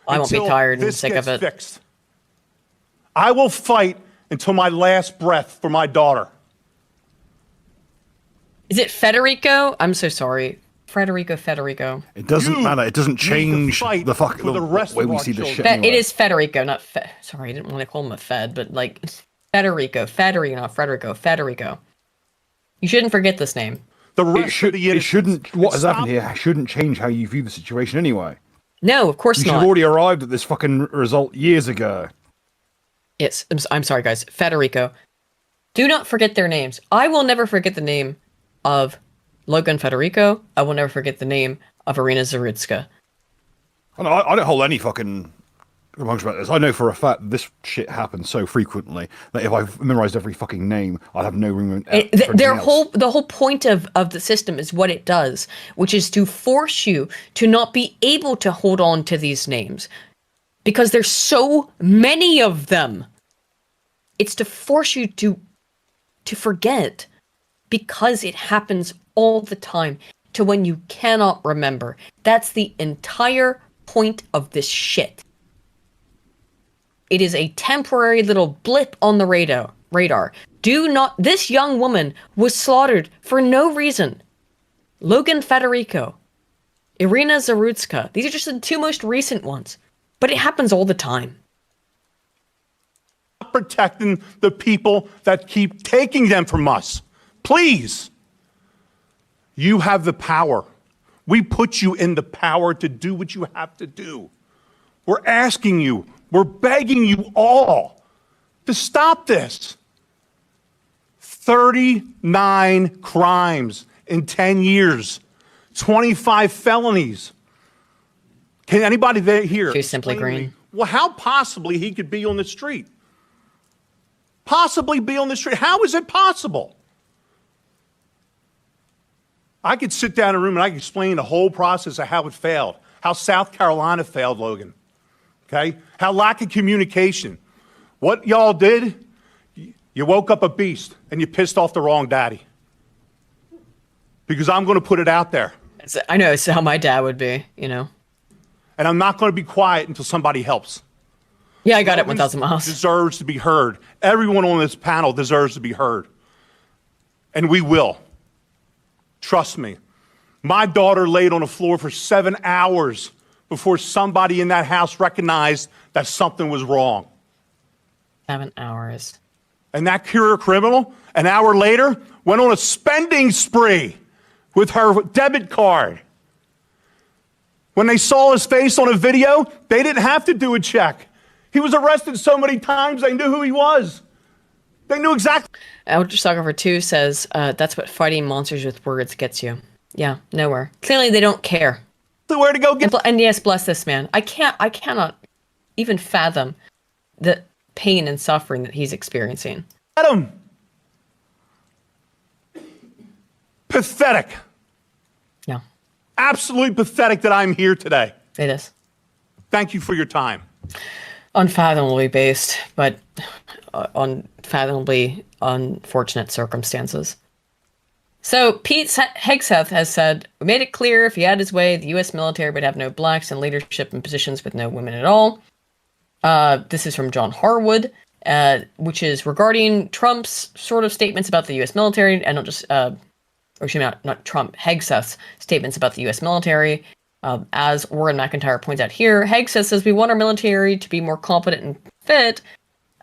I won't be tired and sick of it. Fixed. I will fight until my last breath for my daughter. Is it Federico? I'm so sorry. Federico. It doesn't matter. It doesn't change the way we see the shit. It is Federico, not sorry, I didn't want to call him a Fed, but like Federico. You shouldn't forget this name. It shouldn't. What has happened here shouldn't change how you view the situation anyway. No, of course not. You should have already arrived at this fucking result years ago. Yes, I'm sorry, guys. Federico. Do not forget their names. I will never forget the name of Logan Federico. I will never forget the name of Irina Zaritska. I don't hold any fucking compunction about this. I know for a fact this shit happens so frequently that if I memorized every fucking name, I'd have no room. The whole point of the system is what it does, which is to force you to not be able to hold on to these names because there's so many of them. It's to force you to forget because it happens all the time to when you cannot remember. That's the entire point of this shit. It is a temporary little blip on the radar radar. This young woman was slaughtered for no reason. Logan Federico, Irina Zarutska. These are just the two most recent ones. But it happens all the time. Protecting the people that keep taking them from us. Please. You have the power. We put you in the power to do what you have to do. We're asking you, we're begging you all to stop this. 39 crimes in 10 years, 25 felonies. Can anybody here Too simply green. Well, how possibly he could be on the street? Possibly be on the street. How is it possible? I could sit down in a room and I could explain the whole process of how it failed, how South Carolina failed, Logan. Okay? How lack of communication. What y'all did, you woke up a beast and you pissed off the wrong daddy. Because I'm going to put it out there. I know, it's how my dad would be, you know. And I'm not going to be quiet until somebody helps. Yeah, I got it 1,000 miles. Deserves to be heard. Everyone on this panel deserves to be heard. And we will. Trust me. My daughter laid on the floor for 7 hours before somebody in that house recognized that something was wrong. 7 hours. And that career criminal, an hour later, went on a spending spree with her debit card. When they saw his face on a video, they didn't have to do a check. He was arrested so many times, they knew who he was. They knew exactly. Photographer 2 says, that's what fighting monsters with words gets you. Yeah, nowhere. Clearly they don't care. So where to go get... And yes, bless this man. I cannot even fathom the pain and suffering that he's experiencing. Let him. Pathetic. Yeah. Absolutely pathetic that I'm here today. It is. Thank you for your time. Unfathomably based, but unfathomably unfortunate circumstances. So Pete Hegseth has said, we made it clear if he had his way, the U.S. military would have no blacks in leadership and positions with no women at all. This is from John Harwood, which is regarding Trump's sort of statements about the U.S. military, and not Trump, Hegseth's statements about the U.S. military. As Warren McIntyre points out here, Hegseth says we want our military to be more competent and fit.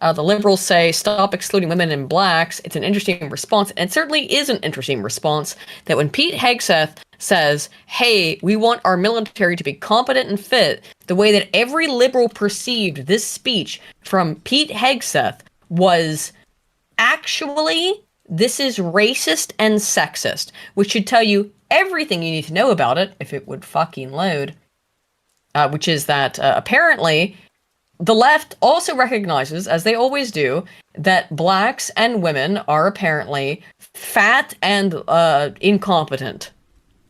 The liberals say, stop excluding women and blacks. It's an interesting response. And it certainly is an interesting response that when Pete Hegseth says, hey, we want our military to be competent and fit, the way that every liberal perceived this speech from Pete Hegseth was actually, this is racist and sexist, which should tell you everything you need to know about it, if it would fucking load, which is that apparently the left also recognizes, as they always do, that blacks and women are apparently fat and incompetent.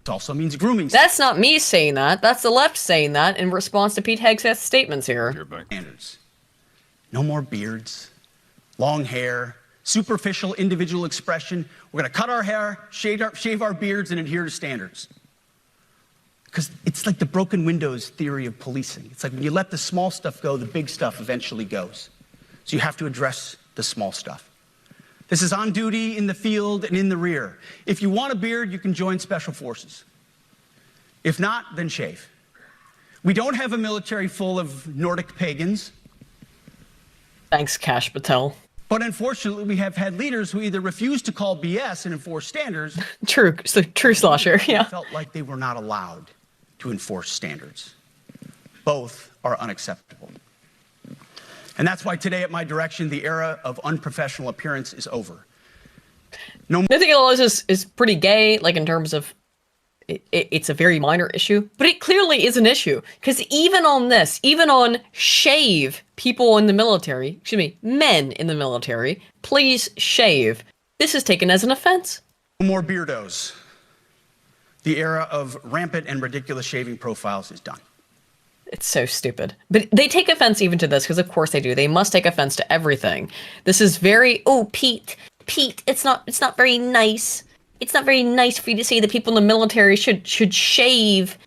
It also means grooming. That's not me saying that. That's the left saying that in response to Pete Hegseth's statements here. Standards. No more beards, long hair, superficial individual expression. We're going to cut our hair, shave our beards, and adhere to standards. Because it's like the broken windows theory of policing. It's like when you let the small stuff go, the big stuff eventually goes. So you have to address the small stuff. This is on duty, in the field, and in the rear. If you want a beard, you can join special forces. If not, then shave. We don't have a military full of Nordic pagans. Thanks, Kash Patel. But unfortunately, we have had leaders who either refuse to call BS and enforce standards. True slosher, yeah. Felt like they were not allowed to enforce standards. Both are unacceptable. And that's why today, at my direction, the era of unprofessional appearance is over. I think all this is pretty gay, like in terms of it's a very minor issue, but it clearly is an issue. Because even on this, even on shave people in the military, men in the military, please shave, this is taken as an offense. No more beardos. The era of rampant and ridiculous shaving profiles is done. It's so stupid. But they take offense even to this, because of course they do. They must take offense to everything. This is very, Pete, it's not very nice. It's not very nice for you to say that people in the military should shave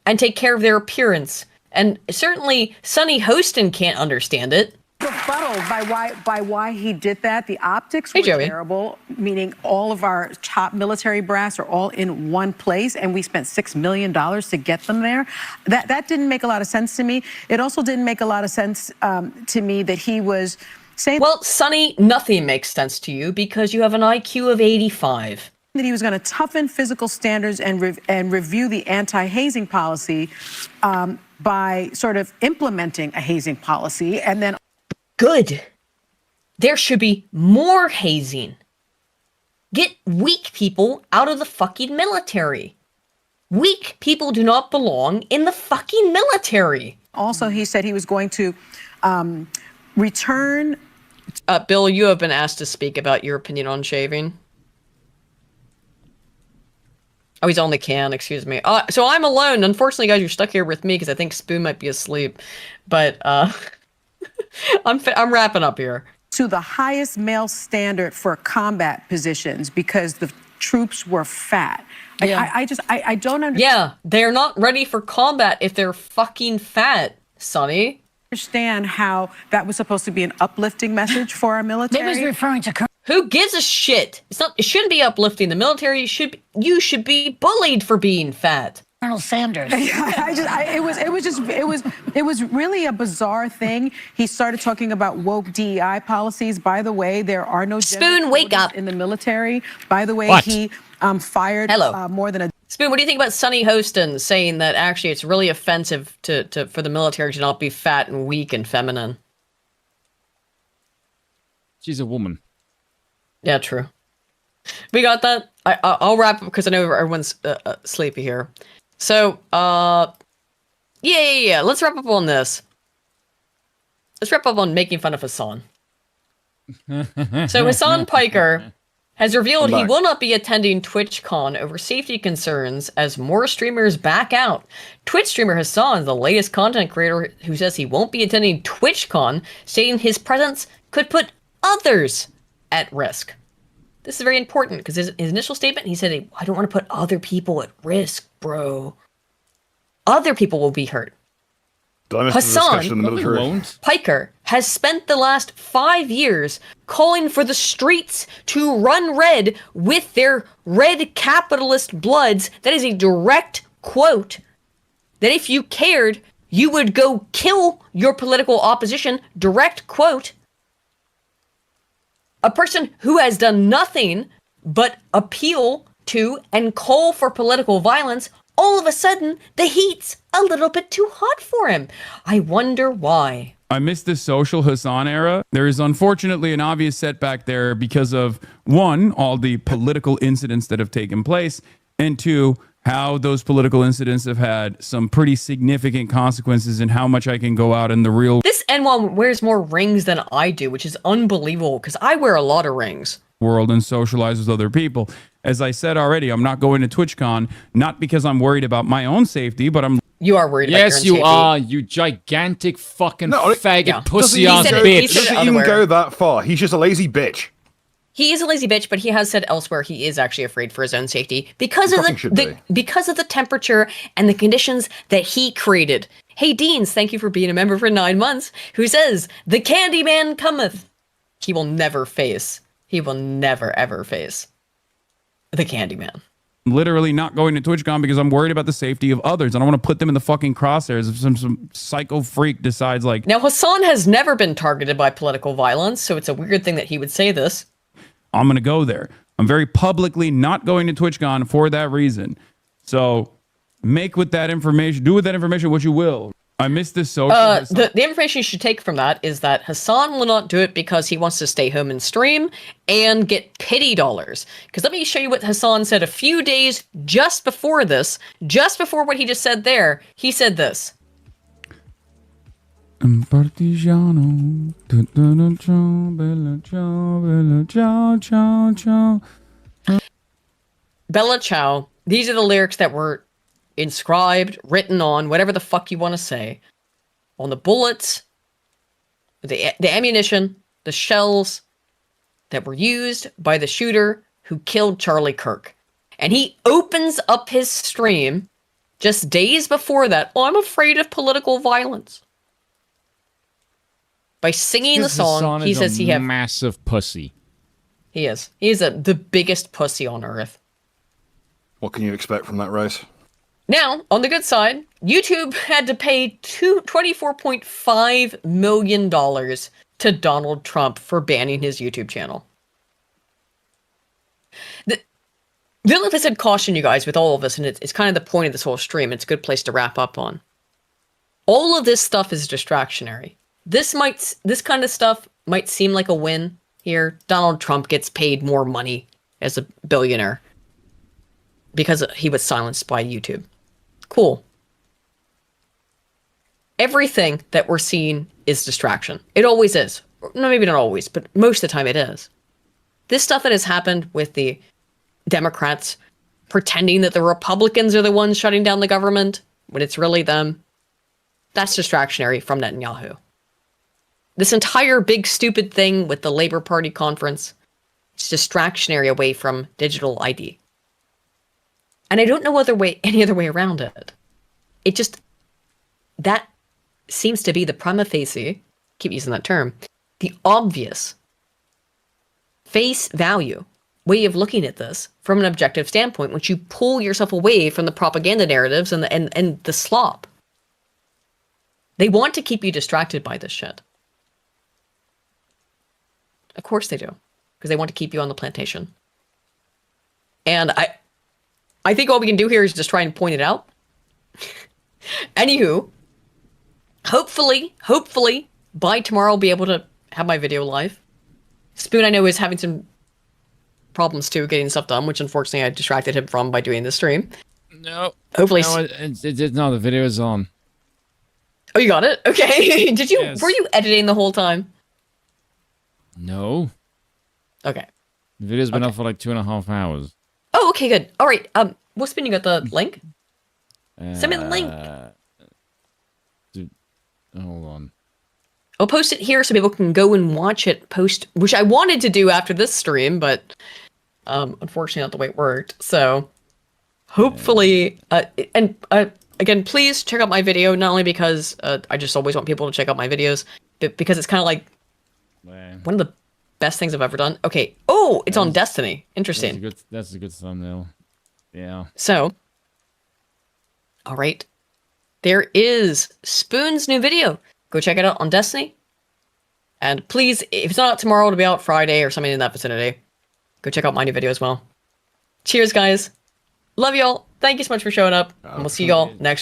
and take care of their appearance. And certainly Sonny Hostin can't understand it. befuddled by why he did that. The optics were terrible, meaning all of our top military brass are all in one place, and we spent $6 million to get them there. That didn't make a lot of sense to me. It also didn't make a lot of sense to me that he was saying... Well, Sonny, nothing makes sense to you because you have an IQ of 85. That he was going to toughen physical standards and review the anti-hazing policy by sort of implementing a hazing policy, and then... Good. There should be more hazing. Get weak people out of the fucking military. Weak people do not belong in the fucking military. Also, he said he was going to return... Bill, you have been asked to speak about your opinion on shaving. Oh, he's on the can, excuse me. So I'm alone. Unfortunately, guys, you're stuck here with me because I think Spoon might be asleep. But I'm wrapping up here. To the highest male standard for combat positions because the troops were fat. Yeah. I don't understand. Yeah, they're not ready for combat if they're fucking fat, Sonny. Understand how that was supposed to be an uplifting message for our military. Maybe he's referring to... Who gives a shit? It shouldn't be uplifting. The military you should be bullied for being fat. Colonel Sanders. It was really a bizarre thing. He started talking about woke DEI policies. By the way, there are no Spoon, wake up in the military. By the way, he fired more than a... Spoon, what do you think about Sonny Hostin saying that actually it's really offensive for the military to not be fat and weak and feminine? She's a woman. Yeah, true. We got that. I'll wrap up because I know everyone's sleepy here. So, yeah. Let's wrap up on this. Let's wrap up on making fun of Hassan. So Hassan Piker has revealed he will not be attending TwitchCon over safety concerns as more streamers back out. Twitch streamer Hassan is the latest content creator who says he won't be attending TwitchCon, stating his presence could put others at risk. This is very important because his initial statement, he said, I don't want to put other people at risk, bro. Other people will be hurt. Hassan Piker has spent the last 5 years calling for the streets to run red with their red capitalist bloods. That is a direct quote. That if you cared, you would go kill your political opposition. Direct quote. A person who has done nothing but appeal to and call for political violence, all of a sudden, the heat's a little bit too hot for him. I wonder why. I miss the social Hassan era. There is unfortunately an obvious setback there because of, one, all the political incidents that have taken place, and two, how those political incidents have had some pretty significant consequences and how much I can go out in the real This N1 wears more rings than I do, which is unbelievable because I wear a lot of rings. World and socialize with other people. As I said already, I'm not going to TwitchCon, not because I'm worried about my own safety, but I'm... You are worried about your own safety. Yes, you are, you gigantic fucking faggot pussy-ass bitch. He doesn't even go that far. He's just a lazy bitch. He is a lazy bitch, but he has said elsewhere he is actually afraid for his own safety because of because of the temperature and the conditions that he created. Hey, Deans, thank you for being a member for 9 months, who says, the Candyman cometh. He will never ever face the Candyman. I'm literally not going to TwitchCon because I'm worried about the safety of others. I don't want to put them in the fucking crosshairs if some psycho freak decides like... Now, Hassan has never been targeted by political violence, so it's a weird thing that he would say this. I'm going to go there. I'm very publicly not going to TwitchCon for that reason. So make with that information, do with that information what you will. I missed this social. The information you should take from that is that Hassan will not do it because he wants to stay home and stream and get pity dollars. Because let me show you what Hassan said a few days just before this, just before what he just said there. He said this. Partigiano. Bella Ciao. These are the lyrics that were inscribed, written on, whatever the fuck you want to say, on the bullets, the ammunition, the shells that were used by the shooter who killed Charlie Kirk. And he opens up his stream just days before that. Oh, I'm afraid of political violence. by singing the song. Hassan He is says a he has massive pussy. He is. He is the biggest pussy on earth. What can you expect from that race? Now, on the good side, YouTube had to pay $24.5 million to Donald Trump for banning his YouTube channel. The only place I'd caution you guys with all of this, and it's kind of the point of this whole stream, it's a good place to wrap up on. All of this stuff is distractionary. This kind of stuff might seem like a win here. Donald Trump gets paid more money as a billionaire because he was silenced by YouTube. Cool. Everything that we're seeing is distraction. It always is. No, maybe not always, but most of the time it is. This stuff that has happened with the Democrats pretending that the Republicans are the ones shutting down the government when it's really them, that's distractionary from Netanyahu. This entire big stupid thing with the Labour Party conference, it's distractionary away from digital ID. And I don't know any other way around it. It just, that seems to be the prima facie, keep using that term, the obvious face value way of looking at this from an objective standpoint, once you pull yourself away from the propaganda narratives and the slop. They want to keep you distracted by this shit. Of course they do, because they want to keep you on the plantation. And I think all we can do here is just try and point it out. Anywho, hopefully, by tomorrow I'll be able to have my video live. Spoon, I know, is having some problems too getting stuff done, which unfortunately I distracted him from by doing the stream. No. Hopefully. No, no, the video is on. Oh, you got it? Okay. Did you? Yes. Were you editing the whole time? No. Okay. The video's been up for like 2.5 hours. Oh, okay, good. All right. Well, Spoon, you got the link? Send me the link. Hold on. I'll post it here so people can go and watch it which I wanted to do after this stream, but unfortunately not the way it worked. So hopefully, again, please check out my video, not only because I just always want people to check out my videos, but because it's kind of like one of the best things I've ever done. Okay. Oh, it's on Destiny. Interesting. That's a good thumbnail. Yeah. So, all right. There is Spoon's new video. Go check it out on Destiny. And please, if it's not out tomorrow, it'll be out Friday or something in that vicinity. Go check out my new video as well. Cheers, guys. Love y'all. Thank you so much for showing up. And we'll see y'all next